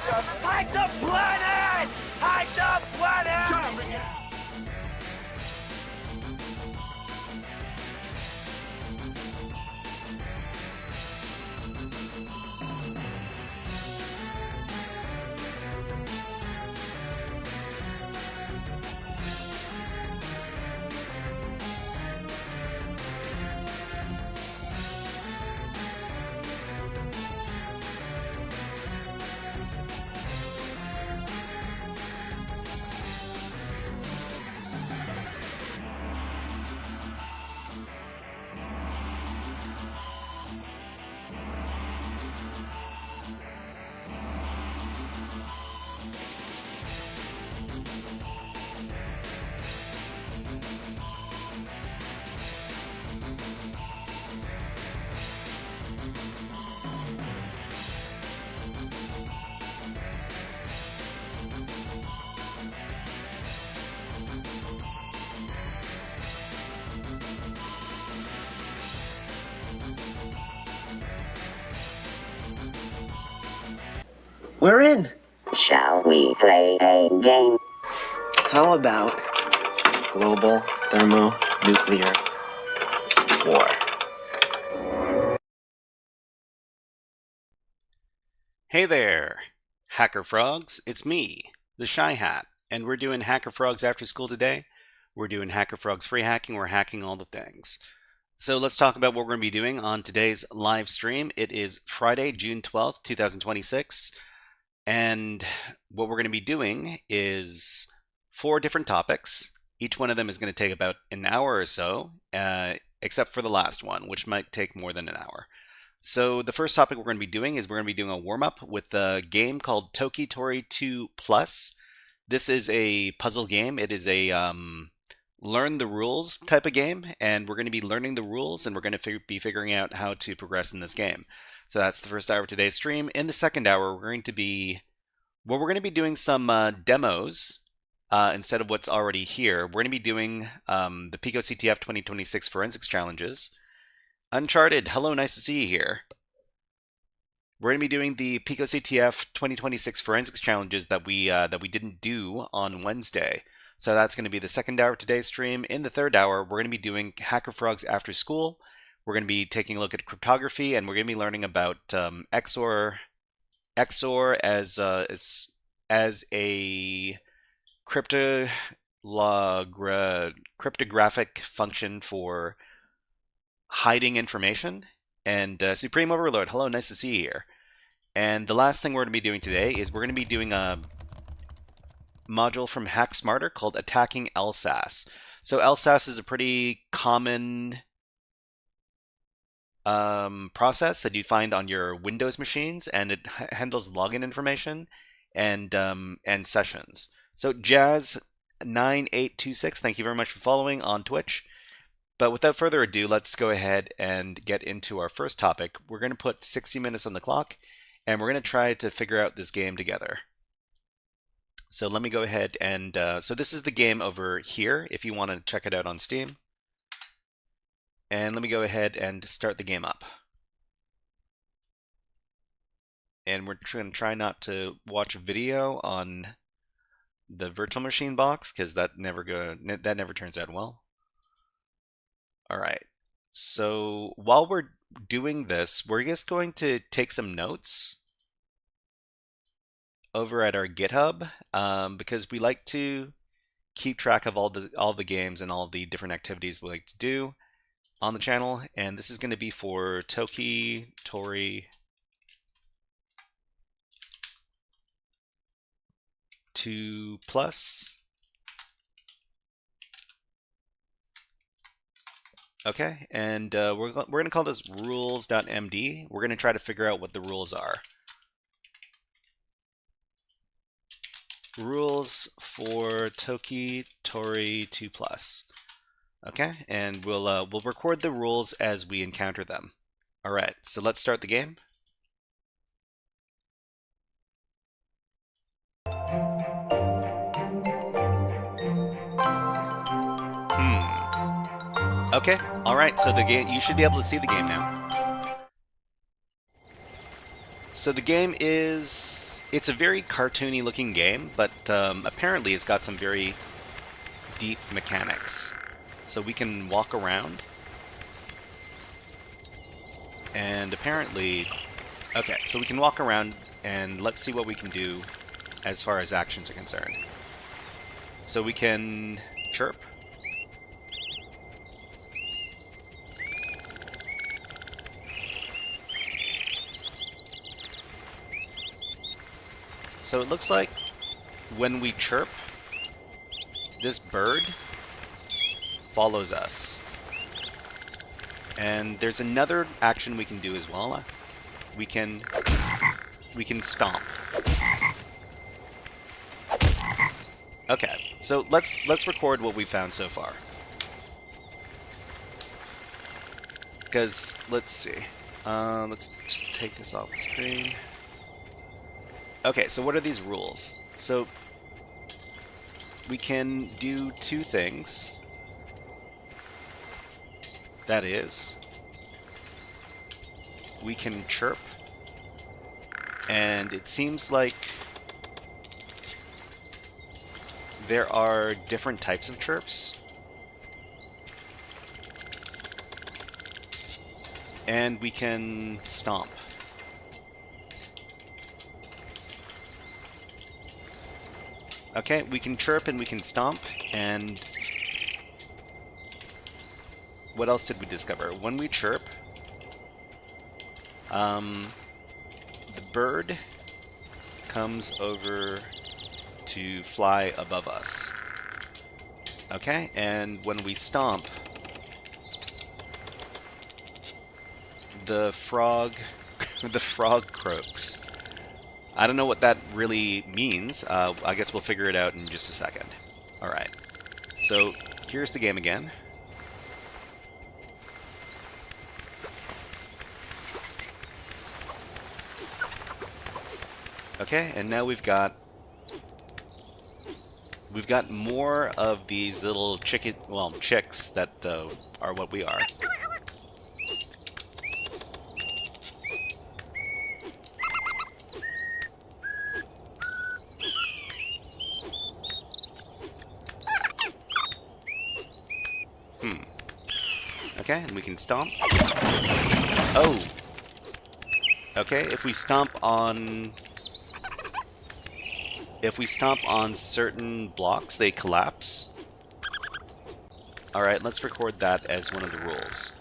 Hide the planet! Hide the planet! Shut up, Ricky! We're in. Shall we play a game? How about global thermonuclear war? Hey there, HackerFrogs. It's me, the Shy Hat, and we're doing HackerFrogs after school today. We're doing HackerFrogs free hacking. We're hacking all the things. So let's talk about what we're going to be doing on today's live stream. It is Friday, June 12th, 2026. And what we're going to be doing is 4 different topics. Each one of them is going to take about an hour or so, except for the last one, which might take more than an hour. So the first topic we're going to be doing is we're going to be doing a warm-up with a game called Toki Tori 2 Plus. This is a puzzle game. It is a learn the rules type of game, and we're going to be learning the rules, and we're going to be figuring out how to progress in this game. So that's the first hour of today's stream. In the second hour, we're going to be doing some demos instead of what's already here. We're going to be doing the Pico CTF 2026 Forensics Challenges. Uncharted, hello, nice to see you here. We're going to be doing the Pico CTF 2026 Forensics Challenges that we didn't do on Wednesday. So that's going to be the second hour of today's stream. In the third hour, we're going to be doing HackerFrogs after school. We're going to be taking a look at cryptography, and we're going to be learning about XOR as a cryptographic function for hiding information. And Supreme Overlord, hello, nice to see you here. And the last thing we're going to be doing today is we're going to be doing a module from Hack Smarter called Attacking LSASS. So LSASS is a pretty common process that you find on your Windows machines, and it handles login information and sessions. So Jazz9826, thank you very much for following on Twitch. But without further ado, let's go ahead and get into our first topic. We're going to put 60 minutes on the clock, and we're going to try to figure out this game together. So let me go ahead and so this is the game over here if you want to check it out on Steam. And let me go ahead and start the game up. And we're going to try not to watch a video on the virtual machine box, because that never turns out well. All right. So while we're doing this, we're just going to take some notes over at our GitHub, because we like to keep track of all the games and all the different activities we like to do on the channel. And this is going to be for Toki Tori 2 Plus. Okay, and we're going to call this rules.md. We're going to try to figure out what the rules are. Rules for Toki Tori 2 Plus. Okay, and we'll record the rules as we encounter them. All right, so let's start the game. Okay, all right, so the game, you should be able to see the game now. So the game it's a very cartoony looking game, but apparently it's got some very deep mechanics. So we can walk around, and apparently, okay, so we can walk around, and let's see what we can do as far as actions are concerned. So we can chirp. So it looks like when we chirp, this bird follows us. And there's another action we can do as well. We can stomp. Okay, so let's record what we found so far. Because let's see. Let's just take this off the screen. Okay, so what are these rules? So we can do two things. That is, we can chirp, and it seems like there are different types of chirps. And we can stomp. Okay, we can chirp and we can stomp, and what else did we discover? When we chirp, the bird comes over to fly above us. Okay, and when we stomp, the frog croaks. I don't know what that really means. I guess we'll figure it out in just a second. Alright, so here's the game again. Okay, and now we've got more of these little chicks that are what we are. Okay, and we can stomp. Oh! Okay, if we stomp on certain blocks, they collapse. Alright, let's record that as one of the rules.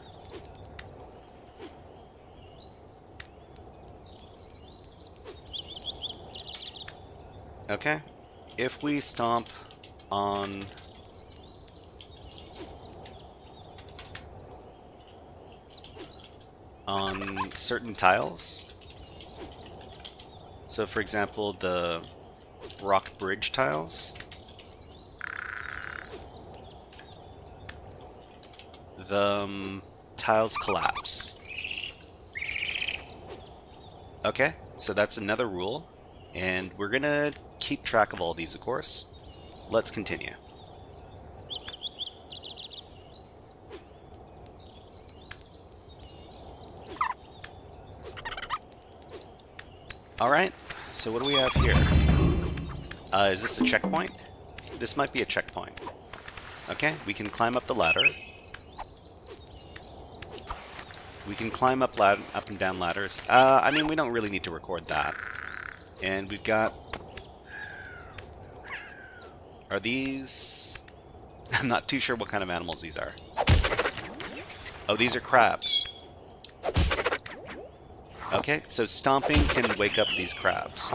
Okay, if we stomp on certain tiles, so for example the rock bridge tiles, the tiles collapse. Okay, so that's another rule, and we're gonna keep track of all these, of course. Let's continue. Alright, so what do we have here? Is this a checkpoint? This might be a checkpoint. Okay, we can climb up the ladder. We can climb up and down ladders. I mean, we don't really need to record that. And we've got... Are these... I'm not too sure what kind of animals these are. Oh, these are crabs. Okay, so stomping can wake up these crabs.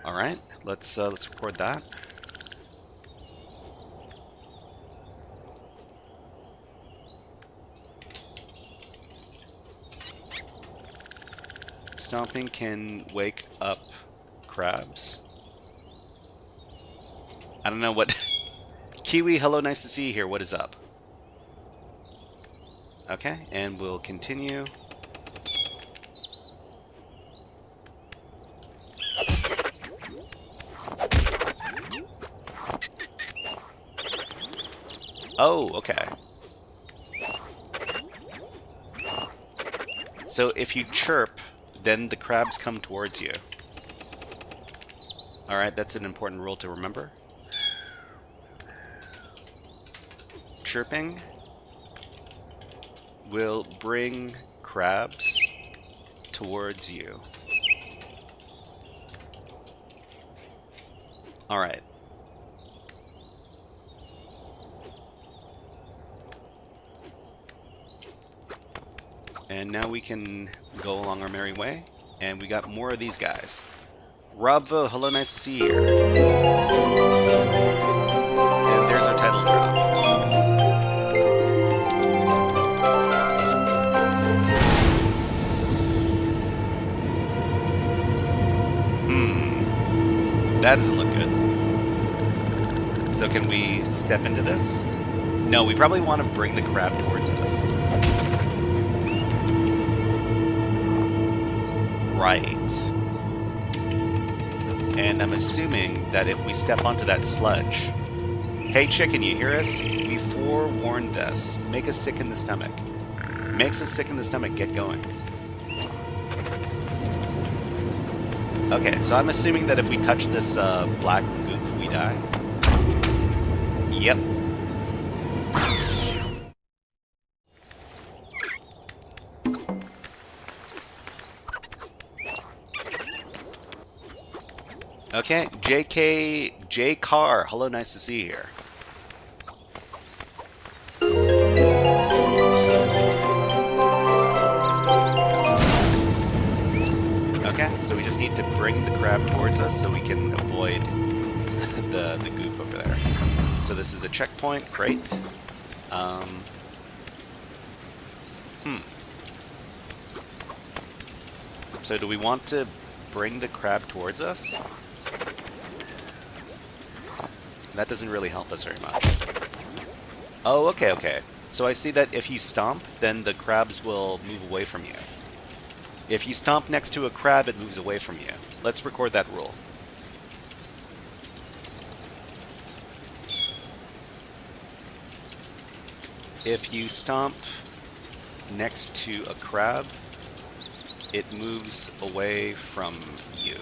Alright, let's record that. Stomping can wake up crabs. I don't know what... Kiwi, hello, nice to see you here. What is up? Okay, and we'll continue. Oh, okay. So if you chirp, then the crabs come towards you. Alright, that's an important rule to remember. Chirping will bring crabs towards you. Alright. And now we can go along our merry way, and we got more of these guys. Robvo, hello, nice to see you here. And there's our title drop. That doesn't look good. So can we step into this? No, we probably want to bring the crab towards us. Right. And I'm assuming that if we step onto that sludge... Hey chicken, you hear us? We forewarned this. Make us sick in the stomach. Makes us sick in the stomach, get going. Okay, so I'm assuming that if we touch this black goop, we die. Yep. Okay, J Car, hello, nice to see you here. Okay, so we just need to bring the crab towards us so we can avoid the goop over there. So this is a checkpoint, great. So do we want to bring the crab towards us? That doesn't really help us very much. Oh, okay, okay. So I see that if you stomp, then the crabs will move away from you. If you stomp next to a crab, it moves away from you. Let's record that rule. If you stomp next to a crab, it moves away from you.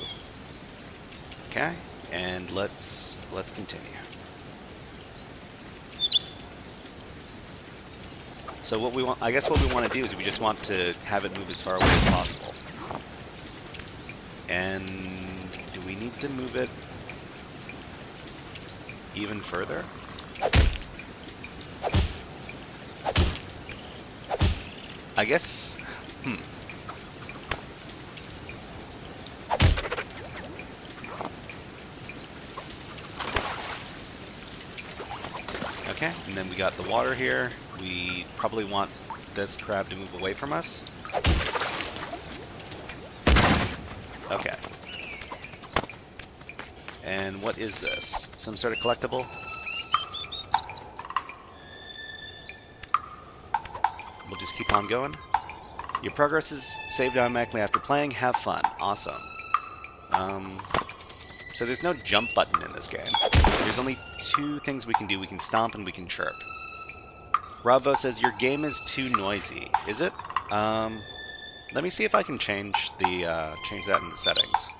Okay, and let's continue. So what we want, I guess what we want to do is we just want to have it move as far away as possible. And do we need to move it even further? I guess, Okay, and then we got the water here. We probably want this crab to move away from us. Okay. And what is this? Some sort of collectible? We'll just keep on going. Your progress is saved automatically after playing. Have fun. Awesome. So there's no jump button in this game. There's only two things we can do. We can stomp and we can chirp. Ravo says, your game is too noisy. Is it? Let me see if I can change that in the settings.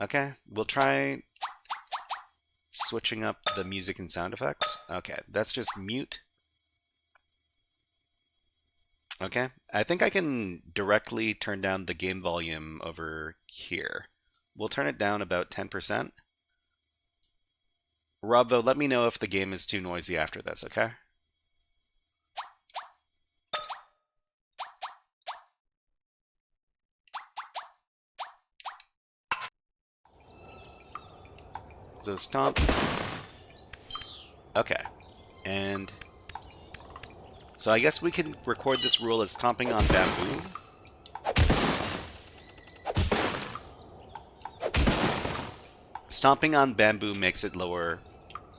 Okay, we'll try switching up the music and sound effects. Okay, that's just mute. Okay, I think I can directly turn down the game volume over here. We'll turn it down about 10%. Robvo, let me know if the game is too noisy after this, okay? So stomp. Okay, and so I guess we can record this rule as stomping on bamboo. Stomping on bamboo makes it lower,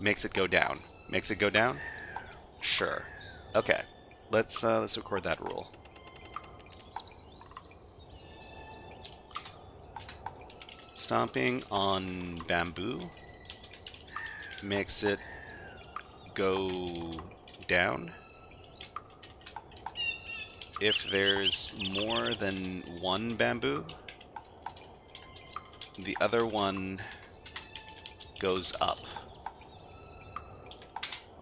makes it go down. Makes it go down? Sure. Okay. Let's record that rule. Stomping on bamboo makes it go down. if there's more than one bamboo, the other one goes up.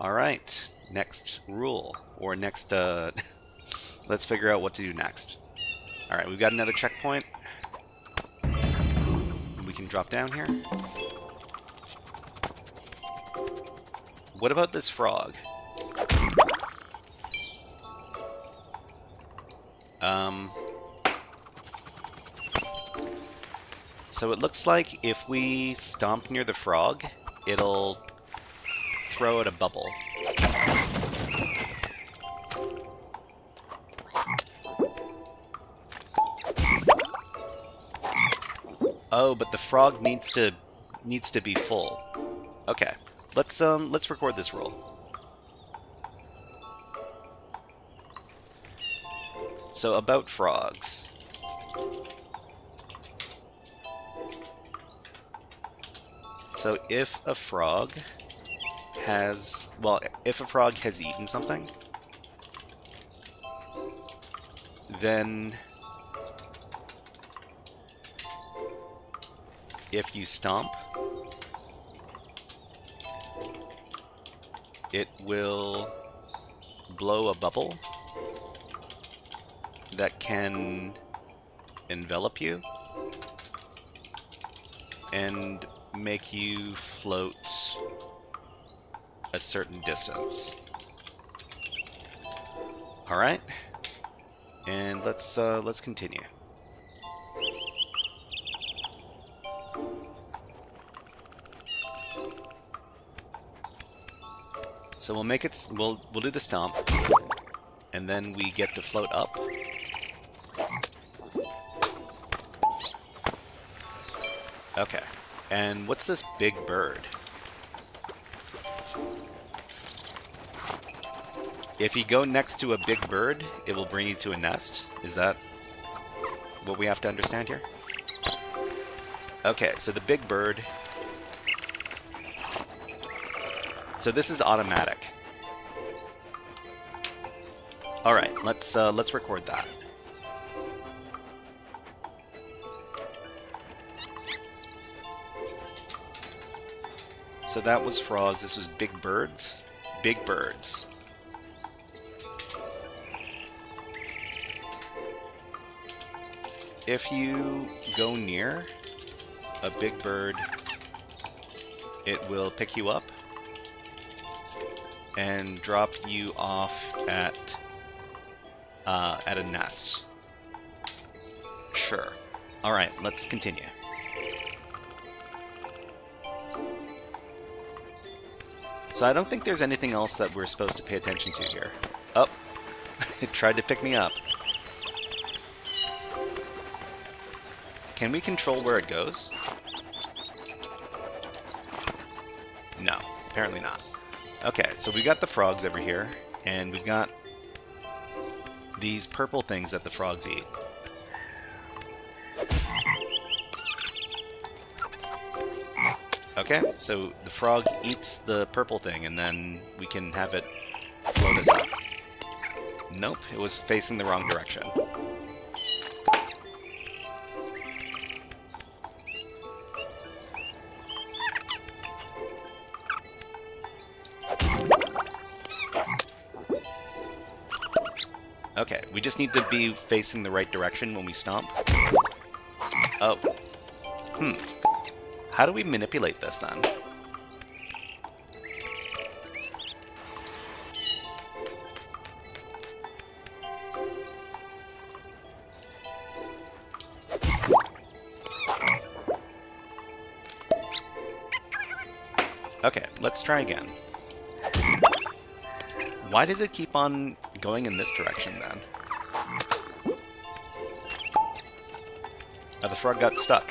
Alright, next rule, or next, let's figure out what to do next. Alright, we've got another checkpoint. We can drop down here. What about this frog? So it looks like if we stomp near the frog, it'll throw out a bubble. Oh, but the frog needs to be full. Okay. Let's record this rule. So about frogs. So if a frog has, well, if a frog has eaten something, then if you stomp, it will blow a bubble that can envelop you and make you float a certain distance. All right, and let's continue. So we'll make it. We'll do the stomp, and then we get to float up. Okay. And what's this big bird? If you go next to a big bird, it will bring you to a nest. Is that what we have to understand here? Okay, so the big bird. So this is automatic. All right, let's record that. So that was frogs. This was big birds. Big birds. If you go near a big bird, it will pick you up and drop you off at a nest. Sure. All right, let's continue. So I don't think there's anything else that we're supposed to pay attention to here. Oh, it tried to pick me up. Can we control where it goes? No, apparently not. Okay, so we got the frogs over here, and we've got these purple things that the frogs eat. Okay, so the frog eats the purple thing, and then we can have it float us up. Nope, it was facing the wrong direction. Okay, we just need to be facing the right direction when we stomp. Oh. How do we manipulate this then? Okay, let's try again. Why does it keep on going in this direction then? Oh, the frog got stuck.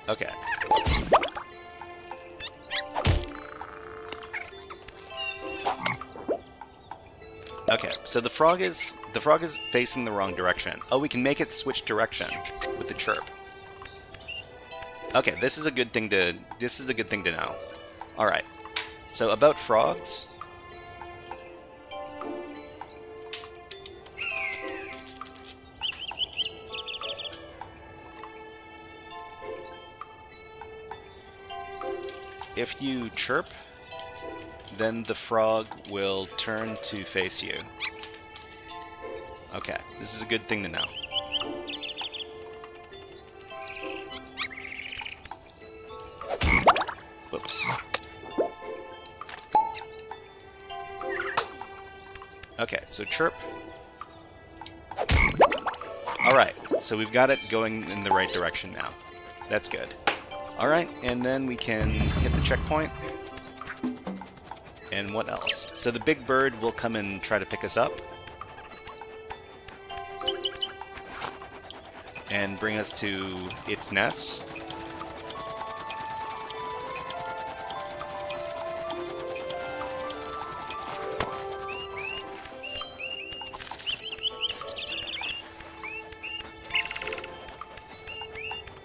Okay, Okay, so the frog is facing the wrong direction. Oh, we can make it switch direction with the chirp. Okay, this is a good thing to know. All right. So about frogs. If you chirp, then the frog will turn to face you. Okay, this is a good thing to know. Whoops. Okay, so chirp. Alright, so we've got it going in the right direction now. That's good. Alright, and then we can hit the checkpoint. And what else? So the big bird will come and try to pick us up. And bring us to its nest.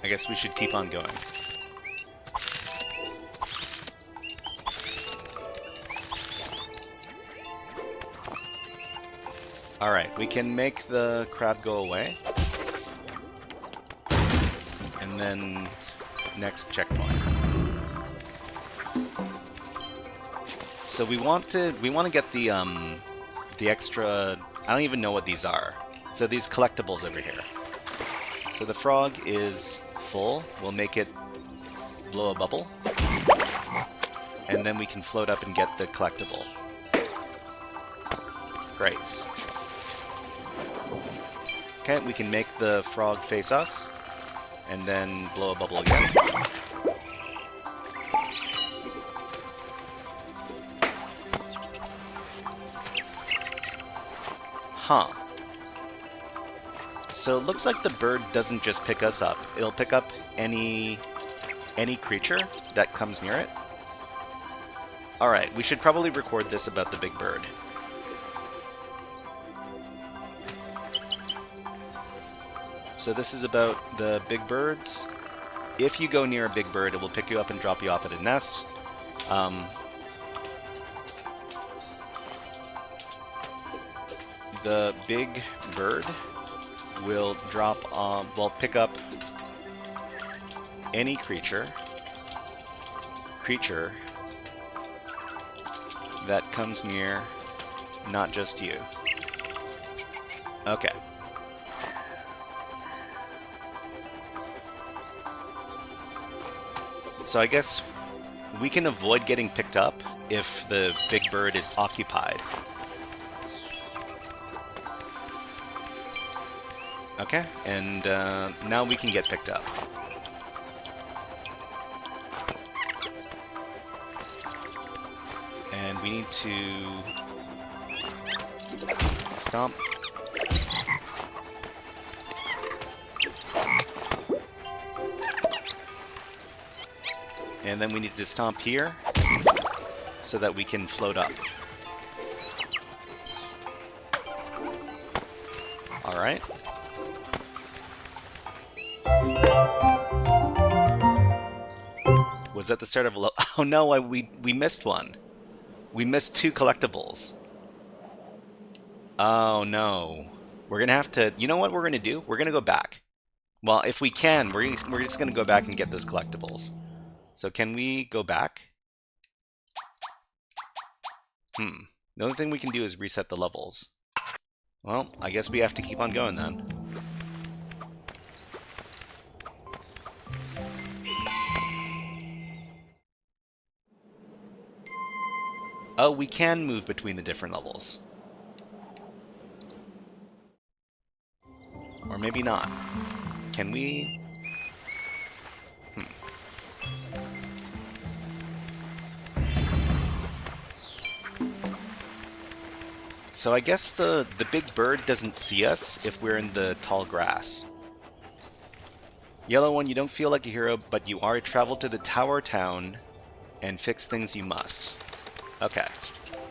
I guess we should keep on going. Alright, we can make the crab go away. And then next checkpoint. So we want to get the extra, I don't even know what these are. So these collectibles over here. So the frog is full, we'll make it blow a bubble. And then we can float up and get the collectible. Great. Okay, we can make the frog face us, and then blow a bubble again. Huh. So it looks like the bird doesn't just pick us up. It'll pick up any creature that comes near it. Alright, we should probably record this about the big bird. So this is about the big birds. If you go near a big bird, it will pick you up and drop you off at a nest. The big bird will pick up any creature that comes near, not just you. Okay. So I guess we can avoid getting picked up if the big bird is occupied. Okay, and now we can get picked up. And we need to stomp. And then we need to stomp here so that we can float up. Alright. Was that the start of a oh no, we missed one. We missed two collectibles. Oh no. We're gonna have to, you know what we're gonna do? We're gonna go back. Well, if we can, we're just gonna go back and get those collectibles. So can we go back? The only thing we can do is reset the levels. Well, I guess we have to keep on going then. Oh, we can move between the different levels. Or maybe not. Can we? So I guess the big bird doesn't see us if we're in the tall grass. Yellow one, you don't feel like a hero, but you are. Travel to the tower town and fix things you must. Okay.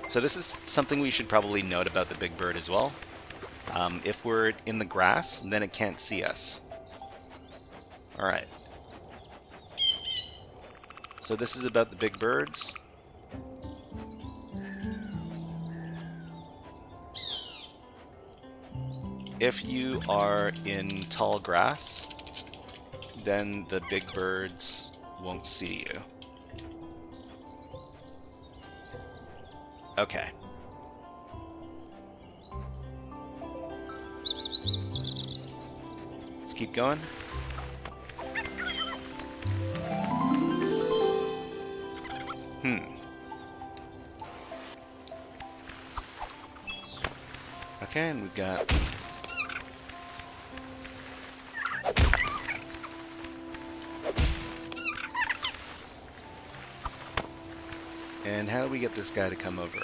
So this is something we should probably note about the big bird as well. If we're in the grass, then it can't see us. Alright. So this is about the big birds. If you are in tall grass, then the big birds won't see you. Okay. Let's keep going. Okay, and we've got... And how do we get this guy to come over?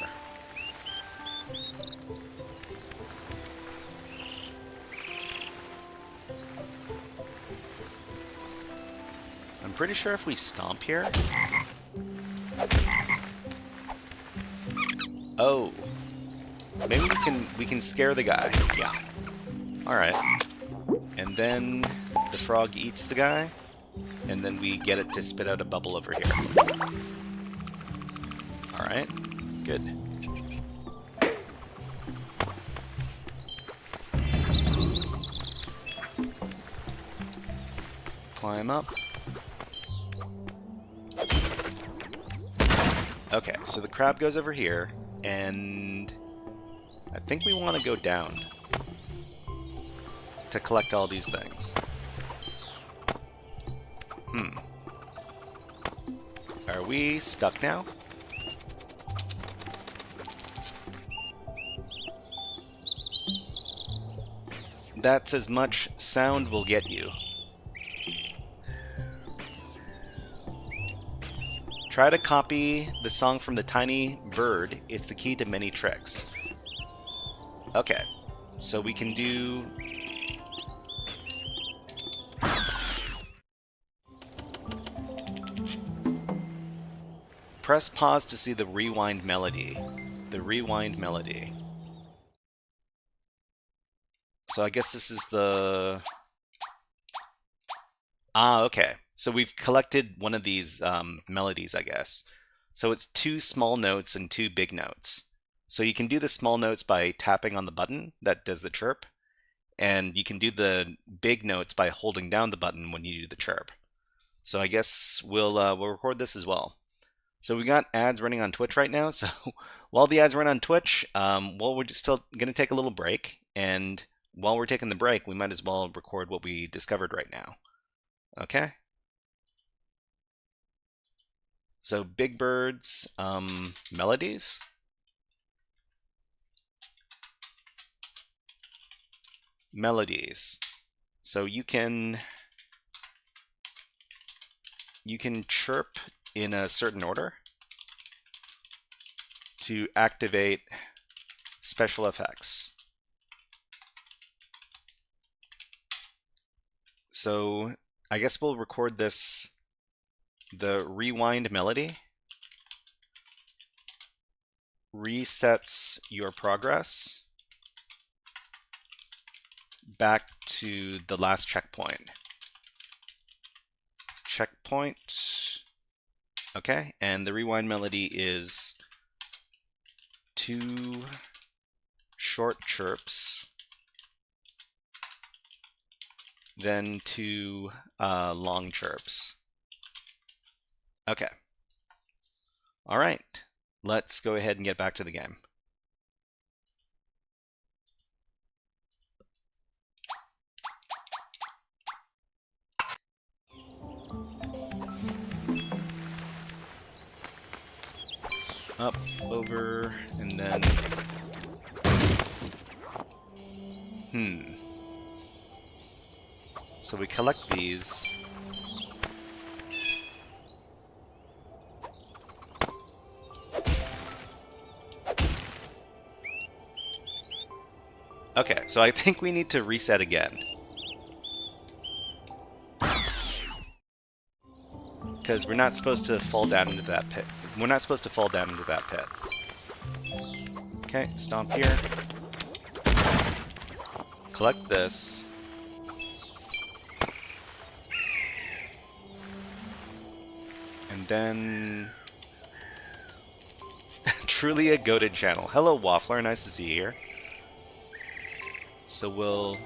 I'm pretty sure if we stomp here... Oh. Maybe we can scare the guy. Yeah. Alright. And then the frog eats the guy, and then we get it to spit out a bubble over here. Alright. Good. Climb up. Okay, so the crab goes over here, and I think we want to go down to collect all these things. Are we stuck now? That's as much sound will get you. Try to copy the song from the tiny bird. It's the key to many tricks. Okay, so we can do... Press pause to see the rewind melody. The rewind melody. So I guess this is the... Ah, okay. So we've collected one of these melodies, I guess. So it's 2 small notes and 2 big notes. So you can do the small notes by tapping on the button that does the chirp, and you can do the big notes by holding down the button when you do the chirp. So I guess we'll record this as well. So we got ads running on Twitch right now. So while the ads run on Twitch, well, we're just still going to take a little break, and while we're taking the break, we might as well record what we discovered right now. Okay. So Big Bird's melodies. Melodies. So you can chirp in a certain order to activate special effects. So I guess we'll record this. The rewind melody resets your progress back to the last checkpoint. Okay, and the rewind melody is 2 short chirps, then 2 long chirps. Okay. All right. Let's go ahead and get back to the game. Up, over, and then... So we collect these. Okay, so I think we need to reset again. Because we're not supposed to fall down into that pit. We're not supposed to fall down into that pit. Okay, stomp here. Collect this. And then... Truly a goated channel. Hello, Waffler. Nice to see you here. So we'll...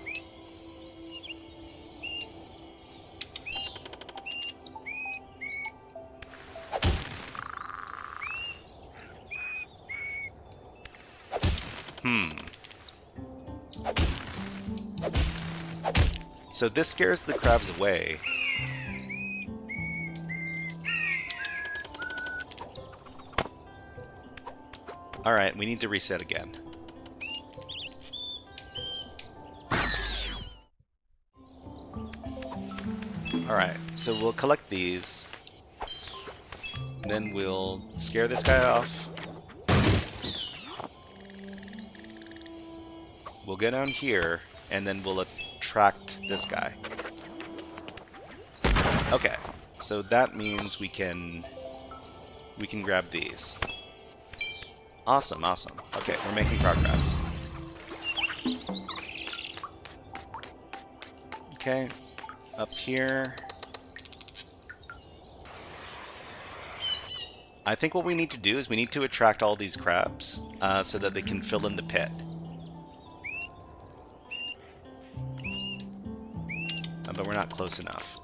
So this scares the crabs away. Alright, we need to reset again. Alright, so we'll collect these. Then we'll scare this guy off. We'll go down here, and then we'll attract this guy. Okay, so that means we can grab these. Awesome, awesome. Okay, we're making progress. Okay, up here. I think what we need to do is we need to attract all these crabs so that they can fill in the pit. But we're not close enough.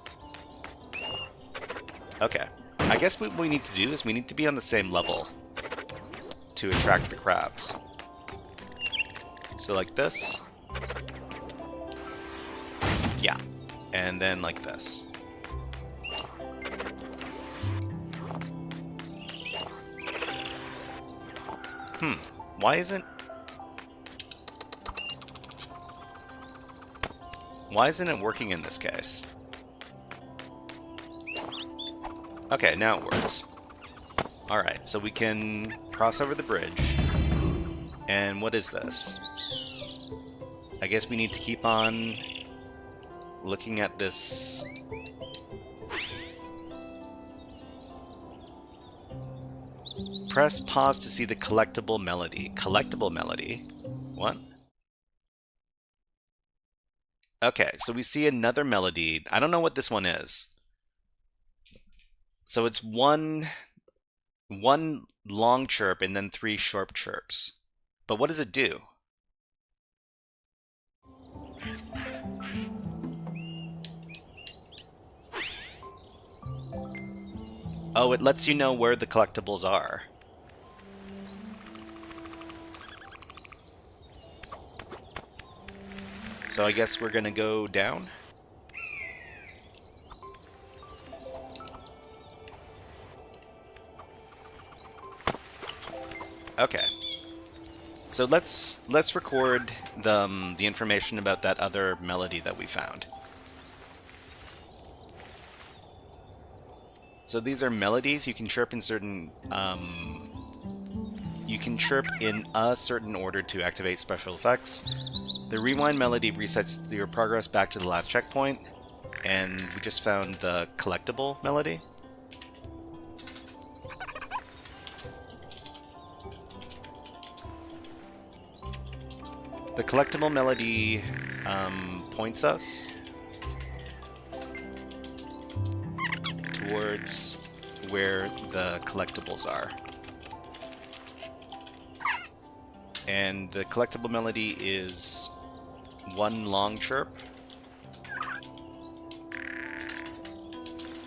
Okay. I guess what we need to do is we need to be on the same level to attract the crabs. So like this. Yeah. And then like this. Why isn't it working in this case? Okay, now it works. Alright, so we can cross over the bridge. And what is this? I guess we need to keep on looking at this. Press pause to see the collectible melody. Collectible melody? What? Okay, so we see another melody. I don't know what this one is. So it's one long chirp and then 3 short chirps. But what does it do? Oh, it lets you know where the collectibles are. So I guess we're gonna go down. Okay. So let's record the information about that other melody that we found. So these are melodies. You can chirp in certain you can chirp in a certain order to activate special effects. The rewind melody resets your progress back to the last checkpoint, and we just found the collectible melody. The collectible melody points us towards where the collectibles are. And the collectible melody is 1 long chirp,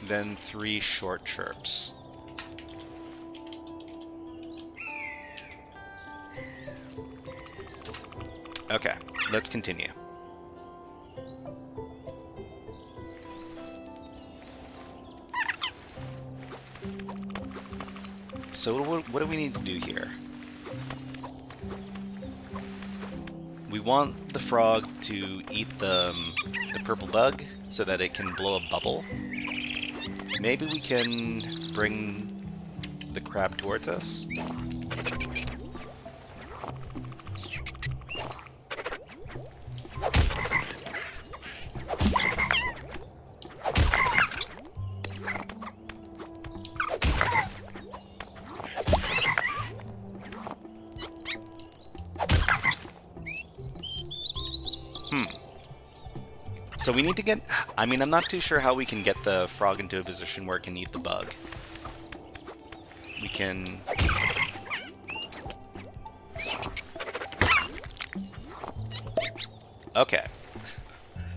then 3 short chirps. Okay, let's continue. So what do we need to do here? We want the frog to eat the purple bug so that it can blow a bubble. Maybe we can bring the crab towards us. So we need to get... I mean, I'm not too sure how we can get the frog into a position where it can eat the bug. We can... Okay.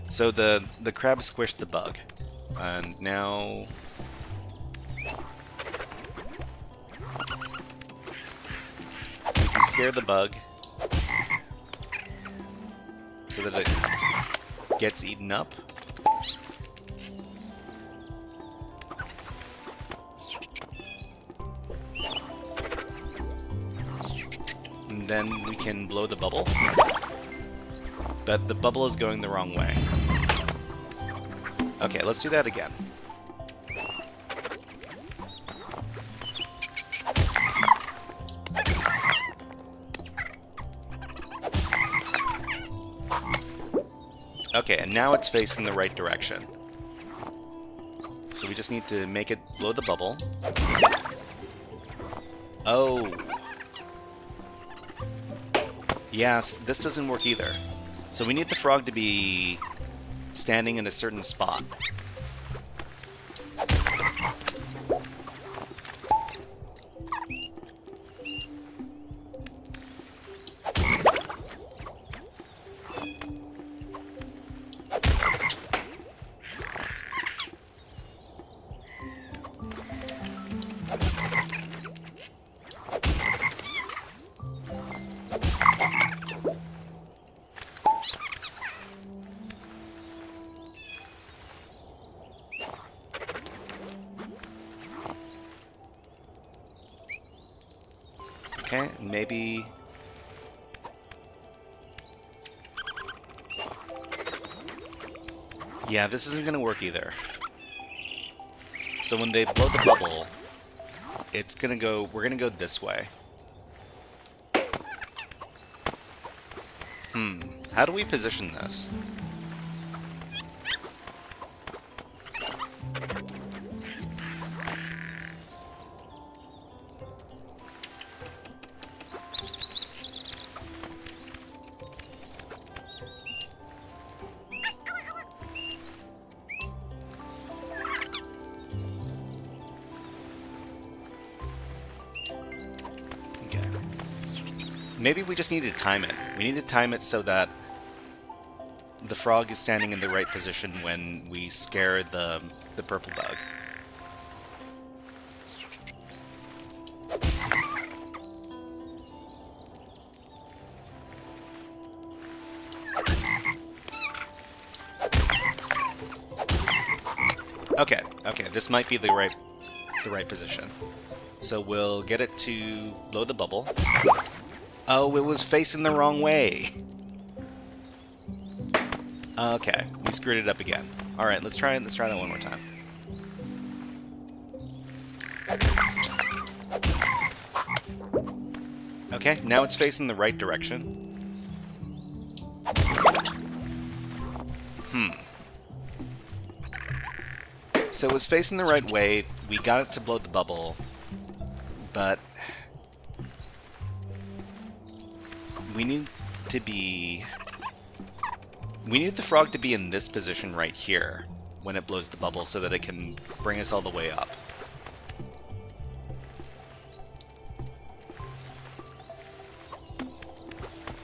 So the crab squished the bug. And now... we can scare the bug so that it gets eaten up. And then we can blow the bubble. But the bubble is going the wrong way. Okay, let's do that again. Okay, and now it's facing the right direction. So we just need to make it blow the bubble. Oh. Yes, this doesn't work either. So we need the frog to be standing in a certain spot. Okay, maybe... yeah, this isn't gonna work either. So when they blow the bubble, it's gonna go... we're gonna go this way. How do we position this? Maybe we just need to time it. We need to time it so that the frog is standing in the right position when we scare the purple bug. Okay, okay, this might be the right position. So we'll get it to blow the bubble. Oh, it was facing the wrong way. Okay, we screwed it up again. All right, let's try that one more time. Okay, now it's facing the right direction. So it was facing the right way. We got it to blow the bubble, but we need the frog to be in this position right here when it blows the bubble so that it can bring us all the way up.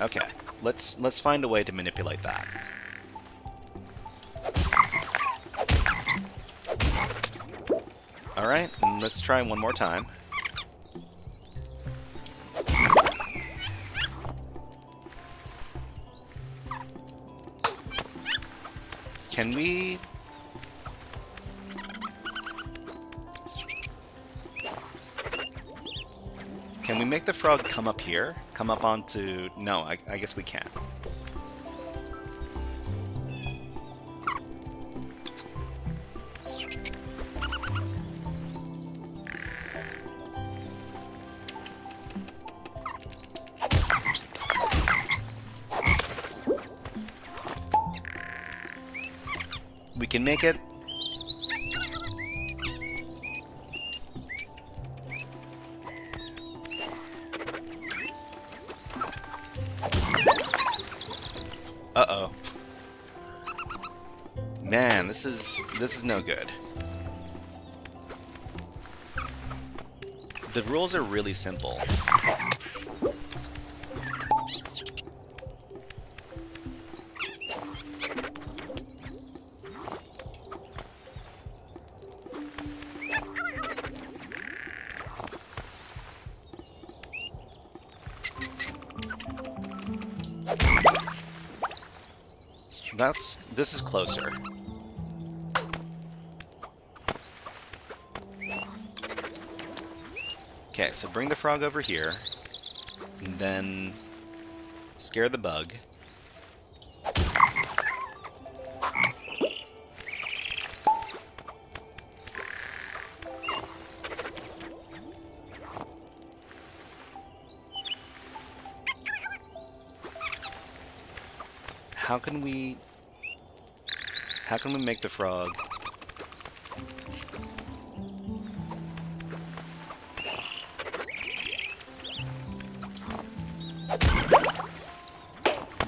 Okay, let's find a way to manipulate that. Alright, and let's try one more time. Can we... can we make the frog come up here? Come up onto... no, I guess we can't. We can make it... uh-oh. this is no good. The rules are really simple. This is closer. Okay, so bring the frog over here, and then scare the bug. How can we make the frog?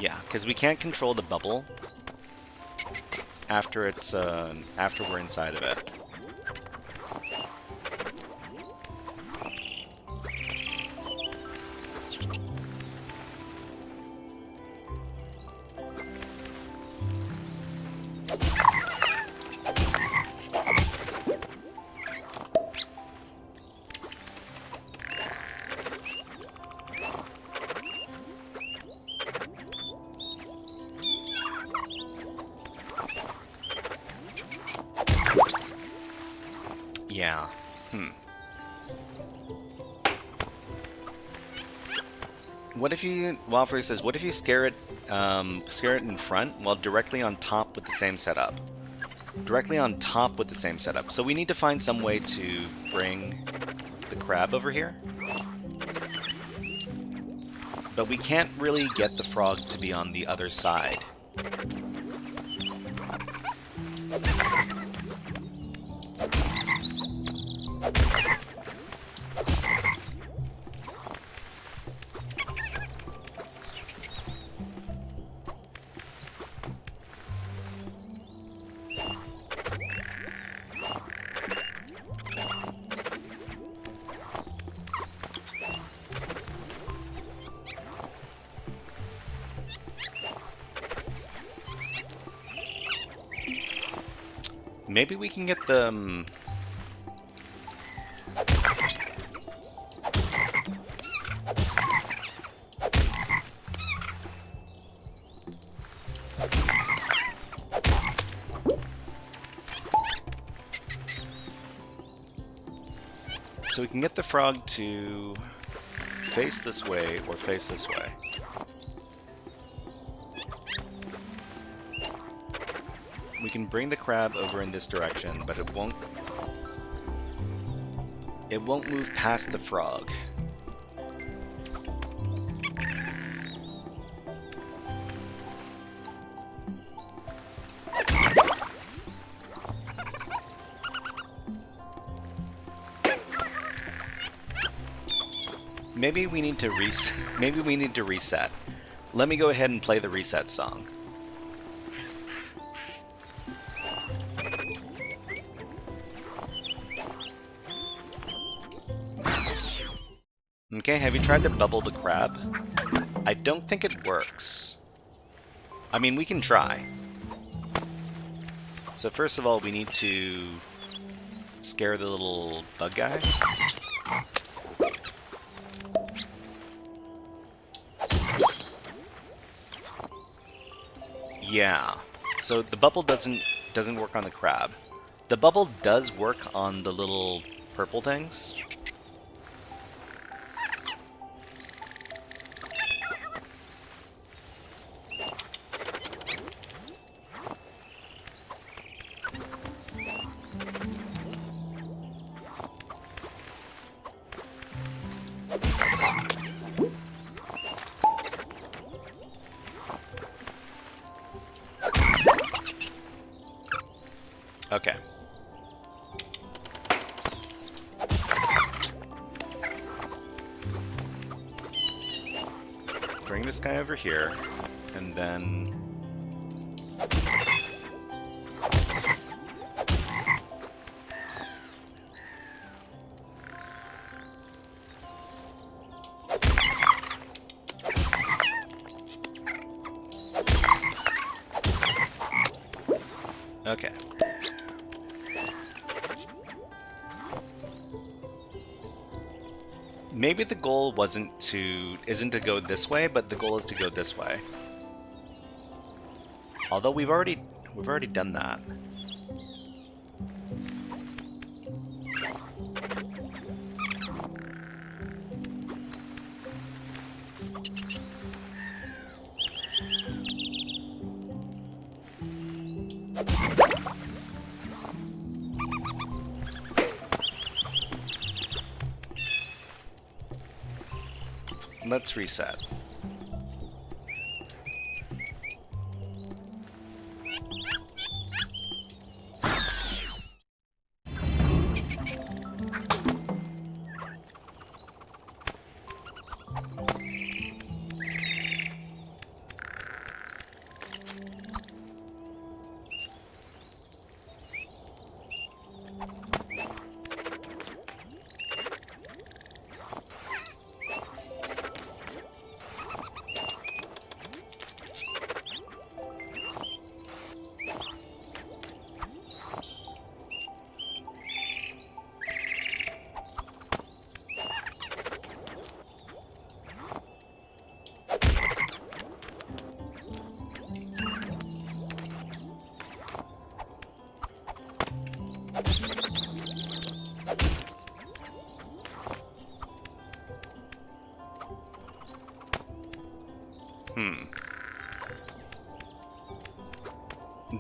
Yeah, because we can't control the bubble after it's after we're inside of it. Yeah. What if you, Walfrey says, what if you scare it in front while directly on top with the same setup? Directly on top with the same setup. So we need to find some way to bring the crab over here. But we can't really get the frog to be on the other side. Maybe we can get the... So we can get the frog to face this way or face this way. We can bring the crab over in this direction, but it won't move past the frog. Maybe we need to reset. Let me go ahead and play the reset song. Okay, have you tried to bubble the crab? I don't think it works. I mean, we can try. So first of all, we need to scare the little bug guy. Yeah. So the bubble doesn't work on the crab. The bubble does work on the little purple things. Okay. Bring this guy over here, and then... Okay. Maybe the goal isn't to go this way, but the goal is to go this way. Although we've already done that. Let's reset.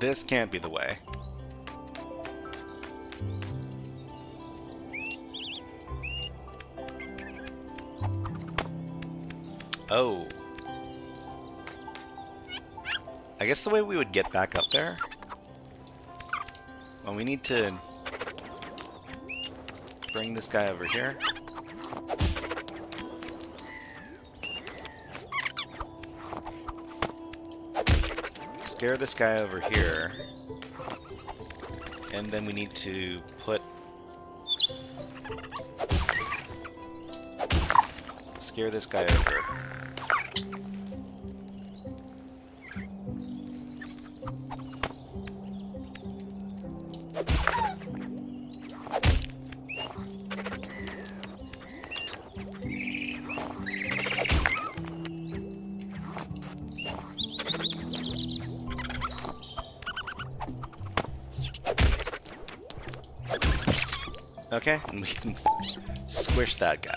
This can't be the way. Oh. I guess the way we would get back up there? Well, we need to bring this guy over here. Scare this guy over here, and then we need to scare this guy over. Okay, and we can squish that guy.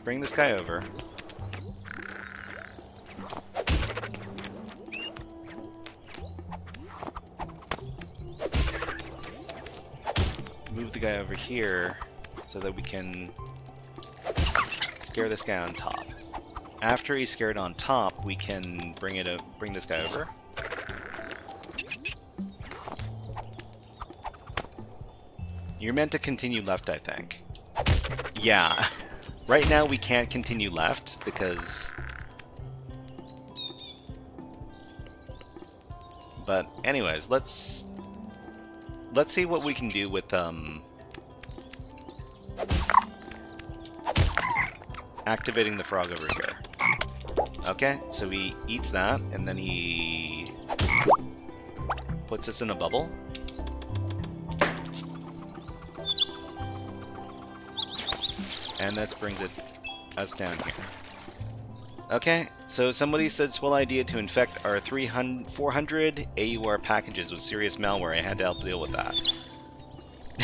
Bring this guy over. Move the guy over here so that we can scare this guy on top. After he's scared on top, we can bring this guy over. You're meant to continue left, I think. Yeah. Right now we can't continue left because... But anyways, let's see what we can do with activating the frog over here. Okay, so he eats that and then he puts us in a bubble. And this brings us down here. Okay, so somebody said swell idea to infect our 400 AUR packages with serious malware. I had to help deal with that.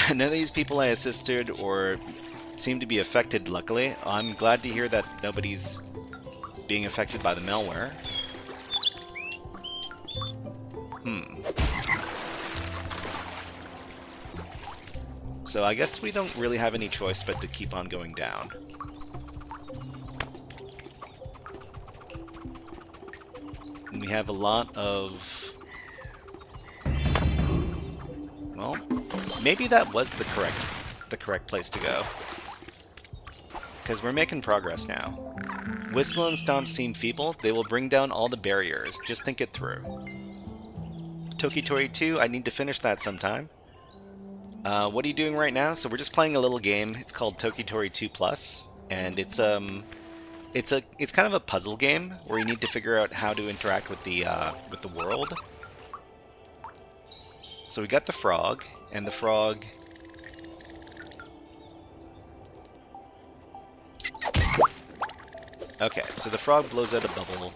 None of these people I assisted or seem to be affected, luckily. I'm glad to hear that nobody's being affected by the malware. So I guess we don't really have any choice but to keep on going down. And we have a lot of... Well, maybe that was the correct place to go. Because we're making progress now. Whistle and Stomp seem feeble. They will bring down all the barriers. Just think it through. Tokitori 2, I need to finish that sometime. What are you doing right now? So we're just playing a little game. It's called Tokitori 2 Plus, and it's kind of a puzzle game where you need to figure out how to interact with the world. So we got the frog, and the frog... Okay, so the frog blows out a bubble.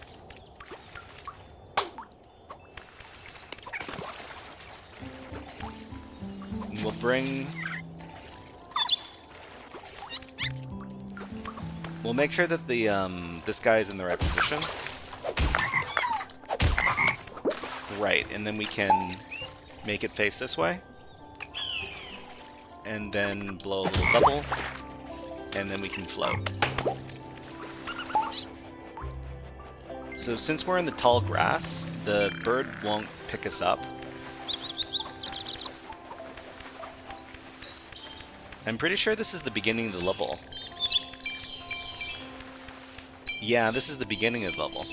And we'll bring... We'll make sure that the this guy is in the right position. Right, and then we can make it face this way. And then blow a little bubble. And then we can float. So since we're in the tall grass, the bird won't pick us up. I'm pretty sure this is the beginning of the level. Yeah, this is the beginning of the level.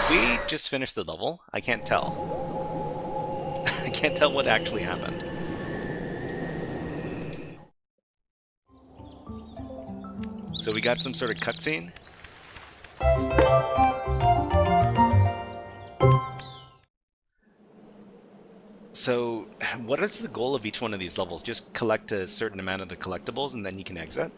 Did we just finish the level? I can't tell. I can't tell what actually happened. So we got some sort of cutscene. So, what is the goal of each one of these levels? Just collect a certain amount of the collectibles and then you can exit?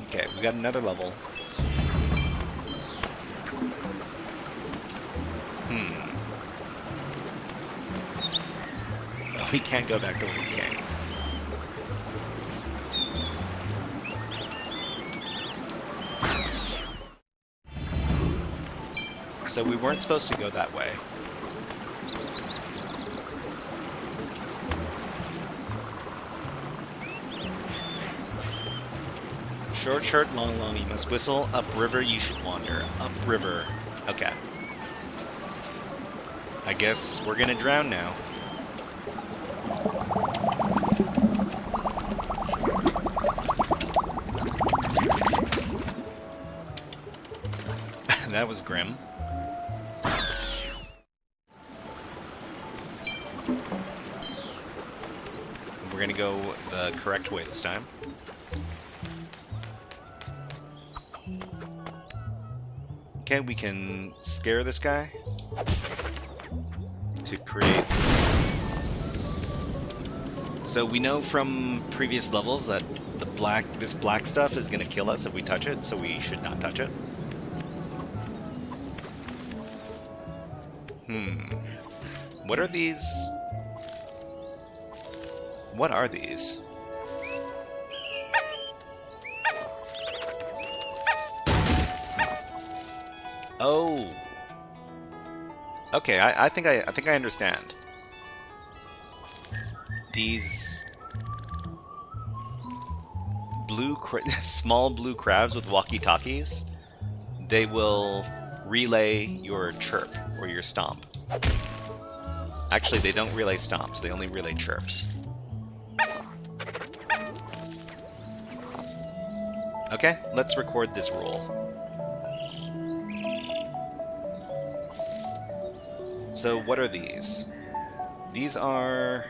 Okay, we got another level. Oh, we can't go back to where we came. So we weren't supposed to go that way. Short, short, long, long, you must whistle. Upriver, you should wander. Upriver. Okay. I guess we're gonna drown now. That was grim. We're gonna go the correct way this time. Okay, we can scare this guy to create... So we know from previous levels that this black stuff is gonna kill us if we touch it, so we should not touch it. What are these? What are these? Oh. Okay, I think I understand. These small blue crabs with walkie-talkies, they will relay your chirp or your stomp. Actually, they don't relay stomps, they only relay chirps. Okay, let's record this rule. So what are these? These are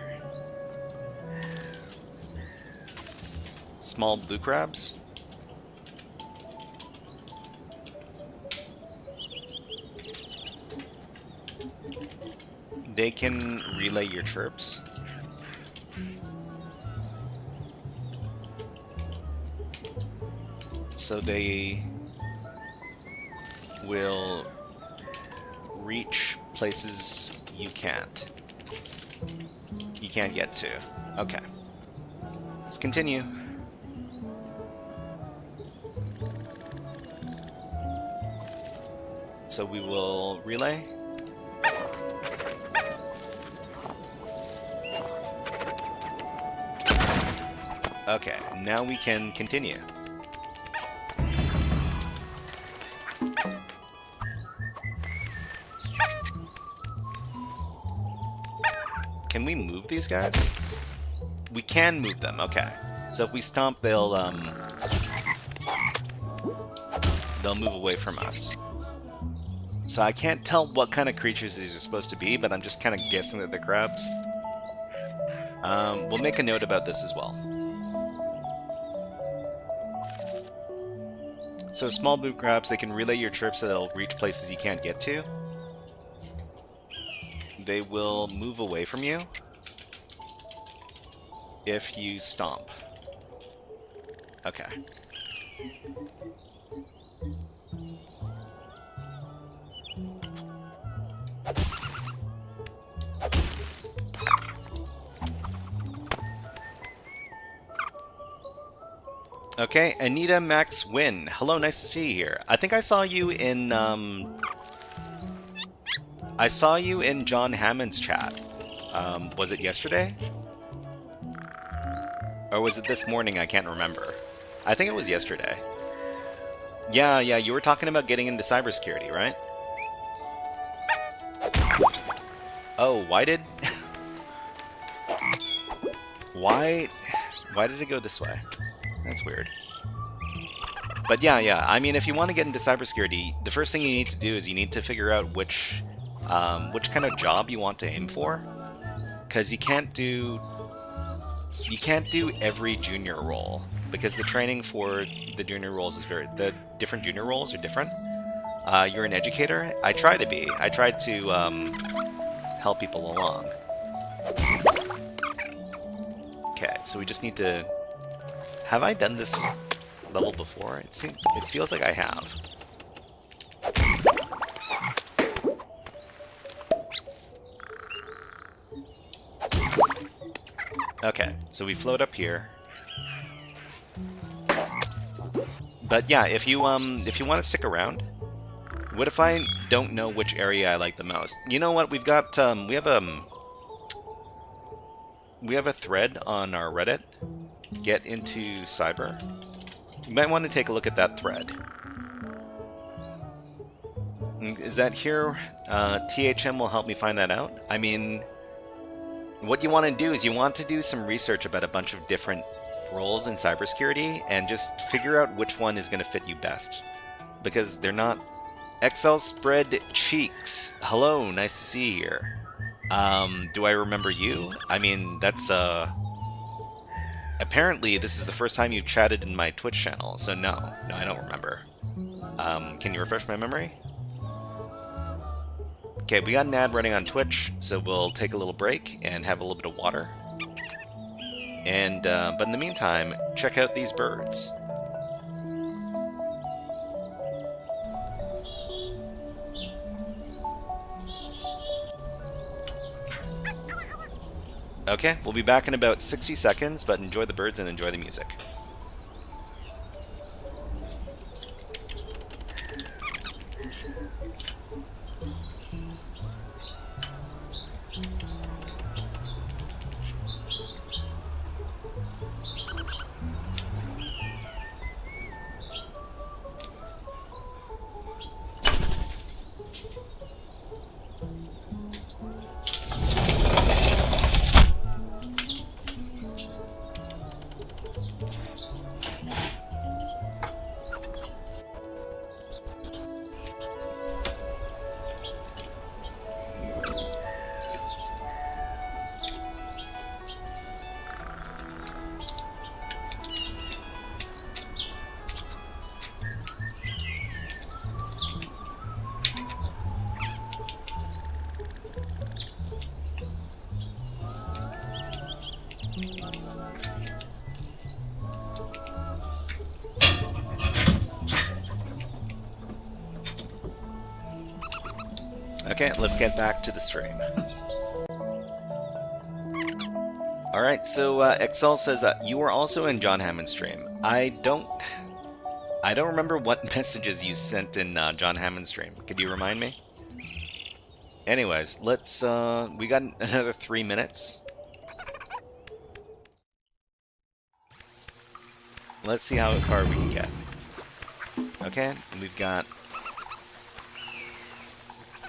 small blue crabs. They can relay your chirps. So they will reach places you can't get to. Okay. Let's continue. So we will relay. Okay, now we can continue. Can we move these guys? We can move them, okay. So if we stomp, they'll move away from us. So I can't tell what kind of creatures these are supposed to be, but I'm just kind of guessing that they're crabs. We'll make a note about this as well. So small boot crabs, they can relay your chirps so they'll reach places you can't get to. They will move away from you if you stomp. Okay. Okay, Anita Max Win. Hello, nice to see you here. I think I saw you in John Hammond's chat. Was it yesterday? Or was it this morning? I can't remember. I think it was yesterday. Yeah, you were talking about getting into cybersecurity, right? Oh, why did... Why did it go this way? That's weird. But yeah, I mean, if you want to get into cybersecurity, the first thing you need to do is you need to figure out which kind of job you want to aim for. Because you can't do every junior role, because the training for the junior roles is the different junior roles are different. You're an educator. I try to be. I try to help people along. Okay, so we just need to... Have I done this level before? It feels like I have. Okay, so we float up here. But yeah, if you want to stick around, what if I don't know which area I like the most? You know what? We've got we have a thread on our Reddit. Get into cyber. You might want to take a look at that thread. Is that here? THM will help me find that out. I mean, what you want to do is you want to do some research about a bunch of different roles in cybersecurity and just figure out which one is going to fit you best. Because they're not... Excel Spread Cheeks. Hello, nice to see you here. Do I remember you? I mean, that's apparently, this is the first time you've chatted in my Twitch channel, so no, I don't remember. Can you refresh my memory? Okay, we got an ad running on Twitch, so we'll take a little break and have a little bit of water. And, but in the meantime, check out these birds. Okay, we'll be back in about 60 seconds, but enjoy the birds and enjoy the music. Okay, let's get back to the stream. Alright, so Excel says you were also in John Hammond's stream. I don't remember what messages you sent in John Hammond's stream. Could you remind me? Anyways, let's we got another 3 minutes. Let's see how far we can get. Okay, we've got...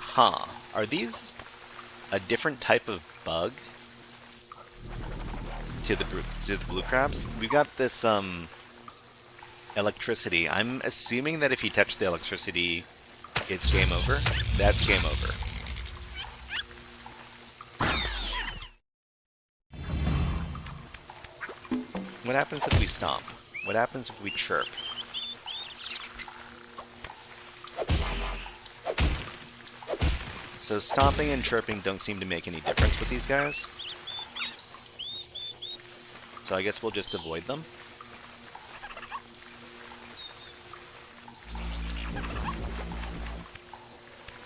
Huh. Are these a different type of bug to the blue crabs? We've got this electricity. I'm assuming that if you touch the electricity, it's game over. That's game over. What happens if we stomp? What happens if we chirp? So stomping and chirping don't seem to make any difference with these guys. So I guess we'll just avoid them.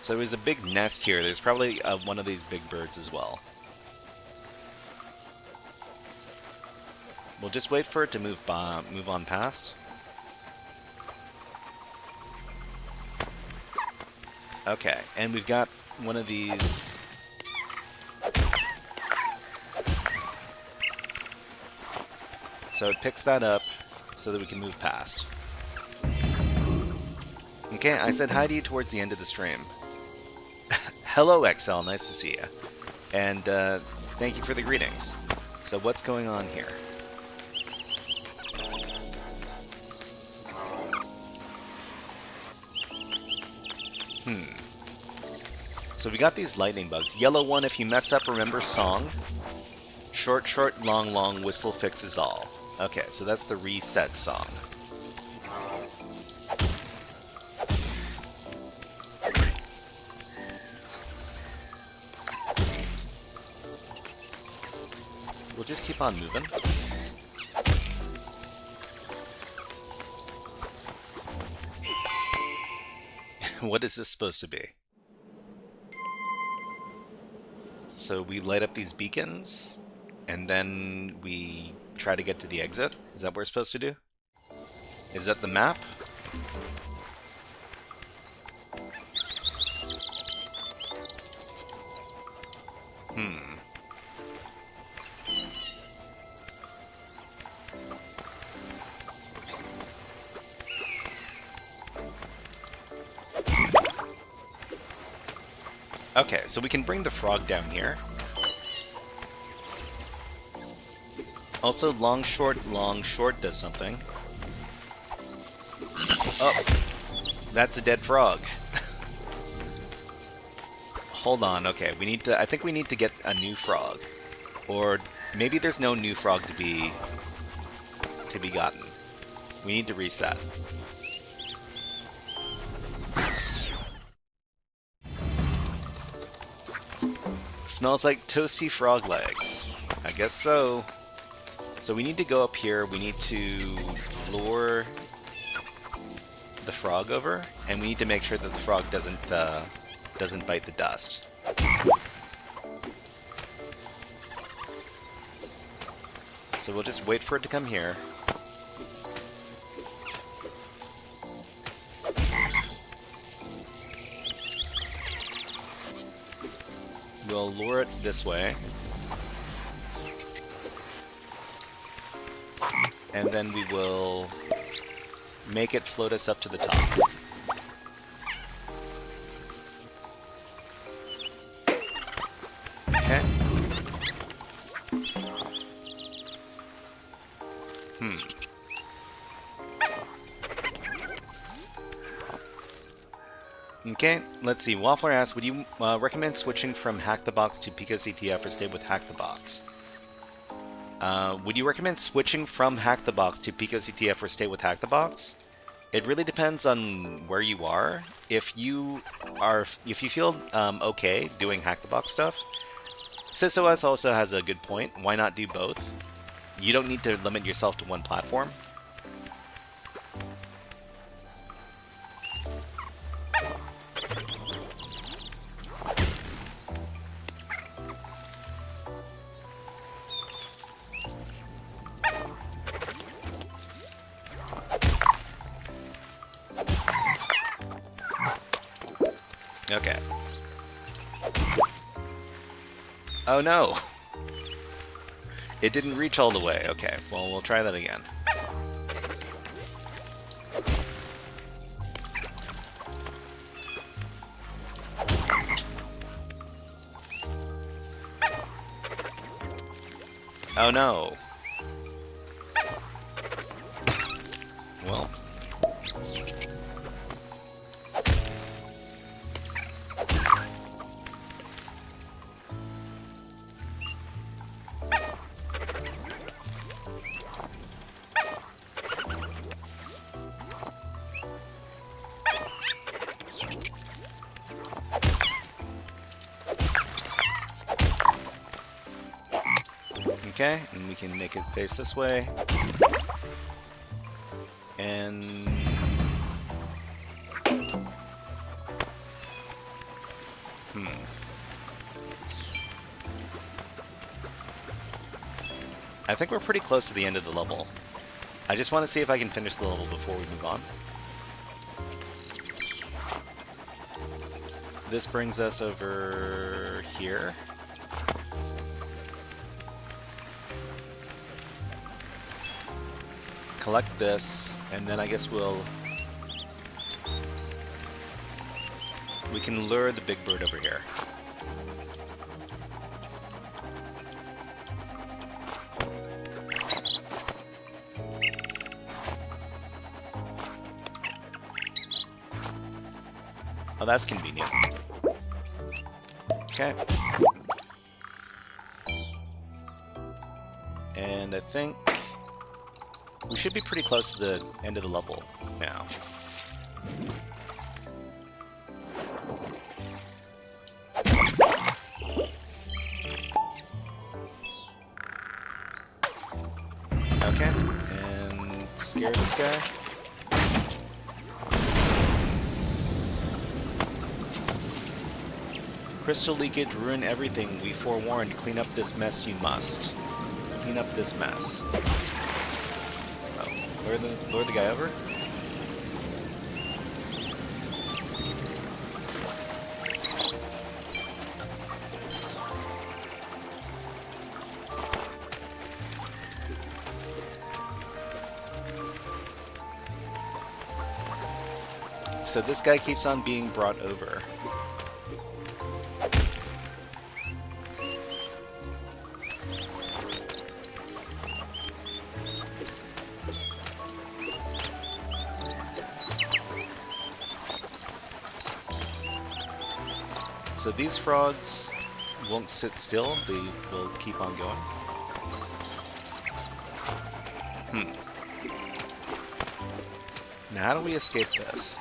So there's a big nest here. There's probably one of these big birds as well. We'll just wait for it to move on past. Okay, and we've got one of these. So it picks that up so that we can move past. Okay, I said hi to you towards the end of the stream. Hello, XL, nice to see you. And thank you for the greetings. So what's going on here? So we got these lightning bugs. Yellow one, if you mess up, remember song. Short, short, long, long, whistle fixes all. Okay, so that's the reset song. We'll just keep on moving. What is this supposed to be? So we light up these beacons, and then we try to get to the exit? Is that what we're supposed to do? Is that the map? Okay, so we can bring the frog down here. Also, long, short does something. Oh, that's a dead frog. Hold on, okay, we need to, I think we need to get a new frog. Or maybe there's no new frog to be gotten. We need to reset. Smells like toasty frog legs. I guess so. So we need to go up here, we need to lure the frog over, and we need to make sure that the frog doesn't bite the dust. So we'll just wait for it to come here. We'll lure it this way. And then we will make it float us up to the top. Okay. Okay, let's see. Waffler asks, would you recommend switching from Hack the Box to PicoCTF or stay with Hack the Box? Would you recommend switching from Hack the Box to PicoCTF or stay with Hack the Box? It really depends on where you are. If you feel okay doing Hack the Box stuff, SysOS also has a good point. Why not do both? You don't need to limit yourself to one platform. Okay. Oh no! It didn't reach all the way. Okay, well, we'll try that again. Oh no! Well... Okay, and we can make it face this way. And... I think we're pretty close to the end of the level. I just want to see if I can finish the level before we move on. This brings us over here. Collect this, and then I guess we can lure the big bird over here. Oh, that's convenient. Okay. And I think we should be pretty close to the end of the level now. Okay, and scare this guy. Crystal leakage, ruin everything. We forewarned. Clean up this mess you must. Clean up this mess. Oh, lure the guy over? So this guy keeps on being brought over. So these frogs won't sit still, they will keep on going. Now how do we escape this?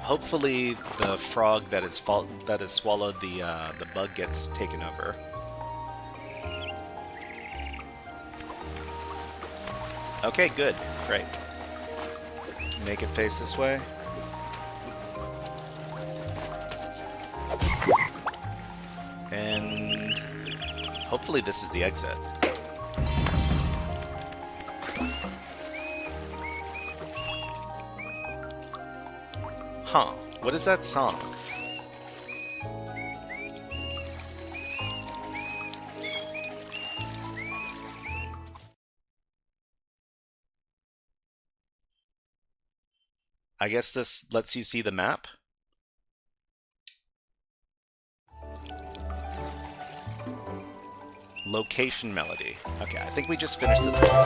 Hopefully the frog that has swallowed the bug gets taken over. Okay, good. Great. Make it face this way. And hopefully this is the exit. Huh. What is that song? I guess this lets you see the map. Location melody. Okay, I think we just finished this level.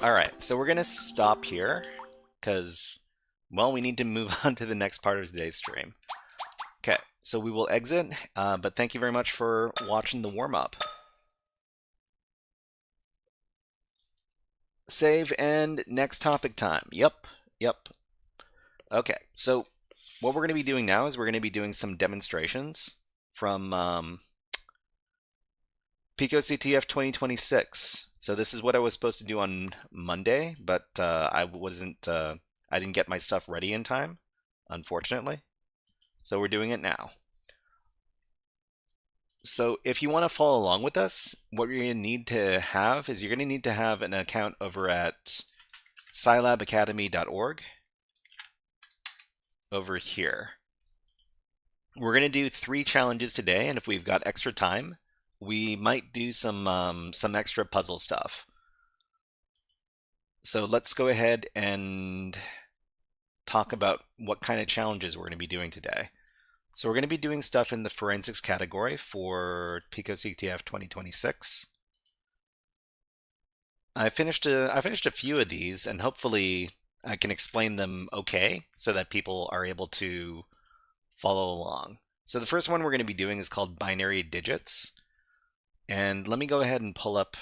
Alright, so we're gonna stop here, because, well, we need to move on to the next part of today's stream. Okay, so we will exit, but thank you very much for watching the warm-up. Save and next topic time. Yep. Okay, so what we're going to be doing now is we're going to be doing some demonstrations from PicoCTF 2026. So this is what I was supposed to do on Monday, but I didn't get my stuff ready in time, unfortunately. So we're doing it now. So if you want to follow along with us, what you're going to need to have is you're going to need to have an account over at scilabacademy.org over here. We're going to do 3 challenges today, and if we've got extra time, we might do some extra puzzle stuff. So let's go ahead and talk about what kind of challenges we're going to be doing today. So we're going to be doing stuff in the forensics category for PicoCTF 2026. I finished a few of these, and hopefully I can explain them okay so that people are able to follow along. So the first one we're going to be doing is called binary digits. And let me go ahead and pull up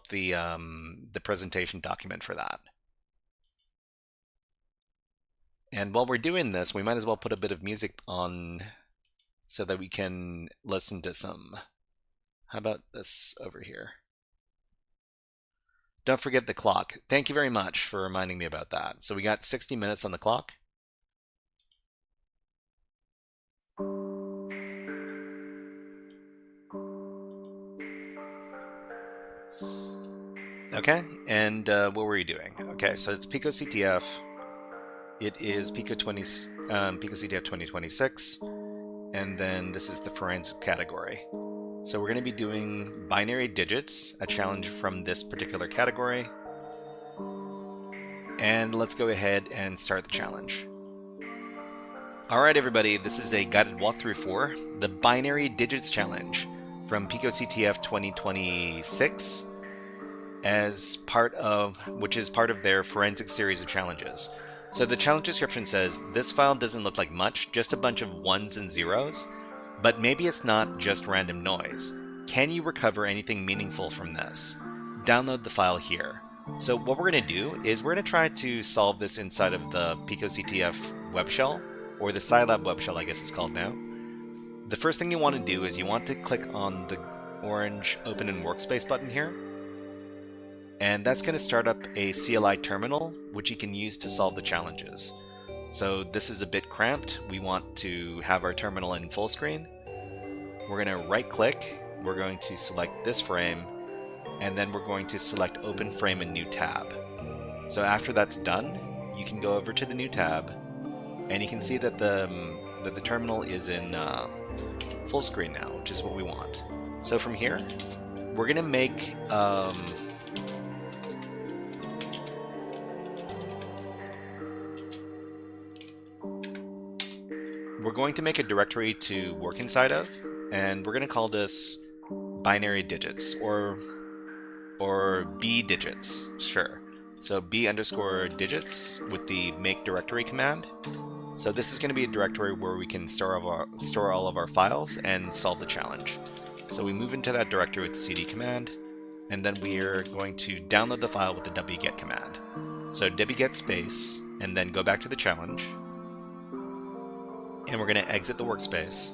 the presentation document for that. And while we're doing this, we might as well put a bit of music on so that we can listen to some. How about this over here? Don't forget the clock. Thank you very much for reminding me about that. So we got 60 minutes on the clock. Okay, and what were you doing? Okay, so it's Pico CTF. It is Pico CTF 2026, and then this is the forensic category. So we're going to be doing binary digits, a challenge from this particular category. And let's go ahead and start the challenge. Alright everybody, this is a guided walkthrough for the binary digits challenge from Pico CTF 2026, which is part of their forensic series of challenges. So the challenge description says, this file doesn't look like much, just a bunch of ones and zeros, but maybe it's not just random noise. Can you recover anything meaningful from this? Download the file here. So what we're going to do is we're going to try to solve this inside of the Pico CTF web shell, or the Scilab web shell I guess it's called now. The first thing you want to do is you want to click on the orange Open in Workspace button here. And that's going to start up a CLI terminal, which you can use to solve the challenges. So this is a bit cramped. We want to have our terminal in full screen. We're going to right click, we're going to select this frame, and then we're going to select Open Frame in New Tab. So after that's done, you can go over to the new tab, and you can see that the terminal is in full screen now, which is what we want. So from here, we're going to make a directory to work inside of, and we're going to call this binary digits, or B digits, sure. So B underscore digits with the make directory command. So this is going to be a directory where we can store all of our files and solve the challenge. So we move into that directory with the cd command, and then we are going to download the file with the wget command. So wget space, and then go back to the challenge. And we're going to exit the workspace.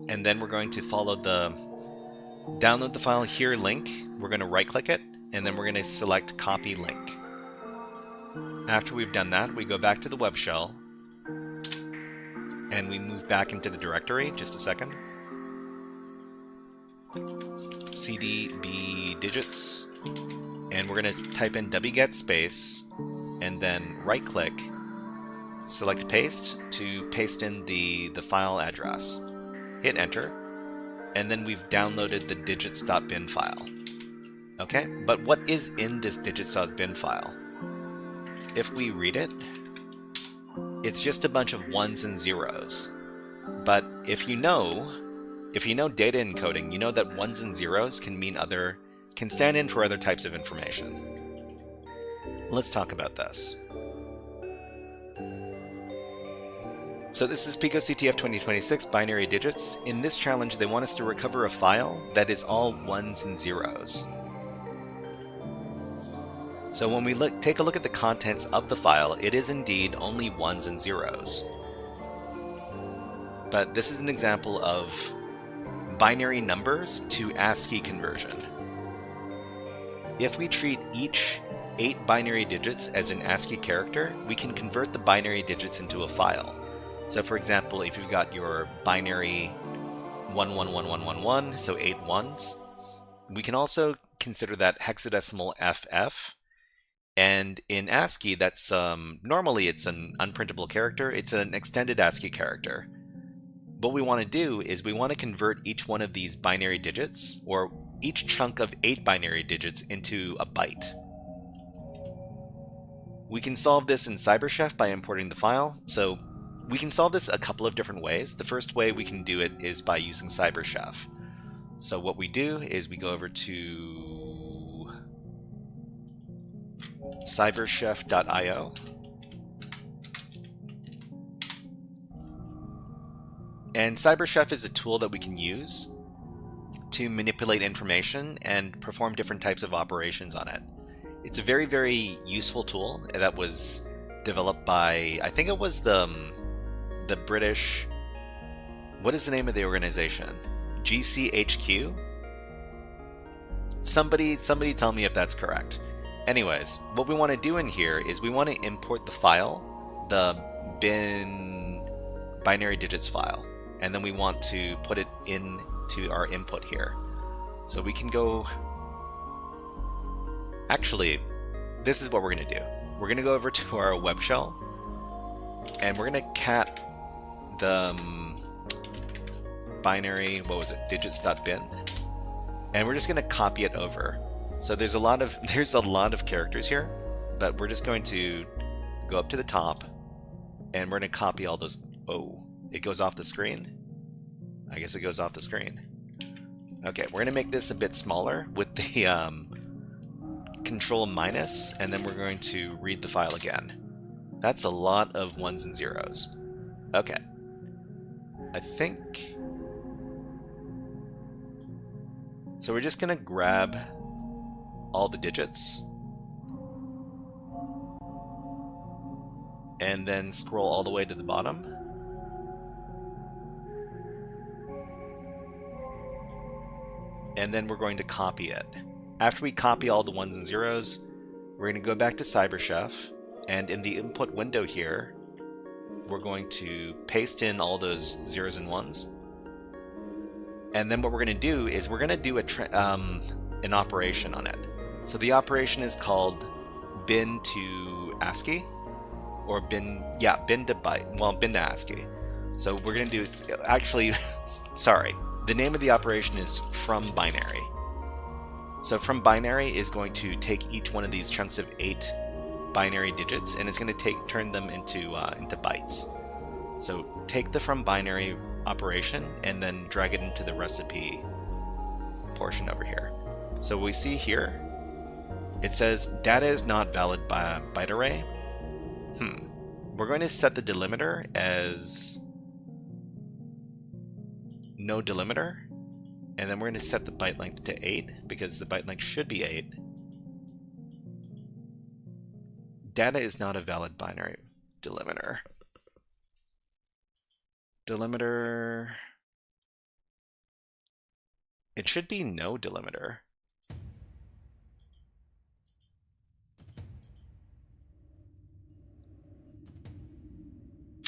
And then we're going to follow the download the file here link. We're going to right click it, and then we're going to select copy link. After we've done that, we go back to the web shell, and we move back into the directory. Just a second. cd b digits, and we're going to type in wget space, and then right click, select paste to paste in the file address. Hit enter, and then we've downloaded the digits.bin file. Okay, but what is in this digits.bin file? If we read it, it's just a bunch of ones and zeros. But if you know data encoding, you know that ones and zeros can stand in for other types of information. Let's talk about this. So this is Pico CTF 2026 binary digits. In this challenge, they want us to recover a file that is all ones and zeros. So when we take a look at the contents of the file, it is indeed only ones and zeros. But this is an example of binary numbers to ASCII conversion. If we treat each 8 binary digits as an ASCII character, we can convert the binary digits into a file. So for example, if you've got your binary 111111, so 8 ones, we can also consider that hexadecimal FF. And in ASCII, that's normally it's an unprintable character. It's an extended ASCII character. What we want to do is we want to convert each one of these binary digits, or each chunk of 8 binary digits, into a byte. We can solve this in Cyberchef by importing the file. So we can solve this a couple of different ways. The first way we can do it is by using Cyberchef. So what we do is we go over to cyberchef.io. And CyberChef is a tool that we can use to manipulate information and perform different types of operations on it. It's a very, very useful tool that was developed by, I think it was the British, what is the name of the organization? GCHQ? Somebody tell me if that's correct. Anyways, what we want to do in here is we want to import the file, the bin binary digits file, and then we want to put it into our input here. So we can go, actually, this is what we're going to do. We're going to go over to our web shell, and we're going to cat the binary, what was it, digits.bin, and we're just going to copy it over. So there's a lot of characters here, but we're just going to go up to the top, and we're going to copy all those. Oh, it goes off the screen. I guess it goes off the screen. Okay, we're going to make this a bit smaller with the control minus, and then we're going to read the file again. That's a lot of ones and zeros. Okay. I think... So we're just going to grab all the digits and then scroll all the way to the bottom. And then we're going to copy it. After we copy all the ones and zeros, we're going to go back to CyberChef, and in the input window here, we're going to paste in all those zeros and ones. And then what we're going to do is we're going to do an operation on it. So the operation is called bin to ASCII, or bin to byte, well, bin to ASCII. So we're going to do, actually, sorry, the name of the operation is from binary. So from binary is going to take each one of these chunks of 8 binary digits, and it's going to turn them into bytes. So take the from binary operation and then drag it into the recipe portion over here. So we see here, it says data is not valid by byte array. We're going to set the delimiter as no delimiter, and then we're going to set the byte length to 8 because the byte length should be 8. Data is not a valid binary delimiter. Delimiter, it should be no delimiter.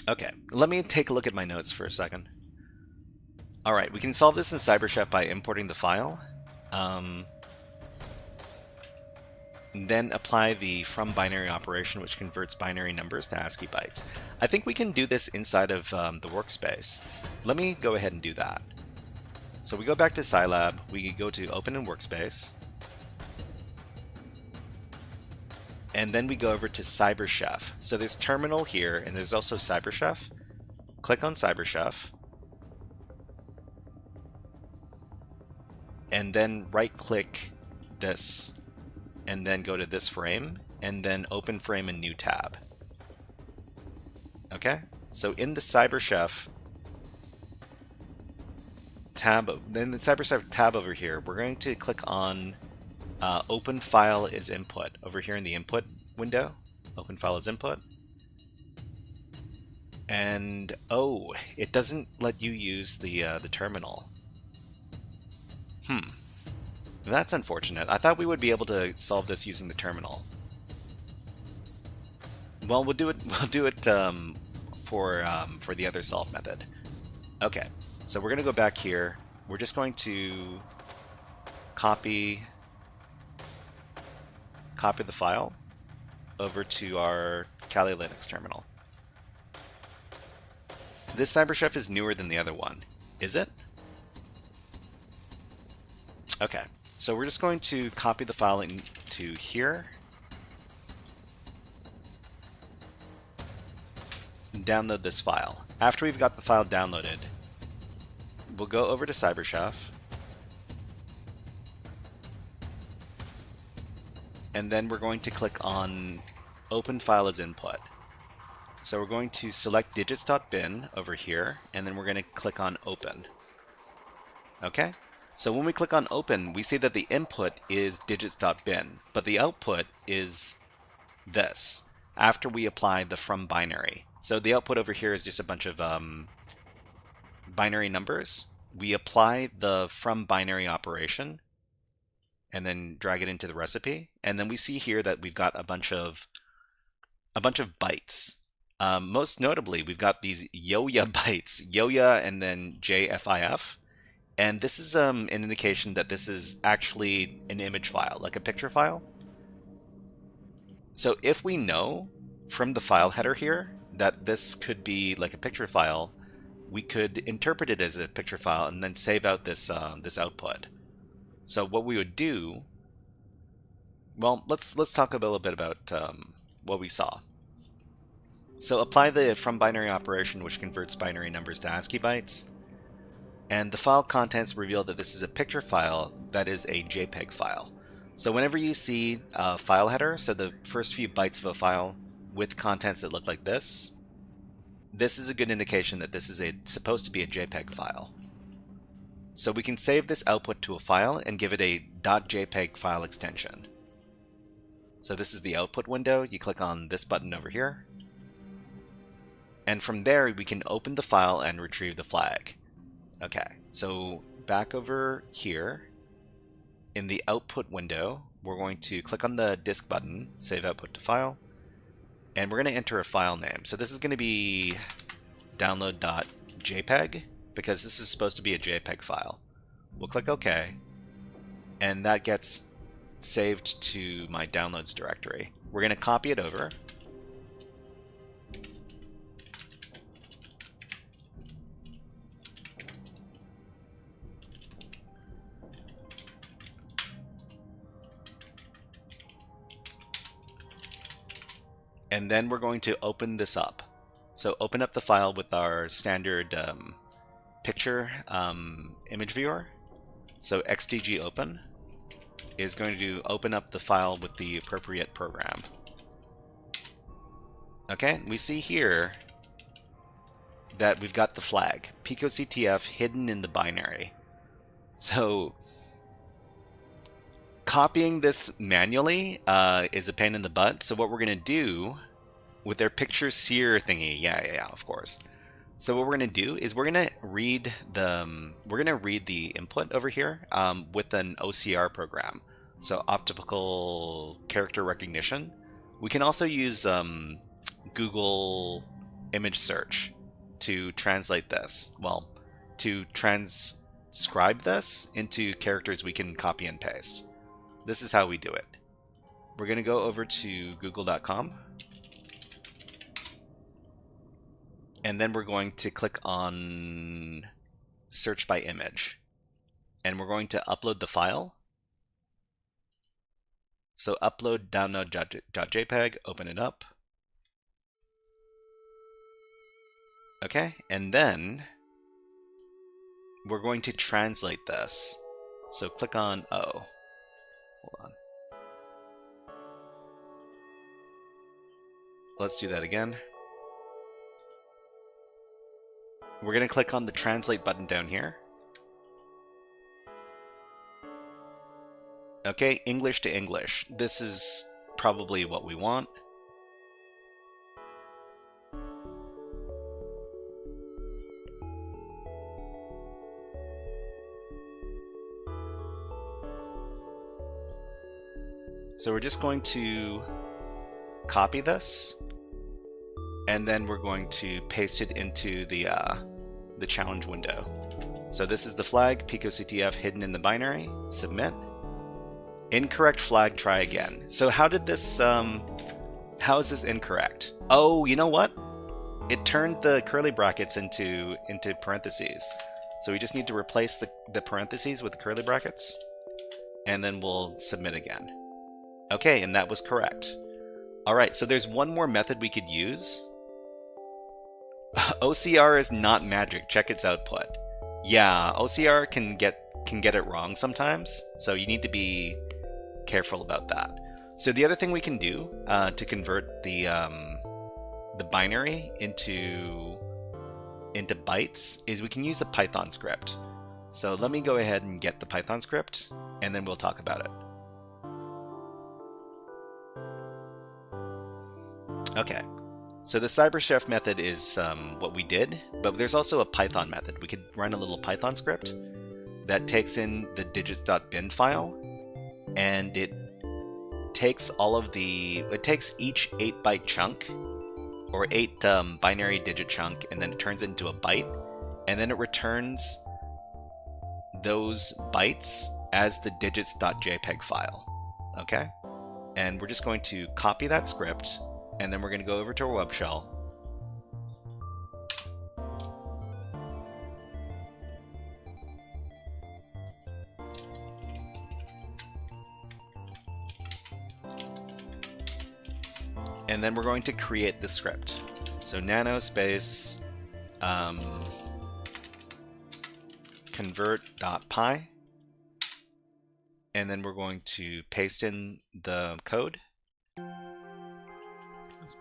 Okay, let me take a look at my notes for a second. Alright, we can solve this in CyberChef by importing the file. Then apply the from binary operation, which converts binary numbers to ASCII bytes. I think we can do this inside of the workspace. Let me go ahead and do that. So we go back to Scilab, we go to Open in Workspace, and then we go over to CyberChef. So there's Terminal here, and there's also CyberChef. Click on CyberChef, and then right-click this, and then go to this frame, and then open frame in new tab. Okay, so in the CyberChef tab, then the CyberChef tab over here, we're going to click on open file as input over here in the input window. Open file as input. And oh, it doesn't let you use the terminal. That's unfortunate. I thought we would be able to solve this using the terminal. Well, we'll do it. We'll do it for the other solve method. Okay, so we're going to go back here. We're just going to copy the file over to our Kali Linux terminal. This CyberChef is newer than the other one, is it? Okay. So we're just going to copy the file into here, and download this file. After we've got the file downloaded, we'll go over to CyberChef, and then we're going to click on Open File as Input. So we're going to select digits.bin over here, and then we're going to click on Open. Okay? So when we click on Open, we see that the input is digits.bin, but the output is this, after we apply the from binary. So the output over here is just a bunch of binary numbers. We apply the from binary operation, and then drag it into the recipe, and then we see here that we've got a bunch of bytes. Most notably, we've got these Yoya bytes, Yoya and then JFIF. And this is an indication that this is actually an image file, like a picture file. So if we know from the file header here that this could be like a picture file, we could interpret it as a picture file and then save out this this output. So what we would do, well, let's talk a little bit about what we saw. So apply the from binary operation, which converts binary numbers to ASCII bytes. And the file contents reveal that this is a picture file that is a JPEG file. So whenever you see a file header, so the first few bytes of a file with contents that look like this is a good indication that this is supposed to be a JPEG file. So we can save this output to a file and give it a .jpeg file extension. So this is the output window. You click on this button over here. And from there, we can open the file and retrieve the flag. Okay, so back over here, in the output window, we're going to click on the disk button, save output to file, and we're going to enter a file name. So this is going to be download.jpg, because this is supposed to be a JPEG file. We'll click OK, and that gets saved to my downloads directory. We're going to copy it over. And then we're going to open this up. So open up the file with our standard picture image viewer. So xtg open is going to open up the file with the appropriate program. Okay, we see here that we've got the flag, picoctf, hidden in the binary. So copying this manually is a pain in the butt. So what we're going to do with their picture sear thingy, yeah, of course. So what we're going to do is we're going to read the input over here with an OCR program. So optical character recognition. We can also use Google image search to translate this. Well, to transcribe this into characters we can copy and paste. This is how we do it. We're going to go over to google.com. And then we're going to click on search by image. And we're going to upload the file. So upload download.jpg, open it up. Okay, and then we're going to translate this. So click on O. Hold on. Let's do that again. We're going to click on the translate button down here. Okay, English to English. This is probably what we want. So we're just going to copy this, and then we're going to paste it into the challenge window. So this is the flag, picoctf hidden in the binary, submit. Incorrect flag, try again. So how did this, how is this incorrect? Oh, you know what? It turned the curly brackets into parentheses. So we just need to replace the parentheses with the curly brackets, and then we'll submit again. Okay, and that was correct. All right, so there's one more method we could use. OCR is not magic. Check its output. Yeah, OCR can get it wrong sometimes, so you need to be careful about that. So the other thing we can do to convert the binary into bytes is we can use a Python script. So let me go ahead and get the Python script, and then we'll talk about it. Okay, so the CyberChef method is what we did, but there's also a Python method. We could run a little Python script that takes in the digits.bin file, and it takes each 8-byte chunk, or 8 binary digit chunk, and then it turns it into a byte, and then it returns those bytes as the digits.jpg file. Okay? And we're just going to copy that script, and then we're going to go over to our web shell. And then we're going to create the script. So nano space convert.py, and then we're going to paste in the code.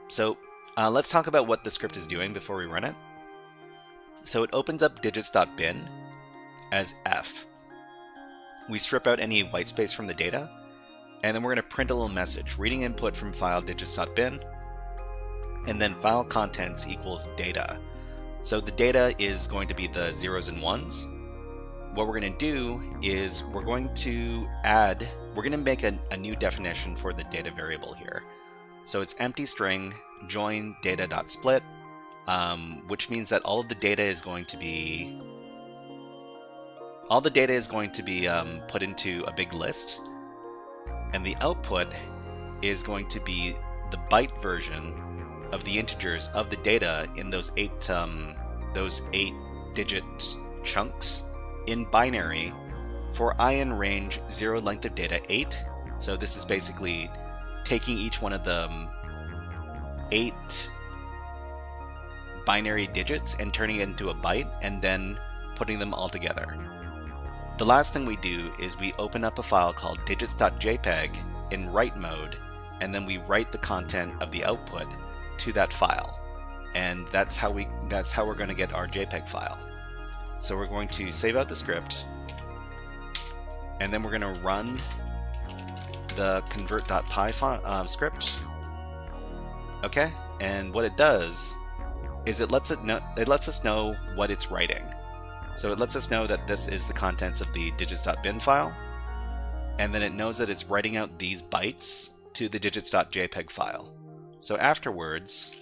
So let's talk about what the script is doing before we run it. So it opens up digits.bin as f. We strip out any white space from the data, and then we're going to print a little message, reading input from file digits.bin, and then file contents equals data. So the data is going to be the zeros and ones. What we're going to do is we're going to make a new definition for the data variable here. So it's empty string join data.split, which means that all of the data is going to be put into a big list, and the output is going to be the byte version of the integers of the data in those 8-digit chunks in binary for I in range 0 length of data 8. So this is basically taking each one of the 8 binary digits and turning it into a byte, and then putting them all together. The last thing we do is we open up a file called digits.jpg in write mode, and then we write the content of the output to that file, and that's how we're going to get our JPEG file. So we're going to save out the script, and then we're going to run the convert.py script. Okay, and what it does is it lets us know what it's writing. So it lets us know that this is the contents of the digits.bin file, and then it knows that it's writing out these bytes to the digits.jpg file. So afterwards,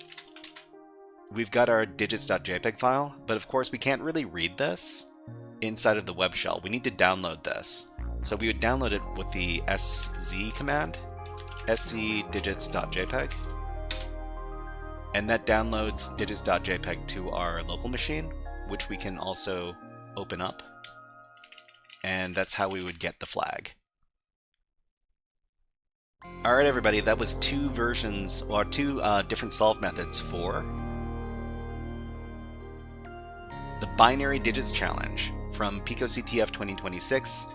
we've got our digits.jpg file, but of course we can't really read this inside of the web shell. We need to download this. So we would download it with the sz command, scdigits.jpg, and that downloads digits.jpg to our local machine, which we can also open up, and that's how we would get the flag. Alright everybody, that was two different solve methods for the Binary Digits Challenge from PicoCTF 2026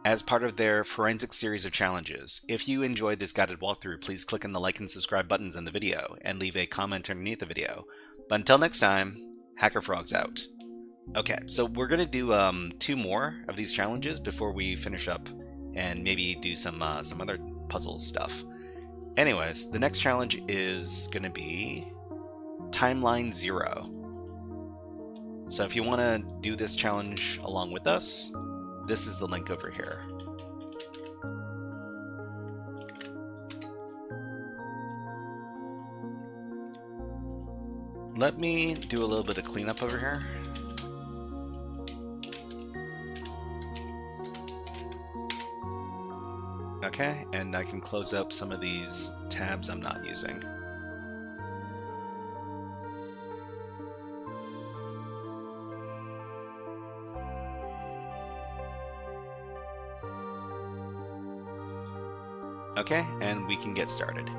as part of their forensic series of challenges. If you enjoyed this guided walkthrough, please click on the like and subscribe buttons in the video and leave a comment underneath the video. But until next time, HackerFrogs out. Okay, so we're going to do 2 more of these challenges before we finish up and maybe do some other puzzle stuff. Anyways, the next challenge is going to be Timeline 0. So if you want to do this challenge along with us, this is the link over here. Let me do a little bit of cleanup over here. Okay, and I can close up some of these tabs I'm not using. Okay, and we can get started.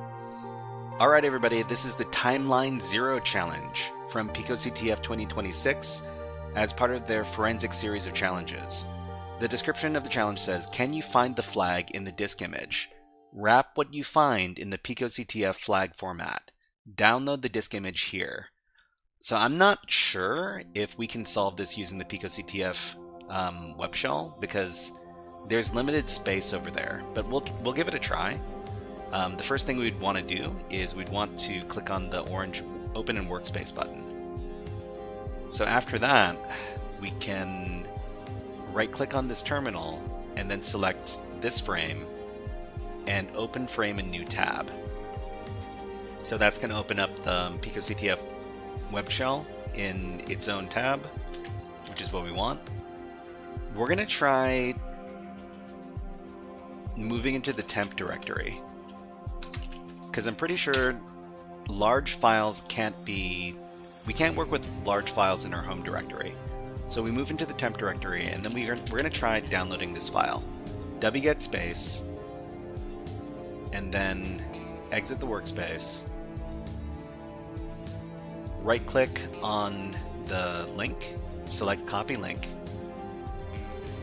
Alright everybody, this is the Timeline 0 challenge from PicoCTF 2026 as part of their forensic series of challenges. The description of the challenge says, can you find the flag in the disk image? wrap what you find in the picoctf flag format. Download the disk image here. So I'm not sure if we can solve this using the picoctf web shell, because there's limited space over there, but we'll give it a try. The first thing we'd want to do is we'd want to click on the orange Open in Workspace button. So after that, we can right-click on this terminal and then select this frame and Open Frame in New Tab. So that's going to open up the picoctf web shell in its own tab, which is what we want. We're going to try moving into the temp directory, because I'm pretty sure large files we can't work with large files in our home directory. So we move into the temp directory, and then we're going to try downloading this file. wget space, and then exit the workspace. Right-click on the link, select Copy Link,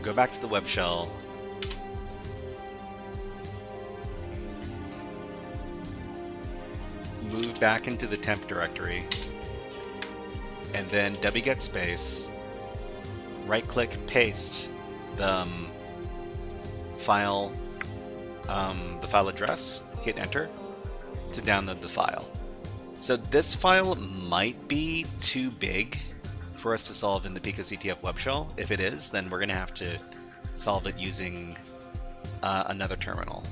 go back to the web shell, move back into the temp directory, and then wget space, right-click, paste the file address, hit enter to download the file. So this file might be too big for us to solve in the picoctf web shell. If it is, then we're going to have to solve it using another terminal.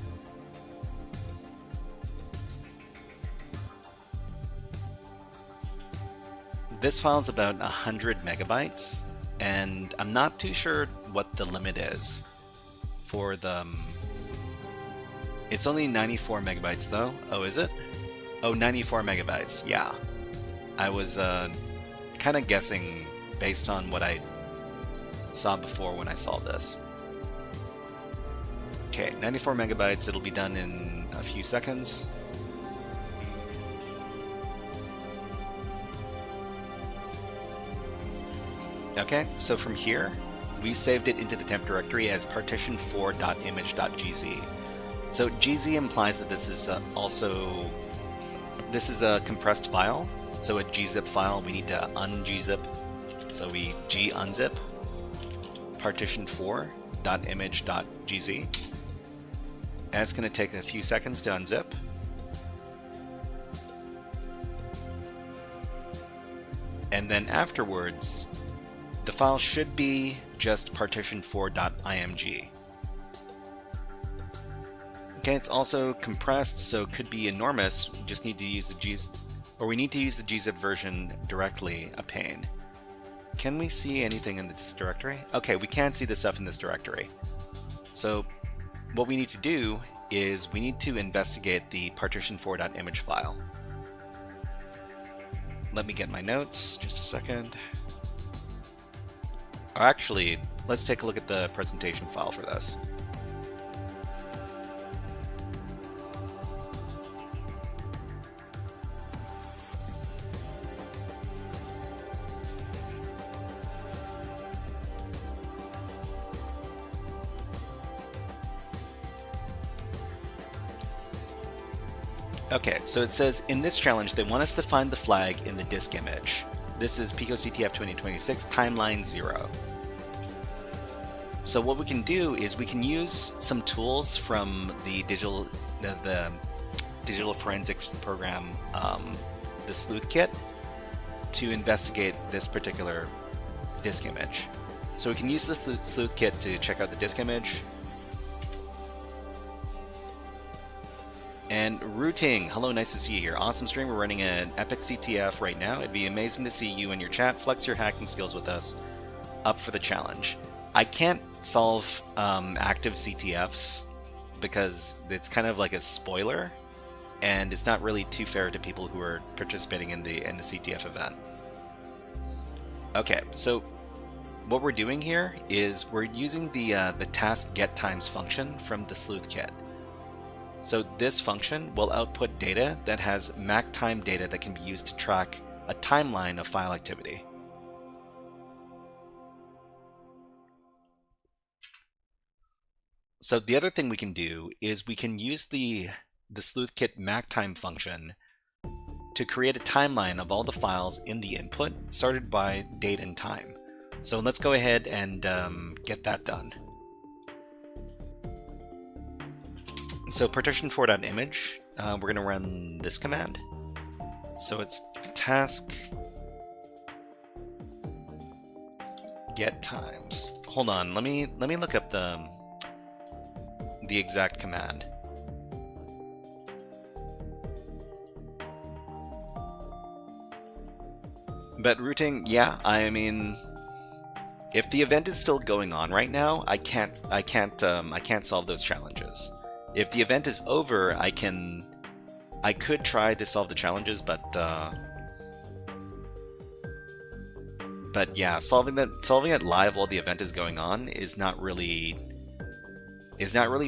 This file is about 100 megabytes, and I'm not too sure what the limit is for the... It's only 94 megabytes though. Oh, is it? Oh, 94 megabytes. Yeah. I was kind of guessing based on what I saw before when I saw this. Okay, 94 megabytes. It'll be done in a few seconds. Okay, so from here, we saved it into the temp directory as partition4.image.gz. So gz implies that this is this is a compressed file. So a gzip file, we need to ungzip. So we unzip partition4.image.gz. And it's going to take a few seconds to unzip. And then afterwards, the file should be just partition4.img. Okay, it's also compressed, so it could be enormous. We just need to use the we need to use the gzip version directly, a pain. Can we see anything in this directory? Okay, we can see the stuff in this directory. So what we need to do is we need to investigate the partition4.image file. Let me get my notes, just a second. Or actually, let's take a look at the presentation file for this. Okay, so it says, in this challenge, they want us to find the flag in the disk image. This is picoctf 2026 timeline 0. So what we can do is we can use some tools from the digital forensics program, the sleuth kit, to investigate this particular disk image. So we can use the sleuth kit to check out the disk image. And Rooting, hello, nice to see you here. Awesome stream. We're running an epic CTF right now. It'd be amazing to see you in your chat. Flex your hacking skills with us. Up for the challenge. I can't solve active CTFs because it's kind of like a spoiler, and it's not really too fair to people who are participating in the CTF event. Okay, so what we're doing here is we're using the task get times function from the sleuth kit. So this function will output data that has MAC time data that can be used to track a timeline of file activity. So the other thing we can do is we can use the sleuthkit mactime function to create a timeline of all the files in the input, sorted by date and time. So let's go ahead and get that done. So partition4.image, we're going to run this command. So it's task get times. Hold on, let me look up the exact command. But routing, yeah, I mean, if the event is still going on right now, I can't solve those challenges. If the event is over, I could try to solve the challenges, but yeah, solving it live while the event is going on is not really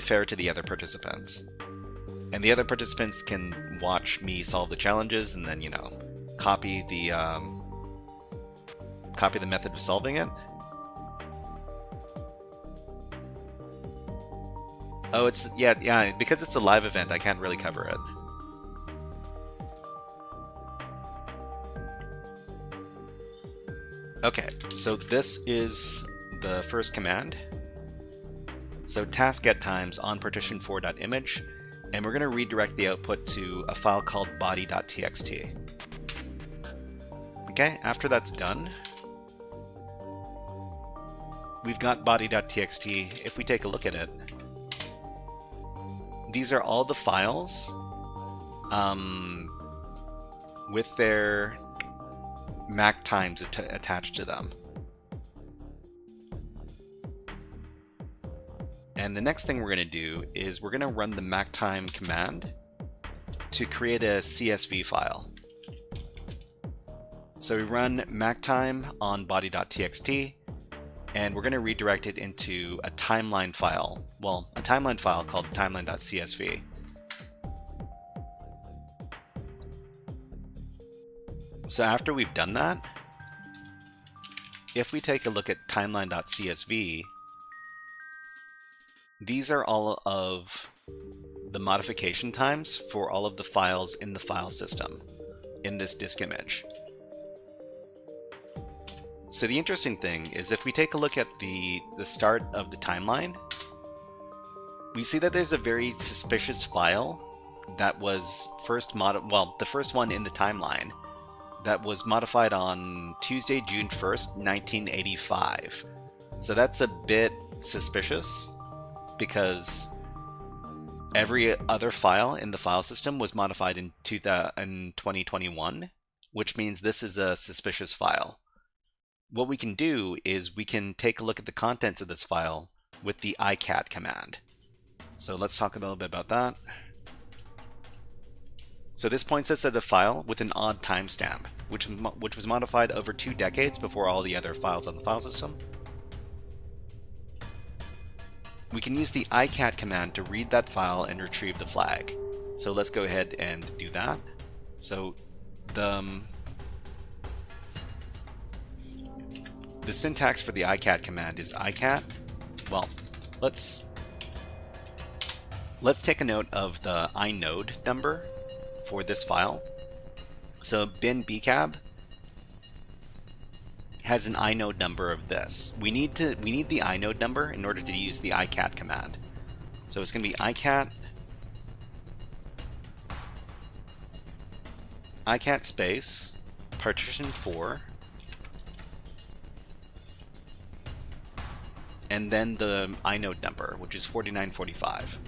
fair to the other participants. And the other participants can watch me solve the challenges and then, you know, copy the method of solving it. Oh, it's yeah, because it's a live event, I can't really cover it. Okay, so this is the first command. So task get times on partition4.image, and we're going to redirect the output to a file called body.txt. Okay, after that's done, we've got body.txt. If we take a look at it, these are all the files with their mac times attached to them. And the next thing we're going to do is we're going to run the mactime command to create a CSV file. So we run mactime on body.txt, and we're going to redirect it into a timeline file. Well, a timeline file called timeline.csv. So after we've done that, if we take a look at timeline.csv, these are all of the modification times for all of the files in the file system in this disk image. So the interesting thing is if we take a look at the start of the timeline, we see that there's a very suspicious file that was the first one in the timeline that was modified on Tuesday, June 1st, 1985. So that's a bit suspicious because every other file in the file system was modified in 2021, which means this is a suspicious file. What we can do is we can take a look at the contents of this file with the icat command. So let's talk a little bit about that. So this points us at a file with an odd timestamp, which was modified over 2 decades before all the other files on the file system. We can use the icat command to read that file and retrieve the flag. So let's go ahead and do that. So the syntax for the icat command is icat. Well, let's take a note of the inode number for this file. So bin bcab has an inode number of this. We need the inode number in order to use the icat command. So it's going to be icat space partition4 and then the inode number, which is 4945.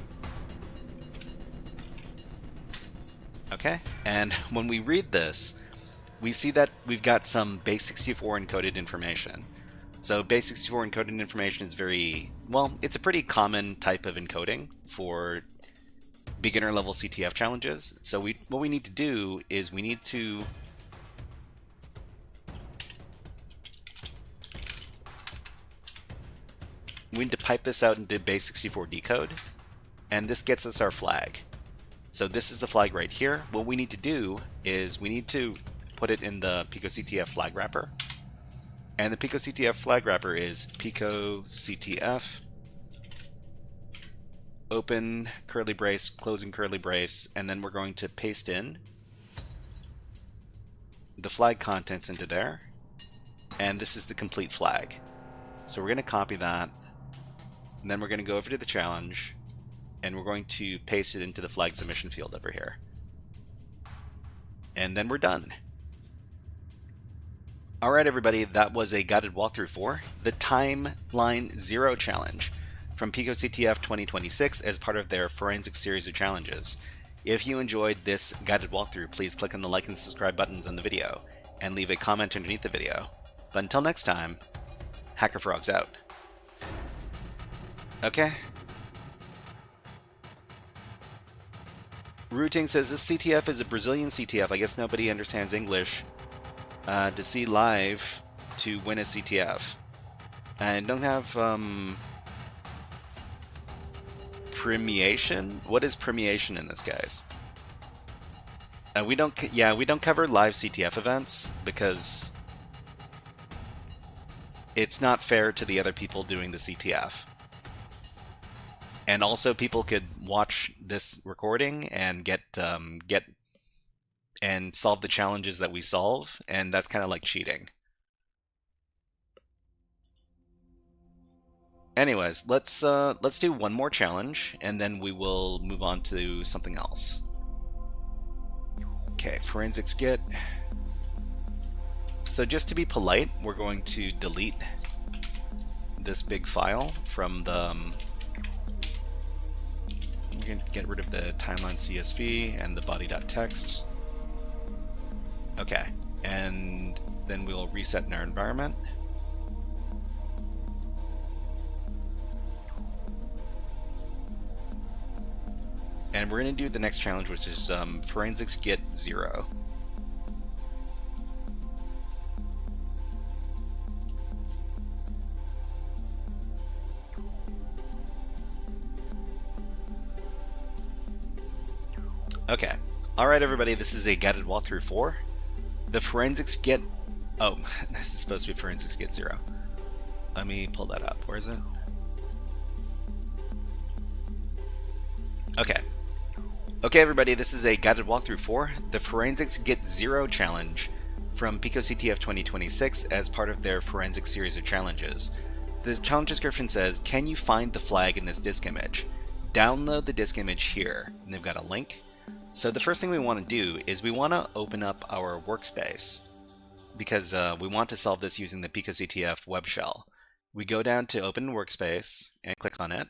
Okay, and when we read this, we see that we've got some base64 encoded information. So base64 encoded information is it's a pretty common type of encoding for beginner level CTF challenges. So what we need to do is we need to pipe this out into base64 decode, and this gets us our flag. So this is the flag right here. What we need to do is we need to put it in the picoctf flag wrapper. And the picoctf flag wrapper is picoctf open curly brace, closing curly brace, and then we're going to paste in the flag contents into there. And this is the complete flag. So we're going to copy that, and then we're going to go over to the challenge, and we're going to paste it into the flag submission field over here. And then we're done. Alright everybody, that was a guided walkthrough for the Timeline 0 challenge from PicoCTF 2026 as part of their forensic series of challenges. If you enjoyed this guided walkthrough, please click on the like and subscribe buttons on the video, and leave a comment underneath the video. But until next time, HackerFrogs out. Okay. Routing says this CTF is a Brazilian CTF. I guess nobody understands English. To see live to win a CTF. And don't have premiation? What is premiation in this, guys? We don't cover live CTF events because it's not fair to the other people doing the CTF. And also people could watch this recording and get and solve the challenges that we solve, and that's kind of like cheating. Anyways, let's do one more challenge, and then we will move on to something else. Okay, forensics git. So just to be polite, we're going to delete this big file from the... we're going to get rid of the timeline CSV and the body.txt. Okay, and then we'll reset in our environment. And we're going to do the next challenge, which is forensics git 0. Okay. Alright everybody, this is a guided walkthrough for the forensics git... Oh, this is supposed to be forensics git 0. Let me pull that up. Where is it? Okay. Okay everybody, this is a guided walkthrough for the forensics git 0 challenge from PicoCTF 2026 as part of their forensic series of challenges. The challenge description says, can you find the flag in this disk image? Download the disk image here. And they've got a link. So the first thing we want to do is we want to open up our workspace because we want to solve this using the PicoCTF web shell. We go down to open workspace and click on it.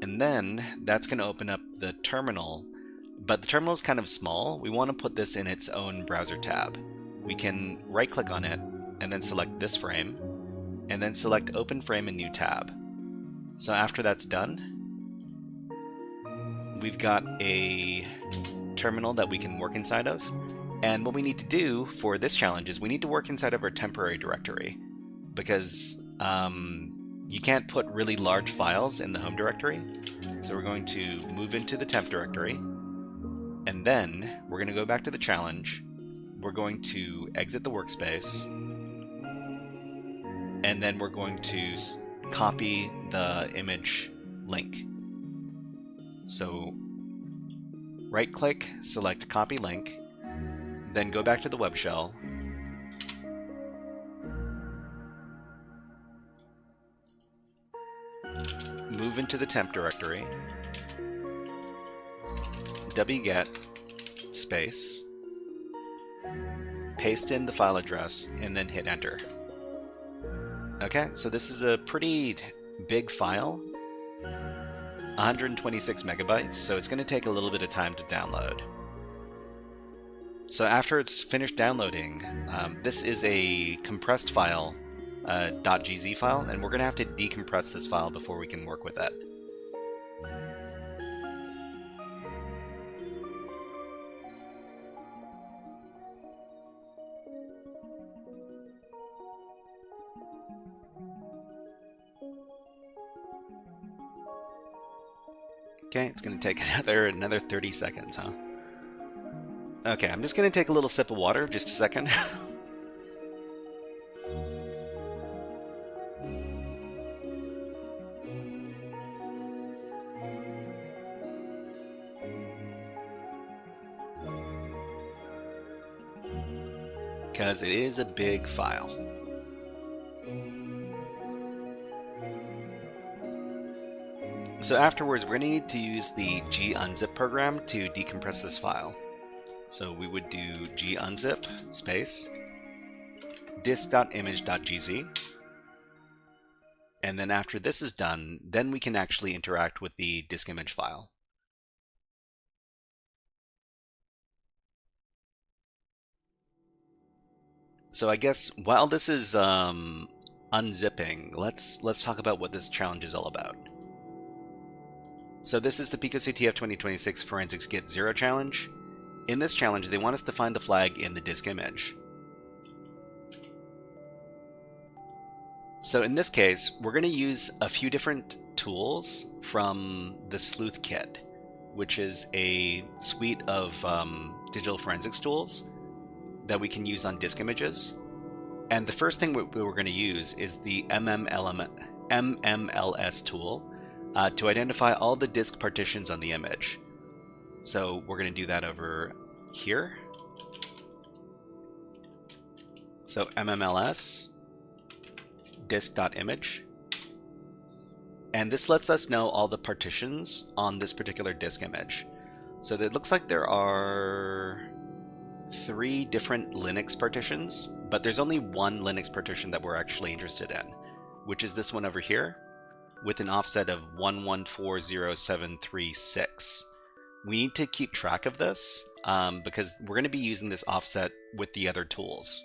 And then that's going to open up the terminal, but the terminal is kind of small. We want to put this in its own browser tab. We can right click on it and then select this frame and then select open frame in new tab. So after that's done, we've got a terminal that we can work inside of. And what we need to do for this challenge is we need to work inside of our temporary directory because you can't put really large files in the home directory. So we're going to move into the temp directory, and then we're going to go back to the challenge. We're going to exit the workspace, and then we're going to copy the image link. So right click, select copy link, then go back to the web shell, move into the temp directory, wget space, paste in the file address, and then hit enter. Okay, so this is a pretty big file, 126 megabytes, so it's going to take a little bit of time to download. So after it's finished downloading, this is a compressed file, .gz file, and we're going to have to decompress this file before we can work with it. Okay, it's going to take another 30 seconds, huh? Okay, I'm just going to take a little sip of water, just a second. because it is a big file. So afterwards, we're going to need to use the gunzip program to decompress this file. So we would do gunzip space disk.image.gz, and then after this is done, then we can actually interact with the disk image file. So I guess while this is unzipping, let's talk about what this challenge is all about. So this is the PicoCTF 2026 Forensics Git 0 challenge. In this challenge, they want us to find the flag in the disk image. So in this case, we're going to use a few different tools from the Sleuth Kit, which is a suite of digital forensics tools that we can use on disk images. And the first thing we're going to use is the MMLS tool to identify all the disk partitions on the image. So we're going to do that over here. So MMLS disk.image. And this lets us know all the partitions on this particular disk image. So it looks like there are 3 different Linux partitions, but there's only one Linux partition that we're actually interested in, which is this one over here with an offset of 1140736. We need to keep track of this because we're going to be using this offset with the other tools.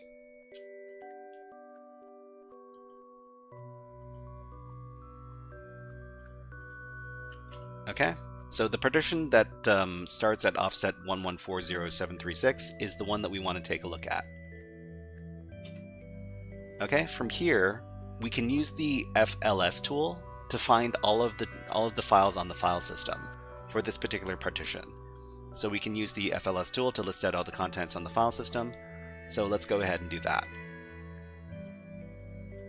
Okay, so the partition that starts at offset 1140736 is the one that we want to take a look at. Okay, from here we can use the FLS tool to find all of the files on the file system for this particular partition. So we can use the FLS tool to list out all the contents on the file system. So let's go ahead and do that.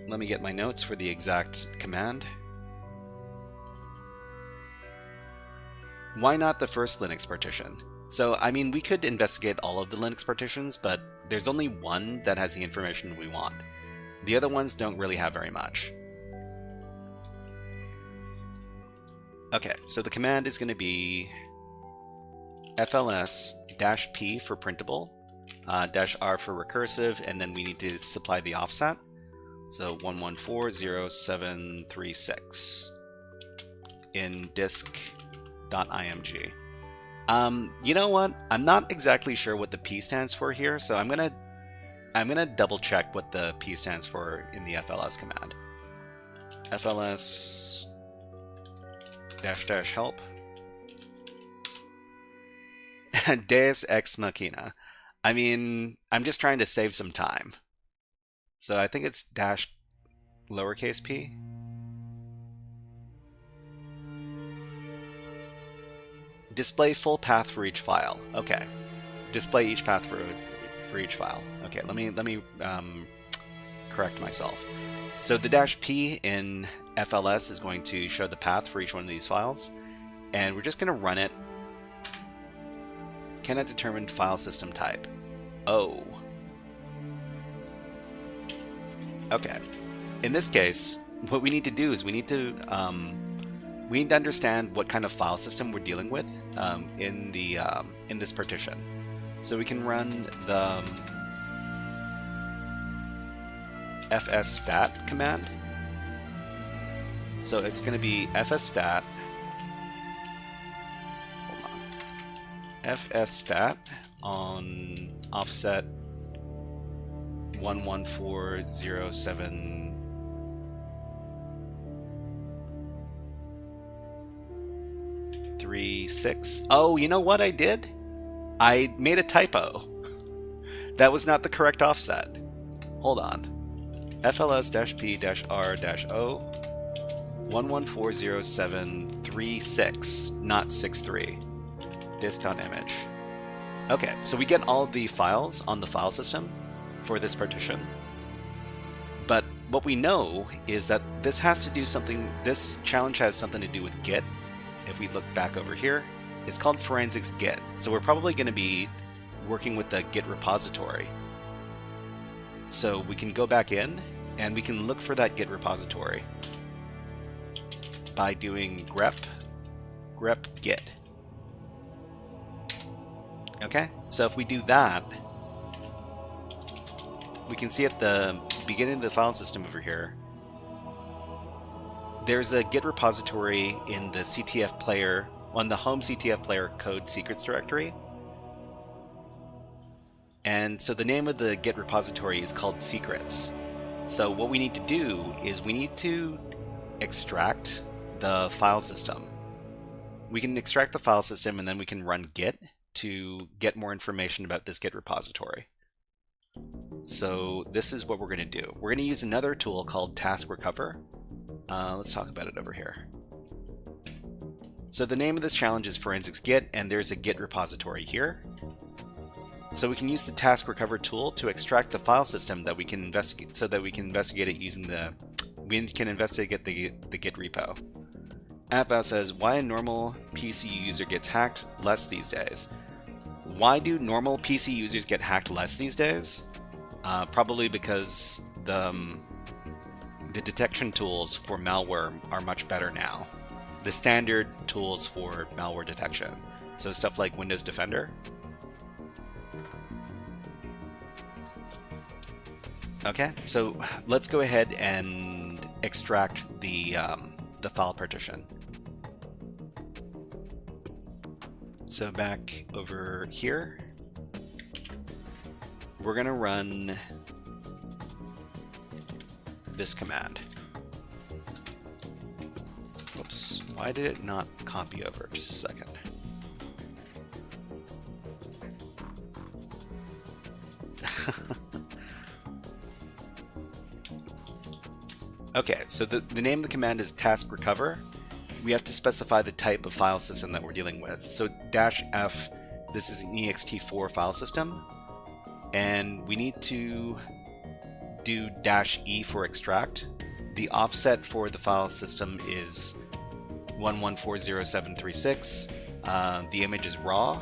Let me get my notes for the exact command. Why not the first Linux partition? So, I mean, we could investigate all of the Linux partitions, but there's only one that has the information we want. The other ones don't really have very much. Okay, so the command is going to be fls-p for printable, -r for recursive, and then we need to supply the offset. So 1140736 in disk.img. You know what? I'm not exactly sure what the P stands for here, so I'm gonna double check what the P stands for in the FLS command. FLS -- help Deus ex machina. I mean, I'm just trying to save some time. So I think it's -p. Display full path for each file. Okay. Display each path for each file. Okay, let me correct myself. So the -p in FLS is going to show the path for each one of these files, and we're just going to run it. Cannot determine file system type. Oh. Okay. In this case, what we need to do is we need to understand what kind of file system we're dealing with in this partition. So we can run the fsstat command. So it's going to be fsstat. Hold on. fsstat on offset 1140736. Oh, you know what I did? I made a typo. That was not the correct offset. Hold on. FLS-P-R-O 1140736, not 63. Disk.image. Okay, so we get all the files on the file system for this partition. But what we know is that this has to do something, this challenge has something to do with Git. If we look back over here, it's called Forensics Git. So we're probably going to be working with the Git repository. So we can go back in and we can look for that Git repository by doing grep git. Okay, so if we do that, we can see at the beginning of the file system over here, there's a Git repository in the CTF player, on the home CTF player code secrets directory. And so the name of the Git repository is called secrets. So what we need to do is we need to extract the file system. We can extract the file system and then we can run git to get more information about this Git repository. So this is what we're going to do. We're going to use another tool called task recover. Let's talk about it over here. So the name of this challenge is forensics git, and there's a Git repository here. So we can use the task recover tool to extract the file system that we can investigate, so that we can investigate it using we can investigate the Git repo. AppVow says, why a normal PC user gets hacked less these days? Why do normal PC users get hacked less these days? Probably because the detection tools for malware are much better now. The standard tools for malware detection. So stuff like Windows Defender. Okay, so let's go ahead and extract the file partition. So back over here, we're going to run this command. Whoops, why did it not copy over? Just a second. Okay, so the name of the command is task recover. We have to specify the type of file system that we're dealing with. So -f, this is an ext4 file system, and we need to do -e for extract. The offset for the file system is 1140.736. The image is raw,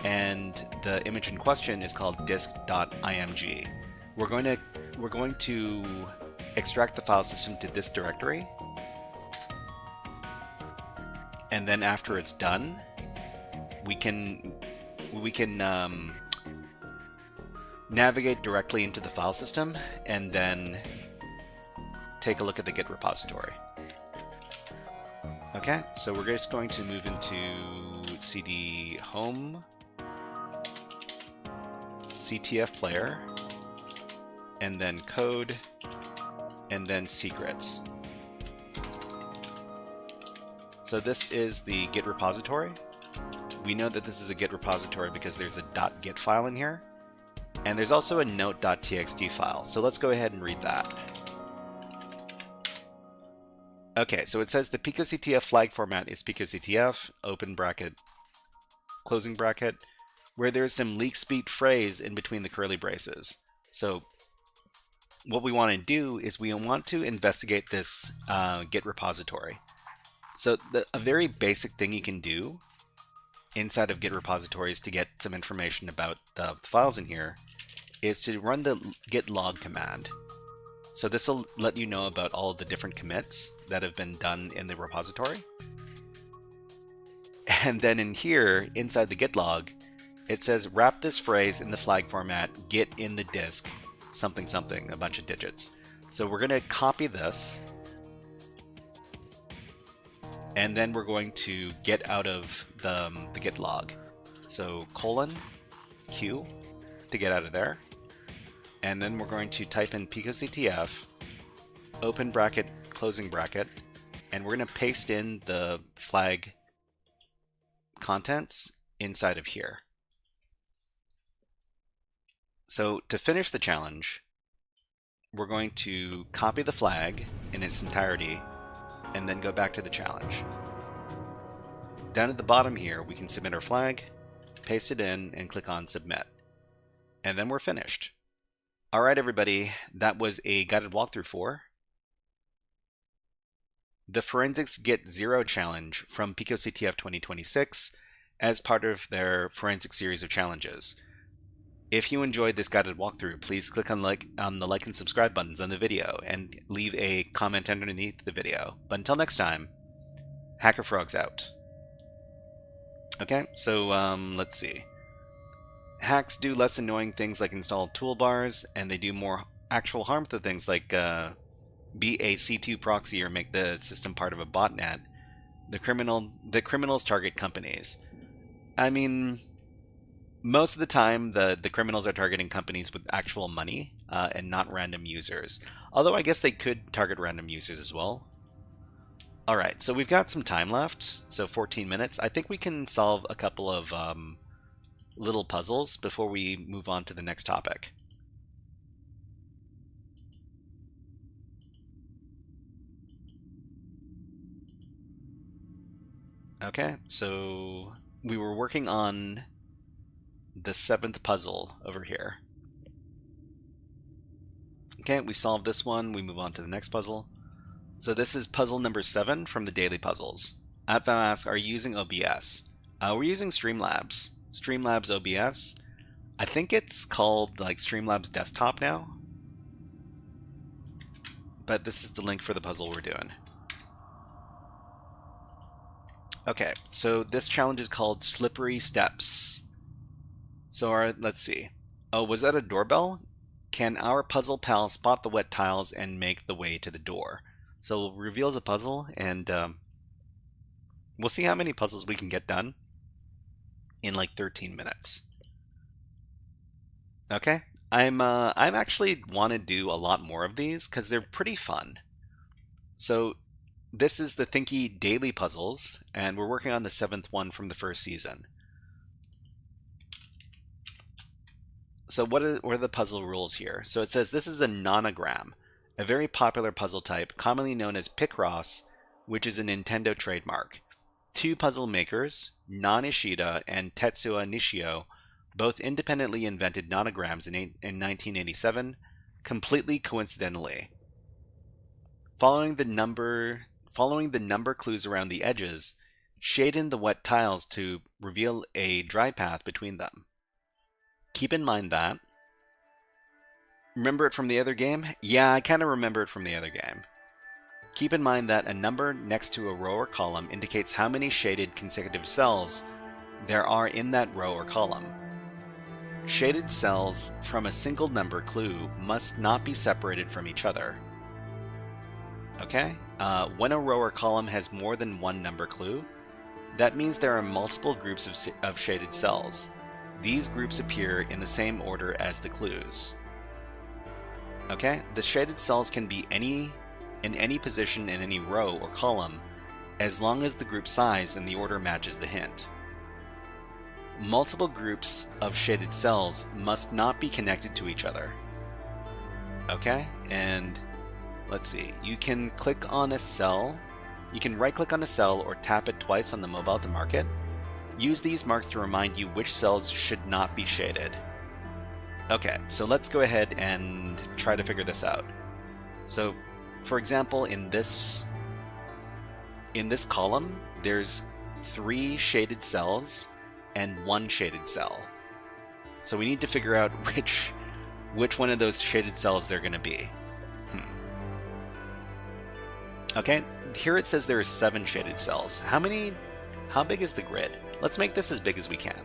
and the image in question is called disk.img. We're going to extract the file system to this directory, and then after it's done, we can navigate directly into the file system and then take a look at the Git repository. Okay, so we're just going to move into cd home CTF player, and then code, and then secrets. So this is the Git repository. We know that this is a Git repository because there's a .git file in here, and there's also a note.txt file. So let's go ahead and read that. Okay, so it says the picoctf flag format is picoctf, open bracket, closing bracket, where there's some leak speak phrase in between the curly braces. So what we want to do is we want to investigate this Git repository. So a very basic thing you can do inside of Git repositories to get some information about the files in here is to run the git log command. So this will let you know about all of the different commits that have been done in the repository. And then in here, inside the git log, it says wrap this phrase in the flag format, git in the disk, something something, a bunch of digits. So we're going to copy this, and then we're going to get out of the git log. So :q to get out of there. And then we're going to type in picoctf, open bracket, closing bracket, and we're going to paste in the flag contents inside of here. So to finish the challenge, we're going to copy the flag in its entirety and then go back to the challenge. Down at the bottom here, we can submit our flag, paste it in, and click on submit. And then we're finished. All right, everybody, that was a guided walkthrough for the Forensics Git 0 challenge from picoctf 2026 as part of their forensic series of challenges. If you enjoyed this guided walkthrough, please click on the like and subscribe buttons on the video and leave a comment underneath the video. But until next time, HackerFrogs out. Okay, so let's see. Hacks do less annoying things like install toolbars, and they do more actual harm to things like be a C2 proxy or make the system part of a botnet. The criminals target companies. I mean, most of the time, the criminals are targeting companies with actual money and not random users. Although I guess they could target random users as well. Alright, so we've got some time left, so 14 minutes. I think we can solve a couple of little puzzles before we move on to the next topic. Okay, so we were working on the 7th puzzle over here. Okay, we solved this one, we move on to the next puzzle. So this is puzzle number 7 from the daily puzzles. AtVow asks, are you using OBS? We're using Streamlabs. Streamlabs OBS. I think it's called like Streamlabs Desktop now. But this is the link for the puzzle we're doing. Okay, so this challenge is called Slippery Steps. So let's see. Oh, was that a doorbell? Can our puzzle pal spot the wet tiles and make the way to the door? So we'll reveal the puzzle, and we'll see how many puzzles we can get done in like 13 minutes. Okay, I'm actually want to do a lot more of these because they're pretty fun. So this is the Thinky daily puzzles, and we're working on the 7th one from the first season. So what are the puzzle rules here? So it says this is a nonogram, a very popular puzzle type, commonly known as Picross, which is a Nintendo trademark. 2 puzzle makers, Non-Ishida and Tetsuya Nishio, both independently invented nonograms in 1987, completely coincidentally. Following the number clues around the edges, shade in the wet tiles to reveal a dry path between them. Keep in mind that... Remember it from the other game? Yeah, I kind of remember it from the other game. Keep in mind that a number next to a row or column indicates how many shaded consecutive cells there are in that row or column. Shaded cells from a single number clue must not be separated from each other. Okay? When a row or column has more than one number clue, that means there are multiple groups of shaded cells. These groups appear in the same order as the clues. Okay? The shaded cells can be in any position in any row or column, as long as the group size and the order matches the hint. Multiple groups of shaded cells must not be connected to each other. Okay? And let's see. You can click on a cell. You can right-click on a cell or tap it twice on the mobile to mark it. Use these marks to remind you which cells should not be shaded. Okay, so let's go ahead and try to figure this out. So, for example, in this column, there's 3 shaded cells and 1 shaded cell. So we need to figure out which one of those shaded cells they're going to be. Okay, here it says there are 7 shaded cells. How big is the grid? Let's make this as big as we can.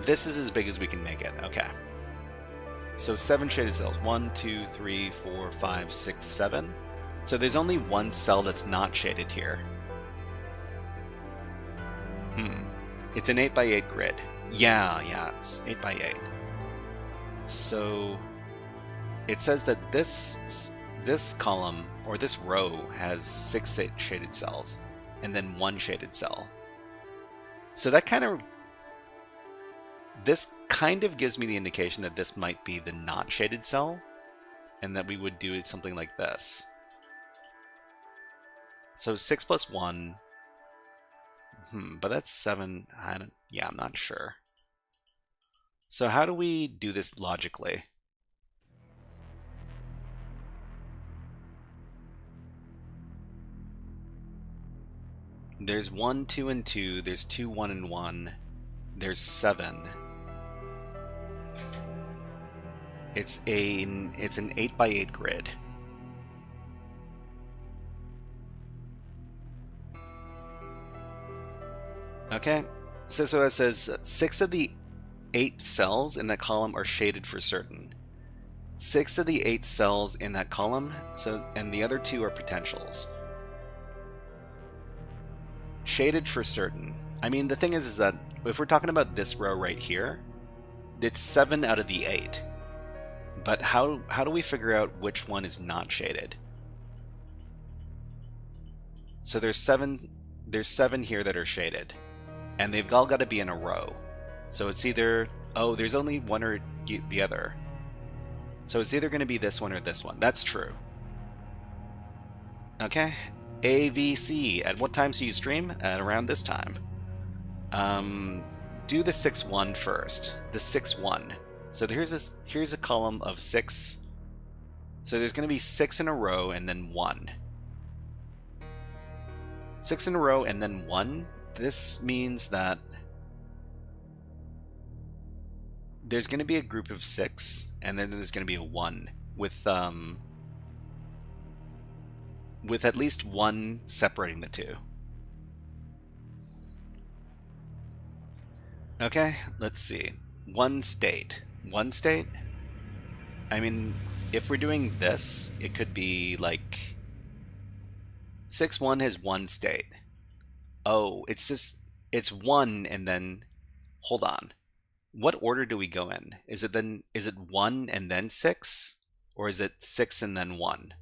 This is as big as we can make it. Okay. So 7 shaded cells. 1, 2, 3, 4, 5, 6, 7. So there's only 1 cell that's not shaded here. It's an 8x8 grid. Yeah, it's 8x8. So it says that this column, or this row, has 6 shaded cells, and then 1 shaded cell. So this kind of gives me the indication that this might be the not shaded cell, and that we would do something like this. So 6 plus 1, but that's 7, I'm not sure. So how do we do this logically? There's 1, 2, and 2. There's 2, 1, and 1. There's 7. It's an 8x8 grid. Okay, so it says 6 of the 8 cells in that column are shaded for certain. 6 of the 8 cells in that column, and the other 2 are potentials. Shaded for certain. I mean, the thing is that if we're talking about this row right here, it's 7 out of the 8. But how do we figure out which one is not shaded? So there's 7 here that are shaded. And they've all got to be in a row. So it's either, oh, there's only one or the other. So it's either going to be this one or this one. That's true. Okay. AVC. At what times do you stream? At around this time. Do the 6-1 first. The 6-1. So here's a column of 6. So there's going to be 6 in a row and then 1. 6 in a row and then 1. This means that there's going to be a group of 6, and then there's going to be a 1 with at least 1 separating the 2. Okay, let's see. 1 state. 1 state? I mean, if we're doing this, it could be like 6-1 has 1 state. Oh, it's 1 and then, hold on. What order do we go in? Is it 1 and then 6? Or is it 6 and then 1?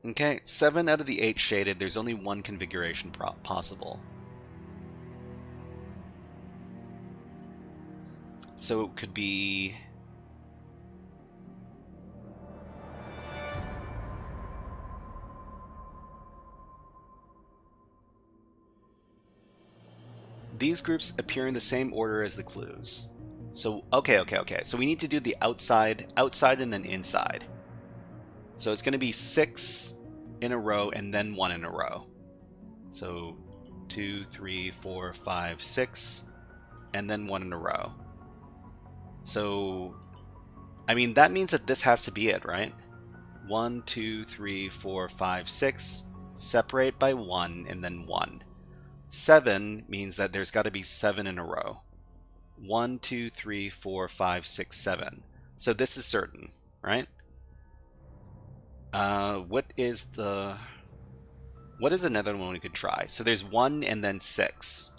Okay, 7 out of the 8 shaded. There's only 1 configuration possible. So it could be... These groups appear in the same order as the clues. So, okay. So we need to do the outside, and then inside. So it's going to be 6 in a row and then 1 in a row. So 2, 3, 4, 5, 6, and then 1 in a row. So, I mean, that means that this has to be it, right? 1, 2, 3, 4, 5, 6, separate by 1 and then 1. 7 means that there's got to be 7 in a row. 1, 2, 3, 4, 5, 6, 7. So this is certain, right? What is another one we could try? So there's 1 and then 6.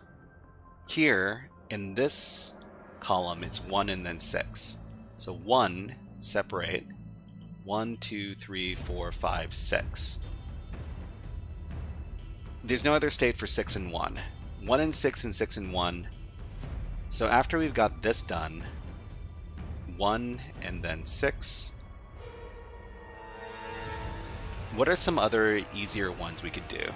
Here, in this column, it's 1 and then 6. So 1, separate, 1, 2, 3, 4, 5, 6. There's no other state for 6 and 1. 1 and 6 and 6 and 1. So after we've got this done, 1 and then 6. What are some other easier ones we could do?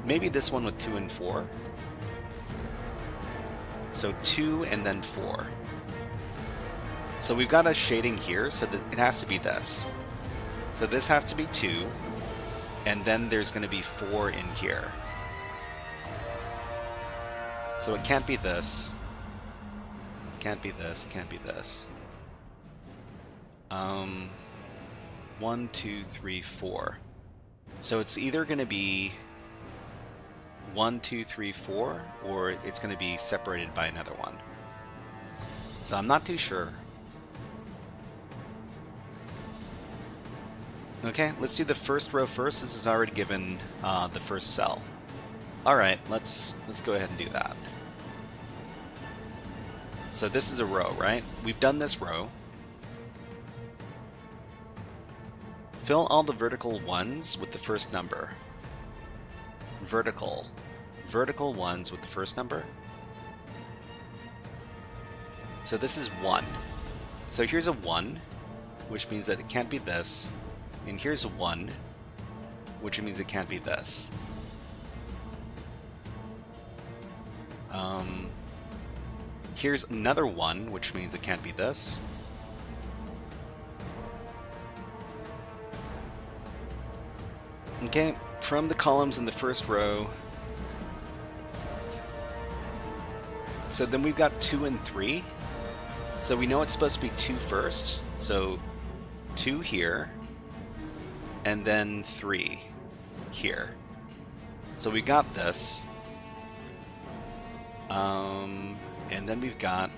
Maybe this one with 2 and 4. So 2 and then 4. So we've got a shading here, so that it has to be this. So this has to be 2, and then there's going to be 4 in here. So it can't be this. Can't be this, can't be this. 1, 2, 3, 4. So it's either going to be 1, 2, 3, 4, or it's going to be separated by another one. So I'm not too sure. Okay, let's do the first row first. This is already given the first cell. All right, let's go ahead and do that. So this is a row, right? We've done this row. Fill all the vertical ones with the first number. Vertical ones with the first number. So this is 1. So here's a 1, which means that it can't be this. And here's a 1, which means it can't be this. Here's another 1, which means it can't be this. Okay, from the columns in the first row. So then we've got 2 and 3. So we know it's supposed to be 2 first. So 2 here, and then 3 here. So we got this. And then we've got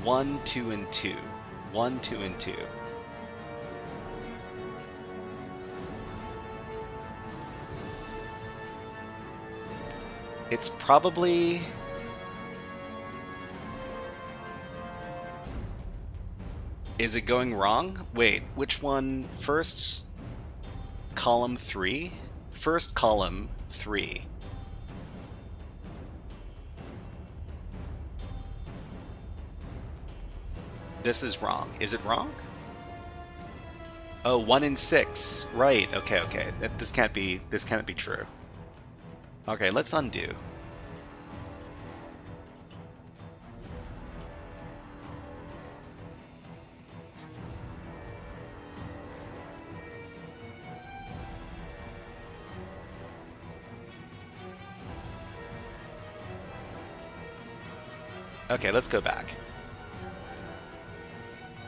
1, 2, and 2. 1, 2, and 2. It's probably... Is it going wrong? Wait, which one? First column 3? First column 3. This is wrong. Is it wrong? Oh, 1 and 6. Right. Okay, okay. This can't be true. Okay, let's undo. Okay, let's go back.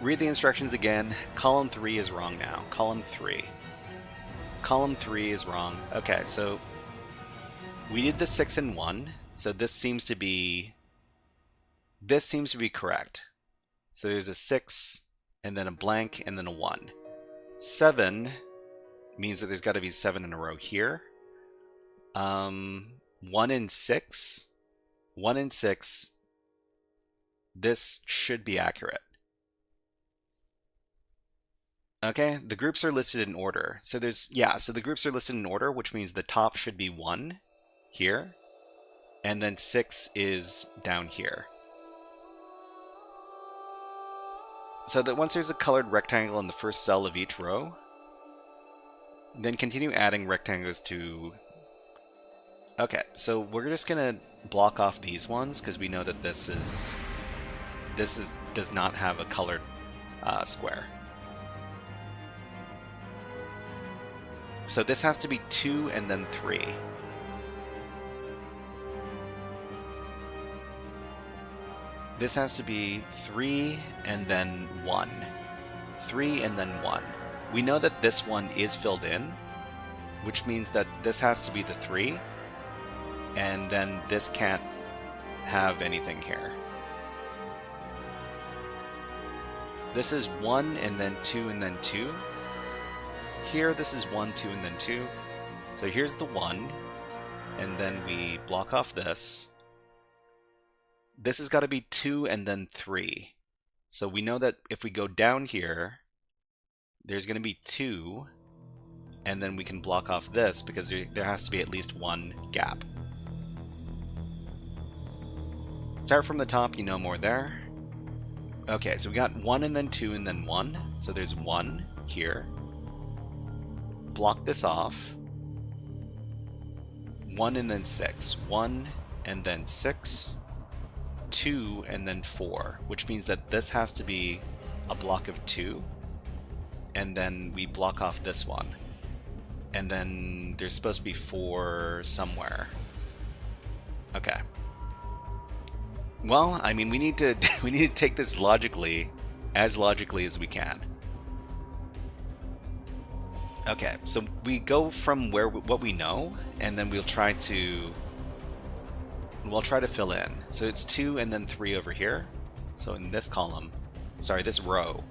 Read the instructions again. Column 3 is wrong now. Column 3. Column 3 is wrong. Okay, so we did the 6 and 1. So this seems to be correct. So there's a 6 and then a blank and then a 1. 7 means that there's got to be 7 in a row here. 1 and 6. 1 and 6. This should be accurate. Okay, the groups are listed in order. So so the groups are listed in order, which means the top should be 1 here, and then 6 is down here. So that once there's a colored rectangle in the first cell of each row, then continue adding rectangles to... Okay, so we're just gonna block off these ones because we know that this does not have a colored square. So this has to be 2 and then 3. This has to be 3 and then 1. 3 and then 1. We know that this one is filled in, which means that this has to be the 3, and then this can't have anything here. This is 1 and then 2 and then 2. Here, this is 1, 2, and then 2. So here's the 1, and then we block off this. This has got to be 2 and then 3. So we know that if we go down here, there's going to be 2, and then we can block off this because there has to be at least one gap. Start from the top, you know more there. Okay, so we got 1 and then 2 and then 1. So there's 1 here. Block this off. 1 and then 6. 1 and then 6. 2 and then 4, which means that this has to be a block of 2. And then we block off this one. And then there's supposed to be 4 somewhere. Okay. Well, I mean, we need to take this logically as we can. Okay, so we go from what we know, and then we'll try to fill in. So it's 2 and then 3 over here. So in this column, sorry, this row.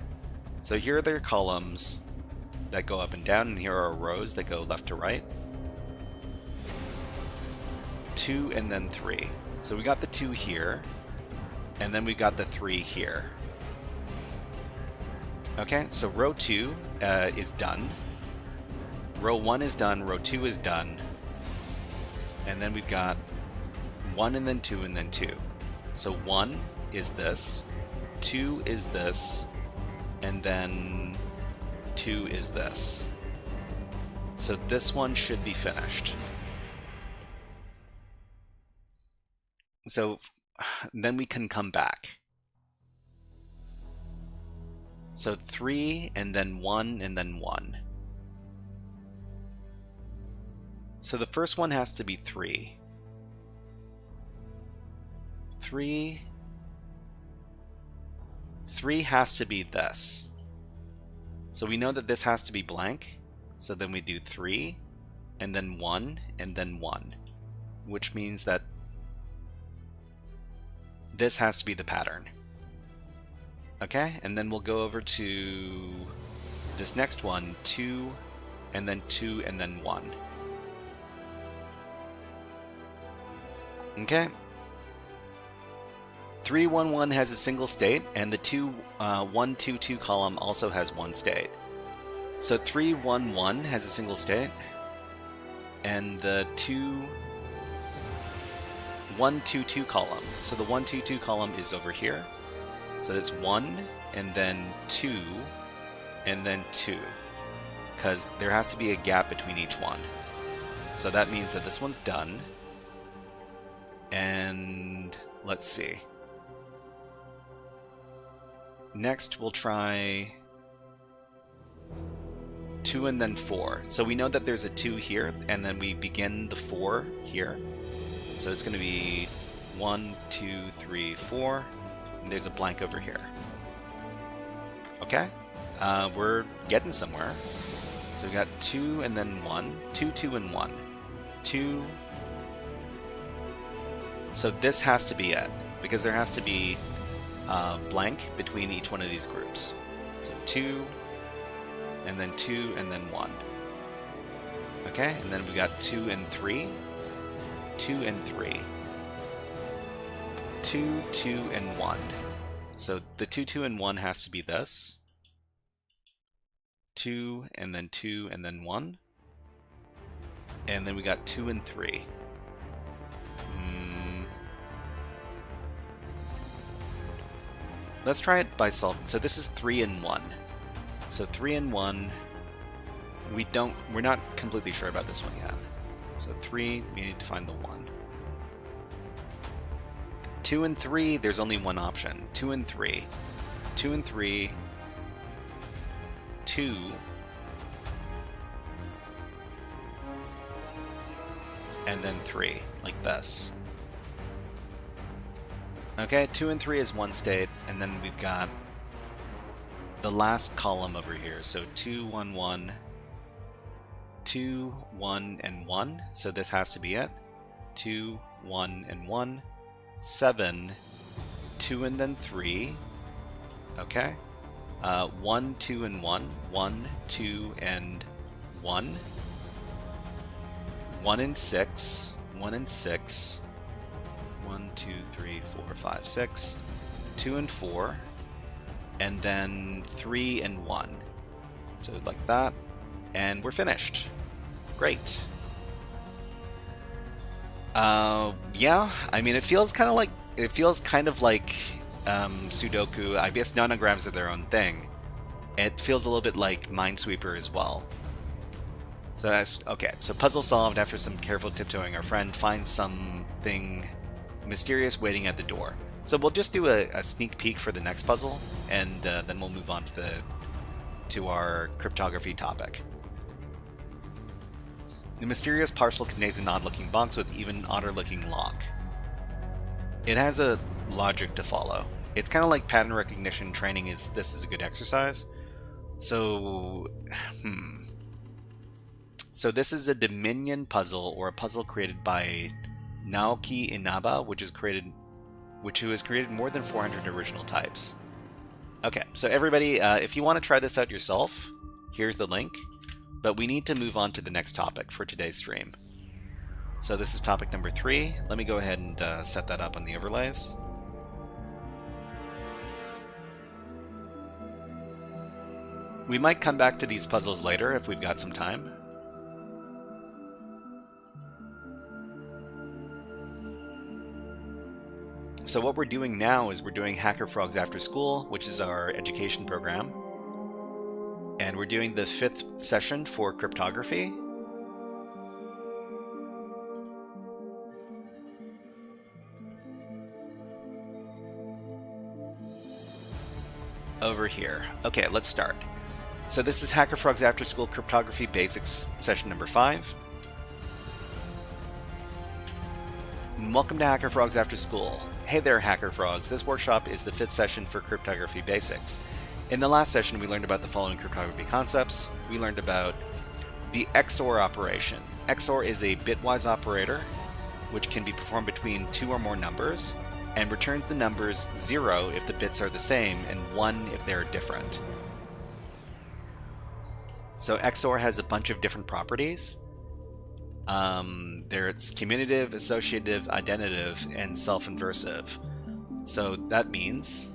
So here are their columns that go up and down, and here are rows that go left to right. 2 and then 3. So we got the 2 here, and then we got the 3 here. Okay, so row 2 is done. Row 1 is done, row 2 is done, and then we've got 1 and then 2 and then 2. So 1 is this, 2 is this, and then 2 is this. So this one should be finished. So then we can come back. So 3 and then 1 and then 1. So the first one has to be 3. 3 has to be this. So we know that this has to be blank. So then we do 3, and then 1, and then 1. Which means that this has to be the pattern. Okay, and then we'll go over to this next one, 2, and then 2, and then 1. Okay. 311 has a single state, and the 122 column also has one state. So 311 has a single state, and the 122 column. So the 122 column is over here. So it's 1, and then 2, and then 2. Because there has to be a gap between each one. So that means that this one's done. And let's see. Next we'll try 2 and then 4. So we know that there's a 2 here, and then we begin the 4 here. So it's going to be 1, 2, 3, 4, and there's a blank over here. Okay, we're getting somewhere. So we got 2 and then 1, 2, 2, and 1. 2. So this has to be it, because there has to be blank between each one of these groups. So 2, and then 2, and then 1. Okay, and then we got 2 and 3, 2 and 3, 2, 2, and 1. So the 2, 2, and 1 has to be this. 2, and then 2, and then 1. And then we got 2 and 3. Let's try it by solving. So this is 3 and 1. So 3 and 1, we're not completely sure about this one yet. So 3, we need to find the 1. 2 and 3, there's only one option. 2 and 3. 2 and 3. 2. And then 3, like this. Okay, 2 and 3 is one state, and then we've got the last column over here. So 2, 1, 1, 2, 1, and 1. So this has to be it. 2, 1, and 1. 7, 2, and then 3. Okay. 1, 2, and 1. 1, 2, and 1. 1 and 6. 1 and 6. 1, 2, 3, 4, 5, 6. 2 and 4. And then 3 and 1. So like that. And we're finished. Great. Yeah, I mean, it feels kind of like Sudoku. I guess nanograms are their own thing. It feels a little bit like Minesweeper as well. So that's okay. So puzzle solved. After some careful tiptoeing, our friend finds something mysterious waiting at the door. So we'll just do a sneak peek for the next puzzle, and then we'll move on to our cryptography topic. The mysterious parcel contains an odd-looking box with even odder-looking lock. It has a logic to follow. It's kind of like pattern recognition training. This is a good exercise. So, So this is a Dominion puzzle, or a puzzle created by Naoki Inaba, who has created more than 400 original types. Okay, so everybody, if you want to try this out yourself, here's the link. But we need to move on to the next topic for today's stream. So this is topic number 3. Let me go ahead and set that up on the overlays. We might come back to these puzzles later if we've got some time. So what we're doing now is we're doing HackerFrogs After School, which is our education program. And we're doing the 5th session for cryptography. Over here. Okay, let's start. So this is HackerFrogs After School Cryptography Basics, session number 5. and welcome to HackerFrogs After School. Hey there, HackerFrogs. This workshop is the 5th session for cryptography basics. In the last session, we learned about the following cryptography concepts. We learned about the XOR operation. XOR is a bitwise operator, which can be performed between 2 or more numbers, and returns the numbers 0 if the bits are the same, and 1 if they are different. So XOR has a bunch of different properties. There's commutative, associative, identitive, and self-inversive. So that means...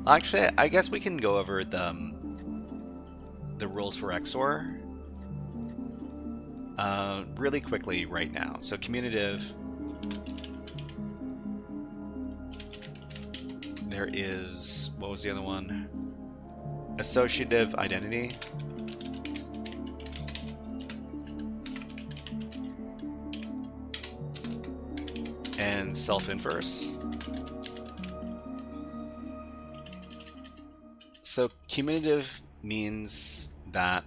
Actually, I guess we can go over the rules for XOR really quickly right now. So commutative... There is... What was the other one? Associative identity. And self-inverse. So commutative means that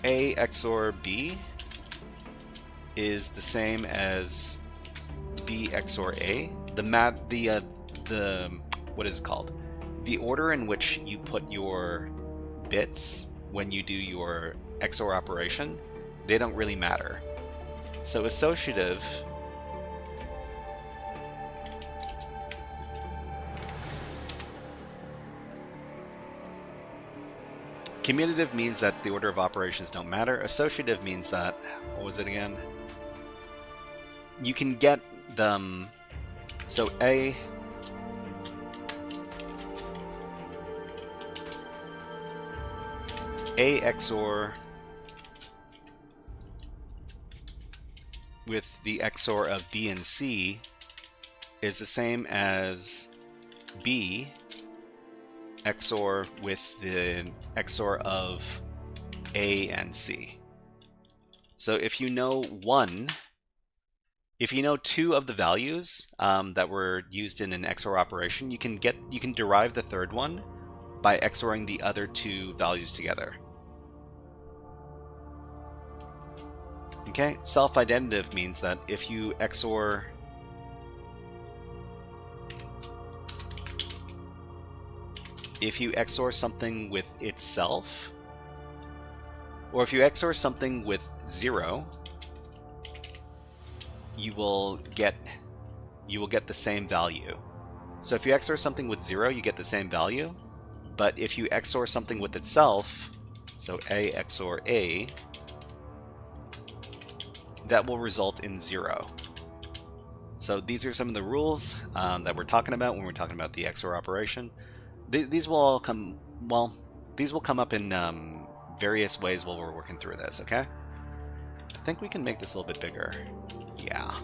A XOR B is the same as B XOR A. What is it called? The order in which you put your bits when you do your XOR operation, they don't really matter. So associative commutative means that the order of operations don't matter. Associative means that, what was it again? You can get them, so A XOR with the XOR of B and C is the same as B XOR with the XOR of A and C. So if you know if you know 2 of the values that were used in an XOR operation, you can derive the third one by XORing the other 2 values together. Okay, self-identitive means that if you XOR something with itself, or if you XOR something with 0, you will get the same value. So if you XOR something with 0, you get the same value, but if you XOR something with itself, so A XOR A, that will result in 0. So these are some of the rules that we're talking about when we're talking about the XOR operation. These will all come up in various ways while we're working through this, okay? I think we can make this a little bit bigger. Yeah.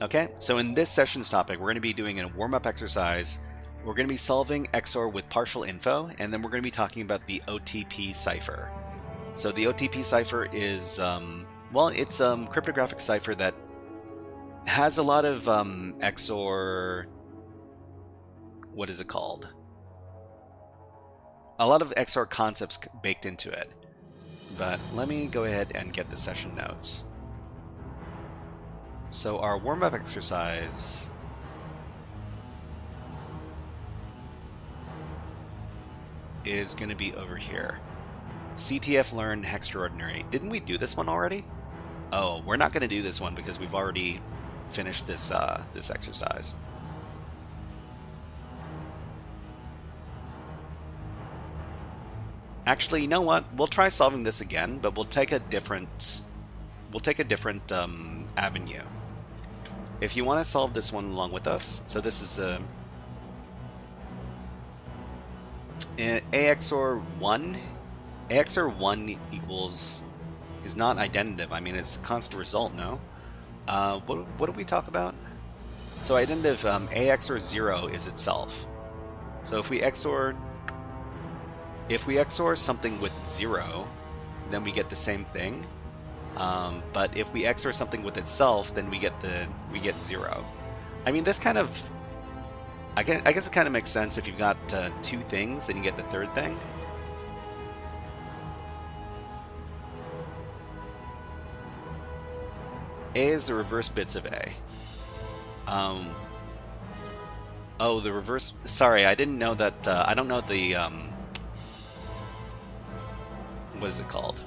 Okay, so in this session's topic, we're going to be doing a warm-up exercise. We're going to be solving XOR with partial info, and then we're going to be talking about the OTP cipher. So the OTP cipher is, it's a cryptographic cipher that has a lot of XOR... What is it called? A lot of XOR concepts baked into it. But let me go ahead and get the session notes. So our warm-up exercise is going to be over here. CTF learn extraordinary. Didn't we do this one already? Oh, we're not going to do this one because we've already finished this this exercise. Actually, you know what? We'll try solving this again, but we'll take a different avenue. If you want to solve this one along with us, so this is the A XOR 1. A XOR 1 is not identitive. I mean, it's a constant result, no? What did we talk about? So identitive, A XOR 0 is itself. So if we XOR something with 0, then we get the same thing. But if we XOR something with itself, then we get 0. I mean, this kind of... I guess it kind of makes sense if you've got 2 things, then you get the third thing. A is the reverse bits of A. Oh, the reverse... Sorry, I didn't know that... I don't know the... what is it called?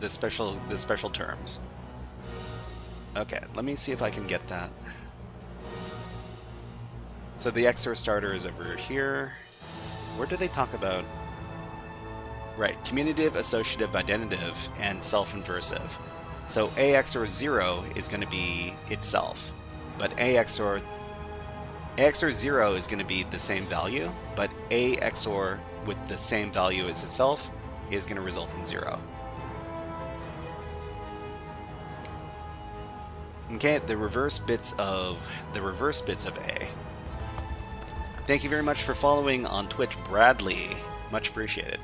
The special terms. Okay, let me see if I can get that. So the XOR starter is over here. Where do they talk about? Right, commutative, associative, identitive, and self-inversive. So A XOR 0 is going to be itself, but A XOR 0 is going to be the same value, but A XOR with the same value as itself is going to result in 0. Okay, the reverse bits of A. Thank you very much for following on Twitch, Bradley. Much appreciated.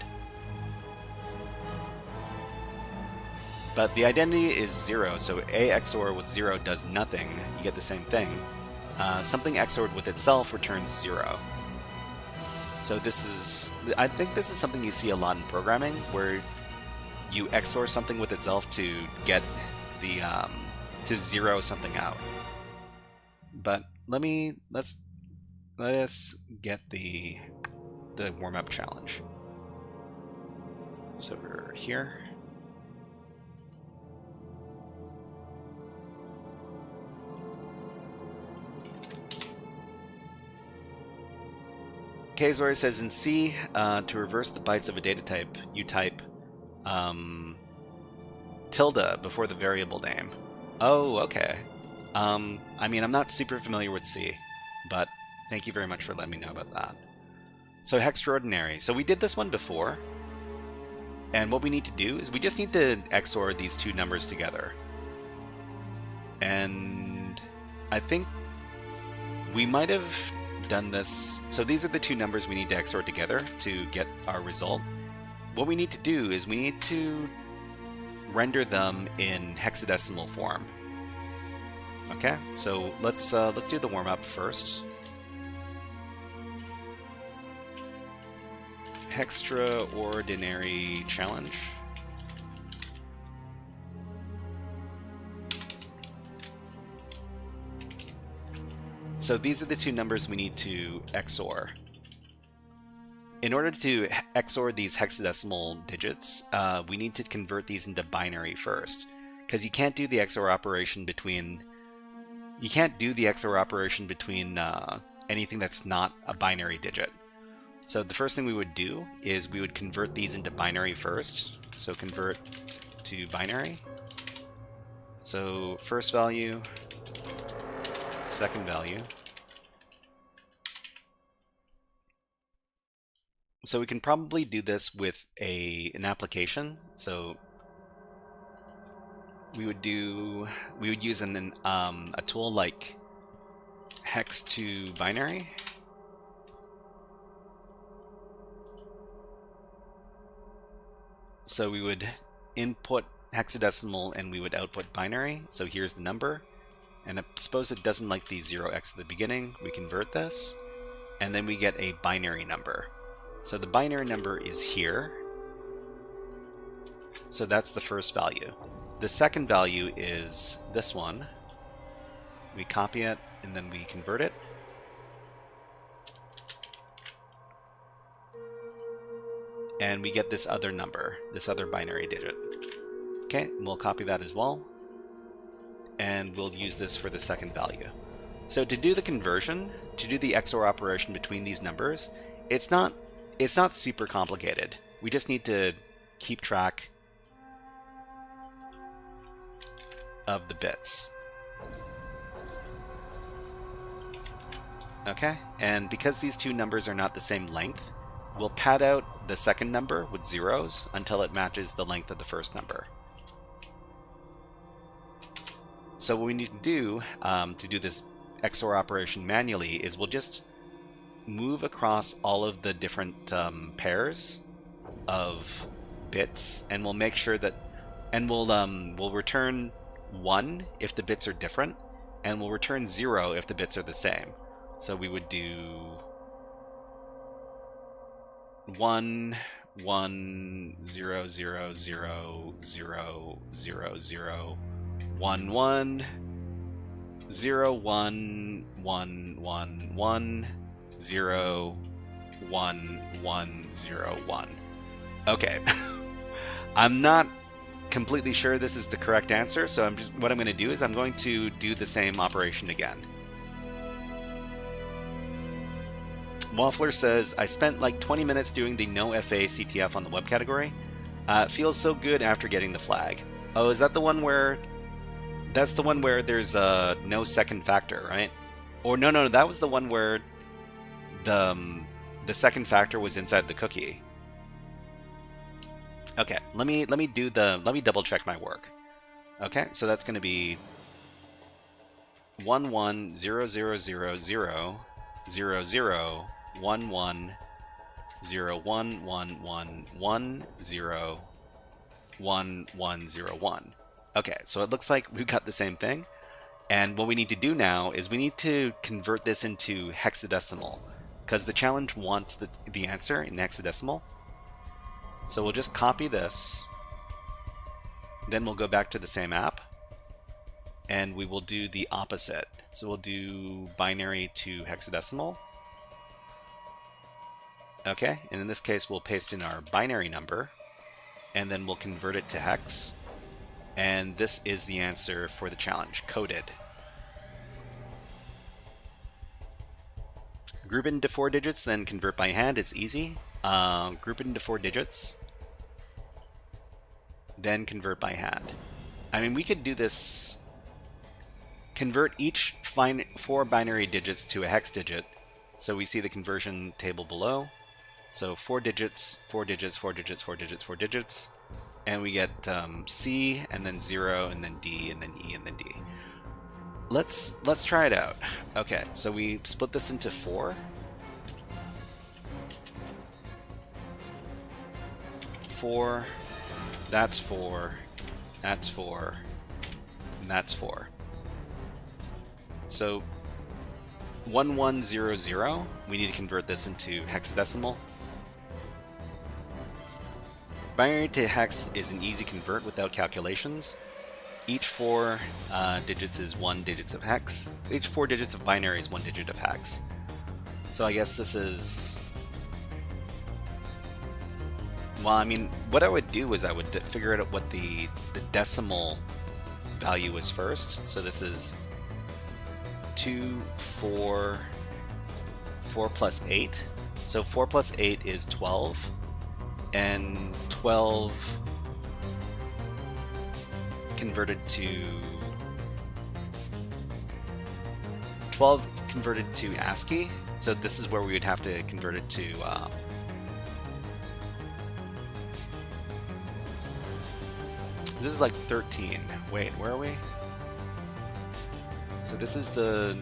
But the identity is 0, so A XOR with 0 does nothing. You get the same thing. Something XORed with itself returns 0. So this is... I think this is something you see a lot in programming, where you XOR something with itself to get the... to zero something out. But let us get the warm-up challenge. So we're here. Kazori says in C, to reverse the bytes of a data type, you type tilde before the variable name. Oh, okay. I mean, I'm not super familiar with C, but thank you very much for letting me know about that. So hextraordinary. So we did this one before, and what we need to do is we just need to XOR these two numbers together. And I think we might have done this. So these are the two numbers we need to XOR together to get our result. What we need to do is we need to render them in hexadecimal form. Okay, so let's do the warm-up first. Hextraordinary challenge. So these are the two numbers we need to XOR. In order to XOR these hexadecimal digits, we need to convert these into binary first, because you can't do the XOR operation between anything that's not a binary digit. So the first thing we would do is we would convert these into binary first. So convert to binary. So first value, second value. So we can probably do this with an application. So we would use a tool like hex to binary. So we would input hexadecimal and we would output binary. So here's the number. And suppose it doesn't like the 0x at the beginning, we convert this, and then we get a binary number. So the binary number is here. So that's the first value. The second value is this one. We copy it and then we convert it. And we get this other number, this other binary digit. Okay, we'll copy that as well. And we'll use this for the second value. So to do the conversion, to do the XOR operation between these numbers, it's not super complicated. We just need to keep track of the bits. Okay, and because these two numbers are not the same length, we'll pad out the second number with zeros until it matches the length of the first number. So what we need to do this XOR operation manually is we'll just move across all of the different pairs of bits, and we'll make sure that, and we'll return 1 if the bits are different, and we'll return 0 if the bits are the same. So we would do 1 1 0 0 0 0 0 0 1 1 0 1 1 1 1 0 1 1 0 1. Okay. I'm not completely sure this is the correct answer, so what I'm going to do is I'm going to do the same operation again. Waffler says, I spent like 20 minutes doing the no FA CTF on the web category. It feels so good after getting the flag. Oh, is that the one where... That's the one where there's no second factor, right? Or no, that was the one where the second factor was inside the cookie. Okay, let me double check my work. Okay, so that's going to be 1 1 0 0 0 0 0 0 1 1 0 1 1 1 1 0 1 1 0 1. Okay, so it looks like we've got the same thing. And what we need to do now is we need to convert this into hexadecimal, because the challenge wants the answer in hexadecimal. So we'll just copy this, then we'll go back to the same app, and we will do the opposite. So we'll do binary to hexadecimal. Okay, and in this case we'll paste in our binary number, and then we'll convert it to hex. And this is the answer for the challenge, coded. Group it into 4 digits, then convert by hand. It's easy. Group it into 4 digits, then convert by hand. I mean, we could do this. Convert each 4 binary digits to a hex digit. So we see the conversion table below. So 4 digits, 4 digits, 4 digits, 4 digits, 4 digits. And we get C, and then 0, and then D, and then E, and then D. Let's try it out. Okay, so we split this into 4. 4, that's 4, that's 4, and that's 4. So 1100, we need to convert this into hexadecimal. Binary to hex is an easy convert without calculations. Each 4 digits is 1 digit of hex. Each 4 digits of binary is 1 digit of hex. So I guess this is... Well, I mean, what I would do is I would figure out what the decimal value is first. So this is 2, 4, 4 plus 8. So 4 plus 8 is 12. And 12 converted to 12 converted to ASCII. So this is where we would have to convert it to this is like 13. Wait, where are we? So this is the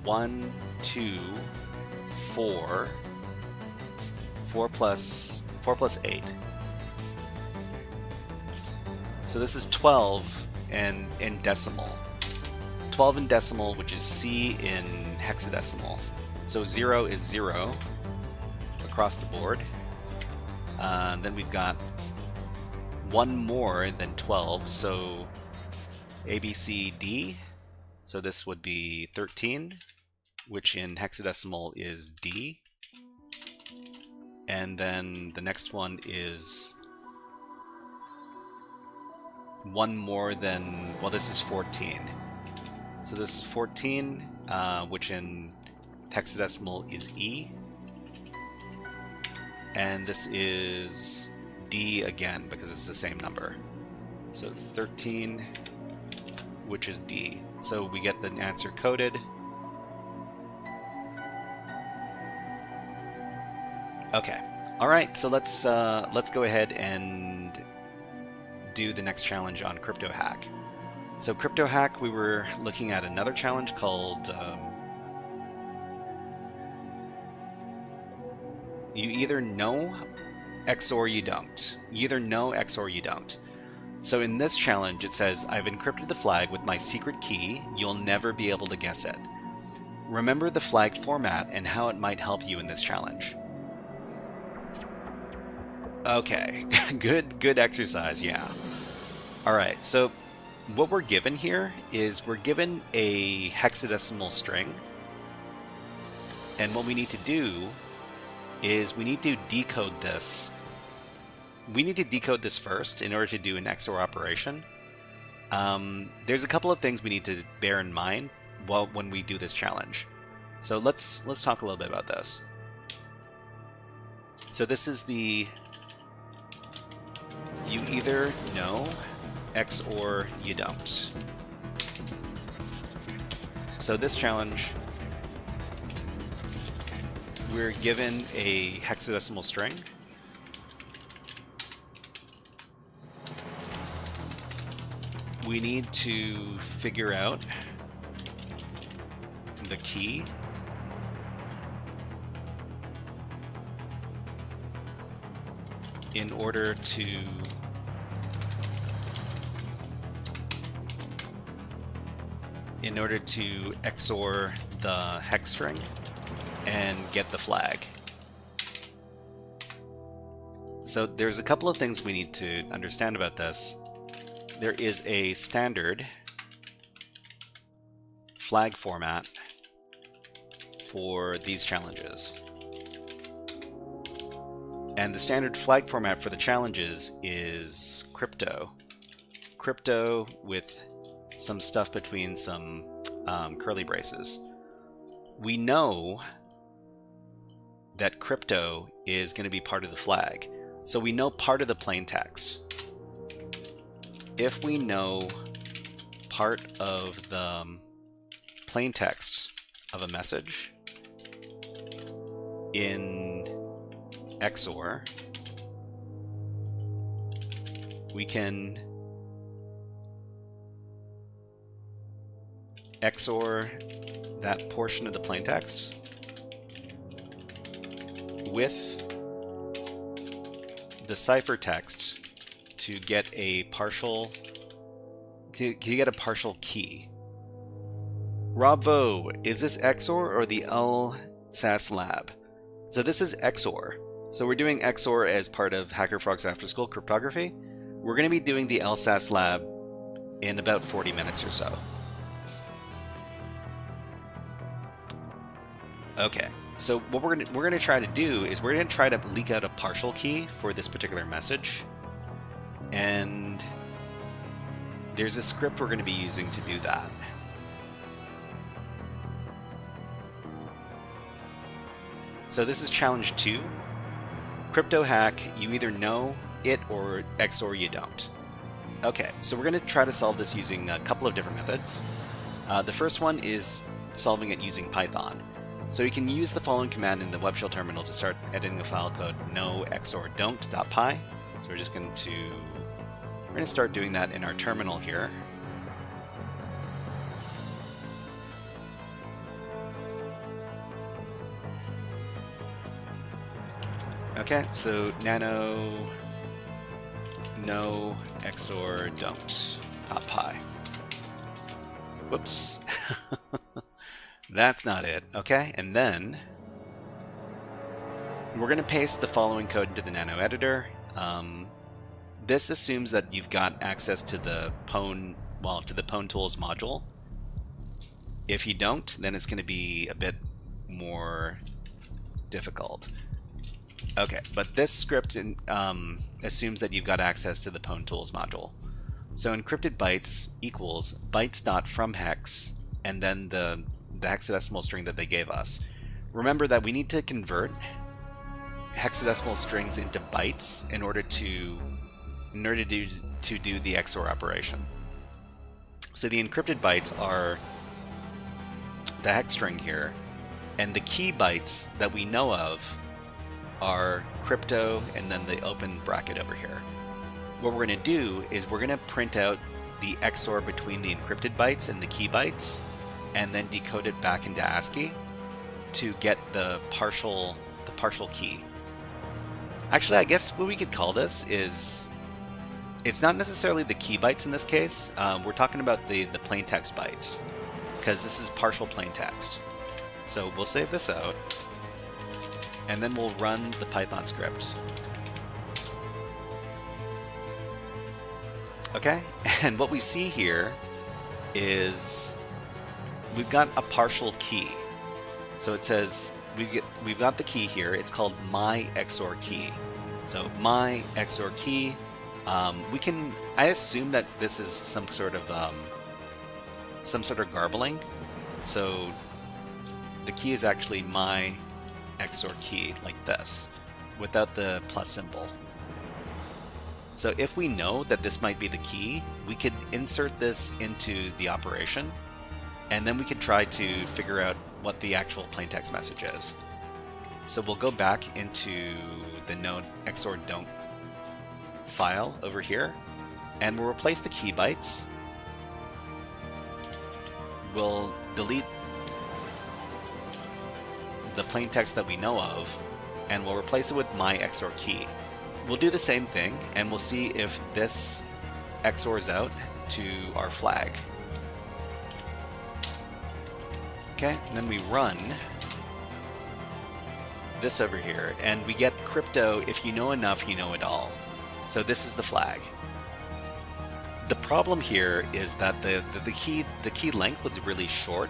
1, 2, 4, 4 plus 8. So this is 12 in decimal. 12 in decimal, which is C in hexadecimal. So 0 is 0 across the board. Then we've got one more than 12, so A, B, C, D. So this would be 13, which in hexadecimal is D. And then the next one is one more than, well, this is 14. So this is 14, which in hexadecimal is E. And this is D again, because it's the same number. So it's 13, which is D. So we get the answer coded. Okay. All right. So let's go ahead and do the next challenge on CryptoHack. So CryptoHack, we were looking at another challenge called you either know X or you don't. You either know X or you don't. So in this challenge, it says, I've encrypted the flag with my secret key. You'll never be able to guess it. Remember the flag format and how it might help you in this challenge. Okay, good exercise, yeah. Alright, so what we're given here is we're given a hexadecimal string, and what we need to do is we need to decode this. We need to decode this first in order to do an XOR operation. There's a couple of things we need to bear in mind when we do this challenge. So let's talk a little bit about this. So this is the you either know XOR you don't. So this challenge, we're given a hexadecimal string. We need to figure out the key. In order to XOR the hex string and get the flag. So there's a couple of things we need to understand about this. There is a standard flag format for these challenges. And the standard flag format for the challenges is crypto. Crypto with some stuff between some curly braces. We know that crypto is going to be part of the flag. So we know part of the plain text. If we know part of the plain text of a message in XOR, we can XOR that portion of the plaintext with the ciphertext to get a partial key. Robvo, is this XOR or the LSASS lab? So this is XOR. So we're doing XOR as part of HackerFrogs After School Cryptography. We're going to be doing the LSASS lab in about 40 minutes or so. Okay, so what we're going to try to do is we're going to try to leak out a partial key for this particular message. And there's a script we're going to be using to do that. So this is challenge 2. Crypto hack, you either know it or XOR you don't. Okay, so we're going to try to solve this using a couple of different methods. The first one is solving it using Python. So you can use the following command in the web shell terminal to start editing the file code no XOR don't.py. So we're just going to start doing that in our terminal here. Okay, so nano no XOR don't.py. Whoops. That's not it. Okay, and then we're going to paste the following code into the nano editor. This assumes that you've got access to the Pwn tools module. If you don't, then it's going to be a bit more difficult. Okay, but this script assumes that you've got access to the Pwn tools module. So encrypted bytes equals bytes.fromhex and then the hexadecimal string that they gave us. Remember that we need to convert hexadecimal strings into bytes in order to do the XOR operation. So the encrypted bytes are the hex string here, and the key bytes that we know of are crypto and then the open bracket over here. What we're going to do is we're going to print out the XOR between the encrypted bytes and the key bytes and then decode it back into ASCII to get the partial key. Actually, I guess what we could call this is, it's not necessarily the key bytes in this case. We're talking about the plain text bytes, because this is partial plain text. So we'll save this out, and then we'll run the Python script. Okay, and what we see here is we've got a partial key. So it says we've got the key here. It's called my XOR key. So my XOR key. I assume that this is some sort of garbling. So the key is actually my XOR key, like this, without the plus symbol. So if we know that this might be the key, we could insert this into the operation, and then we could try to figure out what the actual plaintext message is. So we'll go back into the node XOR don't file over here, and we'll replace the key bytes. We'll delete the plaintext that we know of, and we'll replace it with my XOR key. We'll do the same thing, and we'll see if this XORs out to our flag. Okay, and then we run this over here, and we get crypto. If you know enough, you know it all. So this is the flag. The problem here is that the key length was really short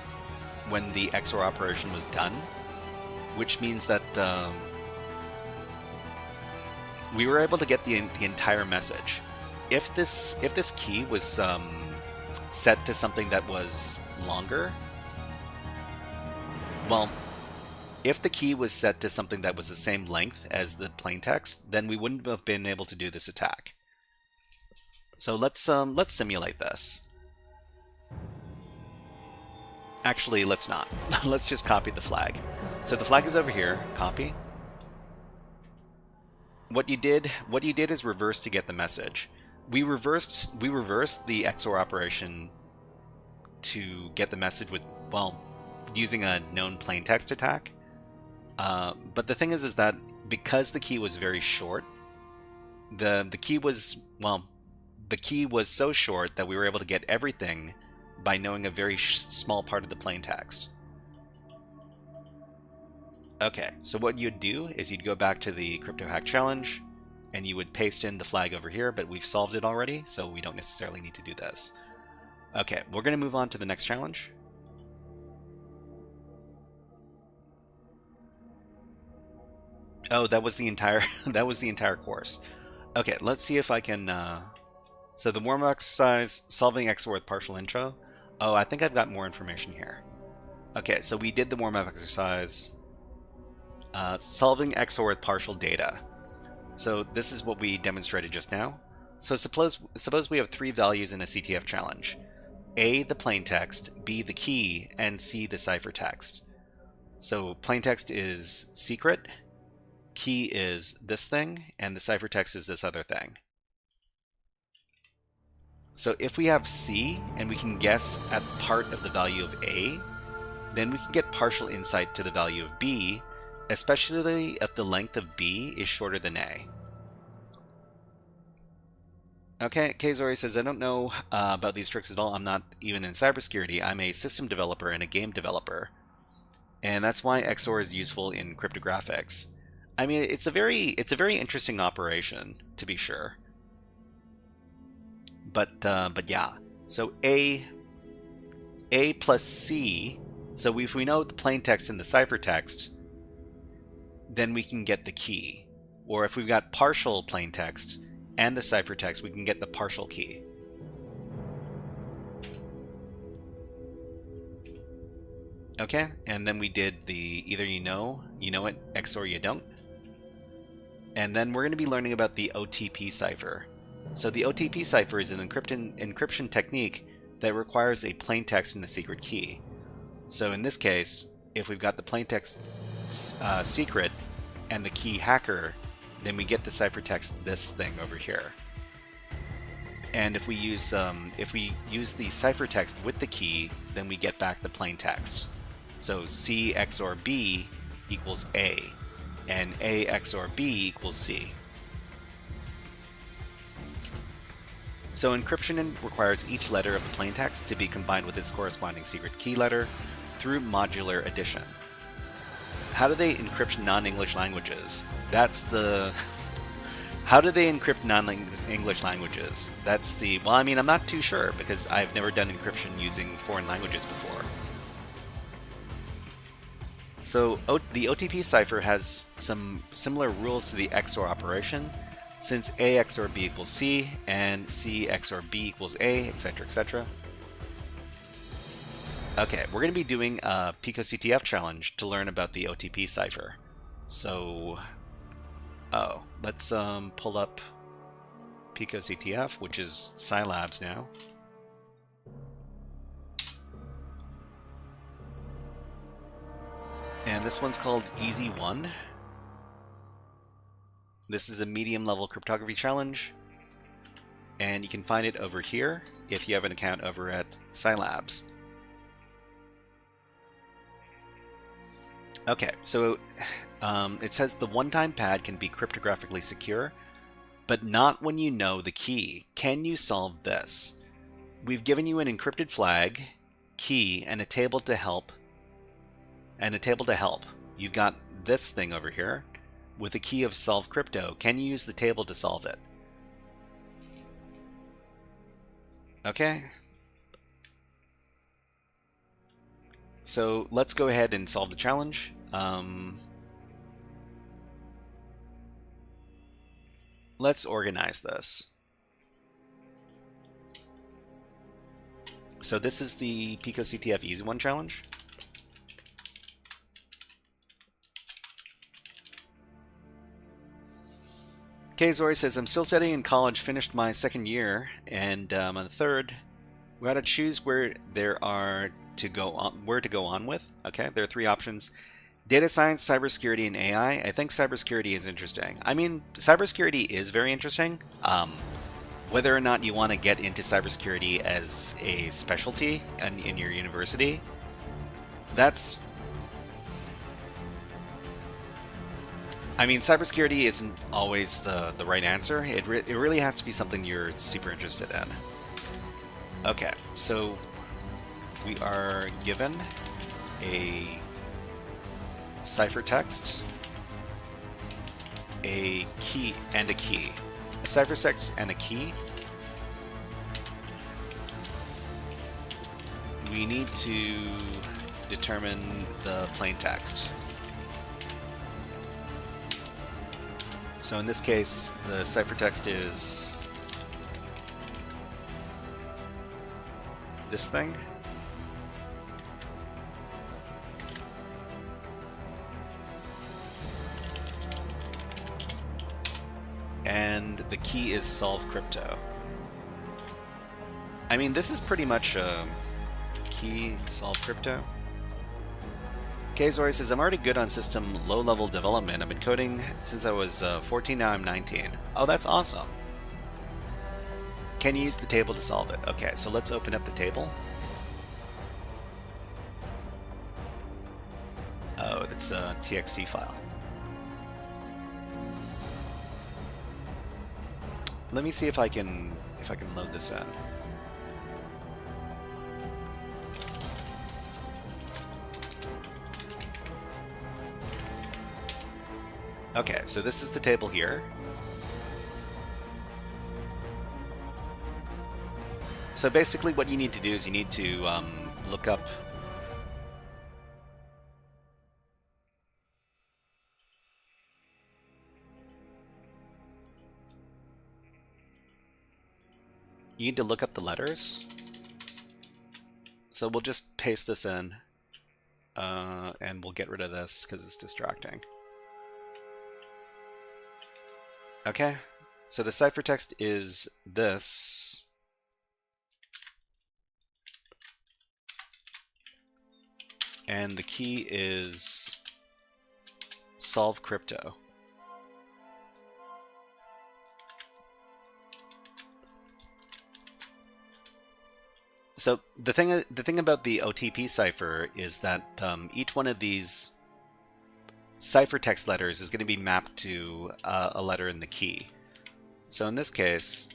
when the XOR operation was done, which means that we were able to get the entire message. If this key was set to something that was longer, well, if the key was set to something that was the same length as the plaintext, then we wouldn't have been able to do this attack. So let's simulate this. Actually, let's not. Let's just copy the flag. So the flag is over here. Copy. What you did is reverse to get the message. We reversed the XOR operation to get the message with, well, using a known plaintext attack. But the thing is that because the key was very short, the key was so short that we were able to get everything by knowing a very small part of the plaintext. Okay, so what you'd do is you'd go back to the crypto hack challenge, and you would paste in the flag over here, but we've solved it already, so we don't necessarily need to do this. Okay, we're going to move on to the next challenge. Oh, that was the entire course. Okay, let's see if I can. So the warm-up exercise, solving XOR with partial intro. Oh, I think I've got more information here. Okay, so we did the warm-up exercise. Solving XOR with partial data. So this is what we demonstrated just now. So suppose we have three values in a CTF challenge: A, the plaintext; B, the key; and C, the ciphertext. So plaintext is secret, key is this thing, and the ciphertext is this other thing. So if we have C and we can guess at part of the value of A, then we can get partial insight to the value of B, especially if the length of B is shorter than A. Okay, Kzori says, I don't know about these tricks at all. I'm not even in cybersecurity. I'm a system developer and a game developer. And that's why XOR is useful in cryptographics. I mean, it's a very interesting operation, to be sure. But yeah. So A plus C. So if we know the plaintext and the ciphertext, then we can get the key. Or if we've got partial plaintext and the ciphertext, we can get the partial key. Okay, and then we did the either you know it, XOR you don't. And then we're going to be learning about the OTP cipher. So the OTP cipher is an encryption technique that requires a plaintext and a secret key. So in this case, if we've got the plaintext secret and the key hacker, then we get the ciphertext this thing over here. And if we use the ciphertext with the key, then we get back the plaintext. So C XOR B equals A, and A XOR B equals C. So encryption requires each letter of the plaintext to be combined with its corresponding secret key letter through modular addition. How do they encrypt non-English languages? That's the How do they encrypt non-English languages? That's the... Well, I mean, I'm not too sure because I've never done encryption using foreign languages before. So the OTP cipher has some similar rules to the XOR operation, since A XOR B equals C, and C XOR B equals A, etc., etc. Okay, we're going to be doing a PicoCTF challenge to learn about the OTP cipher. So, let's pull up PicoCTF, which is Scilabs now. And this one's called Easy 1. This is a medium level cryptography challenge. And you can find it over here if you have an account over at Scilabs. Okay, so it says the one-time pad can be cryptographically secure, but not when you know the key. Can you solve this? We've given you an encrypted flag, key, and a table to help. You've got this thing over here with a key of solve crypto. Can you use the table to solve it? Okay. So let's go ahead and solve the challenge. Let's organize this. So this is the PicoCTF Easy 1 challenge. Okay, Zori says, I'm still studying in college, finished my second year, and on the third, we got to choose where to go on with. Okay, there are three options: data science, cybersecurity, and AI. I think cybersecurity is interesting. I mean, cybersecurity is very interesting. Whether or not you want to get into cybersecurity as a specialty in your university, that's... I mean, cybersecurity isn't always the right answer. It really has to be something you're super interested in. Okay, so we are given a ciphertext, a key, and a key. A ciphertext and a key. We need to determine the plain text. So in this case, the ciphertext is this thing. And the key is solve crypto. I mean, this is pretty much key solve crypto. Kazori says, I'm already good on system low-level development. I've been coding since I was 14, now I'm 19. Oh, that's awesome. Can you use the table to solve it? Okay, so let's open up the table. Oh, it's a TXT file. Let me see if I can load this in. Okay, so this is the table here. So basically what you need to do is you need to look up the letters. So we'll just paste this in and we'll get rid of this because it's distracting. Okay, so the ciphertext is this. And the key is solve crypto. So the thing about the OTP cipher is that each one of these ciphertext letters is going to be mapped to a letter in the key. So in this case,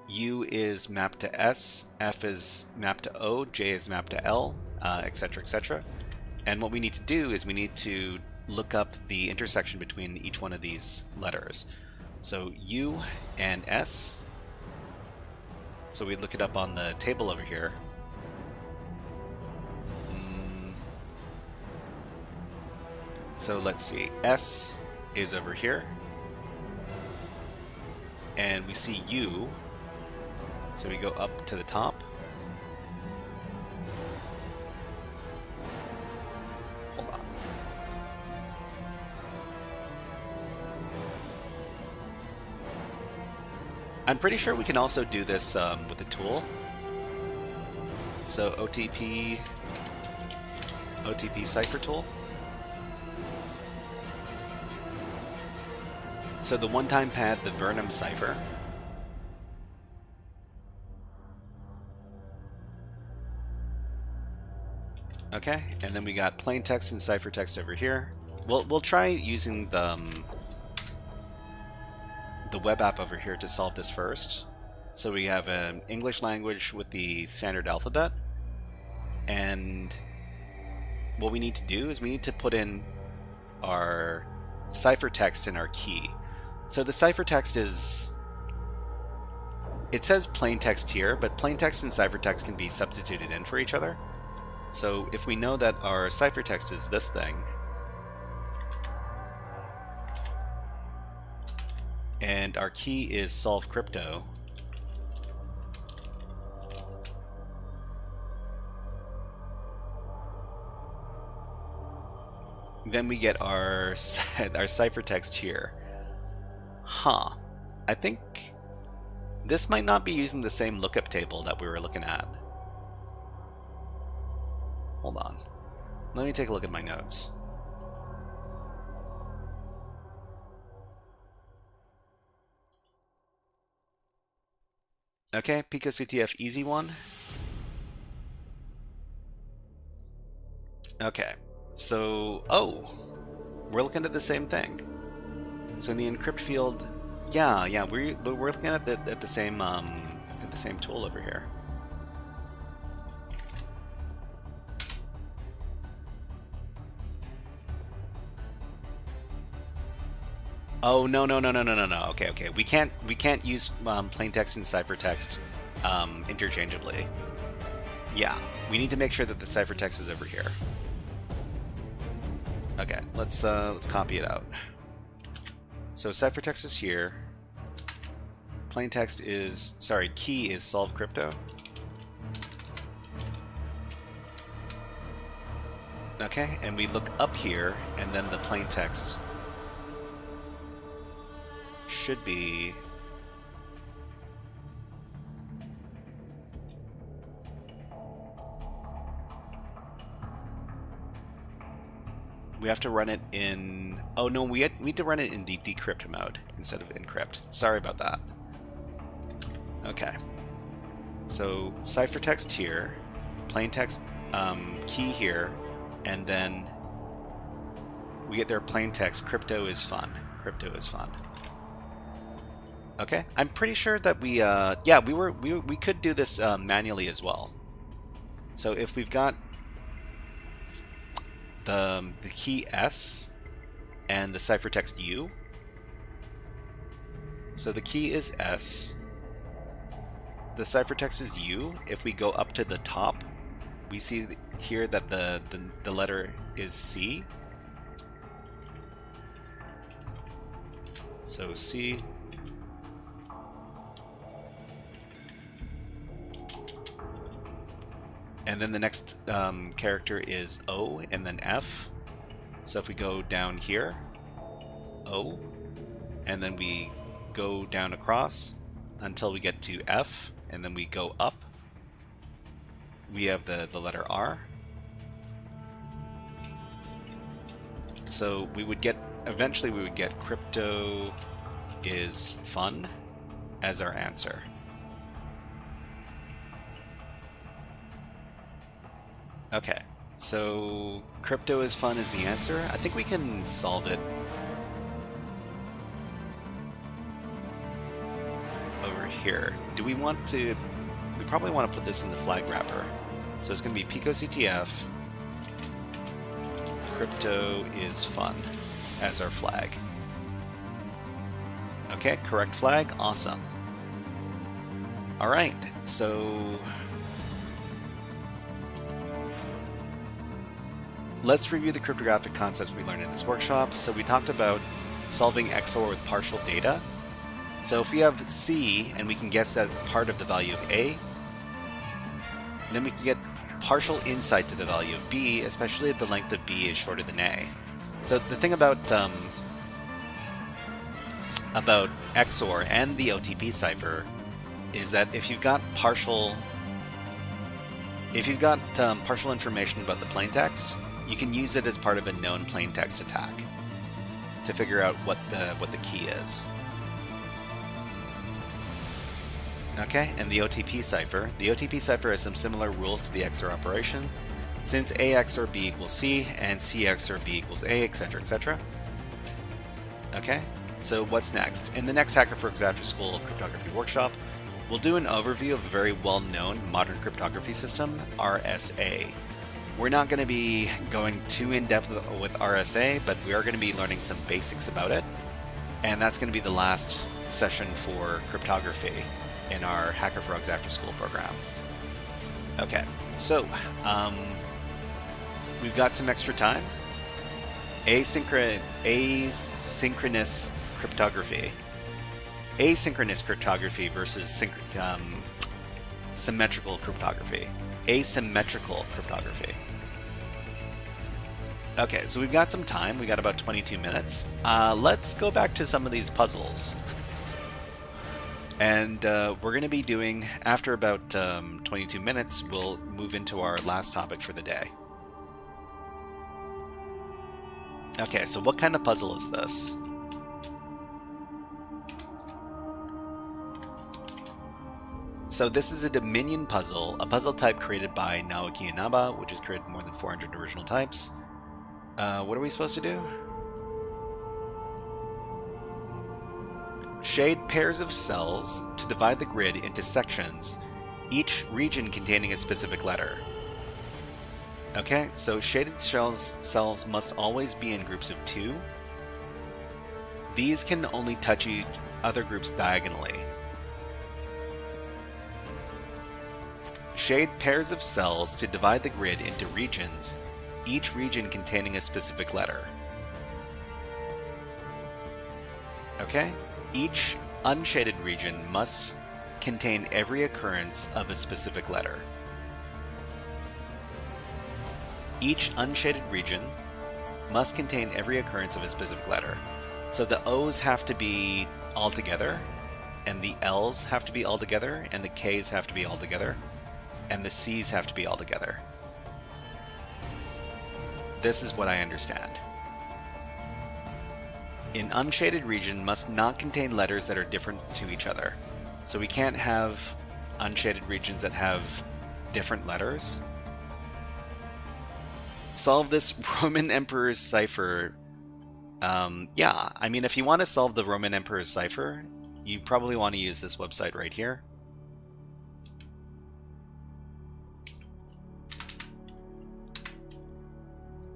U is mapped to S, F is mapped to O, J is mapped to L, etc., etc. And what we need to do is we need to look up the intersection between each one of these letters. So U and S. So we look it up on the table over here. So let's see. S is over here. And we see U. So we go up to the top. Hold on. I'm pretty sure we can also do this with a tool. So OTP cipher tool. So the one-time pad, the Vernum cipher. Okay, and then we got plain text and ciphertext over here. We'll try using the web app over here to solve this first. So we have an English language with the standard alphabet, and what we need to do is we need to put in our ciphertext and our key. So the ciphertext is, it says plain text here, but plain text and ciphertext can be substituted in for each other. So if we know that our ciphertext is this thing, and our key is solve crypto, then we get our ciphertext here. Huh. I think this might not be using the same lookup table that we were looking at. Hold on. Let me take a look at my notes. Okay, PicoCTF easy one. Okay, so, oh, we're looking at the same thing. So in the encrypt field, yeah, we're looking at the same tool over here. Oh no. Okay. We can't use plain text and ciphertext interchangeably. Yeah, we need to make sure that the ciphertext is over here. Okay, let's copy it out. So ciphertext is here. Plain text is, sorry, key is solve crypto. Okay, and we look up here, and then the plain text should be we have to run it in, oh no, we need to run it in the decrypt mode instead of encrypt. Sorry about that. Okay, so ciphertext here, plain text key here, and then we get their plain text crypto is fun. Crypto is fun. Okay, I'm pretty sure that we yeah, we could do this manually as well. So if we've got the key S and the ciphertext U. So the key is S. The ciphertext is U. If we go up to the top, we see here that the letter is C. So C. And then the next character is O, and then F. So if we go down here, O, and then we go down across until we get to F, and then we go up, we have the letter R. So we would get, eventually we would get crypto is fun as our answer. Okay, so crypto is fun is the answer. I think we can solve it over here. Do we want to, we probably want to put this in the flag wrapper. So it's going to be PicoCTF, crypto is fun as our flag. Okay, correct flag, awesome. Alright, so let's review the cryptographic concepts we learned in this workshop. So we talked about solving XOR with partial data. So if we have C and we can guess that part of the value of A, then we can get partial insight to the value of B, especially if the length of B is shorter than A. So the thing about XOR and the OTP cipher is that if you've got partial information about the plaintext, you can use it as part of a known plaintext attack to figure out what the key is. Okay, and the OTP cipher. The OTP cipher has some similar rules to the XOR operation, since A XOR B equals C and C XOR B equals A, etc., etc. Okay, so what's next? In the next HackerFrogs After School Cryptography Workshop, we'll do an overview of a very well-known modern cryptography system, RSA. We're not going to be going too in-depth with RSA, but we are going to be learning some basics about it, and that's going to be the last session for cryptography in our HackerFrogs After School program. Okay, so we've got some extra time. Asynchronous cryptography. Asynchronous cryptography versus symmetrical cryptography. Asymmetrical cryptography. Okay, so we've got some time. We got about 22 minutes. Let's go back to some of these puzzles. And we're going to be doing, after about 22 minutes, we'll move into our last topic for the day. Okay, so what kind of puzzle is this? So this is a Dominion puzzle, a puzzle type created by Naoki Inaba, which has created more than 400 original types. What are we supposed to do? Shade pairs of cells to divide the grid into sections, each region containing a specific letter. Okay, so shaded cells must always be in groups of 2. These can only touch each other groups diagonally. Shade pairs of cells to divide the grid into regions, each region containing a specific letter. Okay? Each unshaded region must contain every occurrence of a specific letter. Each unshaded region must contain every occurrence of a specific letter. So the O's have to be all together, and the L's have to be all together, and the K's have to be all together, and the C's have to be all together. This is what I understand. An unshaded region must not contain letters that are different to each other. So we can't have unshaded regions that have different letters. Solve this Roman Emperor's cipher. Yeah, I mean, if you want to solve the Roman Emperor's cipher, you probably want to use this website right here.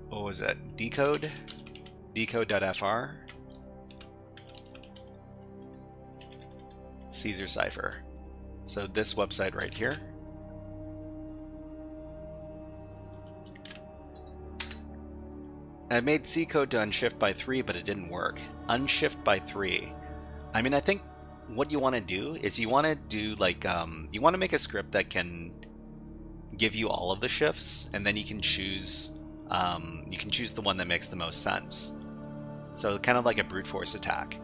What was it? Decode? Decode.fr? Caesar cipher. So this website right here. I made C code to unshift by 3, but it didn't work. Unshift by 3. I mean, I think what you want to do is you want to do like, you want to make a script that can give you all of the shifts, and then you can choose the one that makes the most sense. So kind of like a brute force attack.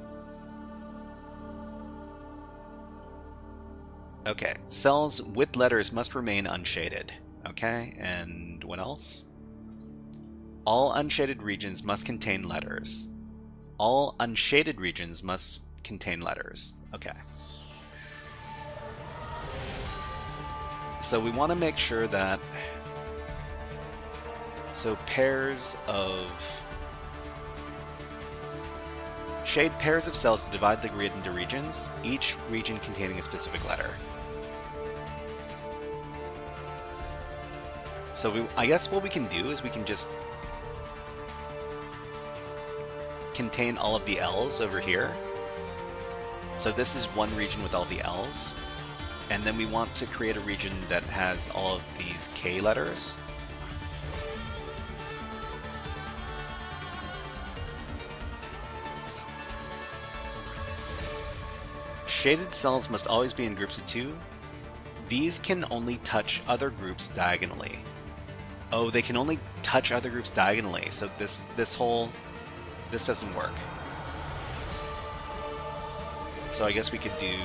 Okay, cells with letters must remain unshaded. Okay, and what else? All unshaded regions must contain letters. All unshaded regions must contain letters. Okay. So we want to make sure that... So pairs of... Shade pairs of cells to divide the grid into regions, each region containing a specific letter. So I guess what we can do is we can just contain all of the L's over here. So this is one region with all the L's, and then we want to create a region that has all of these K letters. Shaded cells must always be in groups of 2. These can only touch other groups diagonally. Oh, they can only touch other groups diagonally, so this doesn't work. So I guess we could do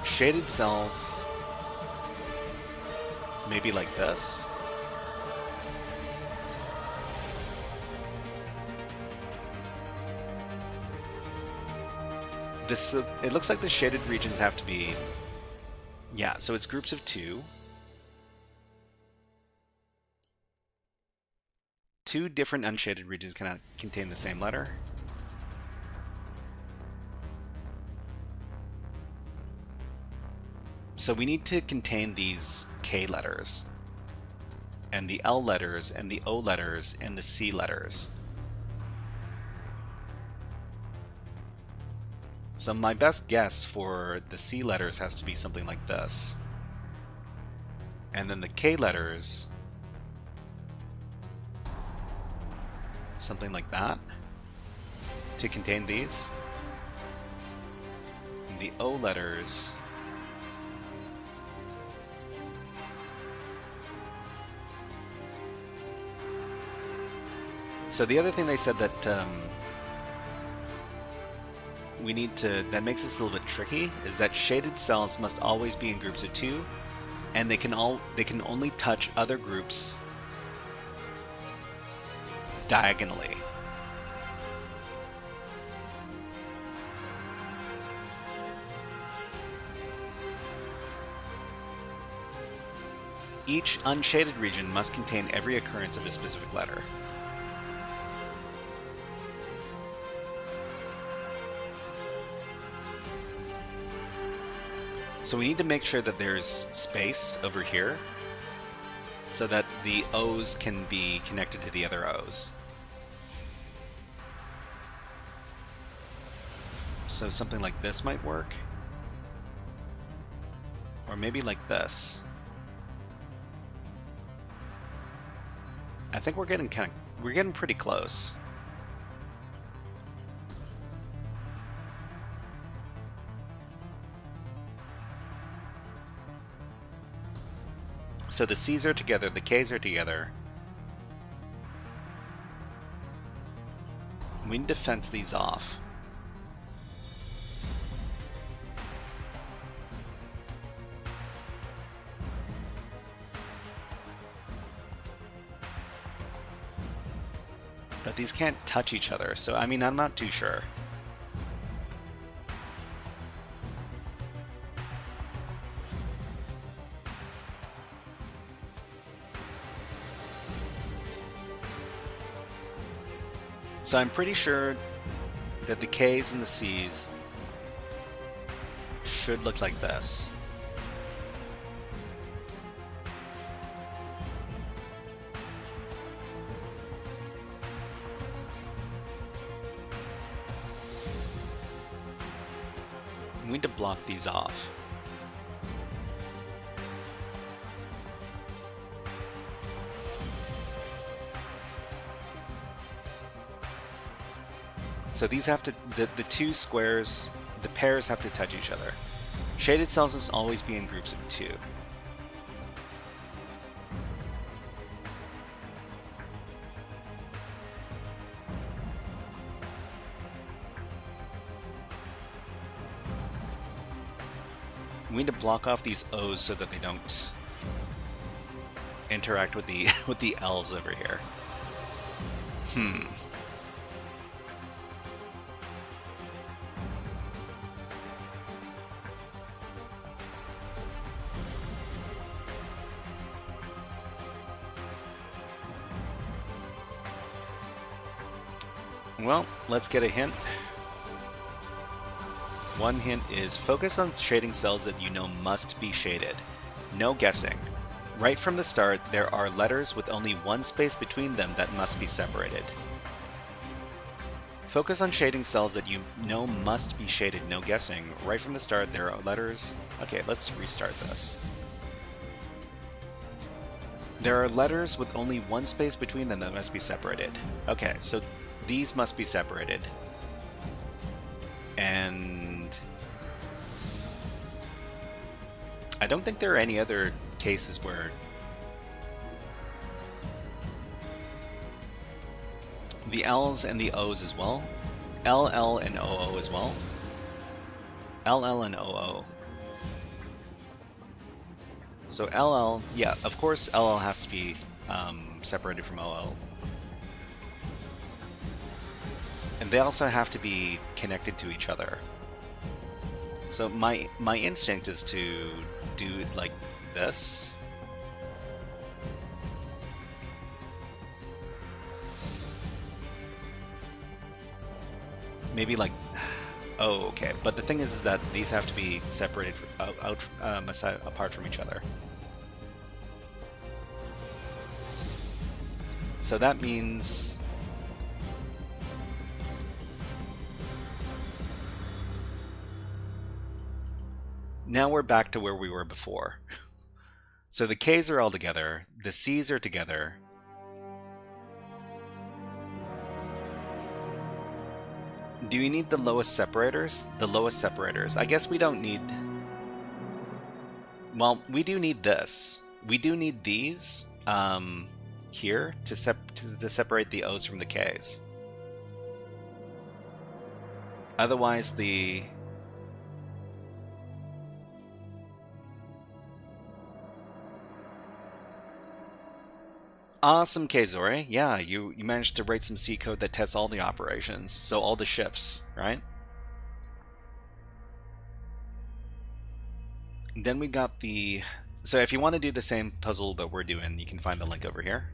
shaded cells, maybe like this. It looks like the shaded regions have to be, yeah, so it's groups of 2. 2 different unshaded regions cannot contain the same letter. So we need to contain these K letters, and the L letters, and the O letters, and the C letters. So my best guess for the C letters has to be something like this. And then the K letters, something like that, to contain these. And the O letters, so the other thing they said that we need to, that makes this a little bit tricky, is that shaded cells must always be in groups of 2, and they can only touch other groups diagonally. Each unshaded region must contain every occurrence of a specific letter. So we need to make sure that there's space over here so that the O's can be connected to the other O's. So something like this might work. Or maybe like this. I think we're getting pretty close. So the C's are together, the K's are together. We need to fence these off. But these can't touch each other, so I mean, I'm not too sure. So I'm pretty sure that the K's and the C's should look like this. We need to block these off. So these have to, the two squares, the pairs have to touch each other. Shaded cells must always be in groups of 2. We need to block off these O's so that they don't interact with the with the L's over here. Well, let's get a hint. One hint is focus on shading cells that you know must be shaded. No guessing. Right from the start, there are letters with only one space between them that must be separated. Focus on shading cells that you know must be shaded, no guessing. Right from the start, there are letters. Okay, let's restart this. There are letters with only one space between them that must be separated. Okay, so these must be separated. And I don't think there are any other cases where the L's and the O's as well. LL and OO as well. LL and OO. So LL, yeah, of course LL has to be separated from OO. And they also have to be connected to each other. So my instinct is to do it like this. Maybe like, oh, okay. But the thing is that these have to be separated apart from each other. So that means now we're back to where we were before. So the K's are all together, the C's are together. Do we need the lowest separators? The lowest separators. I guess we don't need... Well, we do need this. We do need these here to separate the O's from the K's. Otherwise, the... Awesome, Kzori. Yeah, you managed to write some C code that tests all the operations, so all the shifts, right? Then we got the... So if you want to do the same puzzle that we're doing, you can find the link over here.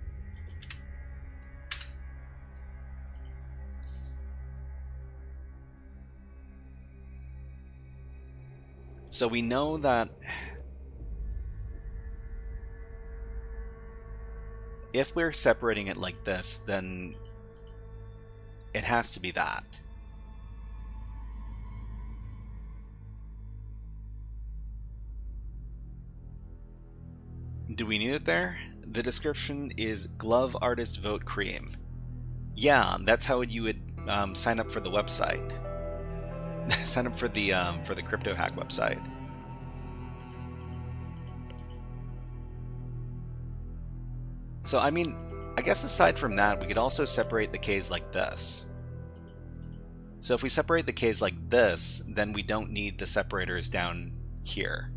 So we know that if we're separating it like this, then it has to be that. Do we need it there? The description is Glove Artist Vote Cream. Yeah, that's how you would sign up for the website. Sign up for the Crypto Hack website. So, I mean, I guess aside from that, we could also separate the K's like this. So if we separate the K's like this, then we don't need the separators down here.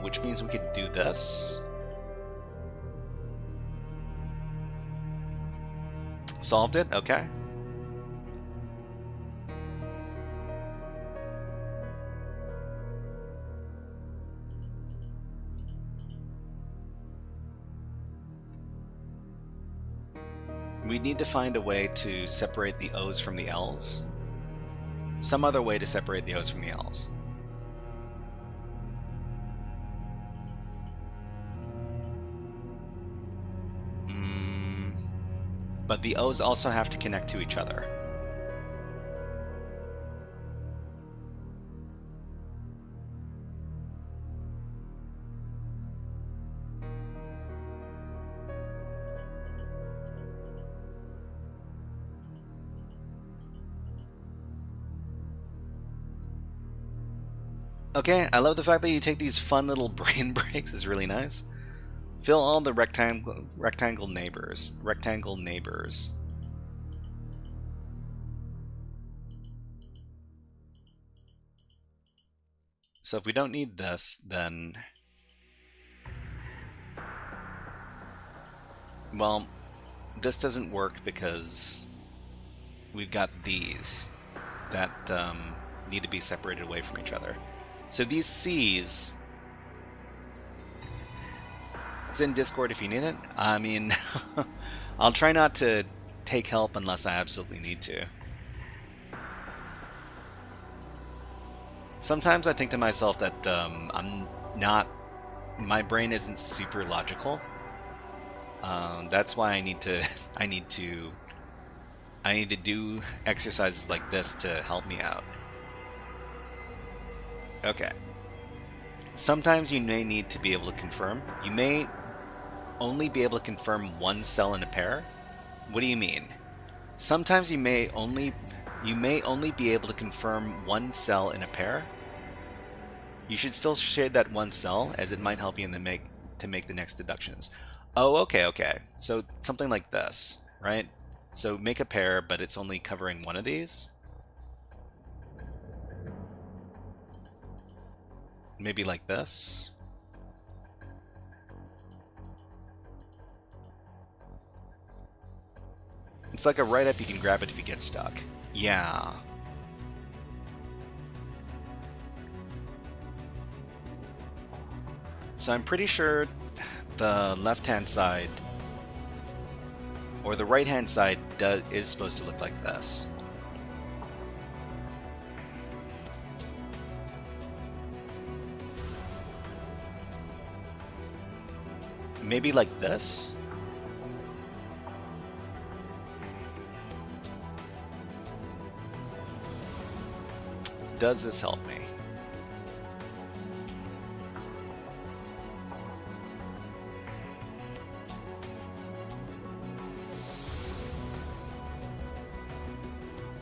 Which means we could do this. Solved it? Okay. We need to find a way to separate the O's from the L's. Some other way to separate the O's from the L's. But the O's also have to connect to each other. Okay, I love the fact that you take these fun little brain breaks. It's really nice. Fill all the rectangle neighbors. Rectangle neighbors. So if we don't need this, then... Well, this doesn't work because we've got these that need to be separated away from each other. So these C's... It's in Discord if you need it. I mean, I'll try not to take help unless I absolutely need to. Sometimes I think to myself that I'm not... My brain isn't super logical. That's why I need to I need to do exercises like this to help me out. Okay. Sometimes you may need to be able to confirm. You may only be able to confirm one cell in a pair. What do you mean? Sometimes you may only be able to confirm one cell in a pair. You should still shade that one cell, as it might help you to make the next deductions. Oh, okay. So something like this, right? So make a pair, but it's only covering one of these. Maybe like this. It's like a write-up, you can grab it if you get stuck. Yeah. So I'm pretty sure the left-hand side, or the right-hand side, is supposed to look like this. Maybe like this? Does this help me?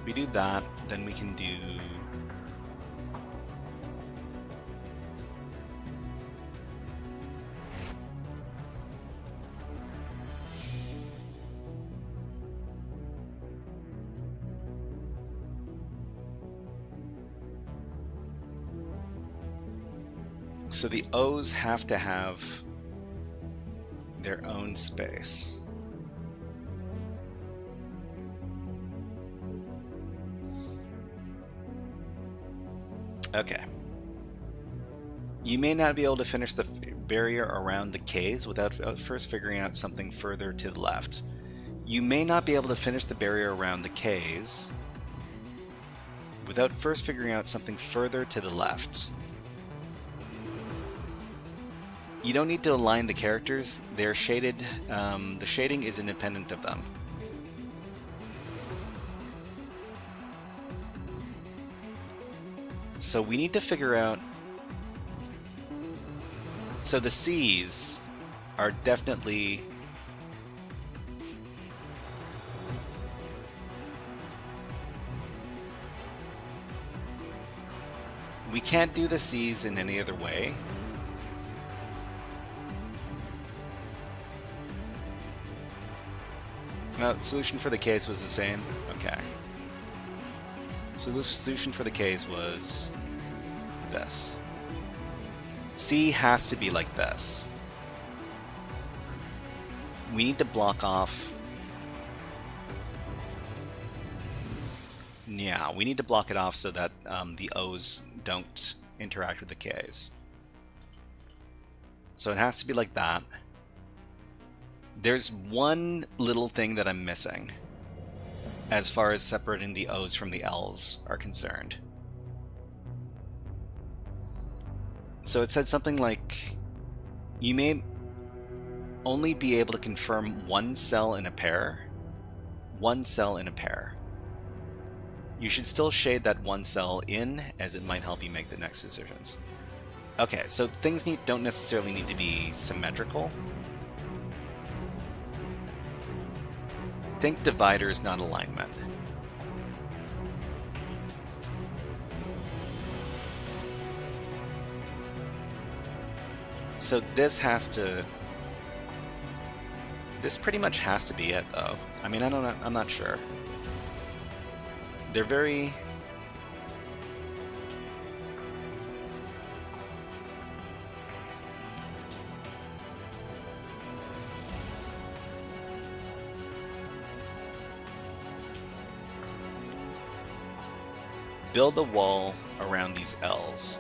We do that, then we can do... So the O's have to have their own space. Okay. You may not be able to finish the barrier around the K's without first figuring out something further to the left. You may not be able to finish the barrier around the K's without first figuring out something further to the left. You don't need to align the characters. They're shaded. The shading is independent of them. So we need to figure out... So the C's are definitely... We can't do the C's in any other way. Solution for the case was the same? Okay. So the solution for the case was this. C has to be like this. We need to block off... Yeah, we need to block it off so that the O's don't interact with the K's. So it has to be like that. There's one little thing that I'm missing as far as separating the O's from the L's are concerned. So it said something like, you may only be able to confirm one cell in a pair. One cell in a pair. You should still shade that one cell in, as it might help you make the next decisions. Okay, so things don't necessarily need to be symmetrical. Think dividers, not alignment. So this has to... This pretty much has to be it, though. I mean, I'm not sure. They're very... Build a wall around these L's.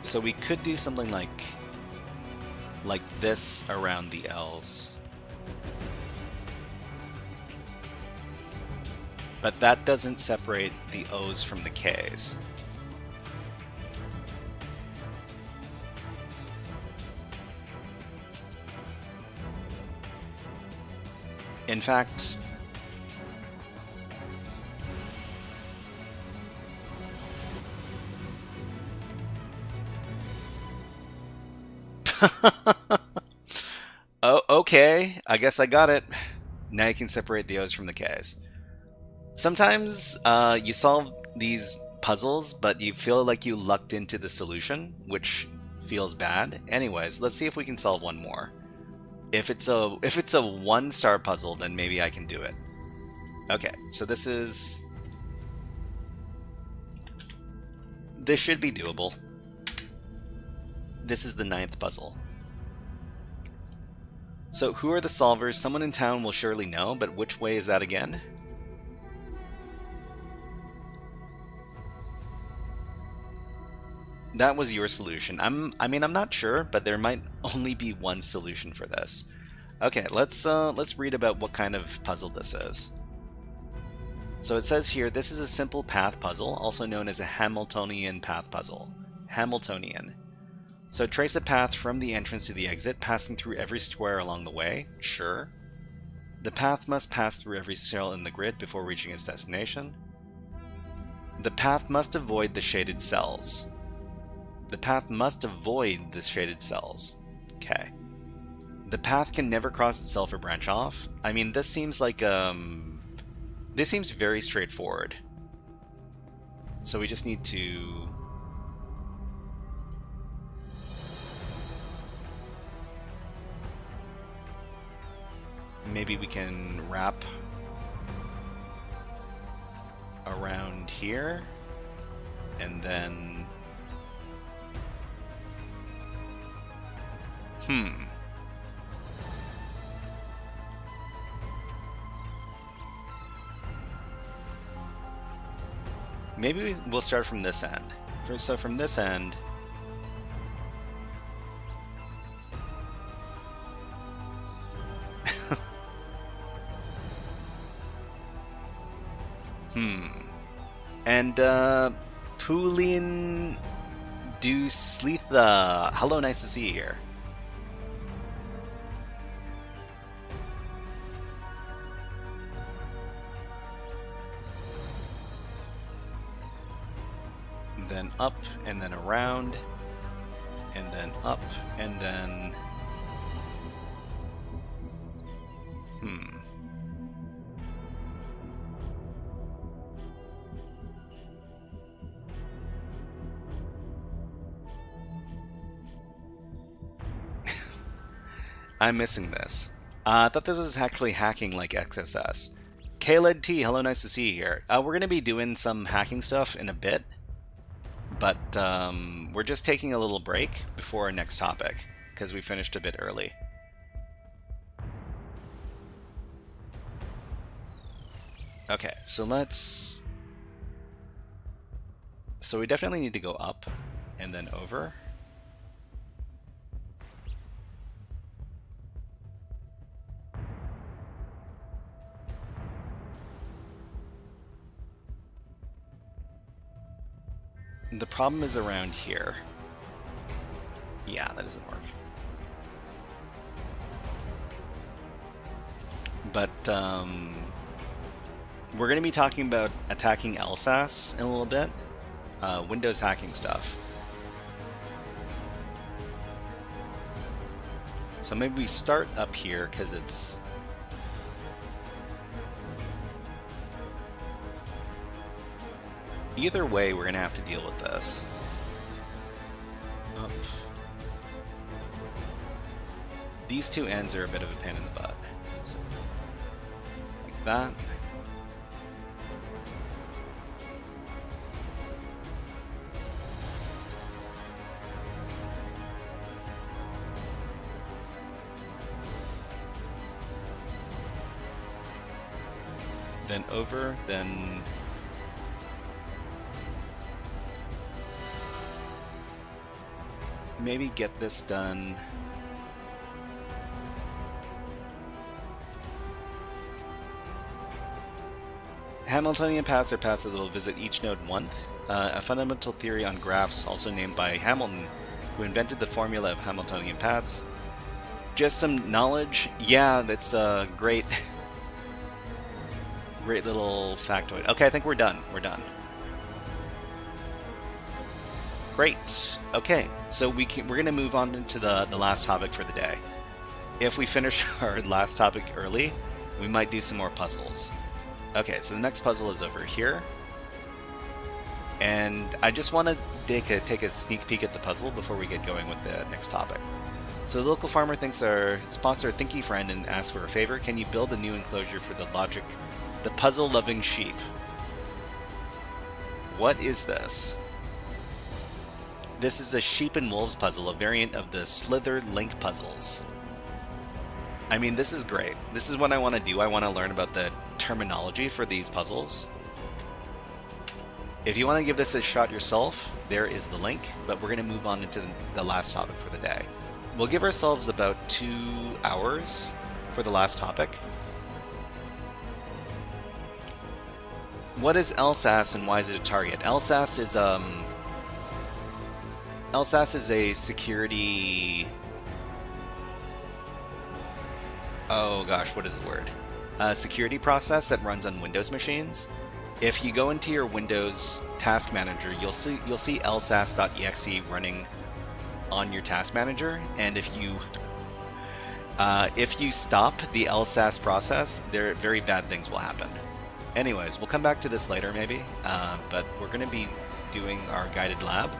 So we could do something like this around the L's. But that doesn't separate the O's from the K's. In fact, oh, okay. I guess I got it. Now you can separate the O's from the K's. Sometimes you solve these puzzles, but you feel like you lucked into the solution, which feels bad. Anyways, let's see if we can solve one more. If it's a 1-star puzzle, then maybe I can do it. Okay, so this should be doable. This is the 9th puzzle. So who are the solvers? Someone in town will surely know, but which way is that again? That was your solution. I mean, I'm not sure, but there might only be one solution for this. Okay, let's read about what kind of puzzle this is. So it says here, this is a simple path puzzle, also known as a Hamiltonian path puzzle. Hamiltonian. So trace a path from the entrance to the exit, passing through every square along the way. Sure. The path must pass through every cell in the grid before reaching its destination. The path must avoid the shaded cells. The path must avoid the shaded cells. Okay. The path can never cross itself or branch off. I mean, this seems like, this seems very straightforward. So we just need to... Maybe we can wrap around here, and then... Maybe we'll start from this end. So from this end... And, Poulin Du Sleetha. Hello, nice to see you here. Then up, and then around, and then up, and then... I'm missing this. I thought this was actually hacking like XSS. KLED T, hello, nice to see you here. We're going to be doing some hacking stuff in a bit, but we're just taking a little break before our next topic, because we finished a bit early. Okay, so let's... So we definitely need to go up and then over. The problem is around here. Yeah, that doesn't work. But we're going to be talking about attacking LSASS in a little bit. Windows hacking stuff. So maybe we start up here because it's... Either way, we're going to have to deal with this. Up. These two ends are a bit of a pain in the butt. So, like that. Then over, then... Maybe get this done. Hamiltonian paths are paths that will visit each node once. A fundamental theory on graphs, also named by Hamilton, who invented the formula of Hamiltonian paths. Just some knowledge. Yeah, that's great. Great little factoid. Okay, I think we're done. We're done. Great. Okay, so we're going to move on into the last topic for the day. If we finish our last topic early, we might do some more puzzles. Okay, so the next puzzle is over here. And I just want to take a sneak peek at the puzzle before we get going with the next topic. So the local farmer spots our thinky friend and asks for a favor. Can you build a new enclosure for the puzzle-loving sheep? What is this? This is a sheep and wolves puzzle, a variant of the Slither Link puzzles. I mean, this is great. This is what I want to do. I want to learn about the terminology for these puzzles. If you want to give this a shot yourself, there is the link, but we're going to move on into the last topic for the day. We'll give ourselves about 2 hours for the last topic. What is LSASS and why is it a target? LSASS is a security... Oh gosh, what is the word? Security process that runs on Windows machines. If you go into your Windows Task Manager, you'll see LSASS.exe running on your Task Manager, and if you stop the LSASS process, very bad things will happen. Anyways, we'll come back to this later maybe, but we're going to be doing our guided lab.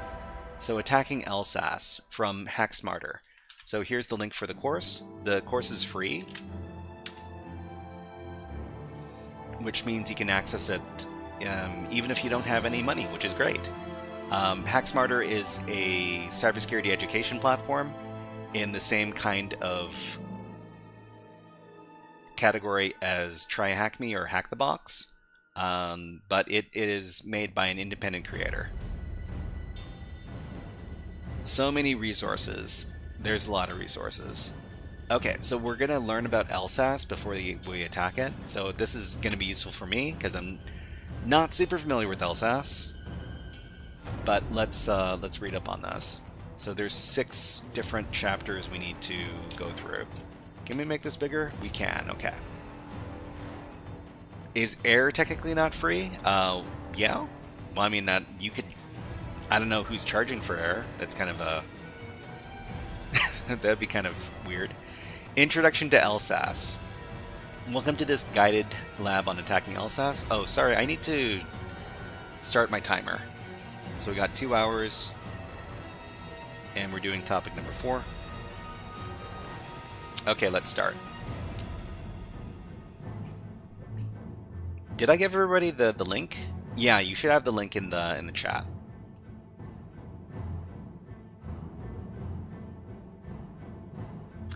So attacking LSASS from Hack Smarter. So here's the link for the course. The course is free, which means you can access it even if you don't have any money, which is great. Hack Smarter is a cybersecurity education platform in the same kind of category as Try Hack Me or Hack the Box, but it is made by an independent creator. So many resources. There's a lot of resources. Okay, so we're going to learn about LSASS before we attack it. So this is going to be useful for me because I'm not super familiar with LSASS. But let's read up on this. So there's 6 different chapters we need to go through. Can we make this bigger? We can. Okay. Is air technically not free? Yeah. Well, I mean that you could. I don't know who's charging for air. That's kind of a. That'd be kind of weird. Introduction to LSASS. Welcome to this guided lab on attacking LSASS. Oh, sorry, I need to start my timer. So we got 2 hours, and we're doing topic number 4. Okay, let's start. Did I give everybody the link? Yeah, you should have the link in the chat.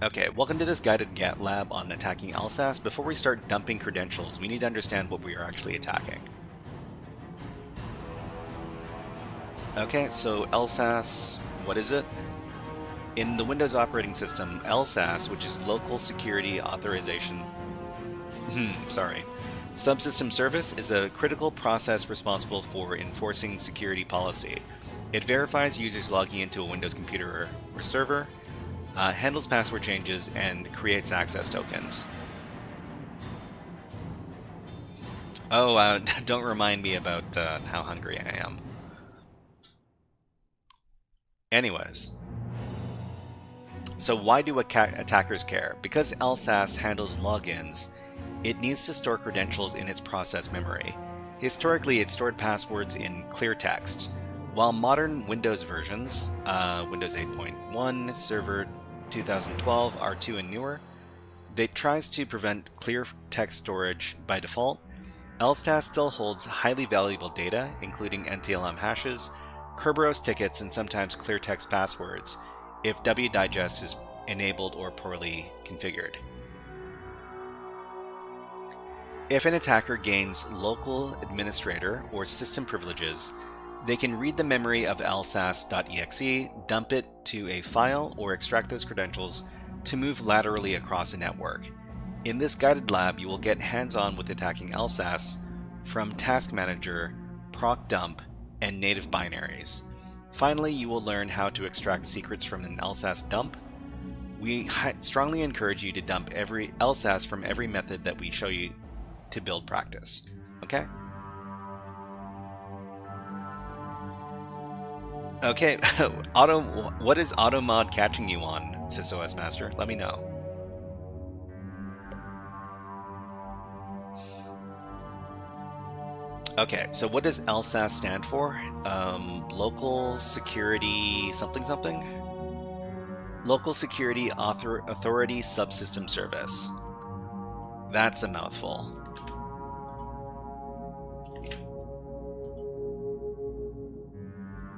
Okay, welcome to this guided lab on attacking LSASS. Before we start dumping credentials, we need to understand what we are actually attacking. Okay, so LSASS, what is it? In the Windows operating system, LSASS, which is Local Security Authorization, Subsystem Service, is a critical process responsible for enforcing security policy. It verifies users logging into a Windows computer or server, handles password changes, and creates access tokens. Oh, don't remind me about how hungry I am. Anyways. So why do attackers care? Because LSASS handles logins, it needs to store credentials in its process memory. Historically, it stored passwords in clear text. While modern Windows versions, Windows 8.1, Server 2012, R2 and newer, it tries to prevent clear text storage by default. LSASS still holds highly valuable data, including NTLM hashes, Kerberos tickets, and sometimes clear text passwords, if wdigest is enabled or poorly configured. If an attacker gains local administrator or system privileges, they can read the memory of LSASS.exe, dump it to a file, or extract those credentials to move laterally across a network. In this guided lab, you will get hands-on with attacking LSASS from Task Manager, proc dump, and native binaries. Finally, you will learn how to extract secrets from an LSASS dump. We strongly encourage you to dump every LSASS from every method that we show you to build practice. Okay? Okay, what is AutoMod catching you on, SysOS Master? Let me know. Okay, so what does LSASS stand for? Local Security something something? Local Security Authority Subsystem Service. That's a mouthful.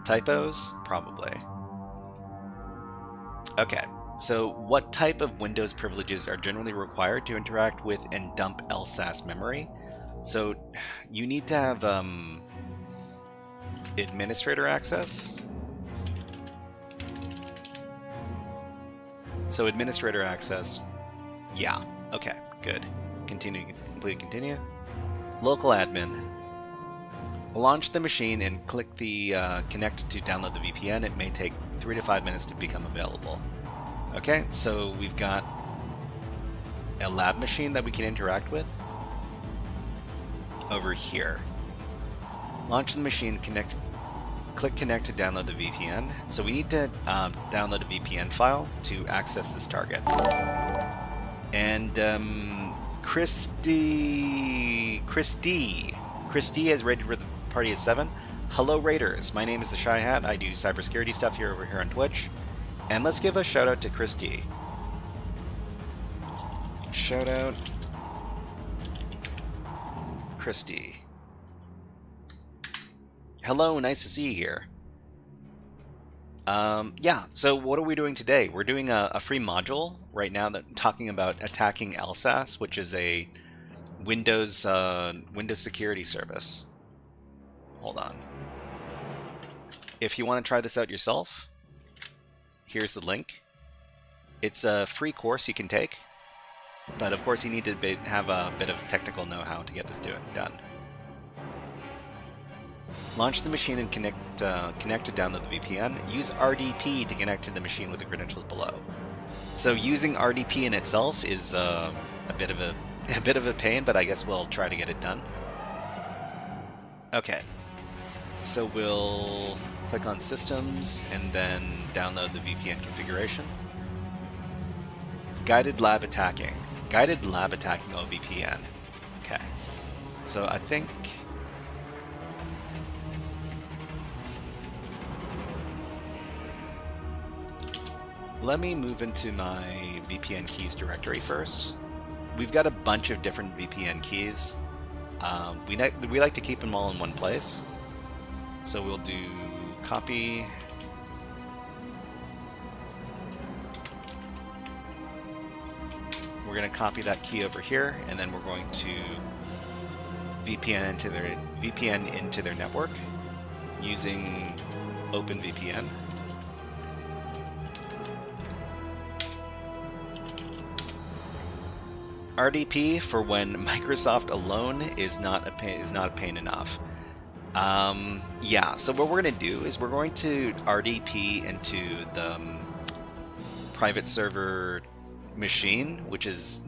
Typos? Probably. Okay, so what type of Windows privileges are generally required to interact with and dump LSASS memory? So you need to have administrator access. So administrator access, yeah, okay, good. Continue, continue. Local admin. Launch the machine and click the connect to download the VPN. It may take 3 to 5 minutes to become available. Okay, so we've got a lab machine that we can interact with over here. Launch the machine, click connect to download the VPN. So we need to download a VPN file to access this target. And Christy is ready for the party at 7. Hello Raiders, my name is the Shy Hat. I do cybersecurity stuff over here on Twitch. And let's give a shout out to Christy. Shout out Christy. Hello, nice to see you here. Yeah, so what are we doing today? We're doing a free module right now that talking about attacking LSASS, which is a Windows security service. Hold on. If you want to try this out yourself, here's the link. It's a free course you can take, but of course you need to have a bit of technical know-how to get this done. Launch the machine and connect to download the VPN. Use RDP to connect to the machine with the credentials below. So using RDP in itself is a bit of a pain, but I guess we'll try to get it done. Okay. So we'll click on Systems and then download the VPN configuration. Guided lab attacking. Guided lab attacking OVPN. Okay. So I think let me move into my VPN keys directory first. We've got a bunch of different VPN keys. We like to keep them all in one place. So we'll do copy. We're going to copy that key over here, and then we're going to VPN into their network using OpenVPN. RDP for when Microsoft alone is not a pain enough. Yeah, so what we're going to do is we're going to RDP into the private server machine, which is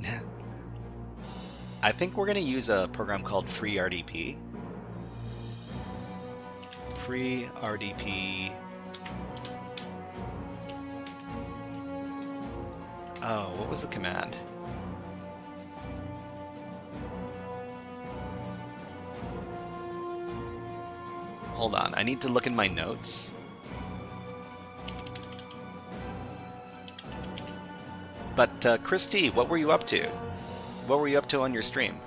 I think we're going to use a program called FreeRDP. FreeRDP. Oh, what was the command? Hold on, I need to look in my notes. But Christy, what were you up to? What were you up to on your stream?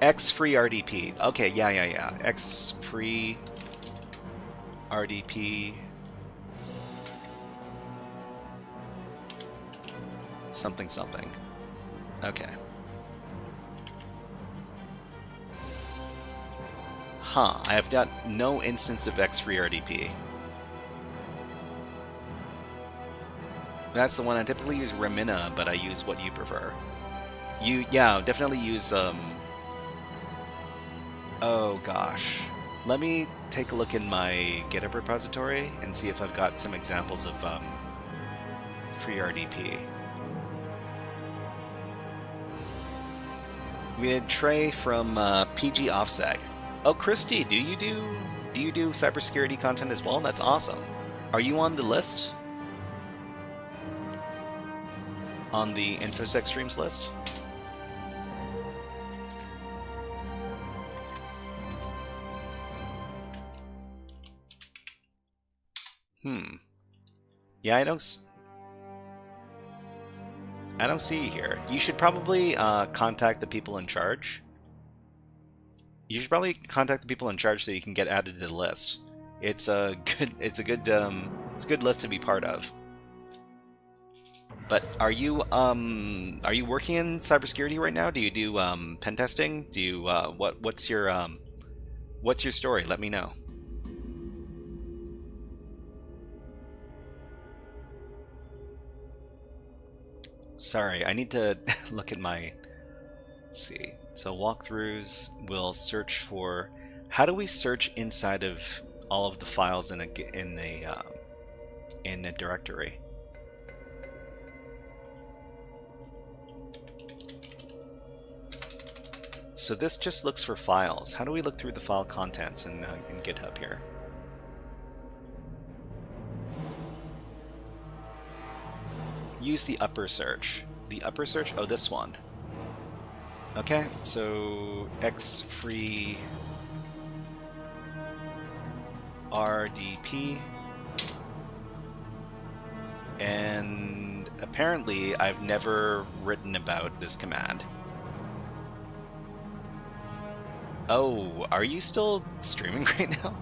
XFreeRDP. Okay, yeah. XFreeRDP. Something. Okay. Huh, I have got no instance of XFreeRDP. That's the one I typically use Remina, but I use what you prefer. Yeah, definitely use, oh gosh. Let me take a look in my GitHub repository and see if I've got some examples of, FreeRDP. We had Trey from PG Offseg. Oh, Christy, do you do cybersecurity content as well? That's awesome. Are you on the list? On the InfoSec streams list? Yeah, I don't see you here. You should probably contact the people in charge. You should probably contact the people in charge so you can get added to the list. It's a good list to be part of. But are you working in cybersecurity right now? Do you do pen testing? Do you what's your story? Let me know. Sorry, I need to look at my. Let's see. So walkthroughs will search for. How do we search inside of all of the files in a directory? So this just looks for files. How do we look through the file contents in GitHub here? Use the upper search. The upper search? Oh, this one. Okay, so xfree rdp. And apparently I've never written about this command. Oh, are you still streaming right now?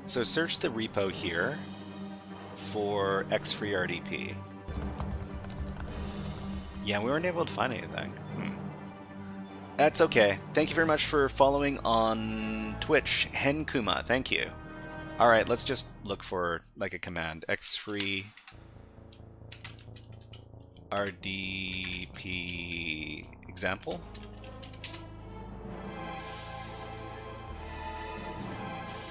So search the repo here for xfreeRDP. Yeah, we weren't able to find anything. That's okay. Thank you very much for following on Twitch. Henkuma, thank you. Alright, let's just look for like a command. xfreeRDP example.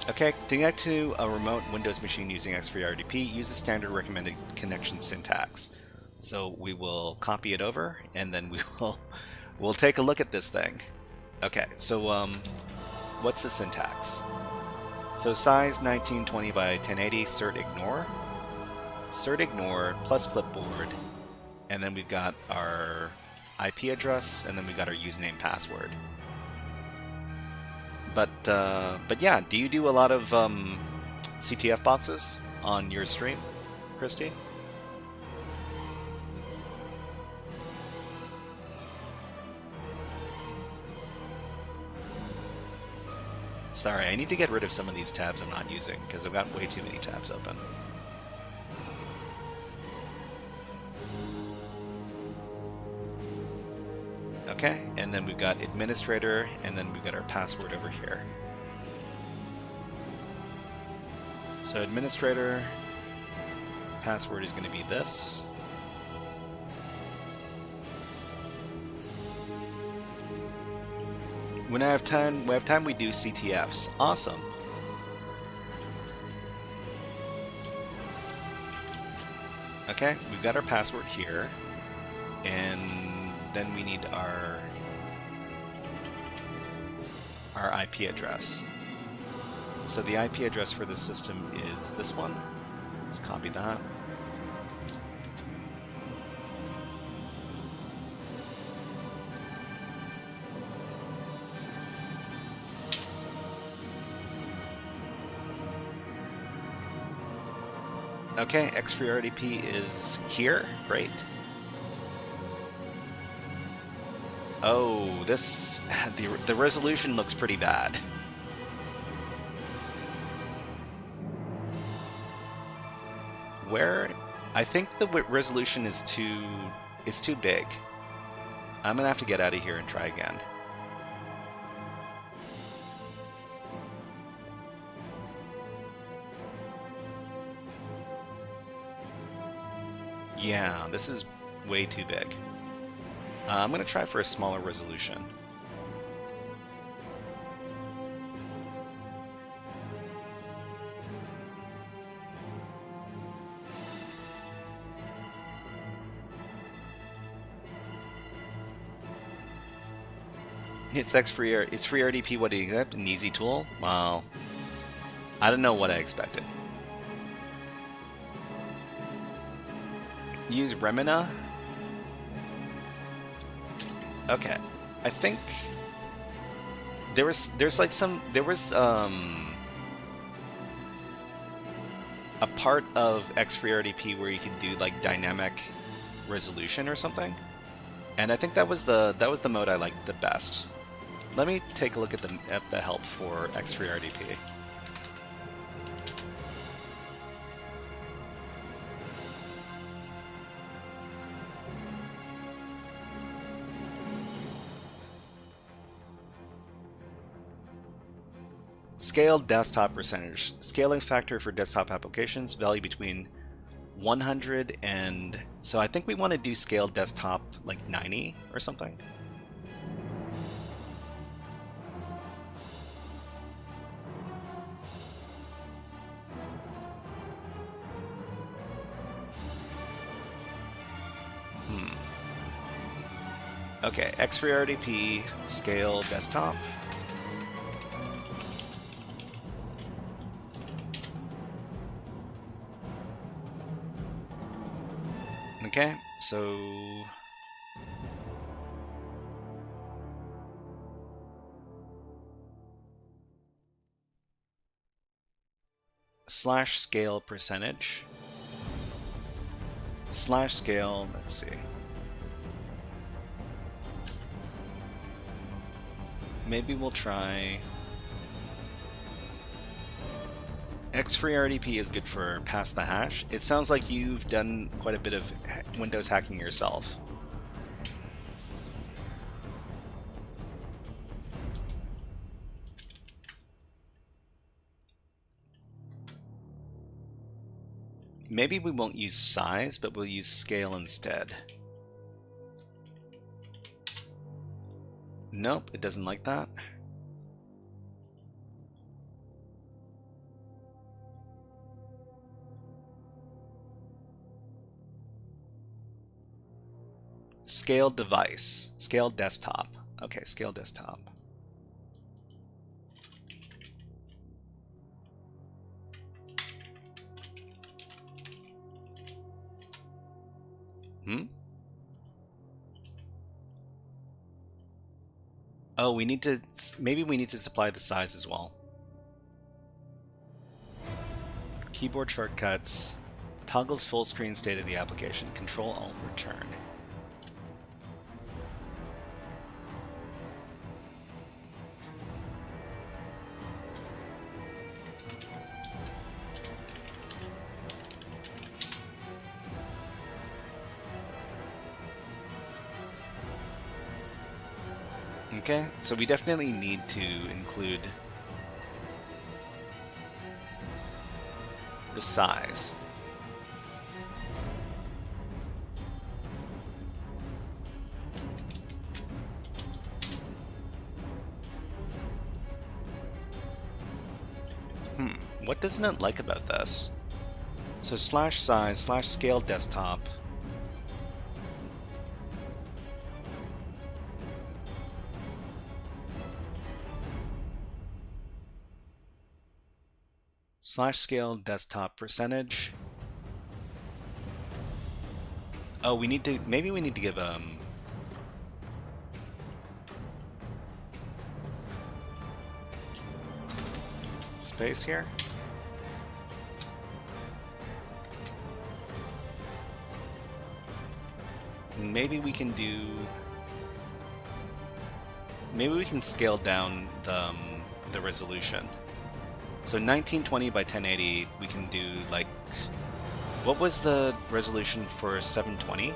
Okay, to connect to a remote Windows machine using xfreeRDP, use the standard recommended connection syntax. So we will copy it over, and then we'll take a look at this thing. Okay, so what's the syntax? So size 1920 by 1080, cert ignore plus clipboard, and then we've got our IP address, and then we've got our username password. But yeah, do you do a lot of CTF boxes on your stream, Christy? Sorry, I need to get rid of some of these tabs I'm not using, because I've got way too many tabs open. Okay, and then we've got administrator, and then we've got our password over here. So administrator, password is going to be this. When I have time, we do CTFs. Awesome. Okay, we've got our password here, and then we need our IP address. So the IP address for this system is this one. Let's copy that. Okay, xfreeRDP is here. Great. Oh, this the resolution looks pretty bad. Where I think the resolution is too big. I'm gonna have to get out of here and try again. Yeah, this is way too big. I'm going to try for a smaller resolution. It's free RDP. What do you accept? An easy tool? Well, I don't know what I expected. Use Remina? Okay. I think there was a part of free RDP where you could do like dynamic resolution or something. And I think that was the mode I liked the best. Let me take a look at the help for free RDP. Scaled desktop percentage. Scaling factor for desktop applications, value between 100 and... So I think we want to do scaled desktop like 90 or something. Okay, free RDP, scale desktop. Okay, so slash scale percentage slash scale, let's see. Maybe we'll try free RDP is good for pass the hash. It sounds like you've done quite a bit of Windows hacking yourself. Maybe we won't use size, but we'll use scale instead. Nope, it doesn't like that. Scale device. Scale desktop. Okay, scale desktop. Oh, we need to... Maybe we need to supply the size as well. Keyboard shortcuts. Toggles full screen state of the application. Control-Alt-Return. Okay, so we definitely need to include the size. What doesn't it like about this? So slash size slash scale desktop. Slash scale desktop percentage. Oh, we need to, maybe we need to give space here. Maybe we can do, maybe we can scale down the resolution. So 1920 by 1080, we can do like, what was the resolution for 720?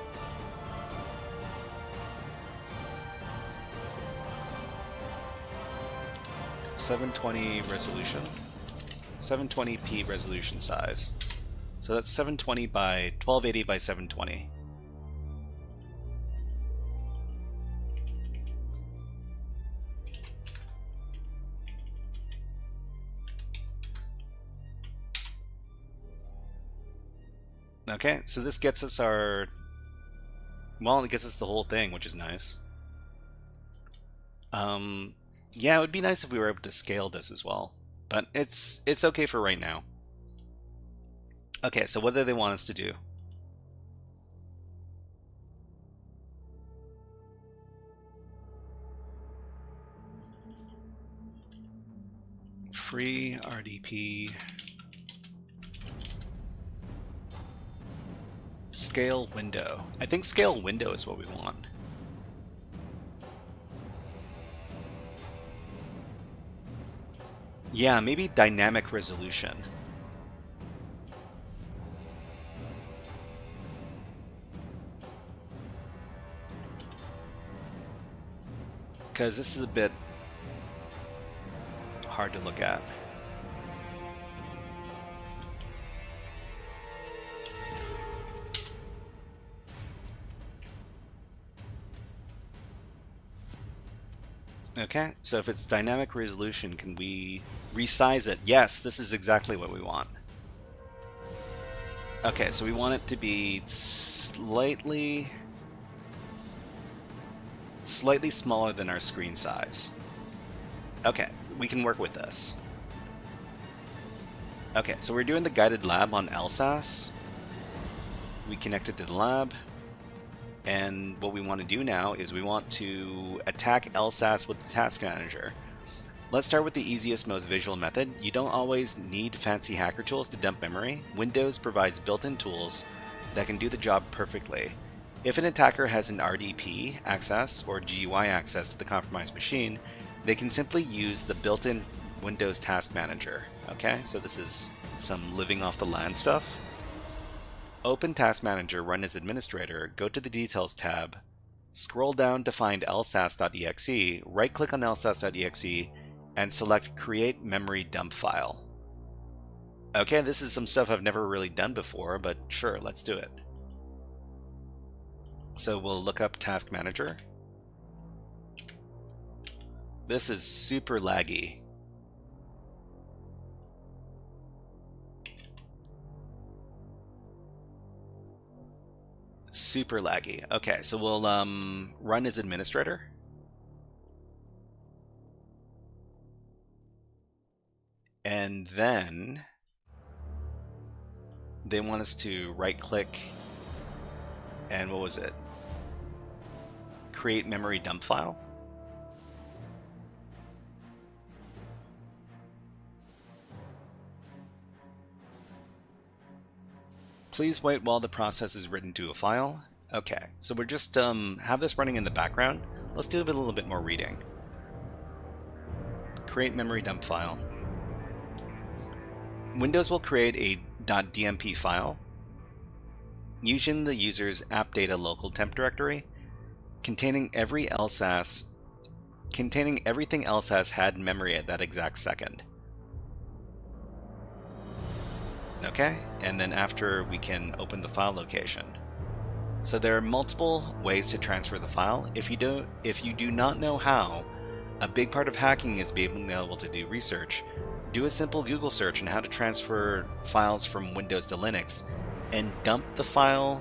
Resolution, 720p resolution size. So that's 720 by 1280 by 720. Okay, so this gets us our... Well, it gets us the whole thing, which is nice. Yeah, it would be nice if we were able to scale this as well, but it's okay for right now. Okay, so what do they want us to do? Free RDP. Scale window. I think scale window is what we want. Yeah, maybe dynamic resolution. Because this is a bit hard to look at. Okay, so if it's dynamic resolution, can we resize it? Yes, this is exactly what we want. Okay, so we want it to be slightly smaller than our screen size. Okay, we can work with this. Okay, so we're doing the guided lab on LSASS. We connected to the lab. And what we want to do now is we want to attack LSASS with the task manager. Let's start with the easiest, most visual method. You don't always need fancy hacker tools to dump memory. Windows provides built-in tools that can do the job perfectly. If an attacker has an RDP access or GUI access to the compromised machine, they can simply use the built-in Windows task manager. Okay, so this is some living off the land stuff. Open Task Manager, run as administrator, go to the Details tab, scroll down to find lsass.exe, right-click on lsass.exe, and select Create Memory Dump File. Okay, this is some stuff I've never really done before, but sure, let's do it. So we'll look up Task Manager. This is super laggy. Super laggy. Okay, so we'll run as administrator. And then they want us to right-click and what was it? Create memory dump file. Please wait while the process is written to a file. Okay, so we're just have this running in the background. Let's do a little bit more reading. Create memory dump file. Windows will create a .dmp file using the user's app data local temp directory containing everything LSASS had in memory at that exact second. Okay, and then after we can open the file location. So there are multiple ways to transfer the file. If you do not know how, a big part of hacking is being able to do research. Do a simple Google search on how to transfer files from Windows to Linux, and dump the file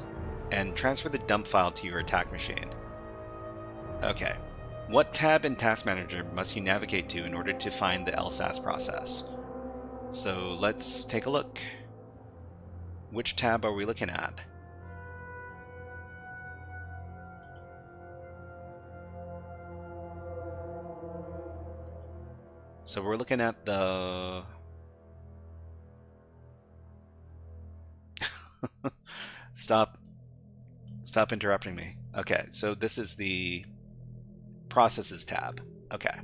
and transfer the dump file to your attack machine. Okay, what tab in Task Manager must you navigate to in order to find the LSASS process? So let's take a look. Which tab are we looking at? So we're looking at the... Stop interrupting me. Okay, so this is the Processes tab. Okay.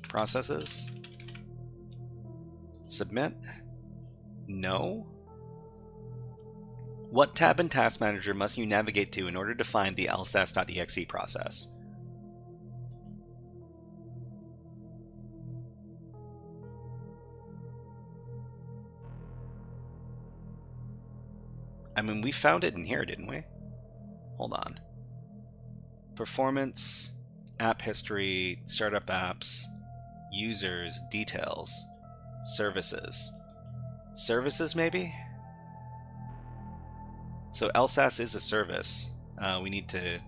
Processes. Submit. No. What tab in Task Manager must you navigate to in order to find the lsass.exe process? I mean, we found it in here, didn't we? Hold on. Performance, app history, startup apps, users, details, services. Services, maybe? So LSASS is a service. We need to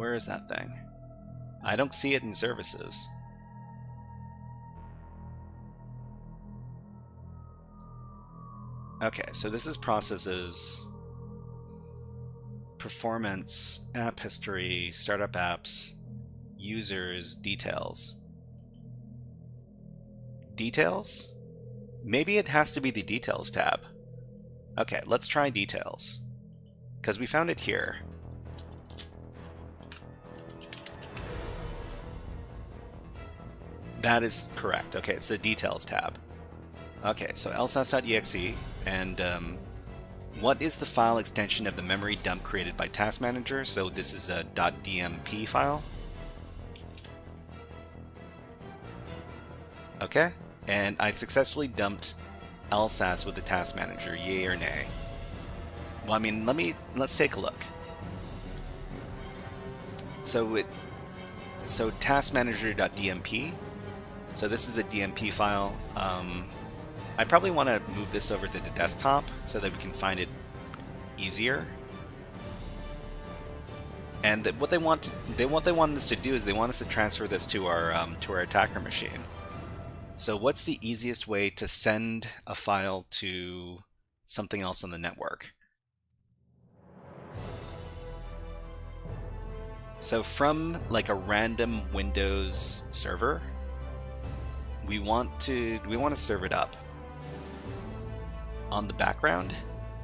Where is that thing? I don't see it in services. Okay, so this is processes, performance, app history, startup apps, users, details. Details? Maybe it has to be the details tab. Okay, let's try details. Because we found it here. That is correct. Okay, it's the details tab. Okay, so LSASS.exe, and what is the file extension of the memory dump created by Task Manager? So this is a .dmp file. Okay, and I successfully dumped LSASS with the Task Manager, yay or nay? Well, I mean, let's take a look. So taskmanager.dmp. So this is a DMP file. I probably want to move this over to the desktop so that we can find it easier. And what they want us to do is they want us to transfer this to our attacker machine. So what's the easiest way to send a file to something else on the network? So from like a random Windows server, we want to serve it up on the background.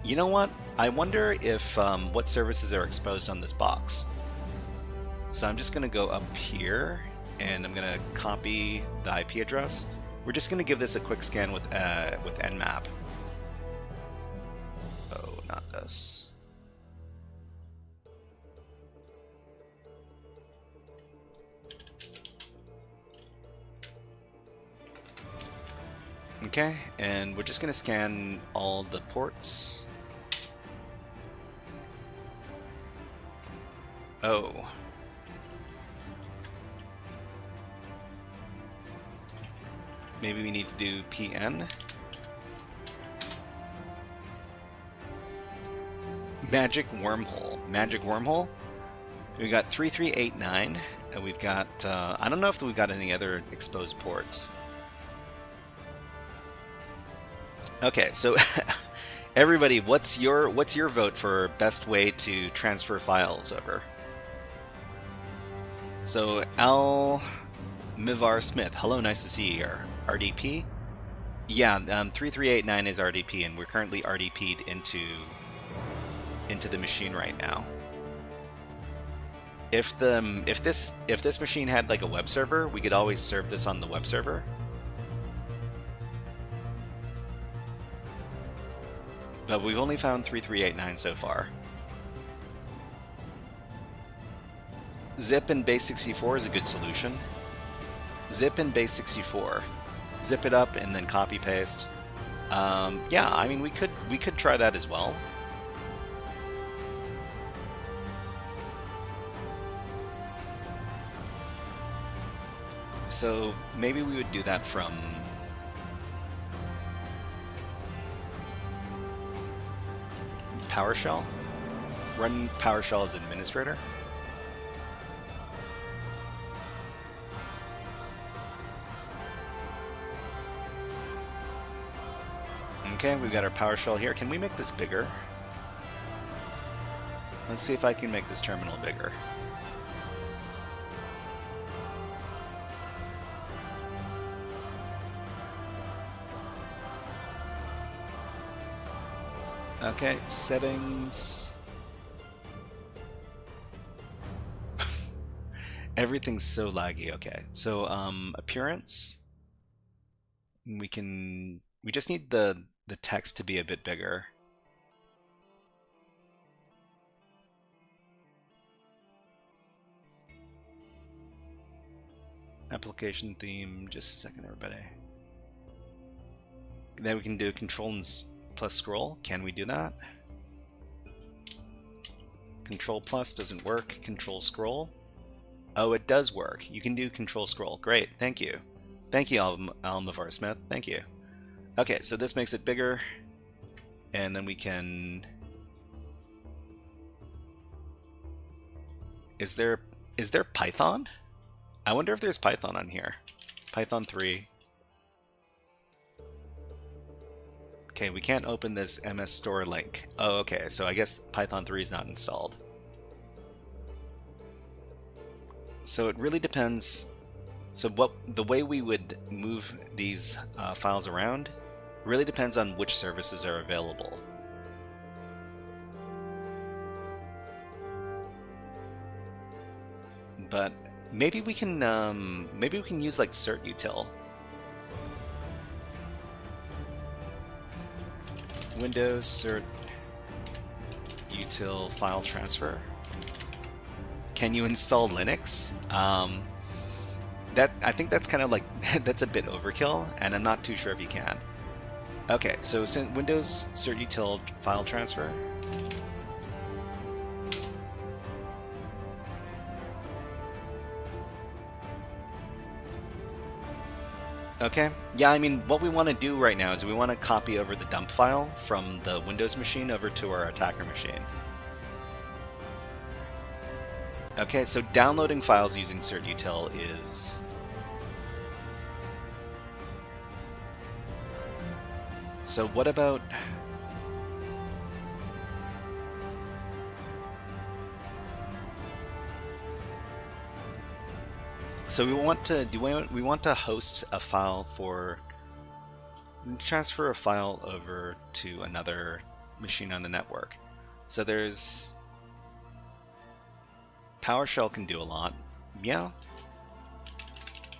You know what? I wonder if what services are exposed on this box. So I'm just going to go up here and I'm going to copy the IP address. We're just going to give this a quick scan with Nmap. Oh, not this. Okay, and we're just going to scan all the ports. Oh. Maybe we need to do PN. Magic wormhole. Magic wormhole. We got 3389, and we've got. I don't know if we've got any other exposed ports. Okay, so everybody, what's your vote for best way to transfer files over? So Al Mivar Smith, hello, nice to see you here. RDP? Yeah, 3389 is RDP, and we're currently RDP'd into the machine right now. If this machine had like a web server, we could always serve this on the web server. But we've only found 3389 so far. Zip in base64 is a good solution. Zip in base64. Zip it up and then copy paste. Yeah, I mean we could try that as well. So maybe we would do that from PowerShell. Run PowerShell as administrator. Okay, we've got our PowerShell here. Can we make this bigger? Let's see if I can make this terminal bigger. Okay, settings. Everything's so laggy. Okay, so appearance. We just need the text to be a bit bigger. Application theme, just a second everybody. Then we can do control and plus scroll. Can we do that? Control plus doesn't work. Control scroll. Oh, it does work. You can do control scroll. Great, thank you. Thank you, Almavar Smith. Thank you. Okay, so this makes it bigger. And then we can... Is there Is there Python? I wonder if there's Python on here. Python 3. Okay, we can't open this MS Store link. Oh, okay, so I guess Python 3 is not installed. So it really depends. So the way we would move these files around really depends on which services are available. But maybe we can use like CRYPTOGRAPhy. Windows CRYPTOGRAPhy file transfer. Can you install Linux? I think that's kind of like that's a bit overkill, and I'm not too sure if you can. Okay, so since Windows CRYPTOGRAPhy file transfer. Okay, yeah, I mean, what we want to do right now is we want to copy over the dump file from the Windows machine over to our attacker machine. Okay, so downloading files using CRYPTOGRAPhy is... So what about... So we want to host a file for transfer a file over to another machine on the network. So there's PowerShell can do a lot. Yeah.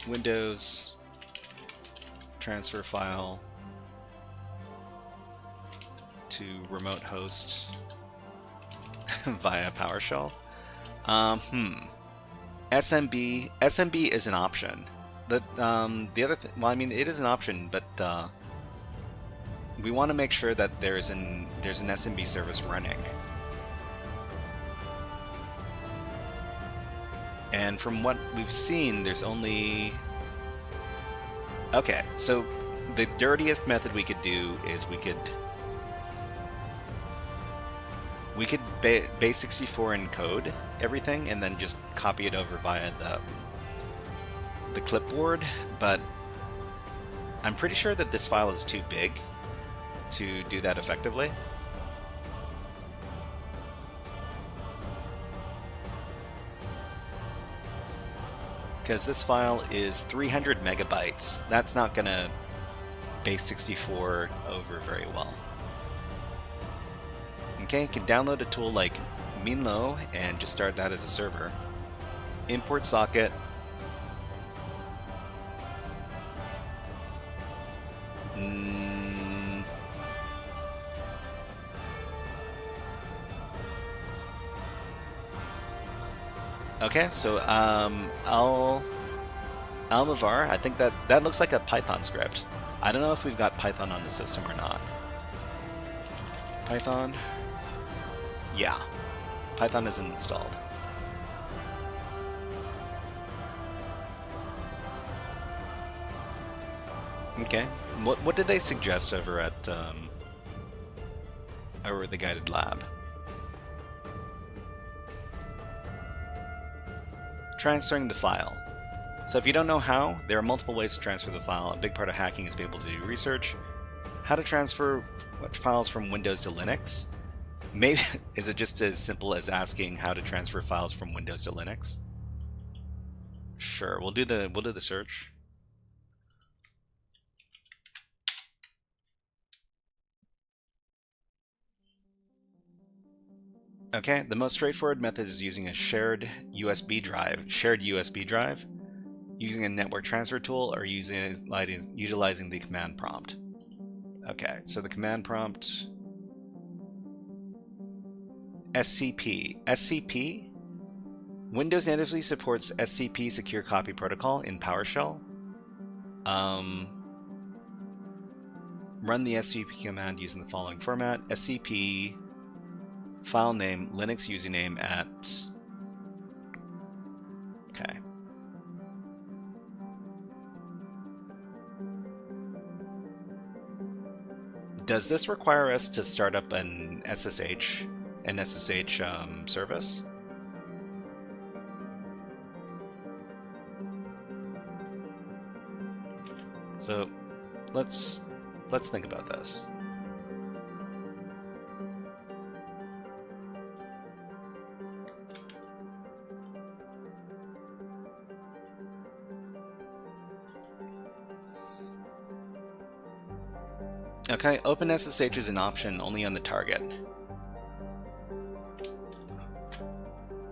Windows transfer file to remote host via PowerShell. SMB is an option. The other well, I mean, it is an option, but we want to make sure that there's an SMB service running. And from what we've seen, there's only... Okay, so the dirtiest method we could do is we could base64 encode everything and then just copy it over via the clipboard, but I'm pretty sure that this file is too big to do that effectively. Because this file is 300 megabytes. That's not gonna base64 over very well. Okay, you can download a tool like Minlo and just start that as a server. Import socket. Okay, so Almavar, I think that looks like a Python script. I don't know if we've got Python on the system or not. Python. Yeah, Python isn't installed. Okay, what did they suggest over at over the guided lab? Transferring the file. So if you don't know how, there are multiple ways to transfer the file. A big part of hacking is being able to do research. How to transfer files from Windows to Linux? Maybe is it just as simple as asking how to transfer files from Windows to Linux? Sure, we'll do the search. Okay, the most straightforward method is using a shared USB drive, using a network transfer tool, or utilizing the command prompt. Okay, so the command prompt... SCP. Windows natively supports SCP Secure Copy Protocol in PowerShell. Run the SCP command using the following format: SCP file name Linux username at... Okay. Does this require us to start up an SSH service? So let's think about this. Okay, open SSH is an option only on the target.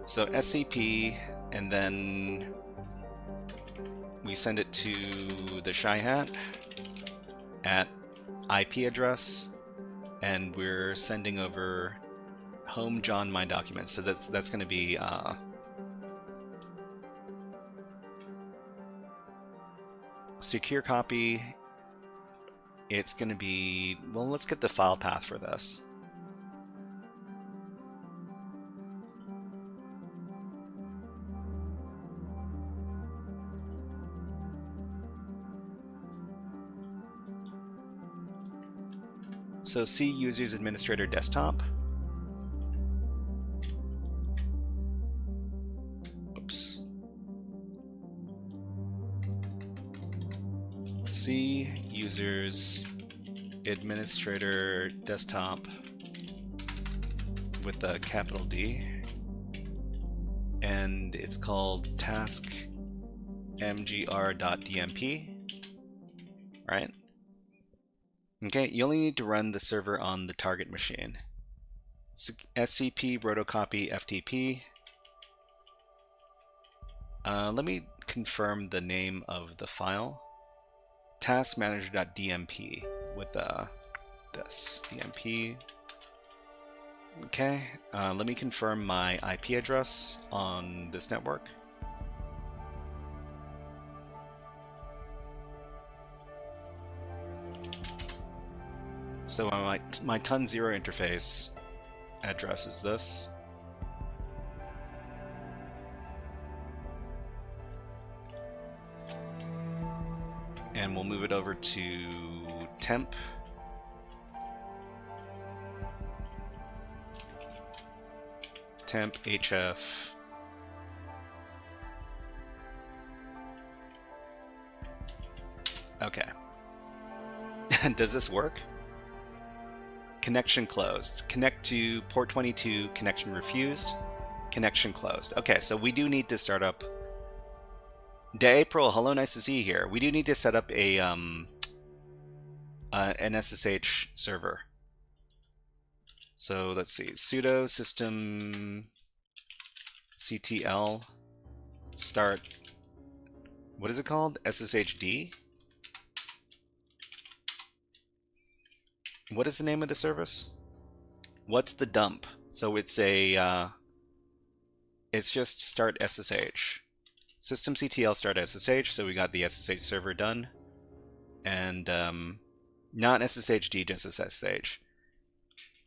So SCP, and then we send it to the Shy Hat at IP address, and we're sending over home John my documents. So that's going to be secure copy. It's going to be, well, let's get the file path for this. So C users administrator desktop. Oops. C users administrator desktop with a capital D, and it's called task mgr.dmp, right? Okay, you only need to run the server on the target machine. SCP rotocopy FTP. Let me confirm the name of the file. Taskmanager.dmp with this dmp. Okay, let me confirm my IP address on this network. So my ton0 interface address is this. And we'll move it over to temp. Temp HF. Okay. Does this work? Connection closed. Connect to port 22, connection refused. Connection closed. Okay, so we do need to start up. Day April, hello, nice to see you here. We do need to set up a an SSH server. So let's see, sudo system ctl start, what is it called? SSHD? What is the name of the service? What's the dump? So it's a, it's just start SSH. Systemctl start SSH, so we got the SSH server done. And not SSHD, just SSH.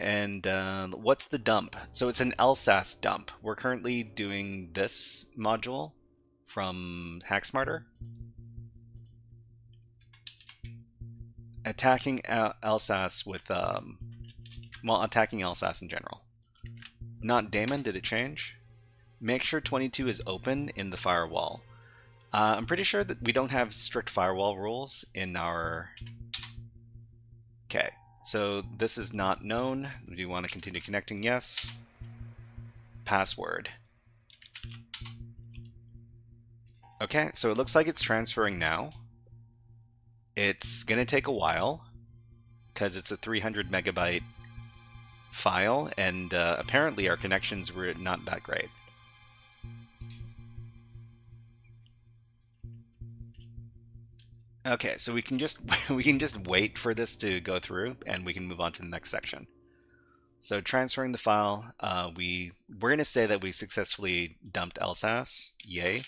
And what's the dump? So it's an LSASS dump. We're currently doing this module from HackSmarter. Attacking LSASS with, well, attacking LSASS in general. Not daemon, did it change? Make sure 22 is open in the firewall. I'm pretty sure that we don't have strict firewall rules in our... Okay, so this is not known. Do you want to continue connecting? Yes. Password. Okay, so it looks like it's transferring now. It's going to take a while because it's a 300 megabyte file, and apparently our connections were not that great. Okay, so we can just wait for this to go through, and we can move on to the next section. So transferring the file, we're going to say that we successfully dumped LSASS. Yay!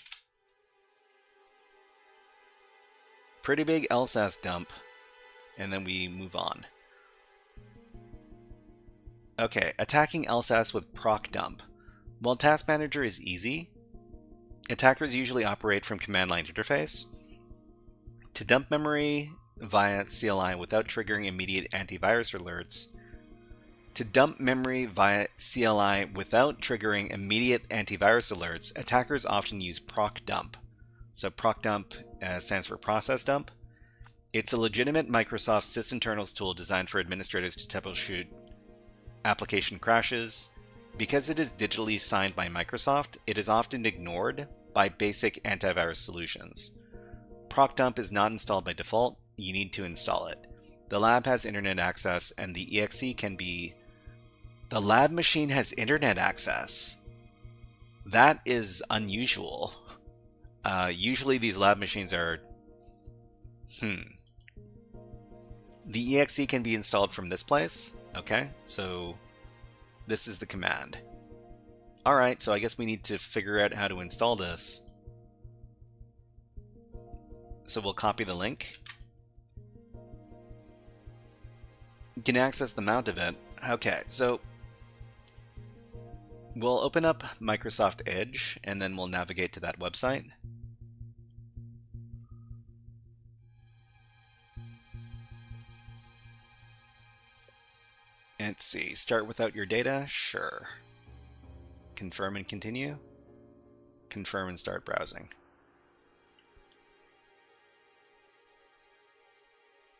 Pretty big LSASS dump, and then we move on. Okay, attacking LSASS with proc dump. While Task Manager is easy, attackers usually operate from command line interface. To dump memory via CLI without triggering immediate antivirus alerts. To dump memory via CLI without triggering immediate antivirus alerts, attackers often use proc dump. So proc dump stands for process dump. It's a legitimate Microsoft sysinternals tool designed for administrators to troubleshoot application crashes. Because it is digitally signed by Microsoft, it is often ignored by basic antivirus solutions. ProcDump is not installed by default. You need to install it. The lab has internet access, and the exe can be... The lab machine has internet access. That is unusual. Usually these lab machines are... The exe can be installed from this place. Okay, so this is the command. Alright, so I guess we need to figure out how to install this. So we'll copy the link. You can access the mount of it. Okay, so we'll open up Microsoft Edge and then we'll navigate to that website. Let's see, start without your data? Sure. Confirm and continue. Confirm and start browsing.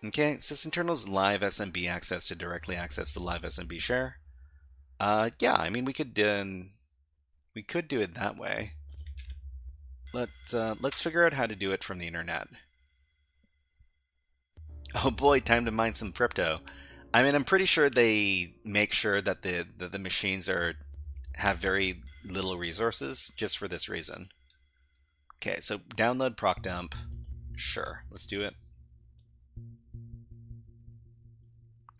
Okay, sysinternals live SMB access to directly access the live SMB share. Yeah, I mean we could do it that way. Let's figure out how to do it from the internet. Oh boy, time to mine some crypto. I mean, I'm pretty sure they make sure that the machines have very little resources just for this reason. Okay, so download ProcDump. Sure, let's do it.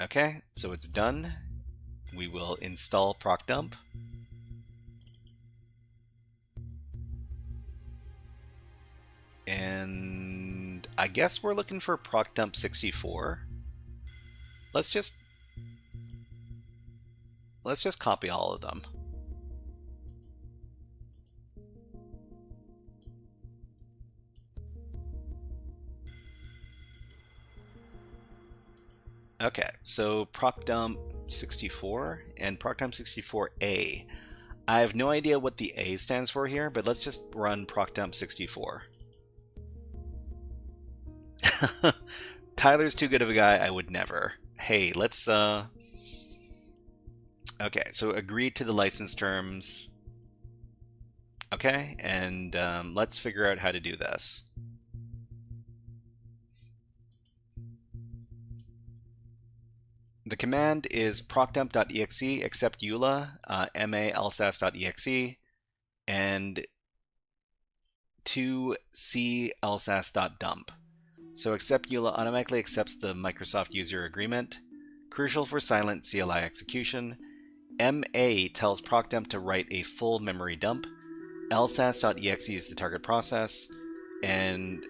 Okay, so it's done. We will install ProcDump. And I guess we're looking for ProcDump 64. Let's just copy all of them. Okay, so ProcDump 64 and ProcDump 64A. I have no idea what the A stands for here, but let's just run ProcDump 64. Tyler's too good of a guy, I would never. Hey, let's okay, so agree to the license terms. Okay, and let's figure out how to do this. The command is procdump.exe accept EULA, ma LSASS.exe, and to c LSASS.dump. So accept EULA automatically accepts the Microsoft user agreement. Crucial for silent CLI execution. MA tells ProcDump to write a full memory dump. LSASS.exe is the target process, and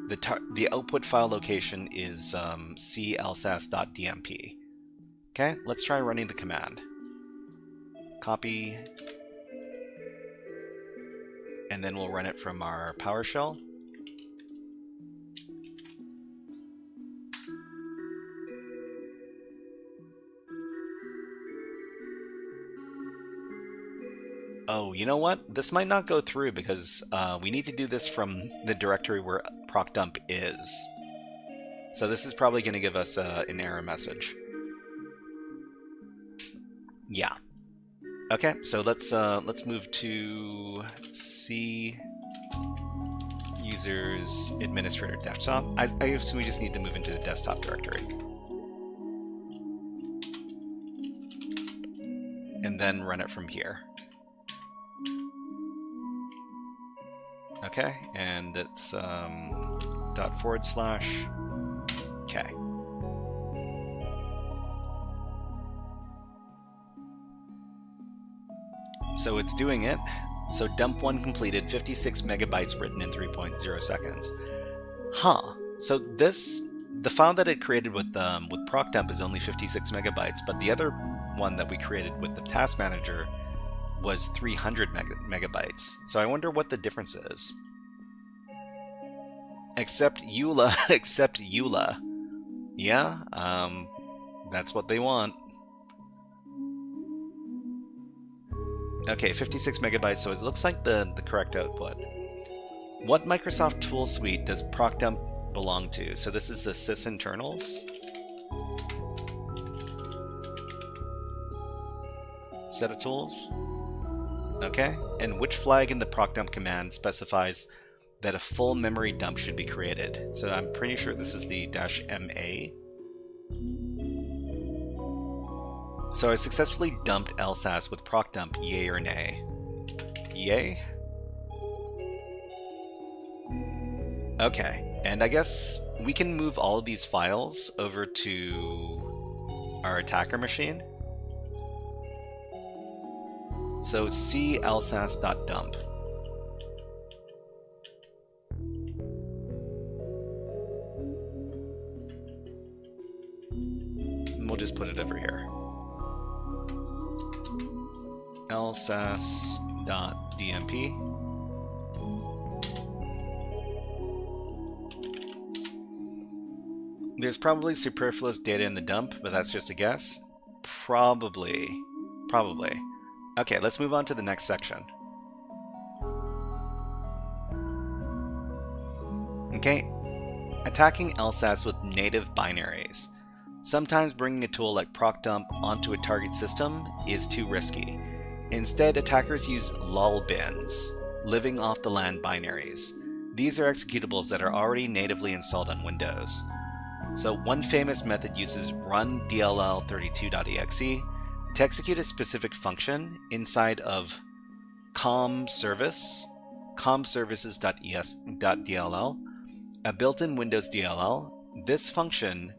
the output file location is c LSASS.dmp. Okay, let's try running the command. Copy, and then we'll run it from our PowerShell. Oh, you know what? This might not go through because we need to do this from the directory where ProcDump is. So this is probably going to give us an error message. Yeah. Okay, so let's move to C users administrator desktop. I assume we just need to move into the desktop directory. And then run it from here. Okay, and it's // okay. So it's doing it. So dump 1 completed, 56 megabytes written in 3.0 seconds. Huh. So the file that it created with ProcDump is only 56 megabytes, but the other one that we created with the task manager was 300 megabytes. So I wonder what the difference is. Accept EULA, accept EULA. Yeah, that's what they want. Okay, 56 megabytes, so it looks like the correct output. What Microsoft tool suite does ProcDump belong to? So this is the sysinternals. Set of tools. Okay, and which flag in the procdump command specifies that a full memory dump should be created? So I'm pretty sure this is the -MA. So I successfully dumped LSASS with procdump, yay or nay? Yay? Okay, and I guess we can move all of these files over to our attacker machine. So clsass.dump. And we'll just put it over here. lsass.dmp. There's probably superfluous data in the dump, but that's just a guess. Probably. Okay, let's move on to the next section. Okay, attacking LSASS with native binaries. Sometimes bringing a tool like procdump onto a target system is too risky. Instead, attackers use lol bins, living off the land binaries. These are executables that are already natively installed on Windows. So one famous method uses run dll32.exe to execute a specific function inside of comservices.dll, a built-in Windows DLL. This function,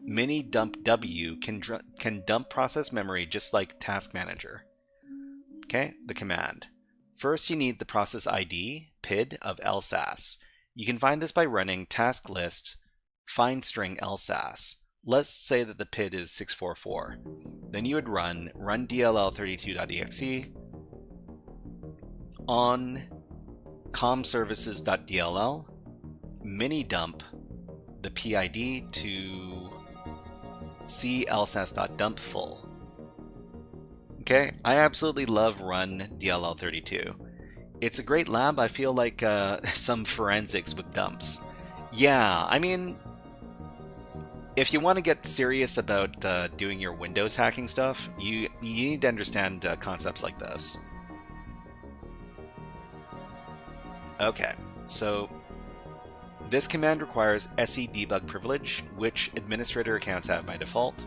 mini-dump-w, can dump process memory just like Task Manager. Okay, the command. First, you need the process ID, PID, of LSASS. You can find this by running task list find string LSASS. Let's say that the PID is 644. Then you would run dll32.exe on comservices.dll, mini dump the PID to clsass.dump full. Okay, I absolutely love run dll32. It's a great lab. I feel like some forensics with dumps. Yeah, I mean, if you want to get serious about doing your Windows hacking stuff, you need to understand concepts like this. Okay, so this command requires SE debug privilege, which administrator accounts have by default.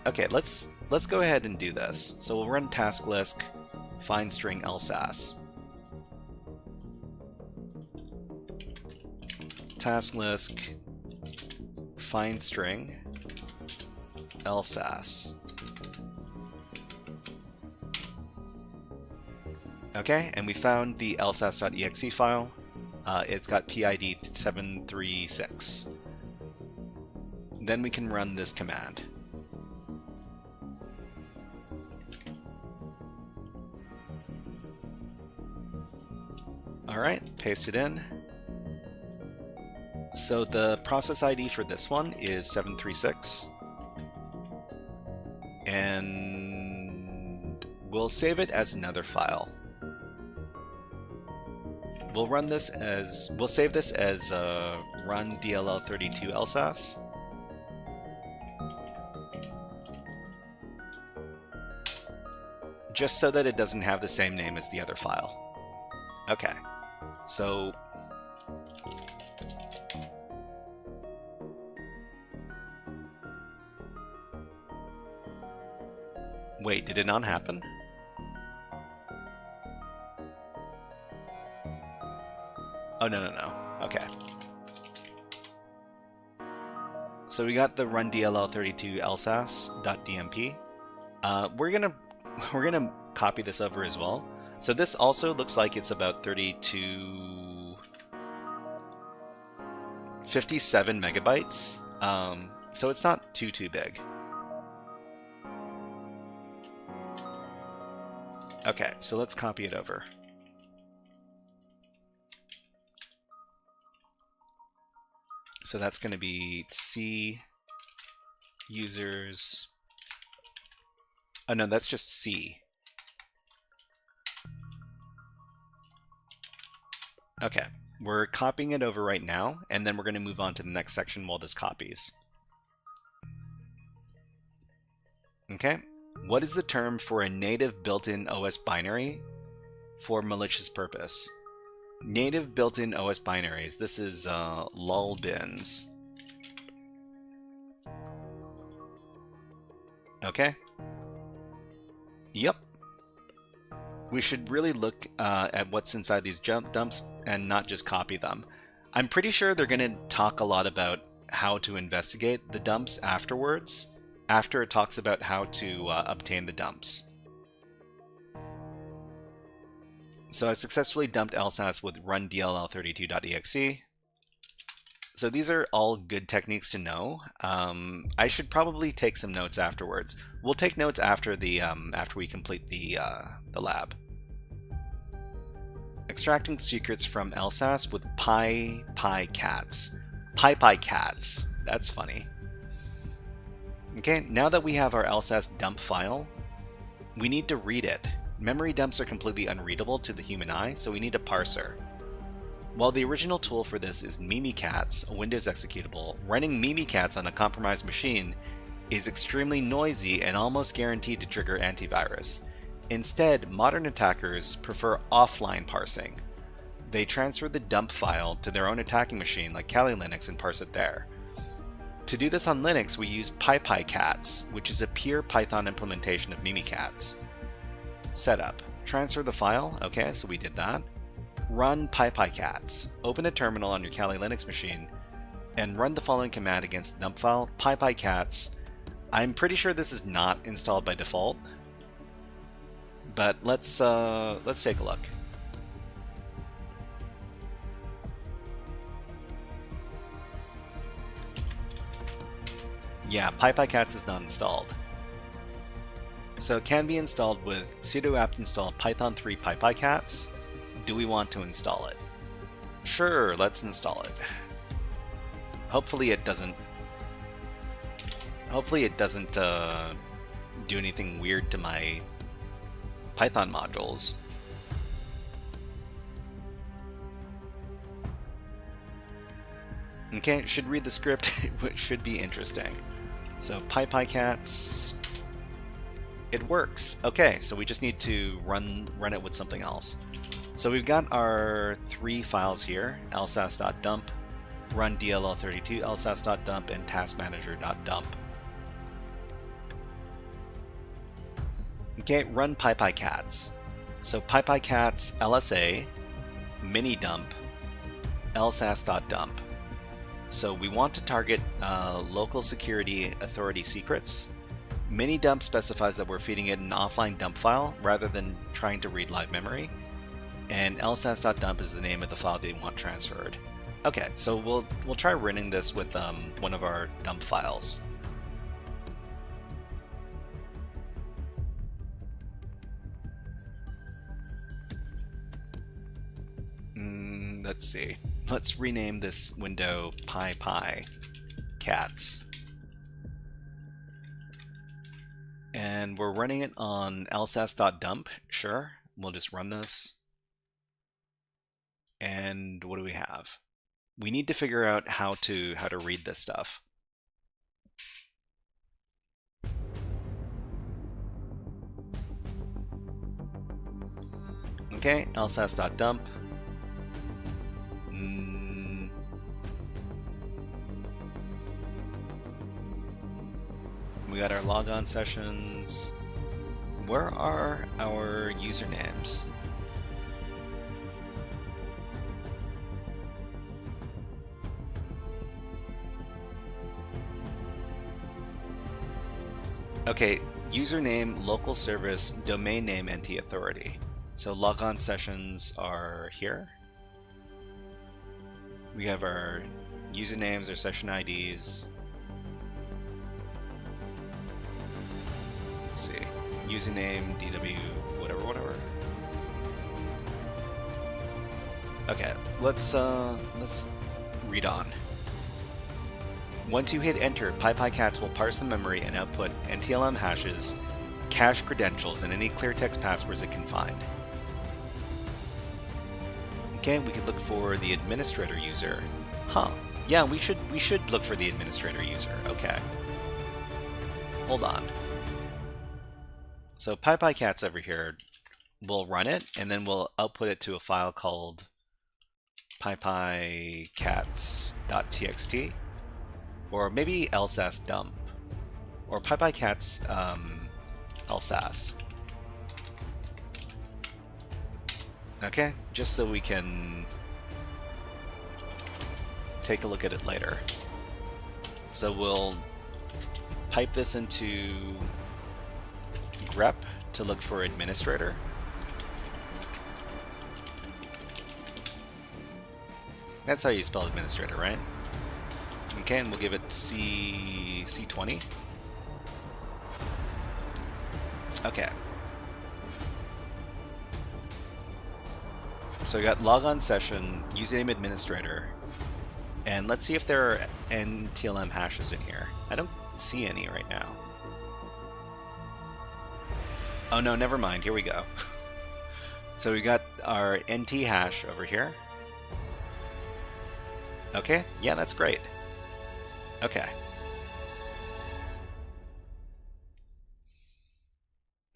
Okay, let's go ahead and do this. So we'll run task list find string LSASS. Task list find string LSASS. Okay, and we found the lsass.exe file. It's got PID 736. Then we can run this command. Alright, paste it in. So the process ID for this one is 736. And we'll save it as another file. We'll save this as run dll32 LSASS. Just so that it doesn't have the same name as the other file. Okay, so wait, did it not happen? Oh, no. Okay. So we got the run dll32 lsass.dmp. We're gonna copy this over as well. So this also looks like it's about 57 megabytes. So it's not too big. Okay, so let's copy it over. So that's going to be C users. Oh no, that's just C. Okay, We're copying it over right now, and then we're going to move on to the next section while this copies. Okay, what is the term for a native built-in OS binary for malicious purpose? Native built-in OS binaries. This is lulbins. Okay. Yep. We should really look at what's inside these dumps and not just copy them. I'm pretty sure they're going to talk a lot about how to investigate the dumps afterwards, after it talks about how to obtain the dumps. So I successfully dumped LSASS with run dll32.exe. So these are all good techniques to know. I should probably take some notes afterwards. We'll take notes after the after we complete the lab. Extracting secrets from LSASS with PyCats. PyCats. That's funny. Okay, now that we have our LSASS dump file, we need to read it. Memory dumps are completely unreadable to the human eye, so we need a parser. While the original tool for this is Mimikatz, a Windows executable, running Mimikatz on a compromised machine is extremely noisy and almost guaranteed to trigger antivirus. Instead, modern attackers prefer offline parsing. They transfer the dump file to their own attacking machine like Kali Linux and parse it there. To do this on Linux, we use PyCats, which is a pure Python implementation of Mimikatz. Setup. Transfer the file. Okay, so we did that. Run PyCats. Open a terminal on your Kali Linux machine and run the following command against the dump file, PyCats. I'm pretty sure this is not installed by default, but let's take a look. Yeah, PyCats is not installed. So it can be installed with sudo apt install python 3 PyCats. Do we want to install it? Sure, let's install it. Hopefully it doesn't do anything weird to my Python modules. Okay, it should read the script. It should be interesting. So PyCats, it works. Okay, so we just need to run it with something else. So we've got our 3 files here: lsass.dump, run dll32, lsass.dump, and taskmanager.dump. Okay, run PyCats. So PyCats LSA mini dump lsass.dump. So we want to target local security authority secrets. Mini dump specifies that we're feeding it an offline dump file rather than trying to read live memory. And lsass.dump is the name of the file they want transferred. Okay, so we'll try running this with one of our dump files. Let's see. Let's rename this window PyCats. And we're running it on lsass.dump. Sure, we'll just run this. And what do we have? We need to figure out how to read this stuff. Okay, lsass.dump. We got our logon sessions. Where are our usernames? Okay, username, local service, domain name, NT authority. So logon sessions are here. We have our usernames, our session IDs. Let's see, username, DW, whatever. Okay, let's read on. Once you hit enter, PyCats will parse the memory and output NTLM hashes, cache credentials, and any clear text passwords it can find. Okay, we could look for the administrator user. Huh. Yeah, we should look for the administrator user. Okay. Hold on. So PyPyCats over here, we'll run it, and then we'll output it to a file called pypycats.txt, or maybe LSASS dump, or PyPyCats LSASS. Okay, just so we can take a look at it later. So we'll pipe this into grep to look for administrator. That's how you spell administrator, right? Okay, and we'll give it C20. Okay. So we got logon session, username administrator, and let's see if there are NTLM hashes in here. I don't see any right now. Oh no, never mind. Here we go. So we got our NT hash over here. Okay, yeah, that's great. Okay.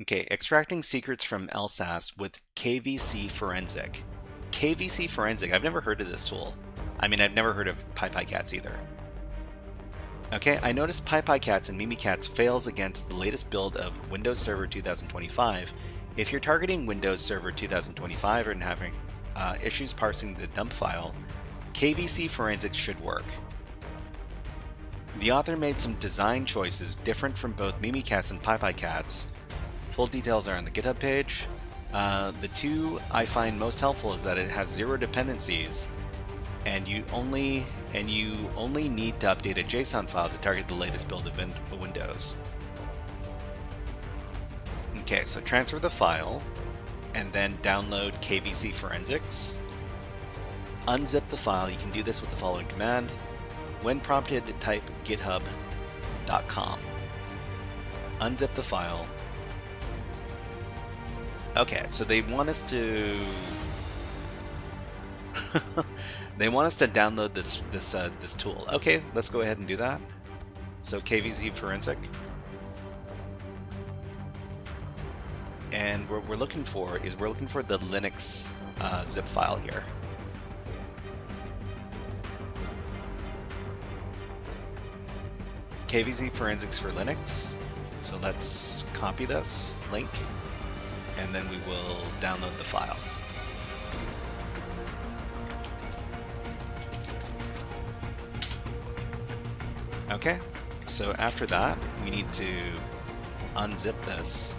Okay, extracting secrets from LSASS with KVC Forensic. KVC Forensic, I've never heard of this tool. I mean, I've never heard of PyPyCats either. Okay, I noticed PyPyCats and Mimikatz fails against the latest build of Windows Server 2025. If you're targeting Windows Server 2025 and having issues parsing the dump file, KVC Forensic should work. The author made some design choices different from both Mimikatz and PyPyCats. Full details are on the GitHub page. The two I find most helpful is that it has 0 dependencies, and you only need to update a JSON file to target the latest build of Windows. Okay, so transfer the file, and then download KVC Forensics. Unzip the file. You can do this with the following command. When prompted, type github.com. Unzip the file. Okay, so they want us to they want us to download this tool. Okay, let's go ahead and do that. So KVC Forensic, and what we're looking for is the Linux zip file here. KVC Forensics for Linux. So let's copy this link, and then we will download the file. Okay, so after that, we need to unzip this,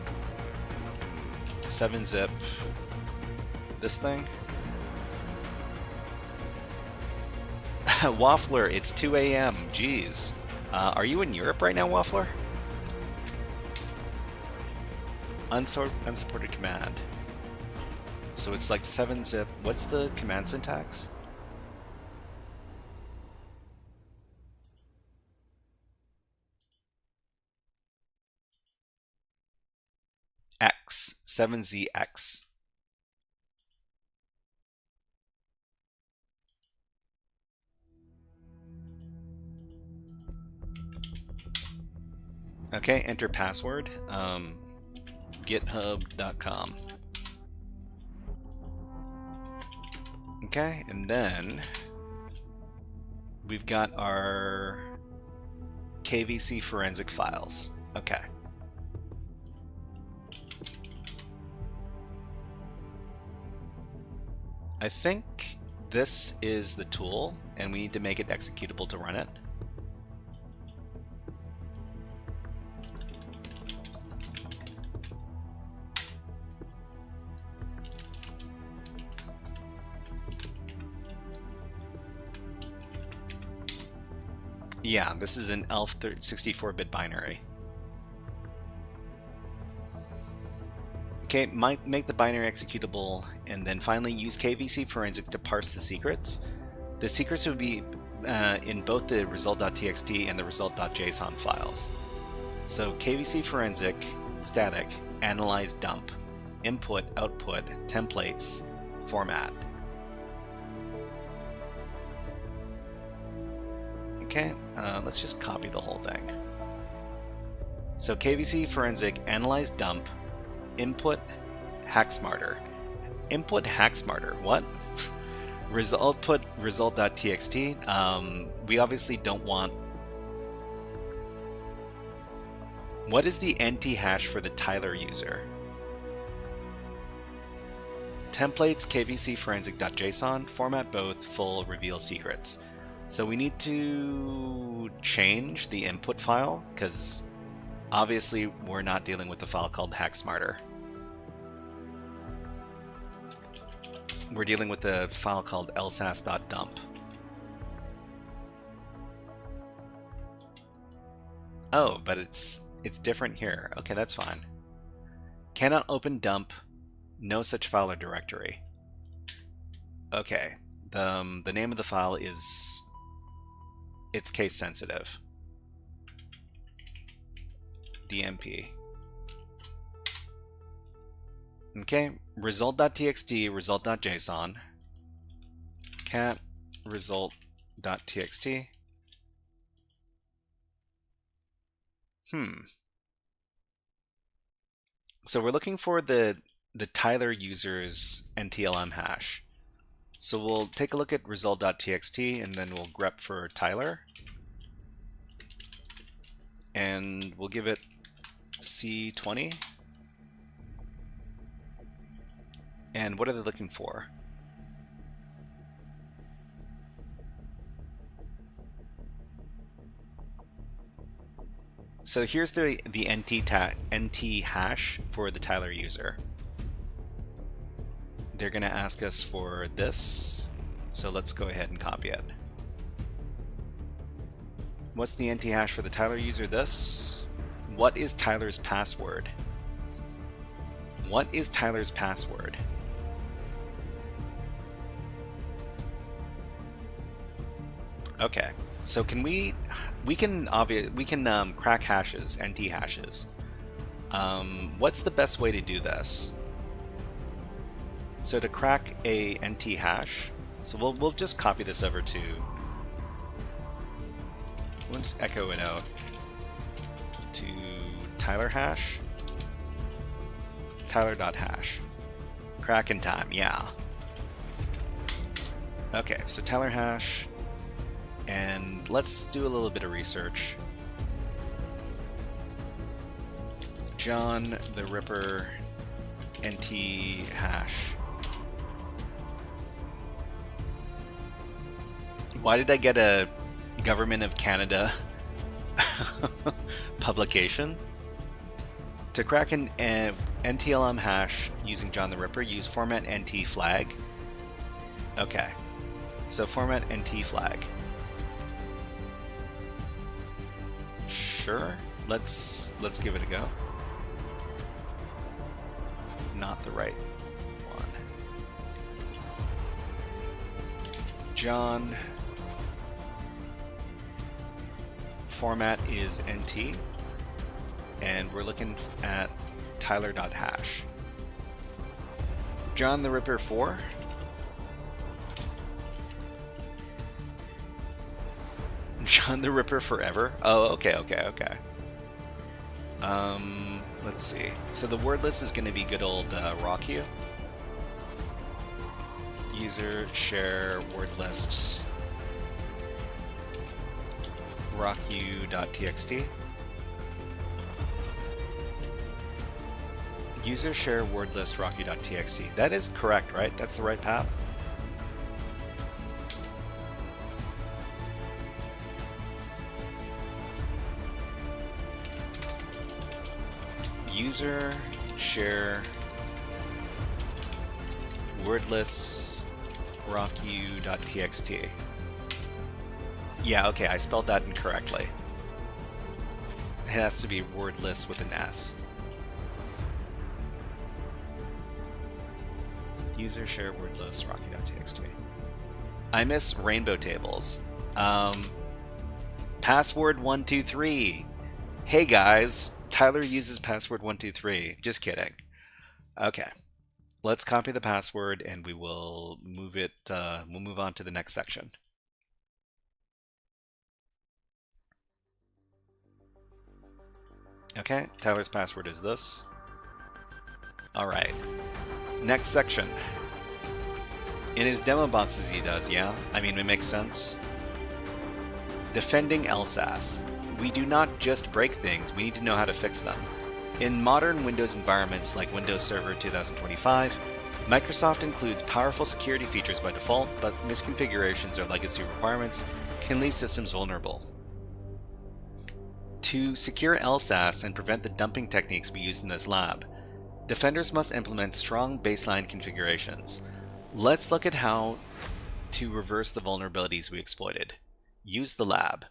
7-zip this thing. Waffler, it's 2 a.m. Jeez. Are you in Europe right now, Waffler? Unsupported command. So it's like 7-zip. What's the command syntax? X. 7ZX. Okay, enter password. GitHub.com. Okay, and then we've got our KVC forensic files. Okay. I think this is the tool, and we need to make it executable to run it. Yeah, this is an ELF 64-bit binary. Okay, make the binary executable, and then finally use KVC Forensic to parse the secrets. The secrets would be in both the result.txt and the result.json files. So KVC Forensic, static, analyze dump, input, output, templates, format. Okay, let's just copy the whole thing. So KVC forensic analyze dump input hack smarter. Input hack smarter. What? Result put result.txt. We obviously don't want. What is the NT hash for the Tyler user? Templates kvc forensic.json, format both, full, reveal secrets. So we need to change the input file because obviously we're not dealing with a file called hacksmarter. We're dealing with a file called lsass.dump. Oh, but it's different here. Okay, that's fine. Cannot open dump. No such file or directory. Okay, the name of the file is, it's case sensitive. DMP. Okay, result.txt, result.json. Cat result.txt. So we're looking for the Tyler user's NTLM hash. So we'll take a look at result.txt and then we'll grep for Tyler. And we'll give it C20. And what are they looking for? So here's the NT hash for the Tyler user. They're going to ask us for this, so let's go ahead and copy it. What's the NT hash for the Tyler user? This. What is Tyler's password? What is Tyler's password? Okay, so can we can crack hashes, NT hashes. What's the best way to do this? So to crack a NT hash, so we'll just copy this over to, we'll just echo it out to Tyler hash, Tyler.hash, cracking time, yeah. Okay, so Tyler hash, and let's do a little bit of research. John the Ripper NT hash. Why did I get a Government of Canada publication? To crack an NTLM hash using John the Ripper, use format NT flag. Okay, so format NT flag. Sure, let's give it a go. Not the right one. John. Format is NT, and we're looking at Tyler.hash. John the Ripper 4. John the Ripper forever? Oh, okay. Let's see. So the word list is going to be good old RockU. User share word list RockU.txt. User share word list RockU.txt. That is correct, right? That's the right path. User share word lists RockU.txt. Yeah, okay, I spelled that incorrectly. It has to be word list with an S. User share word list rocky.txt. I miss rainbow tables. Password 123. Hey guys, Tyler uses password 123. Just kidding. Okay, let's copy the password and we will move it. We'll move on to the next section. Okay, Tyler's password is this. Alright, next section. In his demo boxes he does, yeah? I mean, it makes sense. Defending LSASS. We do not just break things, we need to know how to fix them. In modern Windows environments like Windows Server 2025, Microsoft includes powerful security features by default, but misconfigurations or legacy requirements can leave systems vulnerable. To secure LSASS and prevent the dumping techniques we used in this lab, defenders must implement strong baseline configurations. Let's look at how to reverse the vulnerabilities we exploited. Use the lab.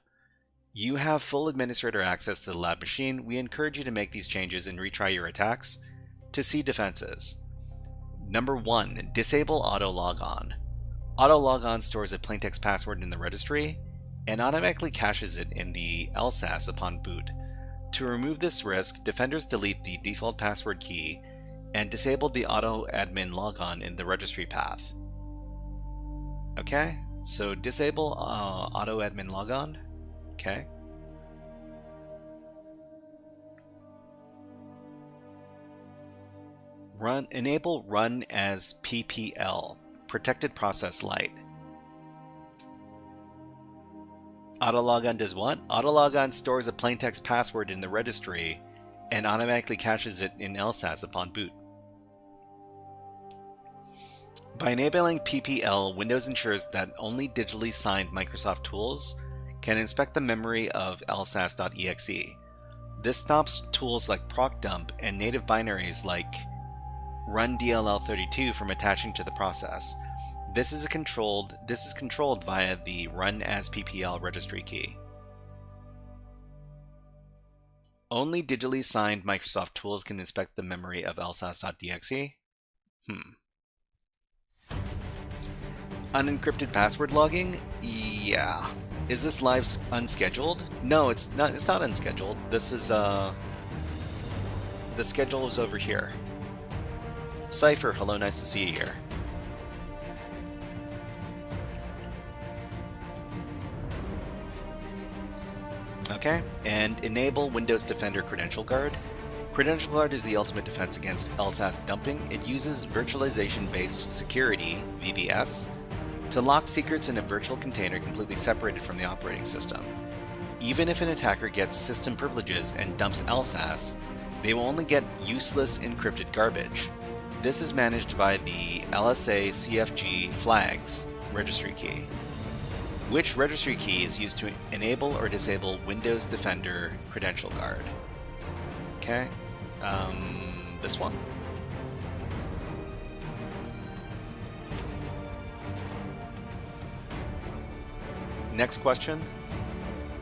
You have full administrator access to the lab machine. We encourage you to make these changes and retry your attacks. To see defenses. Number 1. Disable auto logon. Auto logon stores a plaintext password in the registry and automatically caches it in the LSASS upon boot. To remove this risk, defenders delete the default password key and disable the auto admin logon in the registry path. Okay, so disable auto admin logon. Okay. Enable run as PPL, protected process light. Autologon does what? Autologon stores a plaintext password in the registry and automatically caches it in LSASS upon boot. By enabling PPL, Windows ensures that only digitally signed Microsoft tools can inspect the memory of LSASS.exe. This stops tools like procdump and native binaries like run-dll32 from attaching to the process. This is controlled via the run as PPL registry key. Only digitally signed Microsoft tools can inspect the memory of LSASS.exe. Unencrypted password logging? Yeah. Is this live unscheduled? No, it's not. It's not unscheduled. This is the schedule is over here. Cypher, hello, nice to see you here. Okay, and enable Windows Defender Credential Guard. Credential Guard is the ultimate defense against LSASS dumping. It uses virtualization-based security, VBS, to lock secrets in a virtual container completely separated from the operating system. Even if an attacker gets system privileges and dumps LSASS, they will only get useless encrypted garbage. This is managed by the LSASS flags registry key. Which registry key is used to enable or disable Windows Defender Credential Guard? Okay, this one. Next question.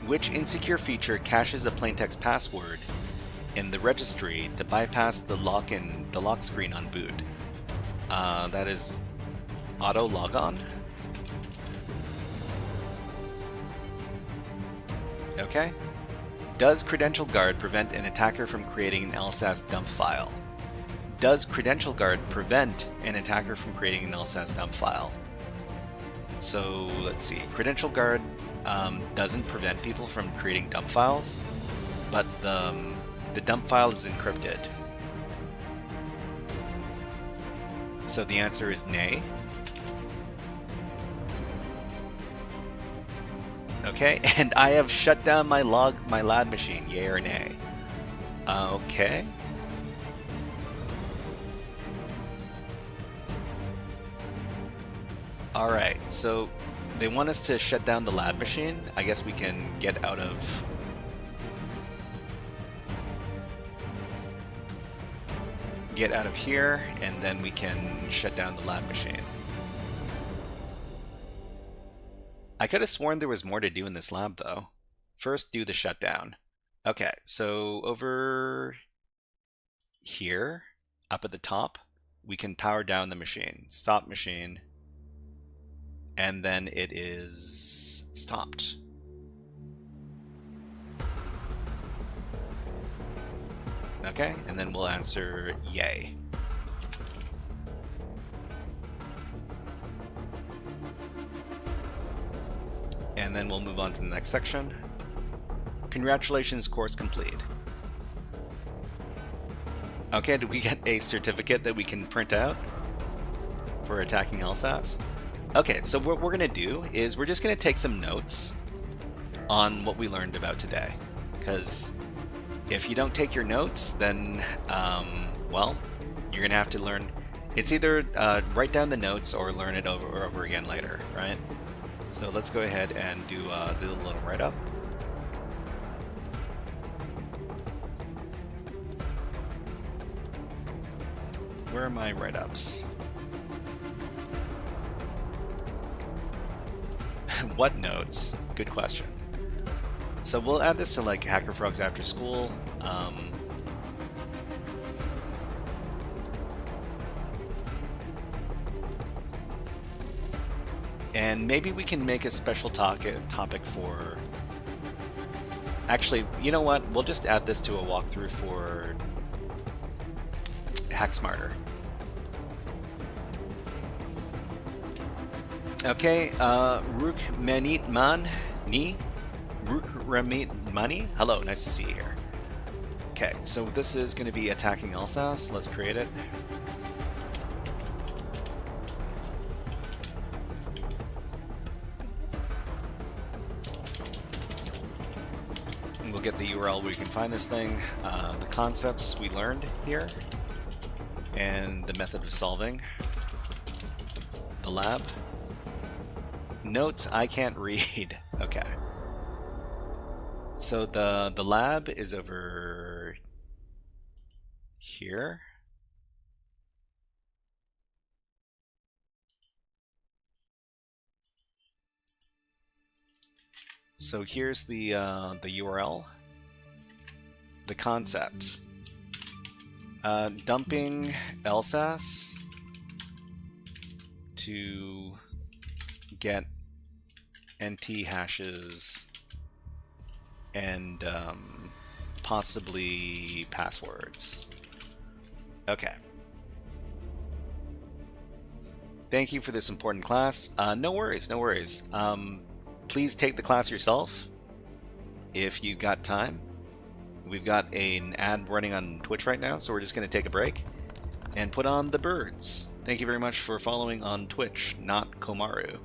Which insecure feature caches a plaintext password in the registry to bypass the lock screen on boot? That is auto logon. Okay. Does Credential Guard prevent an attacker from creating an LSASS dump file? Does Credential Guard prevent an attacker from creating an LSASS dump file? So let's see. Credential Guard doesn't prevent people from creating dump files, but the dump file is encrypted. So the answer is nay. Okay, and I have shut down my lab machine, yay or nay? Okay. Alright, so they want us to shut down the lab machine. I guess we can get out of... here, and then we can shut down the lab machine. I could have sworn there was more to do in this lab, though. First, do the shutdown. Okay, so over here, up at the top, we can power down the machine. Stop machine. And then it is stopped. Okay, and then we'll answer yay. And then we'll move on to the next section. Congratulations, course complete. Okay, did we get a certificate that we can print out for attacking LSASS? Okay, so what we're going to do is we're just going to take some notes on what we learned about today. Because if you don't take your notes, then, well, you're going to have to learn. It's either write down the notes or learn it over again later, right? So let's go ahead and do the little write-up. Where are my write-ups? What notes? Good question. So we'll add this to like HackerFrogs after school. And maybe we can make a special topic for... Actually, you know what? We'll just add this to a walkthrough for Hack Smarter. Okay, Rukmanit Mani? Rukramit Mani? Hello, nice to see you here. Okay, so this is going to be attacking LSASS. Let's create it. We'll get the URL where you can find this thing, the concepts we learned here, and the method of solving, the lab. Notes I can't read. Okay. So the lab is over here. So here's the URL, the concept, dumping LSASS to get NT hashes and possibly passwords. Okay. Thank you for this important class. No worries, no worries. Please take the class yourself if you got time. We've got an ad running on Twitch right now, so we're just going to take a break and put on the birds. Thank you very much for following on Twitch, not Komaru.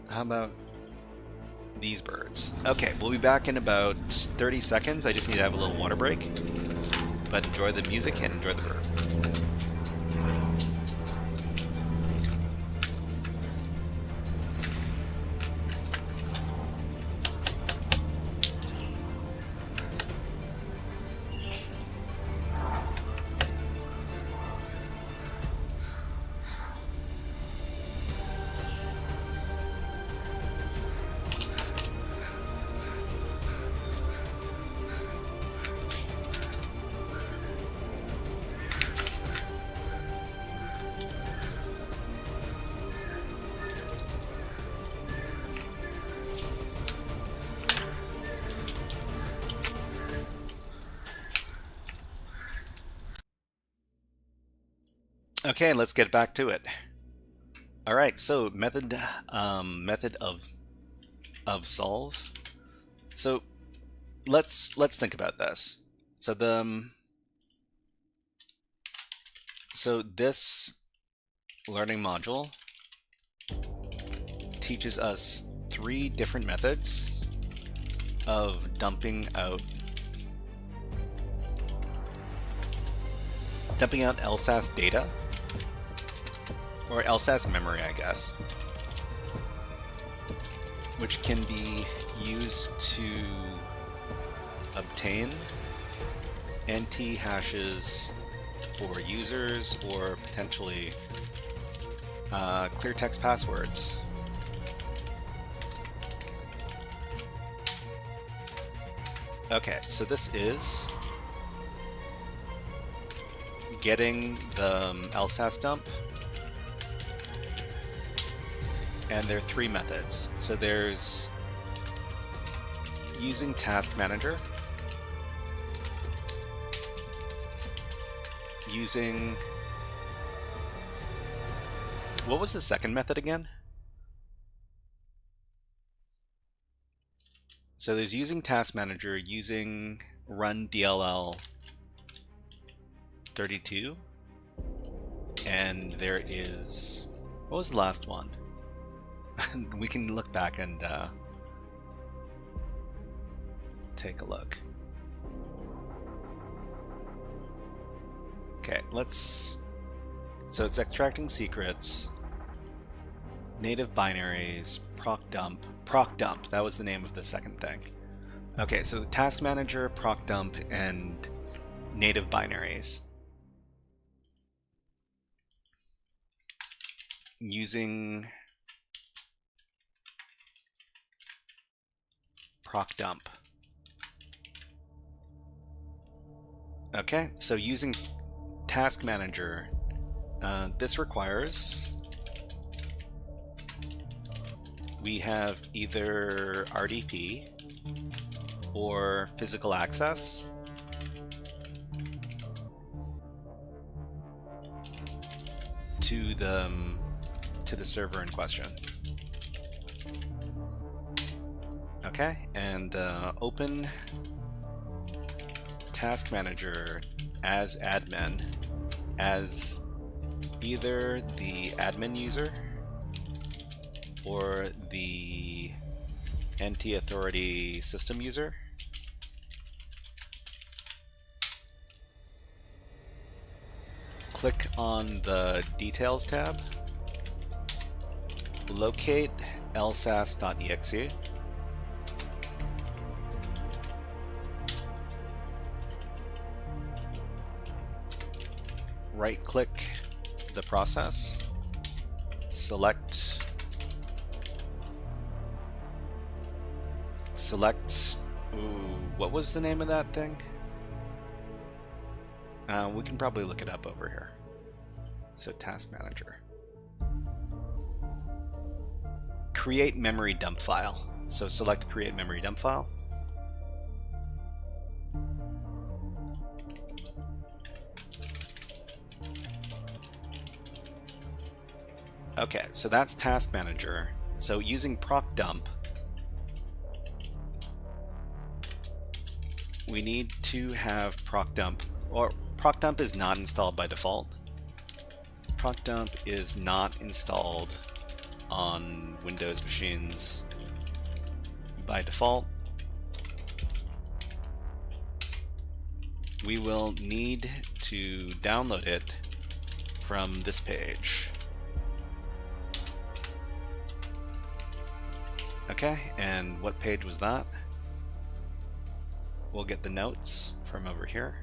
How about these birds? Okay, we'll be back in about 30 seconds. I just need to have a little water break. But enjoy the music and enjoy the bird. Okay, let's get back to it. All right, so method of solve. So let's think about this. So this learning module teaches us 3 different methods of dumping out LSASS data, or LSASS memory, I guess, which can be used to obtain NT hashes for users or potentially clear text passwords. Okay, so this is getting the LSASS dump, and there are 3 methods. So there's using Task Manager, using... What was the second method again? So there's using Task Manager, using run DLL, 32. And there is, what was the last one? We can look back and take a look. Okay, so it's extracting secrets, native binaries, proc dump, that was the name of the second thing. Okay, so the task manager, proc dump, and native binaries. Using proc dump. Okay, so using task manager, this requires we have either RDP or physical access to the server in question. Okay, and open task manager as admin as either the admin user or the NT authority system user. Click on the details tab, locate LSASS.exe, right click the process, select what was the name of that thing? We can probably look it up over here. So task manager. Create memory dump file. So select create memory dump file. Okay, so that's task manager. So using proc dump, we need to have proc dump, or proc dump is not installed by default. Proc dump is not installed on Windows machines by default. We will need to download it from this page. Okay, and what page was that? We'll get the notes from over here.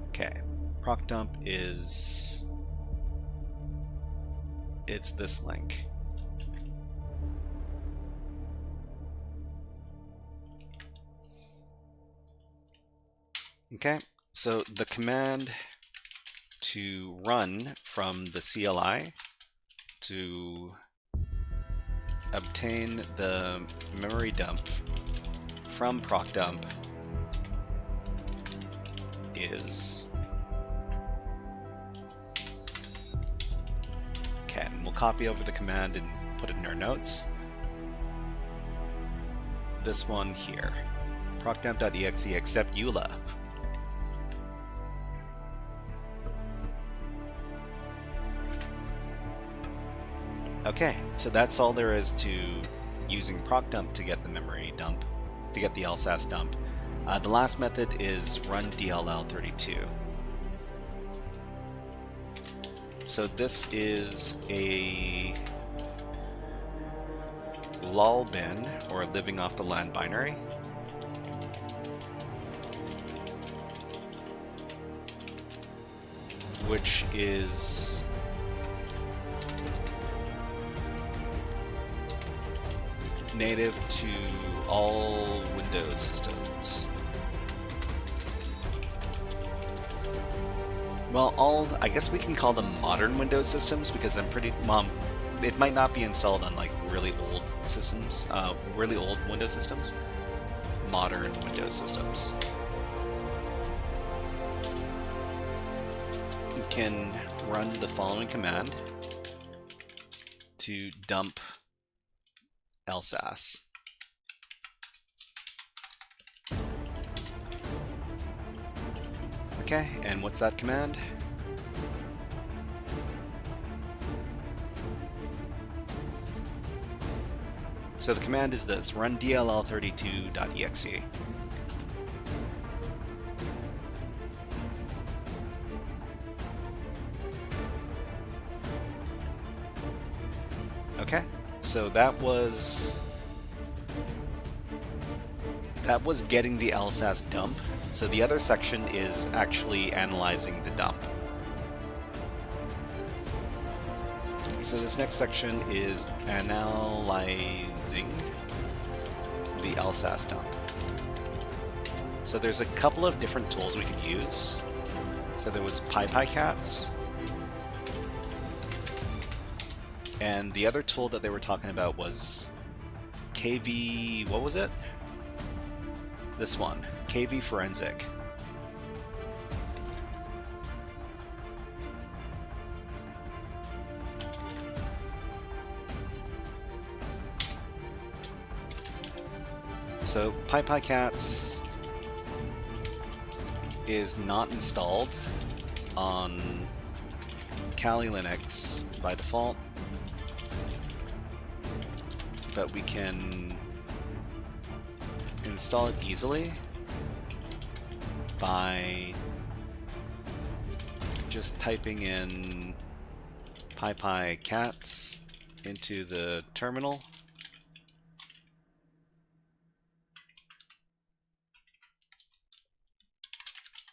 Okay, proc dump is, it's this link. Okay, so the command to run from the CLI to obtain the memory dump from proc dump is, okay, and we'll copy over the command and put it in our notes. This one here, procdump.exe accept EULA. Okay, so that's all there is to using proc dump to get the memory dump, to get the LSASS dump. The last method is run DLL32. So this is a lol bin, or living off the land binary. Which is native to all Windows systems. Well, I guess we can call them modern Windows systems because I'm pretty, it might not be installed on like really old systems, really old Windows systems. Modern Windows systems. You can run the following command to dump LSASS. Okay, and what's that command? So the command is this, run dll32.exe. Okay, so that was getting the LSASS dump. So the other section is actually analyzing the dump. So this next section is analyzing the LSASS dump. So there's a couple of different tools we could use. So there was PyPyCats, and the other tool that they were talking about was KV, what was it? This one, KV Forensic. So PyPyCats is not installed on Kali Linux by default, but we can install it easily by just typing in PyPyCats into the terminal.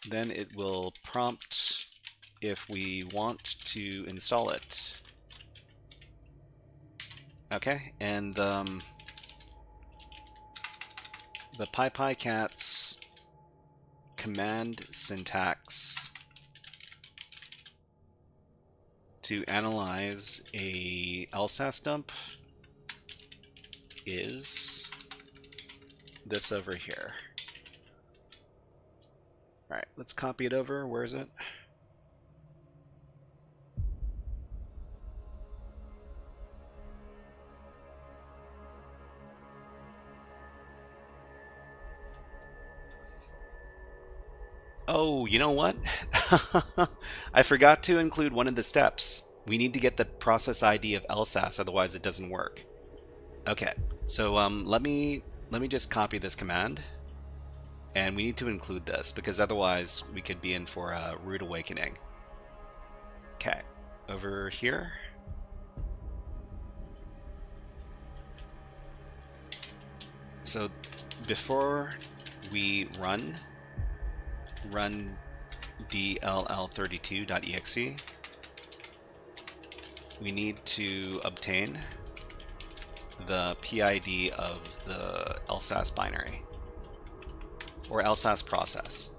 Then it will prompt if we want to install it. Okay, and the PyPyCats command syntax to analyze a LSASS dump is this over here. Alright, let's copy it over. Where is it? Oh, you know what? I forgot to include one of the steps. We need to get the process ID of LSASS, otherwise it doesn't work. Okay, so let me just copy this command. And we need to include this, because otherwise we could be in for a rude awakening. Okay, over here. So before we run dll32.exe, we need to obtain the PID of the LSASS binary, or LSASS process.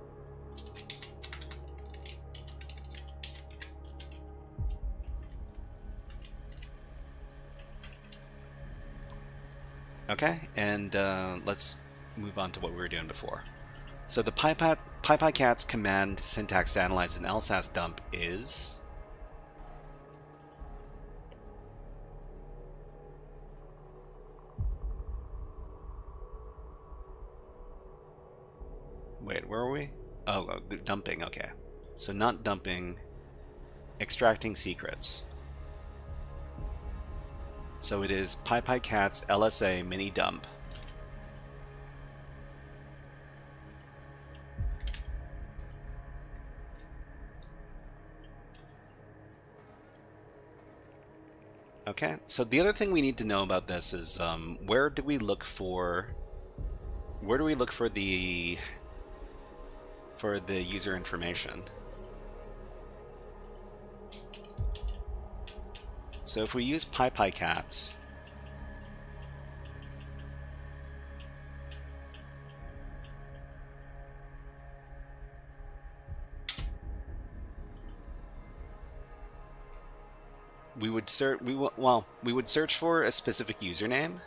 Okay, and let's move on to what we were doing before. So the PyPyCats command syntax to analyze an LSASS dump is wait, where are we? Oh, dumping, okay. So not dumping, extracting secrets. So it is PyPyCats LSA mini dump. Okay, so the other thing we need to know about this is where do we look for the user information? So if we use PyPyCats, we would search for a specific username,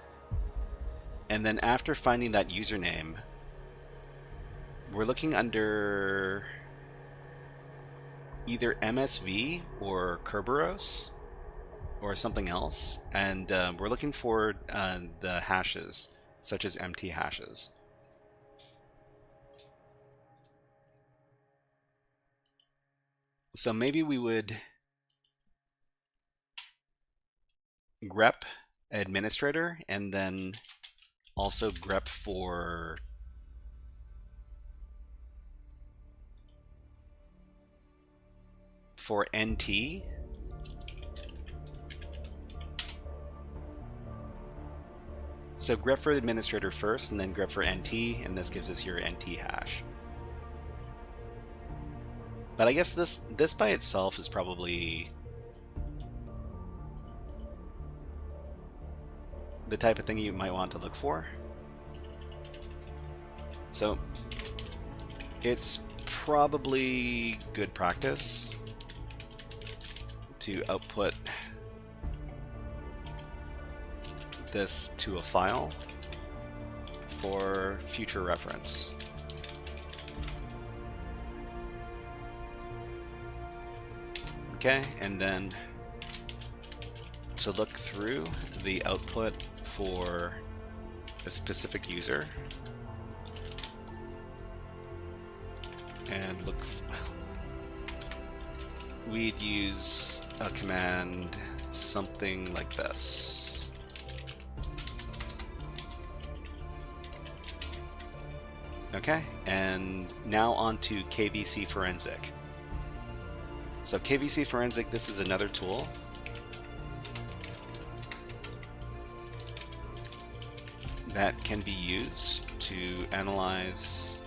and then after finding that username, we're looking under either MSV or Kerberos or something else, and we're looking for the hashes, such as empty hashes. So maybe we would grep administrator and then also grep for NT. So grep for administrator first and then grep for NT, and this gives us your NT hash. But I guess this by itself is probably the type of thing you might want to look for. So it's probably good practice to output this to a file for future reference. Okay, and then to look through the output for a specific user and look, we'd use a command something like this. Okay, and now on to KVC Forensic. So KVC Forensic, this is another tool that can be used to analyze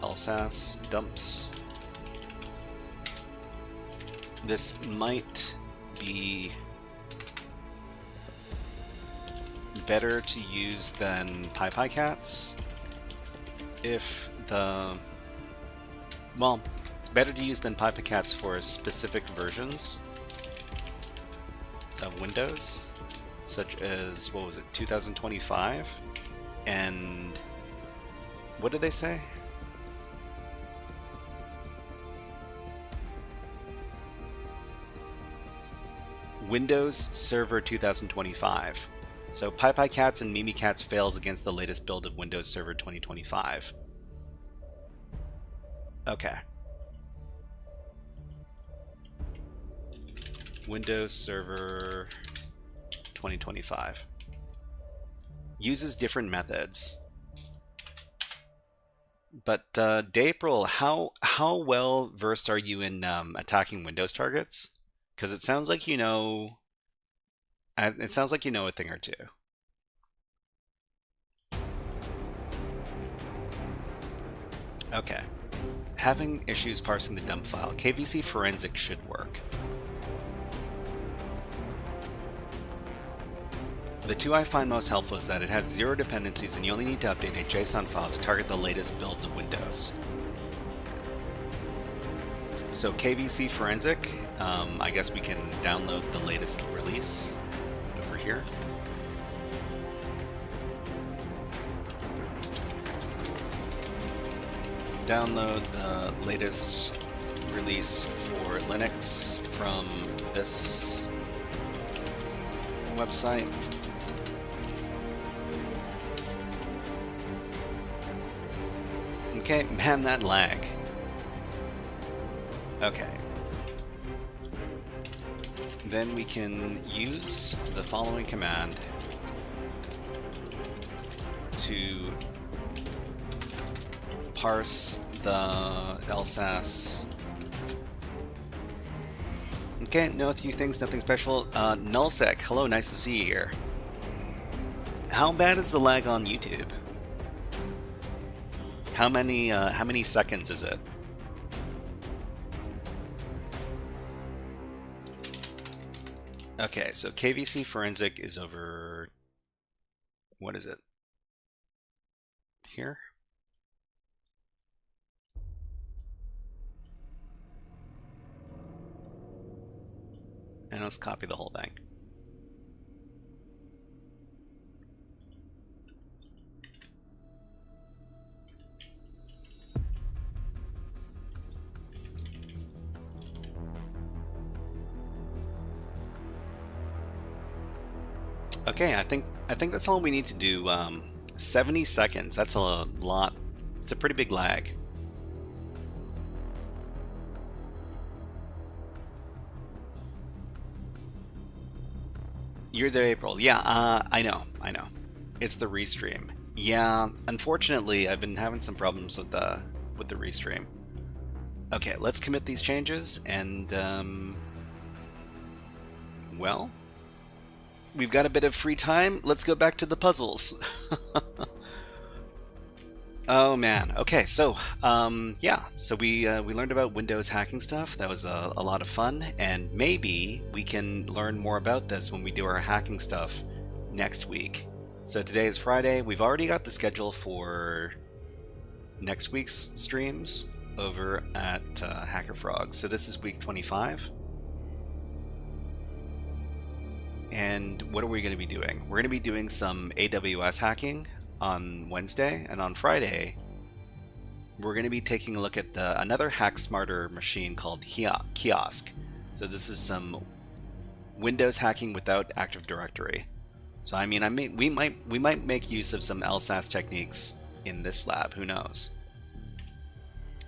LSASS dumps. This might be better to use than PyPyCats if the, well, better to use than PyPyCats for specific versions of Windows, such as, what was it, 2025? And what did they say? Windows Server 2025. So PyPyCats and Mimikatz fails against the latest build of Windows Server 2025. Okay. Windows Server 2025 uses different methods. But Dapril, how well versed are you in attacking Windows targets? Because it sounds like you know. It sounds like you know a thing or two. Okay. Having issues parsing the dump file, KVC Forensic should work. The two I find most helpful is that it has 0 dependencies and you only need to update a JSON file to target the latest builds of Windows. So KVC Forensic, I guess we can download the latest release over here. Download the latest release for Linux from this website. Okay, man, that lag. Okay. Then we can use the following command to parse the LSASS. Okay, know a few things, nothing special. Nullsec, hello, nice to see you here. How bad is the lag on YouTube? How many seconds is it? Okay, so KVC Forensic is over, what is it? Here? And let's copy the whole thing. Okay, I think that's all we need to do. 70 seconds. That's a lot. It's a pretty big lag. You're the April. Yeah, I know. It's the restream. Yeah, unfortunately, I've been having some problems with the restream. Okay, let's commit these changes, and well, we've got a bit of free time. Let's go back to the puzzles. Oh man. Okay, so yeah, so we learned about Windows hacking stuff. That was a lot of fun, and maybe we can learn more about this when we do our hacking stuff next week. So today is Friday. We've already got the schedule for next week's streams over at HackerFrogs. So this is week 25. And what are we going to be doing? We're going to be doing some AWS hacking on Wednesday, and on Friday we're going to be taking a look at another Hack Smarter machine called Kiosk. So this is some Windows hacking without Active Directory. So I mean, we might make use of some LSASS techniques in this lab. Who knows?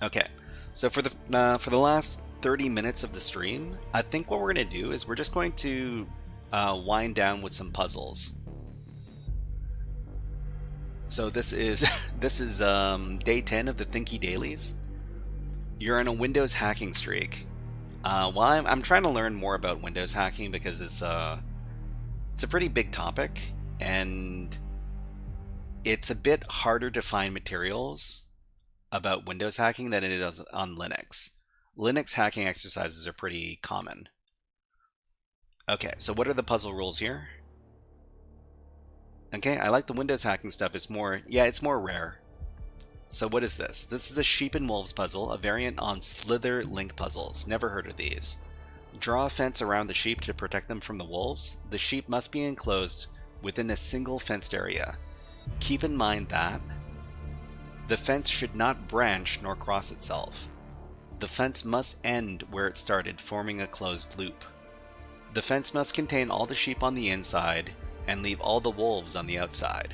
Okay, so for the last 30 minutes of the stream, I think what we're going to do is we're just going to wind down with some puzzles. So this is day 10 of the Thinky Dailies. You're in a Windows hacking streak. Well, I'm trying to learn more about Windows hacking because it's a pretty big topic, and it's a bit harder to find materials about Windows hacking than it is on Linux. Linux hacking exercises are pretty common. Okay, so what are the puzzle rules here? Okay, I like the Windows hacking stuff. It's more rare. So what is this? This is a sheep and wolves puzzle, a variant on Slither link puzzles. Never heard of these. Draw a fence around the sheep to protect them from the wolves. The sheep must be enclosed within a single fenced area. Keep in mind that the fence should not branch nor cross itself. The fence must end where it started, forming a closed loop. The fence must contain all the sheep on the inside and leave all the wolves on the outside.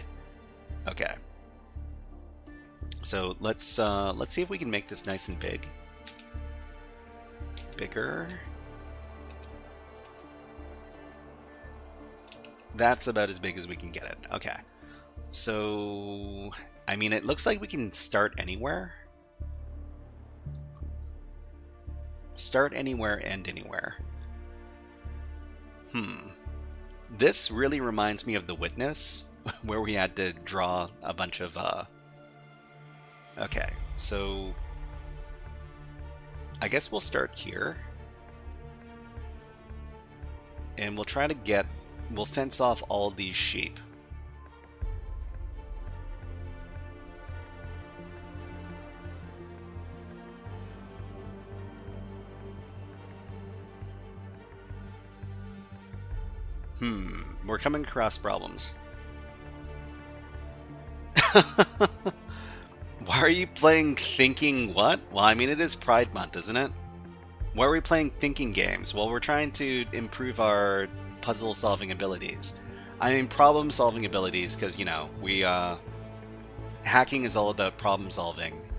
Okay. So let's see if we can make this nice and big. Bigger. That's about as big as we can get it. Okay. So, I mean, it looks like we can start anywhere. Start anywhere, end anywhere. This really reminds me of The Witness, where we had to draw a bunch of, Okay, so I guess we'll start here. And we'll try to we'll fence off all these sheep. We're coming across problems. Why are you playing thinking what? Well, I mean, it is Pride Month, isn't it? Why are we playing thinking games? Well, we're trying to improve our puzzle-solving abilities. I mean, problem-solving abilities, because, you know, hacking is all about problem-solving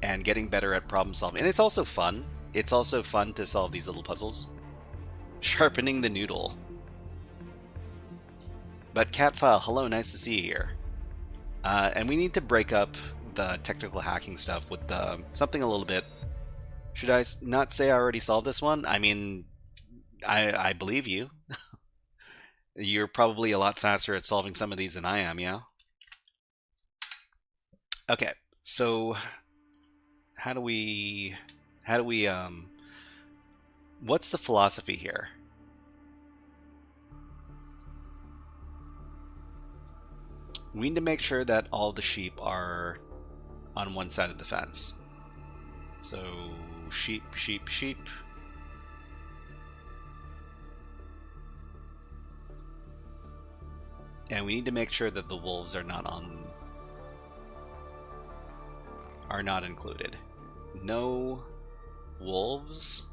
and getting better at problem-solving. And it's also fun. It's also fun to solve these little puzzles. Sharpening the noodle. But Catfile, hello, nice to see you here. And we need to break up the technical hacking stuff with something a little bit... Should I not say I already solved this one? I mean, I believe you. You're probably a lot faster at solving some of these than I am, yeah? Okay, so how do we what's the philosophy here? We need to make sure that all the sheep are on one side of the fence. So, sheep, sheep, sheep. And we need to make sure that the wolves are not included. No wolves.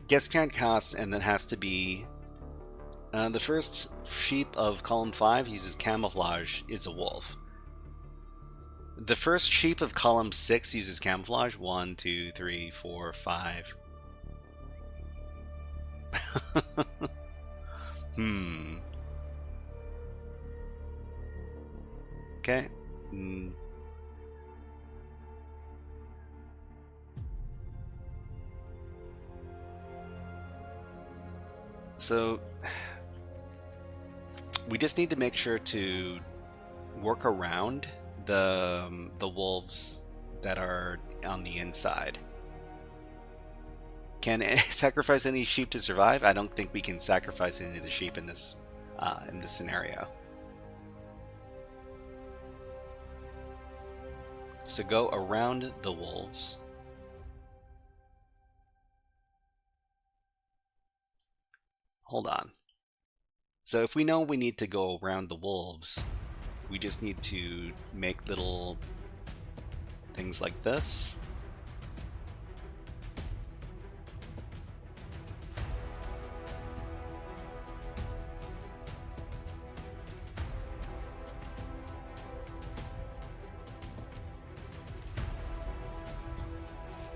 Guest count costs, and then has to be The first sheep of column 5 uses camouflage, is a wolf. The first sheep of column 6 uses camouflage. 1, 2, 3, 4, 5. Okay. So we just need to make sure to work around the wolves that are on the inside. Can sacrifice any sheep to survive? I don't think we can sacrifice any of the sheep in this scenario. So go around the wolves. Hold on. So if we know we need to go around the wolves, we just need to make little things like this.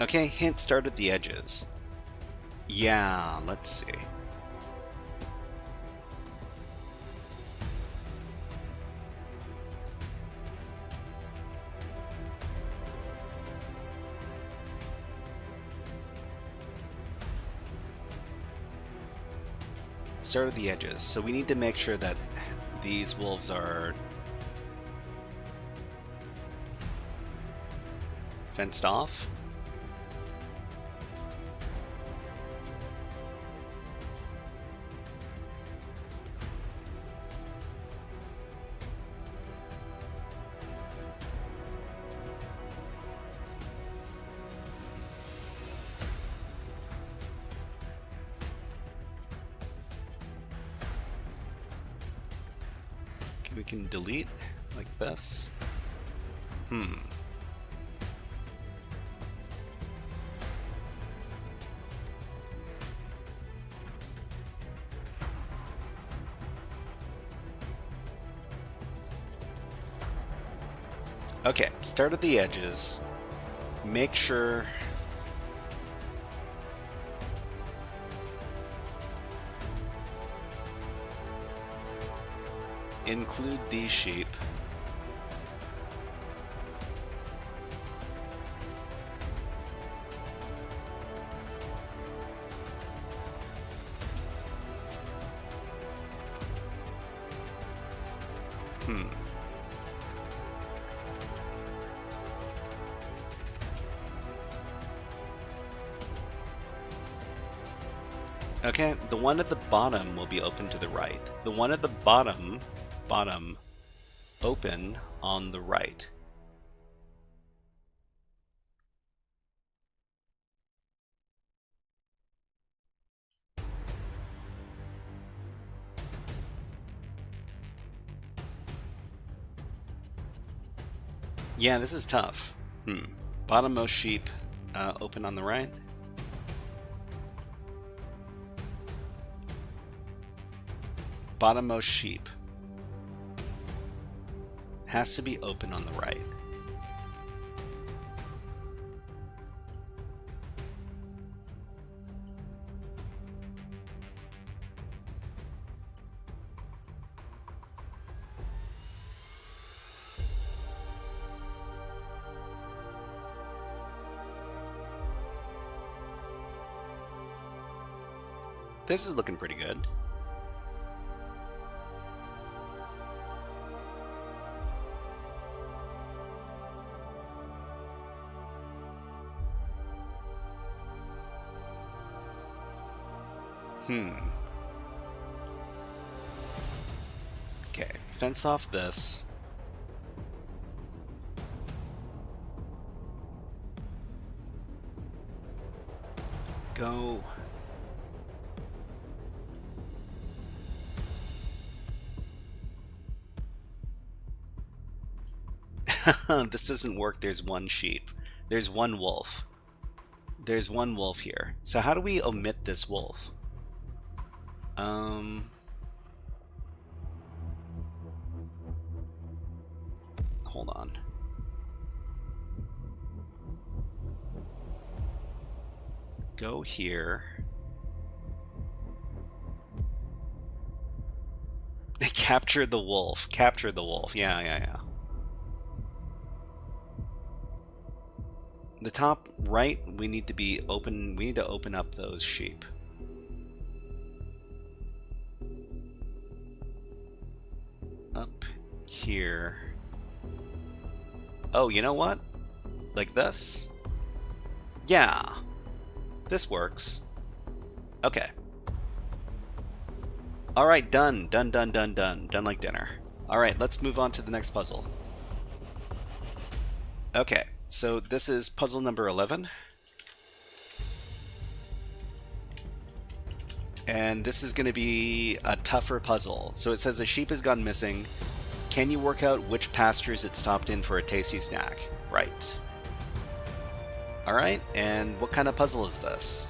Okay, hint, start at the edges. Yeah, let's see. Start at the edges. So we need to make sure that these wolves are fenced off. We can delete like this. Okay, start at the edges. Make sure include these sheep. Okay, the one at the bottom will be open to the right. The one at the bottom open on the right. Yeah, this is tough. Bottommost sheep open on the right. Bottommost sheep has to be open on the right. This is looking pretty good. Okay, fence off this. Go. This doesn't work. There's one sheep. There's one wolf. There's one wolf here. So how do we omit this wolf? Hold on. Go here. Capture the wolf. Capture the wolf. Yeah. The top right, we need to be open. We need to open up those sheep. Up here. Oh, you know what? Like this? Yeah. This works. Okay. Alright, done. Done like dinner. Alright, let's move on to the next puzzle. Okay, so this is puzzle number 11. And this is going to be a tougher puzzle. So it says a sheep has gone missing. Can you work out which pastures it stopped in for a tasty snack? Right. Alright, and what kind of puzzle is this?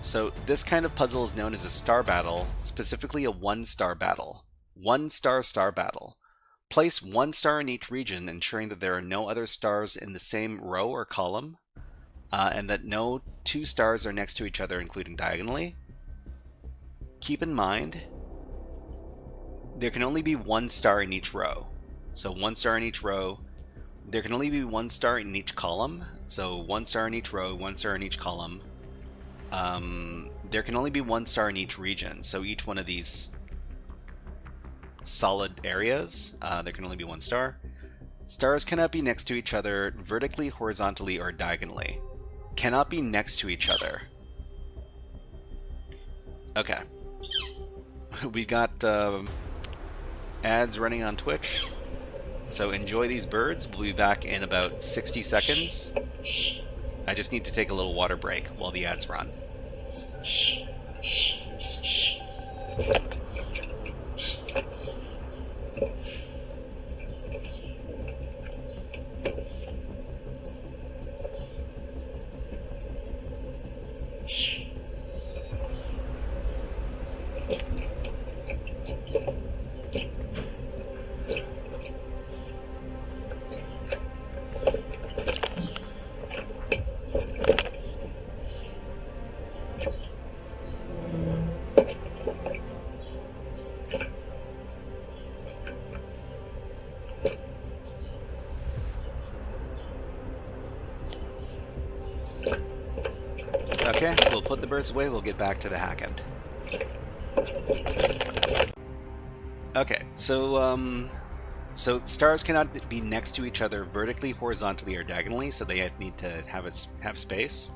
So this kind of puzzle is known as a star battle, specifically a one-star battle. One-star battle. Place 1 star in each region, ensuring that there are no other stars in the same row or column, and that no 2 stars are next to each other, including diagonally. Keep in mind, there can only be 1 star in each row. So 1 star in each row. There can only be 1 star in each column. So 1 star in each row, 1 star in each column. There can only be 1 star in each region. So each one of these solid areas, there can only be 1 star. Stars cannot be next to each other vertically, horizontally, or diagonally. Cannot be next to each other. Okay. We got ads running on Twitch. So enjoy these birds. We'll be back in about 60 seconds. I just need to take a little water break while the ads run. Okay, we'll put the birds away, we'll get back to the hacking. Okay, so stars cannot be next to each other vertically, horizontally, or diagonally, so they need to have space.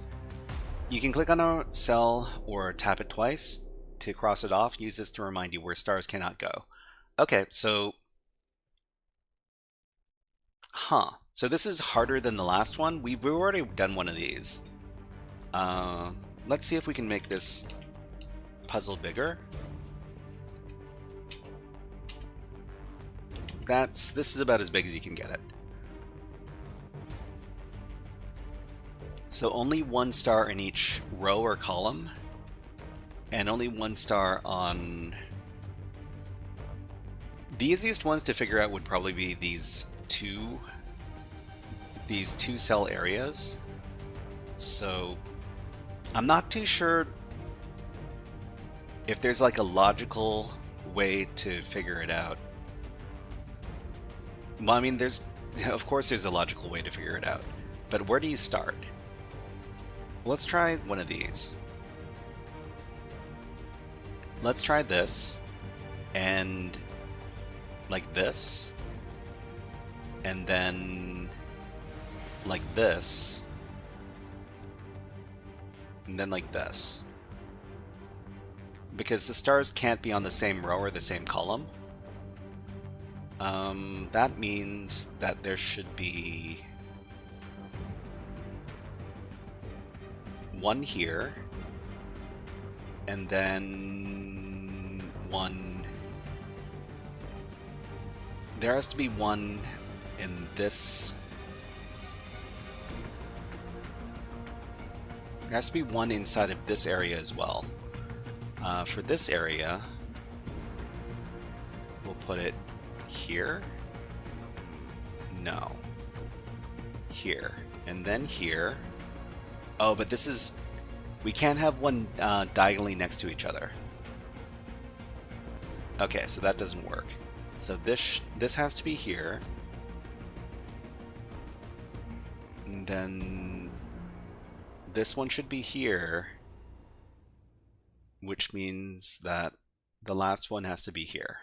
You can click on a cell or tap it twice to cross it off. Use this to remind you where stars cannot go. Okay, so... So this is harder than the last one. We've already done one of these. Let's see if we can make this puzzle bigger. This is about as big as you can get it. So only 1 star in each row or column, and only 1 star on... The easiest ones to figure out would probably be these two cell areas. So I'm not too sure if there's like a logical way to figure it out. Well, I mean, of course there's a logical way to figure it out, but where do you start? Let's try one of these. Let's try this, and like this, and then like this, and then like this. Because the stars can't be on the same row or the same column. That means that there should be 1 here, and then 1. There has to be 1 in this. There has to be 1 inside of this area as well. For this area, we'll put it here, No. Here. And then here. Oh, but this is... We can't have one diagonally next to each other. Okay, so that doesn't work. So this has to be here. And then this one should be here, which means that the last one has to be here.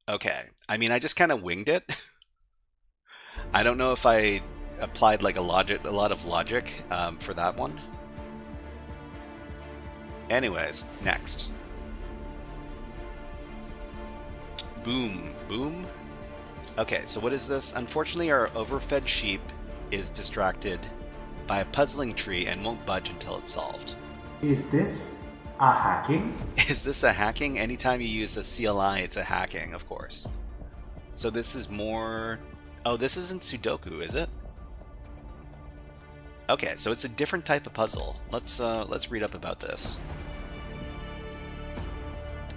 Okay, I mean, I just kind of winged it. I don't know if I applied like a lot of logic for that one. Anyways, next. Boom, boom. Okay, so what is this? Unfortunately, our overfed sheep is distracted by a puzzling tree and won't budge until it's solved. Is this a hacking? Is this a hacking? Anytime you use a CLI, it's a hacking, of course. So this is more... Oh, this isn't Sudoku, is it? Okay, so it's a different type of puzzle. Let's read up about this.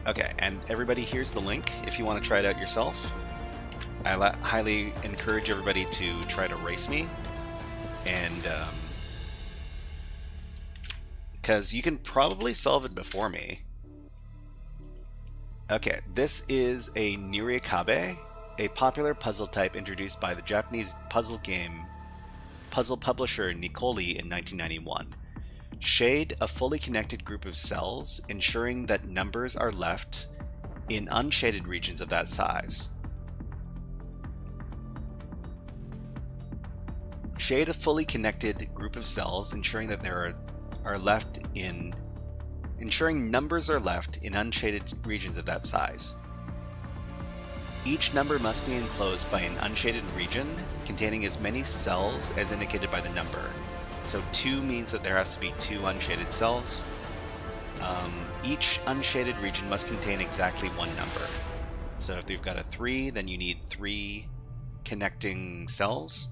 Okay, and everybody, here's the link if you want to try it out yourself. I highly encourage everybody to try to race me, and because you can probably solve it before me. Okay, this is a Nirikabe, a popular puzzle type introduced by the Japanese puzzle publisher Nicoli in 1991. Shade a fully connected group of cells, ensuring that numbers are left in unshaded regions of that size. Shade a fully connected group of cells, ensuring that numbers are left in unshaded regions of that size. Each number must be enclosed by an unshaded region containing as many cells as indicated by the number. So 2 means that there has to be 2 unshaded cells. Each unshaded region must contain exactly 1 number. So if you've got a 3, then you need 3 connecting cells.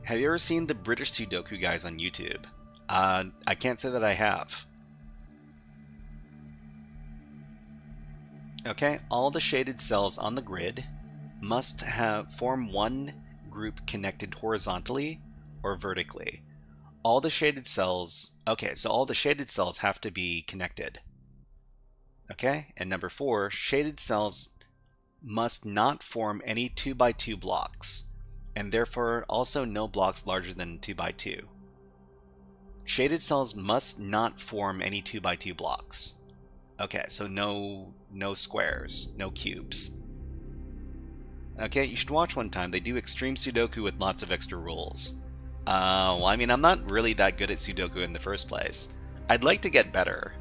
Have you ever seen the British Sudoku guys on YouTube? I can't say that I have. Okay, all the shaded cells on the grid must form one group connected horizontally or vertically. All the shaded cells, okay, so all the shaded cells have to be connected. Okay, and number 4, shaded cells must not form any 2x2 blocks, and therefore also no blocks larger than 2x2. Shaded cells must not form any 2x2 blocks. Okay, so no squares, no cubes. Okay, you should watch one time. They do extreme Sudoku with lots of extra rules. Well, I mean, I'm not really that good at Sudoku in the first place. I'd like to get better.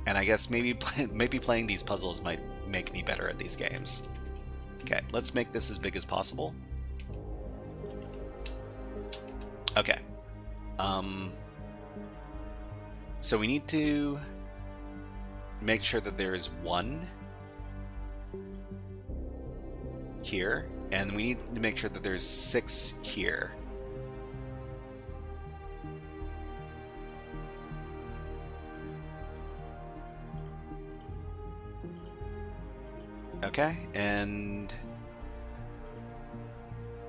And I guess maybe playing these puzzles might make me better at these games. Okay, let's make this as big as possible. Okay. So we need to make sure that there is 1 here, and we need to make sure that there's 6 here. Okay, and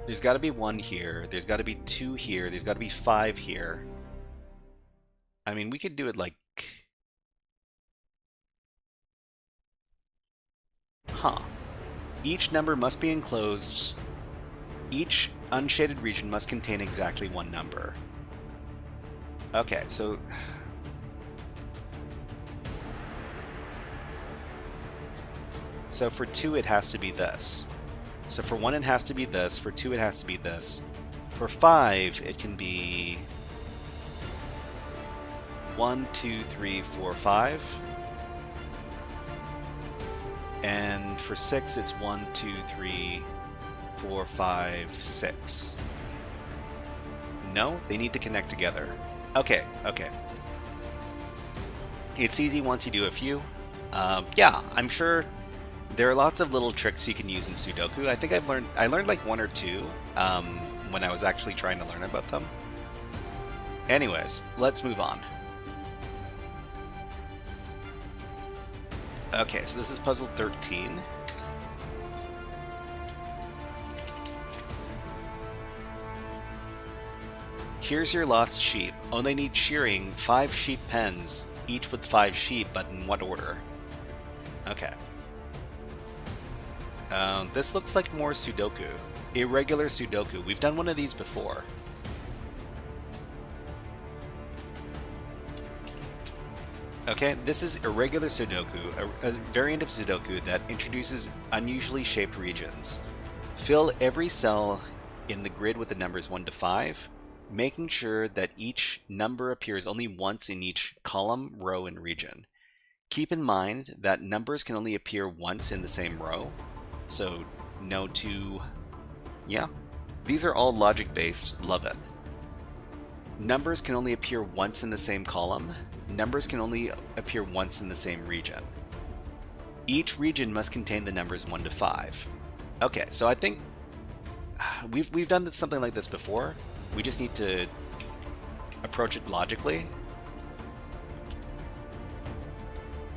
there's got to be 1 here, there's got to be 2 here, there's got to be 5 here. I mean, we could do it like... Huh. Each number must be enclosed. Each unshaded region must contain exactly 1 number. Okay, so... So for 2 it has to be this. So for 1 it has to be this, for 2 it has to be this. For 5 it can be 1, 2, 3, 4, 5. And for 6 it's 1, 2, 3, 4, 5, 6. No, they need to connect together. Okay, okay. It's easy once you do a few. Yeah, I'm sure there are lots of little tricks you can use in Sudoku. I think I learned like 1 or 2 when I was actually trying to learn about them. Anyways, let's move on. Okay, so this is puzzle 13. Here's your lost sheep. Only need shearing 5 sheep pens, each with 5 sheep, but in what order? Okay. This looks like more Sudoku. Irregular Sudoku. We've done one of these before. Okay, this is irregular Sudoku, a variant of Sudoku that introduces unusually shaped regions. Fill every cell in the grid with the numbers 1 to 5, making sure that each number appears only once in each column, row, and region. Keep in mind that numbers can only appear once in the same row, so no two... Yeah, these are all logic-based, love it. Numbers can only appear once in the same column. Numbers can only appear once in the same region. Each region must contain the numbers 1 to 5. Okay, so I think we've done something like this before. We just need to approach it logically.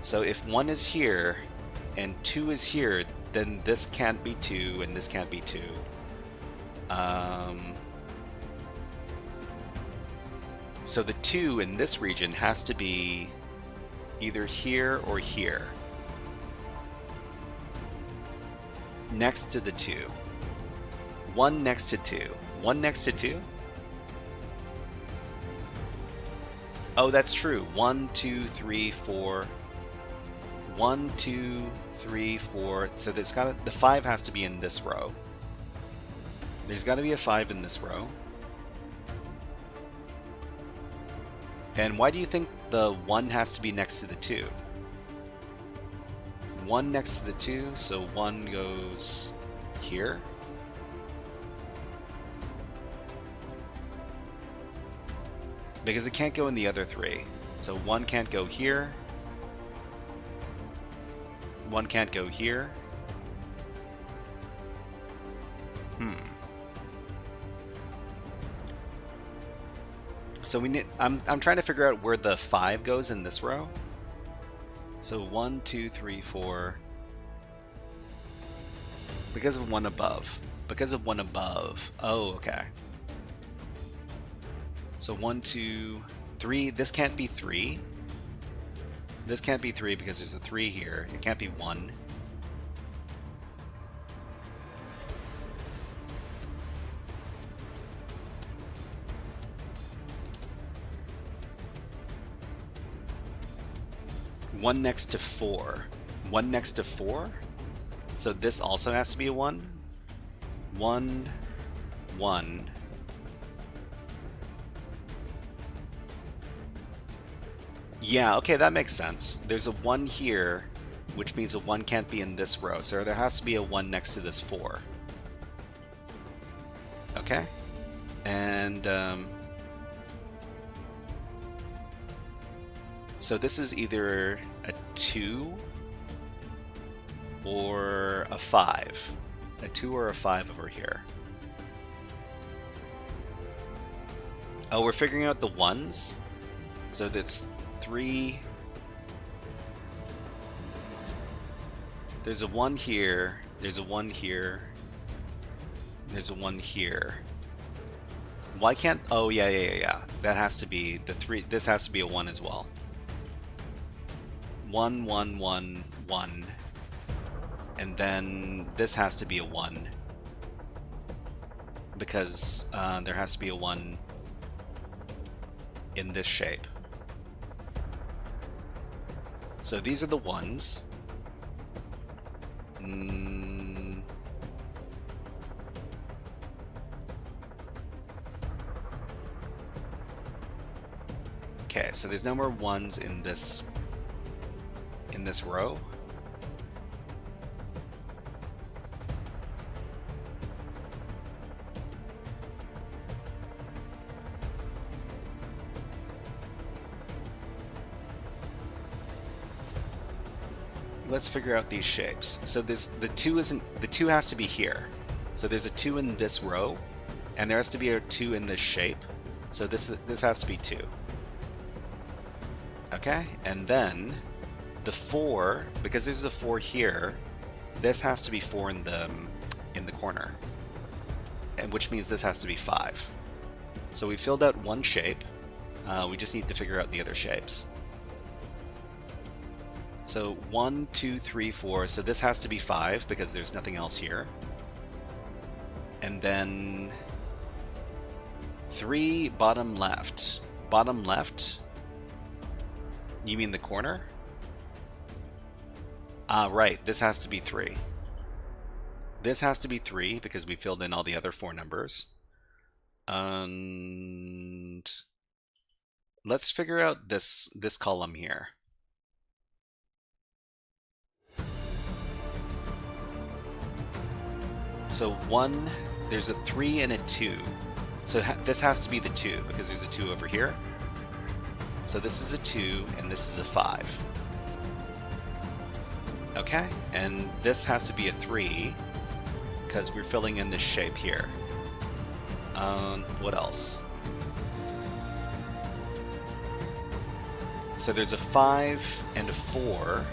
So if 1 is here and 2 is here, then this can't be 2 and this can't be 2. So the 2 in this region has to be either here or here. Next to the 2. 1 next to 2. 1 next to 2? Oh, that's true. 1, 2, 3, 4. 1, 2, 3, 4. So there's the 5 has to be in this row. There's got to be a 5 in this row. And why do you think the 1 has to be next to the 2? 1 next to the 2, so 1 goes here. Because it can't go in the other 3. So 1 can't go here. 1 can't go here. So we need. I'm trying to figure out where the 5 goes in this row. So 1, 2, 3, 4. Because of 1 above. Because of 1 above. Oh, okay. So 1, 2, 3. This can't be 3. This can't be 3 because there's a 3 here. It can't be 1. One next to 4. 1 next to 4? So this also has to be a 1? 1, 1. Yeah, okay, that makes sense. There's a 1 here, which means a 1 can't be in this row, so there has to be a 1 next to this 4. Okay? And, so this is either a 2 or a 5. A 2 or a 5 over here. Oh, we're figuring out the 1s? So that's 3. There's a 1 here. There's a 1 here. There's a 1 here. Why can't... Oh, yeah. That has to be the 3. This has to be a 1 as well. 1, 1, 1, 1. And then this has to be a 1. Because there has to be a 1 in this shape. So these are the 1s. Okay, so there's no more 1s in this row. Let's figure out these shapes. So the 2 has to be here. So there's a 2 in this row, and there has to be a 2 in this shape. So this has to be 2. Okay, and then the 4, because there's a 4 here, this has to be 4 in the corner, and which means this has to be 5. So we filled out one shape. We just need to figure out the other shapes. So 1, 2, 3, 4. So this has to be 5 because there's nothing else here. And then 3 bottom left. Bottom left? You mean the corner? Ah, right. This has to be 3. This has to be 3 because we filled in all the other 4 numbers. And let's figure out this column here. So 1, there's a 3 and a 2. So this has to be the 2 because there's a 2 over here. So this is a 2 and this is a 5. Okay, and this has to be a 3 because we're filling in this shape here. What else? So there's a 5 and a 4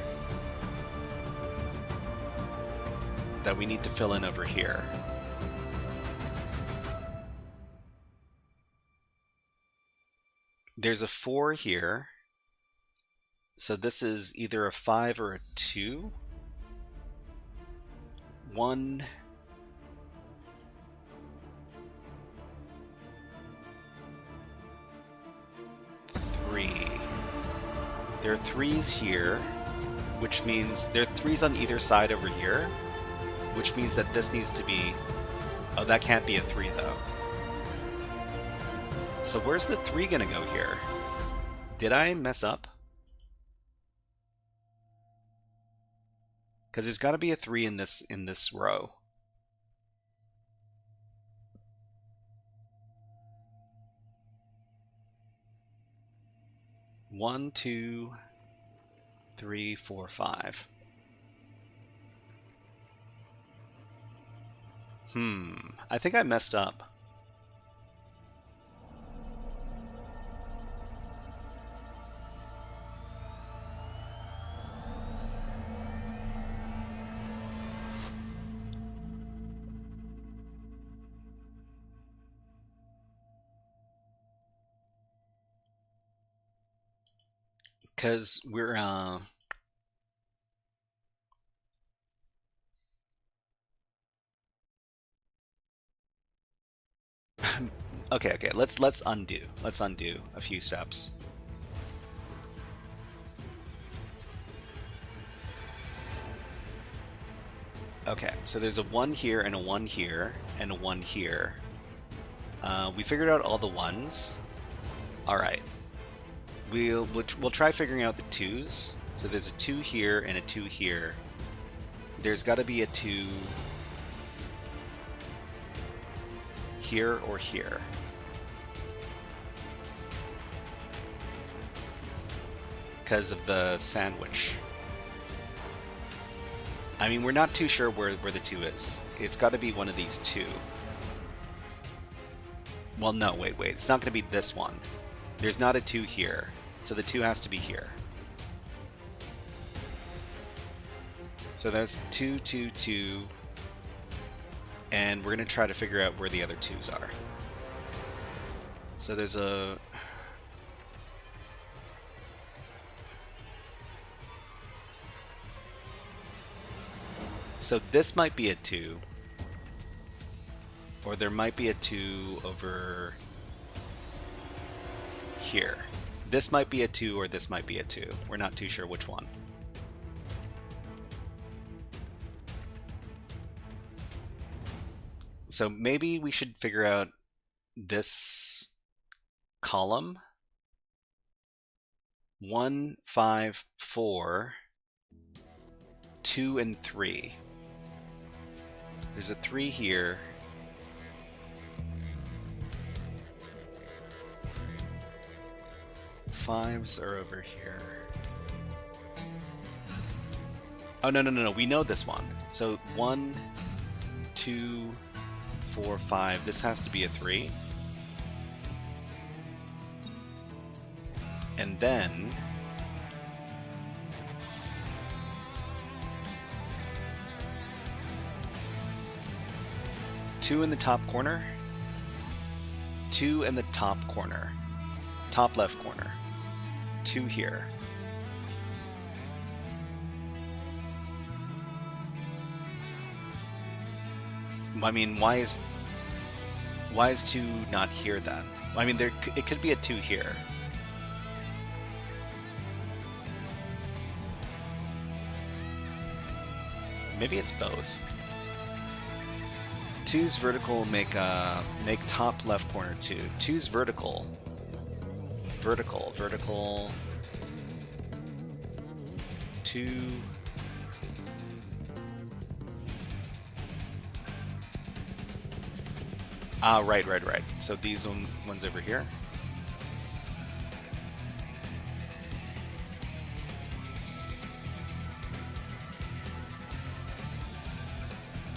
that we need to fill in over here. There's a 4 here. So this is either a 5 or a 2. 1. There are 3s here, which means there are 3s on either side over here, which means that this needs to be... Oh, that can't be a 3 though. So where's the 3 gonna go here? Did I mess up? Because there's got to be a 3 in this row. One, 2, 3, 4, 5. I think I messed up. Because we're okay, let's undo a few steps. Okay, so there's a 1 here and a 1 here and a 1 here. We figured out all the 1s. All right. We'll try figuring out the 2s. So there's a 2 here and a 2 here. There's got to be a 2 here or here. Because of the sandwich. I mean, we're not too sure where the 2 is. It's got to be one of these 2. Well, no, wait. It's not going to be this one. There's not a 2 here. So the 2 has to be here. So that's 2, 2, 2. And we're going to try to figure out where the other 2s are. So there's a... So this might be a 2. Or there might be a 2 over here. This might be a 2 or this might be a 2. We're not too sure which one. So maybe we should figure out this column. 1, 5, 4, 2, and 3. There's a 3 here. Fives are over here. Oh, no. We know this one. So 1, 2, 4, 5. This has to be a 3. And then... two in the top corner. 2 2 in the top corner, top left corner, 2 here. I mean, why is 2 not here then? I mean, it could be a 2 here. Maybe it's both. 2's vertical make top left corner 2. 2's vertical. Vertical. 2. Ah, right. So these ones over here.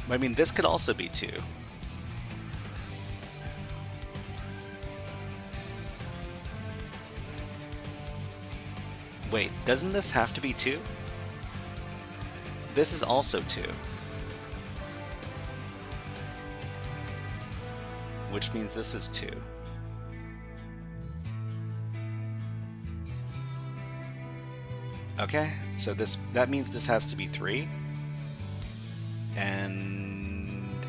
I mean, this could also be 2. Wait, doesn't this have to be 2? This is also 2. Which means this is 2. Okay, so that means this has to be 3. And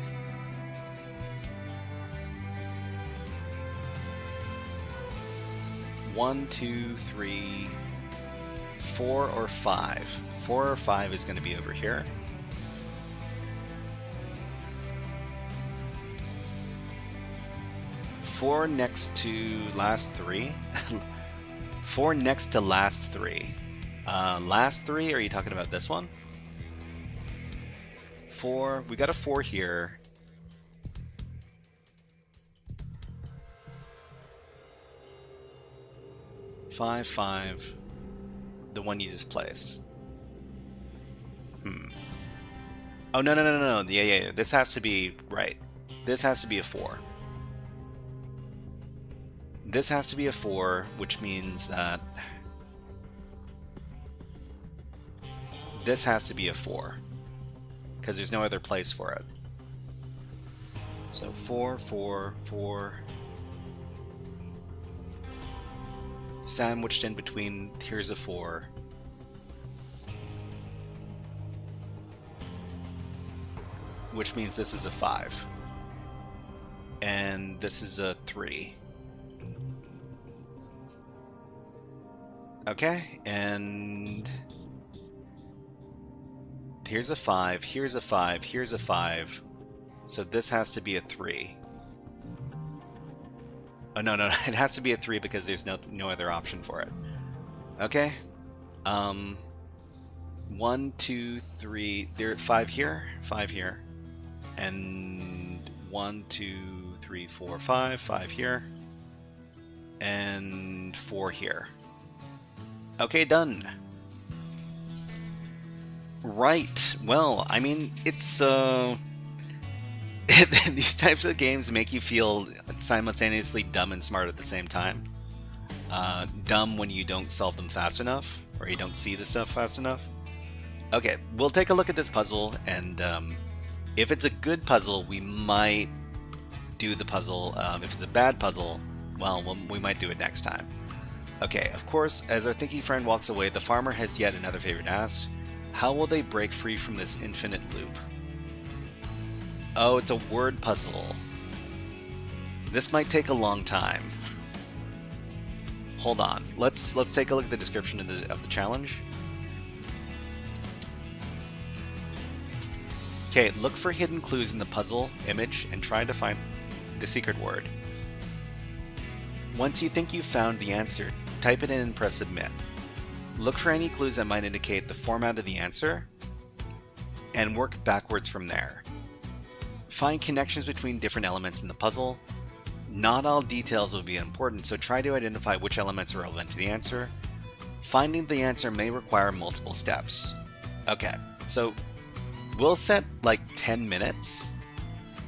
1, 2, 3, 4 or 5. 4 or 5 is going to be over here. Four next to last 3. 4 next to last 3. Last 3, are you talking about this one? 4, we got a 4 here. Five, 5. The one you just placed. Oh, no. Yeah. This has to be, right. This has to be a 4. This has to be a 4, which means that this has to be a 4. Because there's no other place for it. So 4, 4, 4. Sandwiched in between, here's a 4. Which means this is a 5. And this is a 3. Okay, and here's a 5, here's a 5, here's a 5. So this has to be a 3. Oh, no, it has to be a 3 because there's no other option for it. Okay. 1, 2, 3, there 5 here, 5 here. And 1, 2, 3, 4, 5, 5 here. And 4 here. Okay, done. Right. Well, I mean, it's these types of games make you feel simultaneously dumb and smart at the same time. Dumb when you don't solve them fast enough, or you don't see the stuff fast enough. Okay, we'll take a look at this puzzle, and if it's a good puzzle, we might do the puzzle. If it's a bad puzzle, well, we might do it next time. Okay, of course, as our thinking friend walks away, the farmer has yet another favor to ask. How will they break free from this infinite loop? Oh, it's a word puzzle. This might take a long time. Hold on. Let's take a look at the description of the challenge. Okay, look for hidden clues in the puzzle image and try to find the secret word. Once you think you've found the answer, type it in and press submit. Look for any clues that might indicate the format of the answer and work backwards from there. Find connections between different elements in the puzzle. Not all details will be important, so try to identify which elements are relevant to the answer. Finding the answer may require multiple steps. Okay, so we'll set like 10 minutes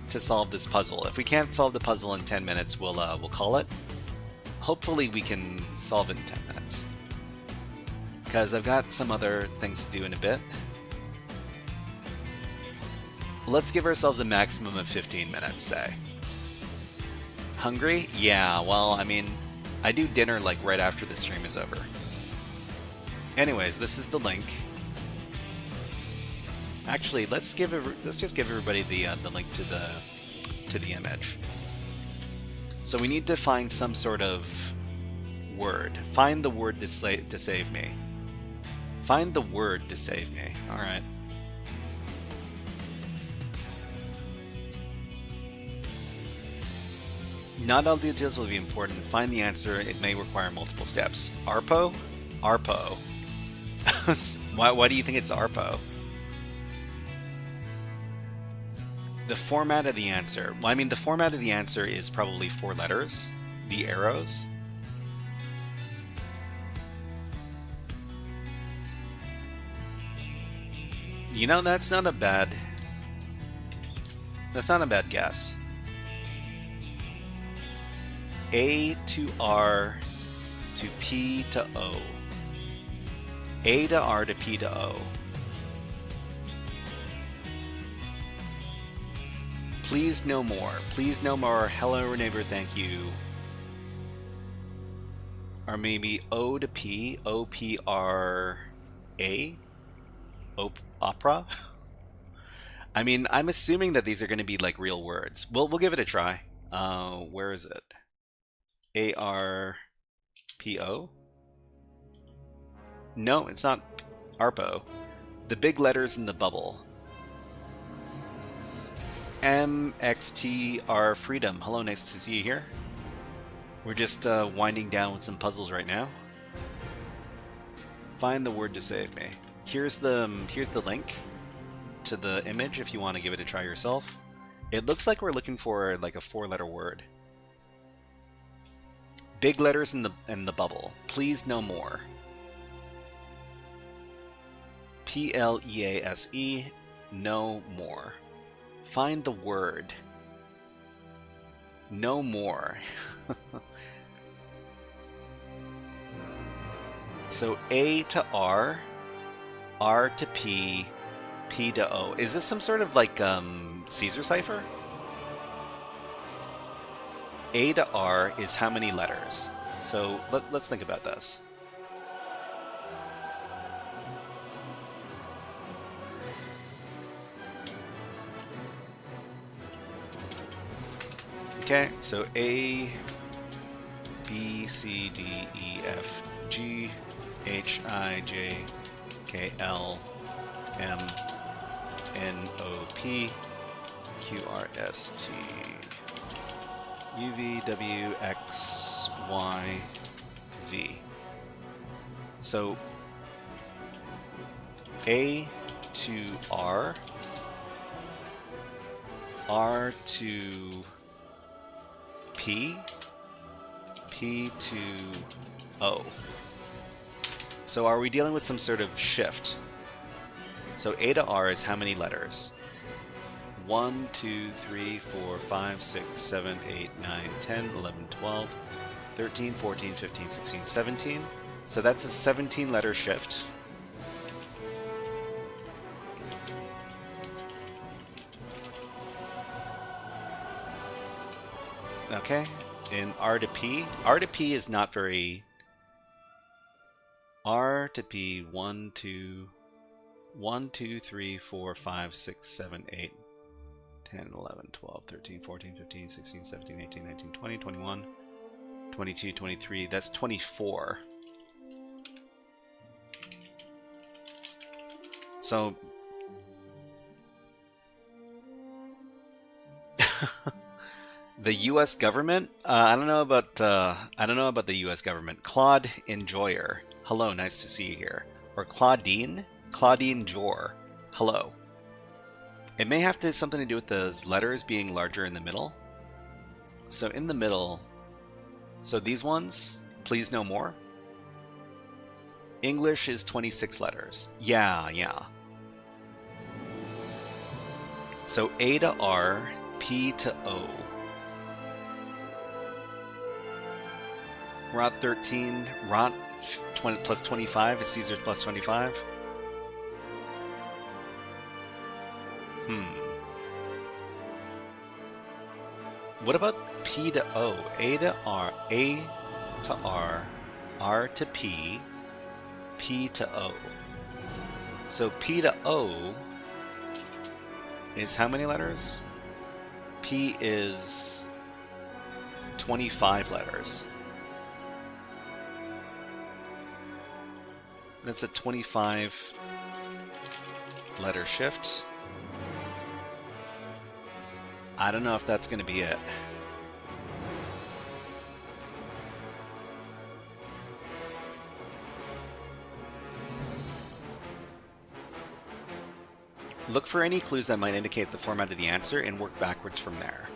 to solve this puzzle. If we can't solve the puzzle in 10 minutes, we'll call it. Hopefully we can solve it in 10 minutes. Because I've got some other things to do in a bit. Let's give ourselves a maximum of 15 minutes, say. Hungry? Yeah, well, I mean, I do dinner like right after the stream is over. Anyways, this is the link. Actually, let's just give everybody the link to the image. So we need to find some sort of word. Find the word to save me. Find the word to save me. All right. Not all details will be important. Find the answer. It may require multiple steps. ARPO? ARPO. Why do you think it's ARPO? The format of the answer. Well, I mean, the format of the answer is probably 4 letters. The arrows. You know, that's not a bad guess. A to R to P to O. A to R to P to O. Please no more. Please no more. Hello, neighbor, thank you. Or maybe O to P. O P R A? Opera? I mean, I'm assuming that these are going to be like real words. We'll give it a try. Where is it? ARPO? No, it's not ARPO. The big letters in the bubble. MXTR Freedom. Hello, nice to see you here. We're just winding down with some puzzles right now. Find the word to save me. Here's the link to the image if you want to give it a try yourself. It looks like we're looking for like a 4-letter word. Big letters in the bubble. Please no more. PLEASE. No more. Find the word. No more. So A to R, R to P, P to O. Is this some sort of like Caesar cipher? A to R is how many letters? So let's think about this. Okay, so A, B, C, D, E, F, G, H, I, J, K, L, M, N, O, P, Q, R, S, T, U, V, W, X, Y, Z. So A to R, R to P, P to O. So are we dealing with some sort of shift? So A to R is how many letters? 1, 2, 3, 4, 5, 6, 7, 8, 9, 10, 11, 12, 13, 14, 15, 16, 17. So that's a 17-letter shift. Okay, in R to P is not very... R to P, 1, 2, 3, 4, 5, 6, 7, 8, 10, 11, 12, 13, 14, 15, 16, 17, 18, 19, 20, 21, 22, 23, that's 24. So... The U.S. government? I don't know about the U.S. government. Claude Enjoyer. Hello, nice to see you here. Or Claudine Jor. Hello. It may have something to do with those letters being larger in the middle. So in the middle, so these ones, please no more. English is 26 letters. Yeah. So A to R, P to O. Rot 13, Rot 20 plus 25 is Caesar's plus 25. What about P to O? A to R, A to R, R to P, P to O. So P to O is how many letters? P is 25 letters. That's a 25 letter shift. I don't know if that's going to be it. Look for any clues that might indicate the format of the answer and work backwards from there.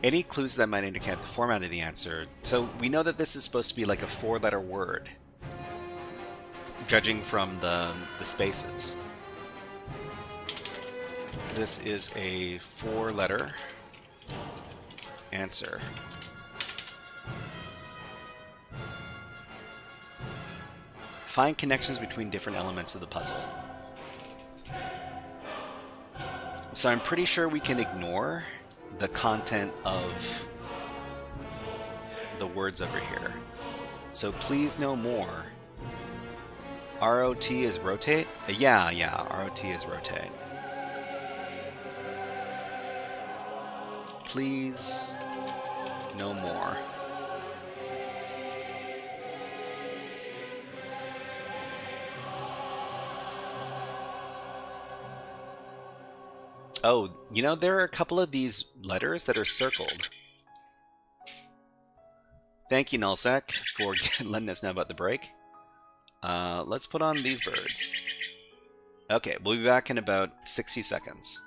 Any clues that might indicate the format of the answer. So we know that this is supposed to be like a 4-letter word, judging from the spaces. This is a 4-letter answer. Find connections between different elements of the puzzle. So I'm pretty sure we can ignore the content of the words over here. So please no more. ROT is rotate? Yeah, ROT is rotate. Please no more. Oh, you know, there are a couple of these letters that are circled. Thank you, Nullsec, for letting us know about the break. Let's put on these birds. Okay, we'll be back in about 60 seconds.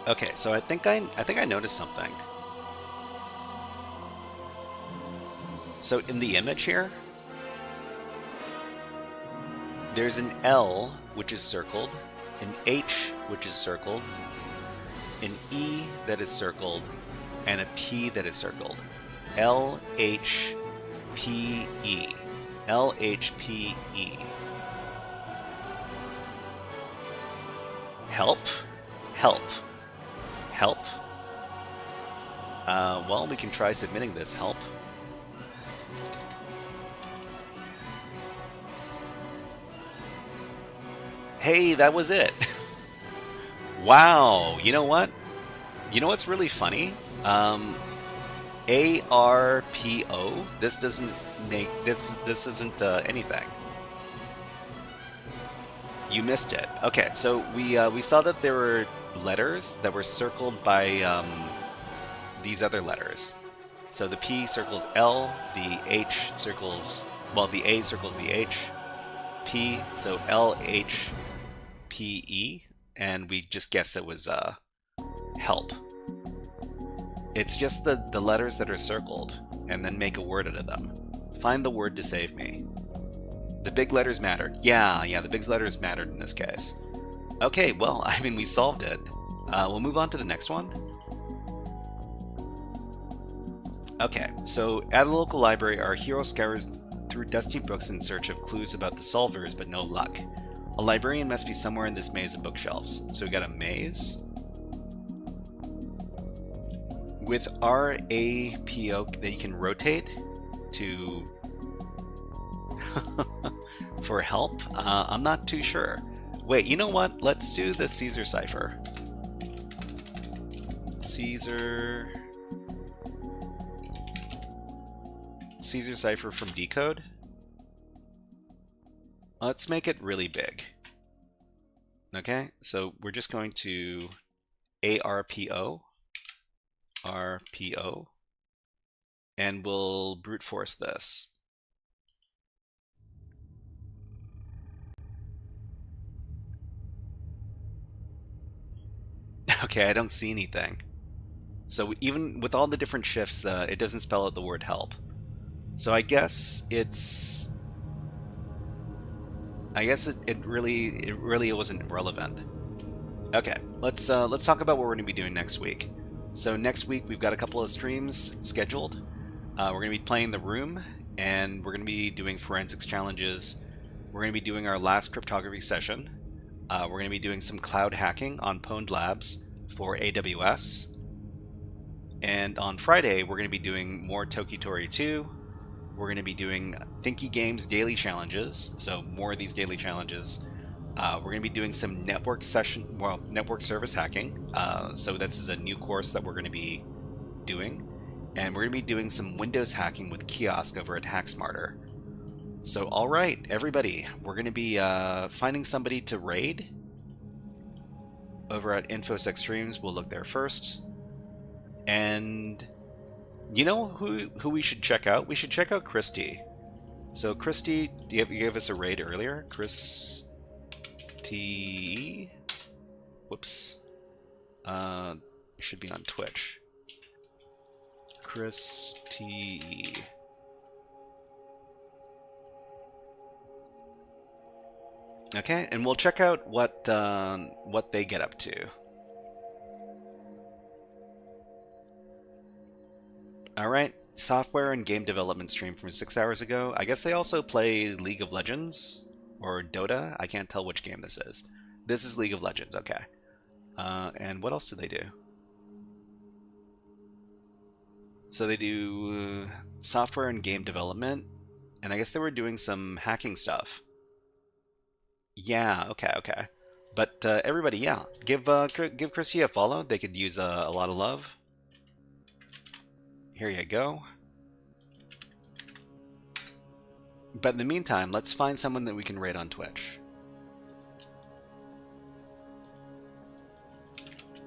Okay, so I think I noticed something. So in the image here, there's an L which is circled, an H which is circled, an E that is circled, and a P that is circled. L H P E. L H P E. Help? Help. Help? Well, we can try submitting this help. Hey, that was it. Wow. You know what? You know what's really funny? ARPO. This doesn't make this isn't anything. You missed it. Okay, so we saw that there were letters that were circled by these other letters. So the P circles L, the H circles, well, the A circles the H, P, so L, H, P, E, and we just guessed it was help. It's just the letters that are circled, and then make a word out of them. Find the word to save me. The big letters mattered. Yeah, the big letters mattered in this case. Okay, well, I mean, we solved it. We'll move on to the next one. Okay, so at a local library, our hero scours through dusty books in search of clues about the solvers, but no luck. A librarian must be somewhere in this maze of bookshelves. So we got a maze with RAPO that you can rotate to for help. I'm not too sure. Wait, you know what? Let's do the Caesar cipher. Caesar cipher from Decode. Let's make it really big. Okay, so we're just going to ARPO, RPO, and we'll brute force this. Okay, I don't see anything. So even with all the different shifts, it doesn't spell out the word help. So I guess it's... I guess it really wasn't relevant. Okay, let's talk about what we're going to be doing next week. So next week we've got a couple of streams scheduled. We're going to be playing The Room, and we're going to be doing forensics challenges. We're going to be doing our last cryptography session. We're going to be doing some cloud hacking on Pwned Labs for AWS. And on Friday, we're going to be doing more Tokitori 2. We're going to be doing Thinky Games daily challenges, so more of these daily challenges. We're going to be doing some network service hacking. So this is a new course that we're going to be doing. And we're going to be doing some Windows hacking with Kiosk over at HackSmarter. So, alright, everybody, we're going to be finding somebody to raid over at InfoSec Streams. We'll look there first. And you know who we should check out? We should check out Christy. So, Christy, you gave us a raid earlier. Christy... Whoops. You should be on Twitch. Christy... Okay, and we'll check out what they get up to. Alright, software and game development stream from 6 hours ago. I guess they also play League of Legends or Dota. I can't tell which game this is. This is League of Legends, okay. And what else do they do? So they do software and game development, and I guess they were doing some hacking stuff. Yeah, okay. But everybody, yeah, give Chrissy a follow. They could use a lot of love. Here you go. But in the meantime, let's find someone that we can raid on Twitch.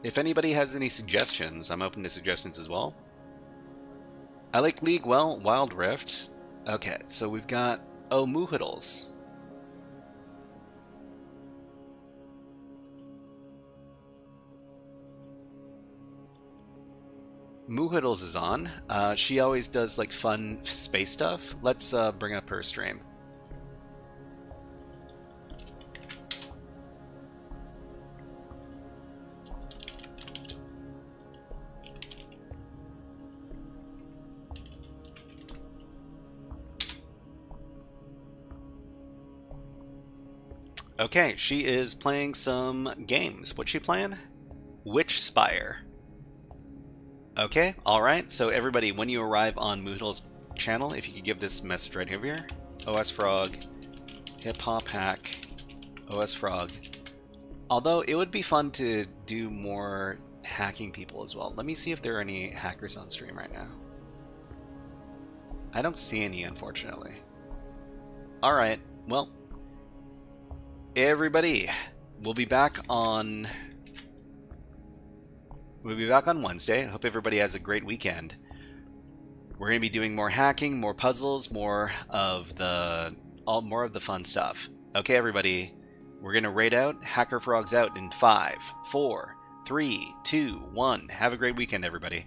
If anybody has any suggestions, I'm open to suggestions as well. I like League, well, Wild Rift. Okay, so we've got... Oh, Moohiddles. Moohiddles is on. She always does like fun space stuff. Let's bring up her stream. Okay, she is playing some games. What's she playing? Witch Spire. Okay, alright, so everybody, when you arrive on Moohiddle's channel, if you could give this message right over here, OSFrog, Hip Hop Hack, OSFrog. Although, it would be fun to do more hacking people as well. Let me see if there are any hackers on stream right now. I don't see any, unfortunately. Alright, well, everybody, we'll be back on Wednesday. I hope everybody has a great weekend. We're going to be doing more hacking, more puzzles, more of the fun stuff. Okay, everybody, we're going to raid out. HackerFrogs out in 5, 4, 3, 2, 1. Have a great weekend, everybody.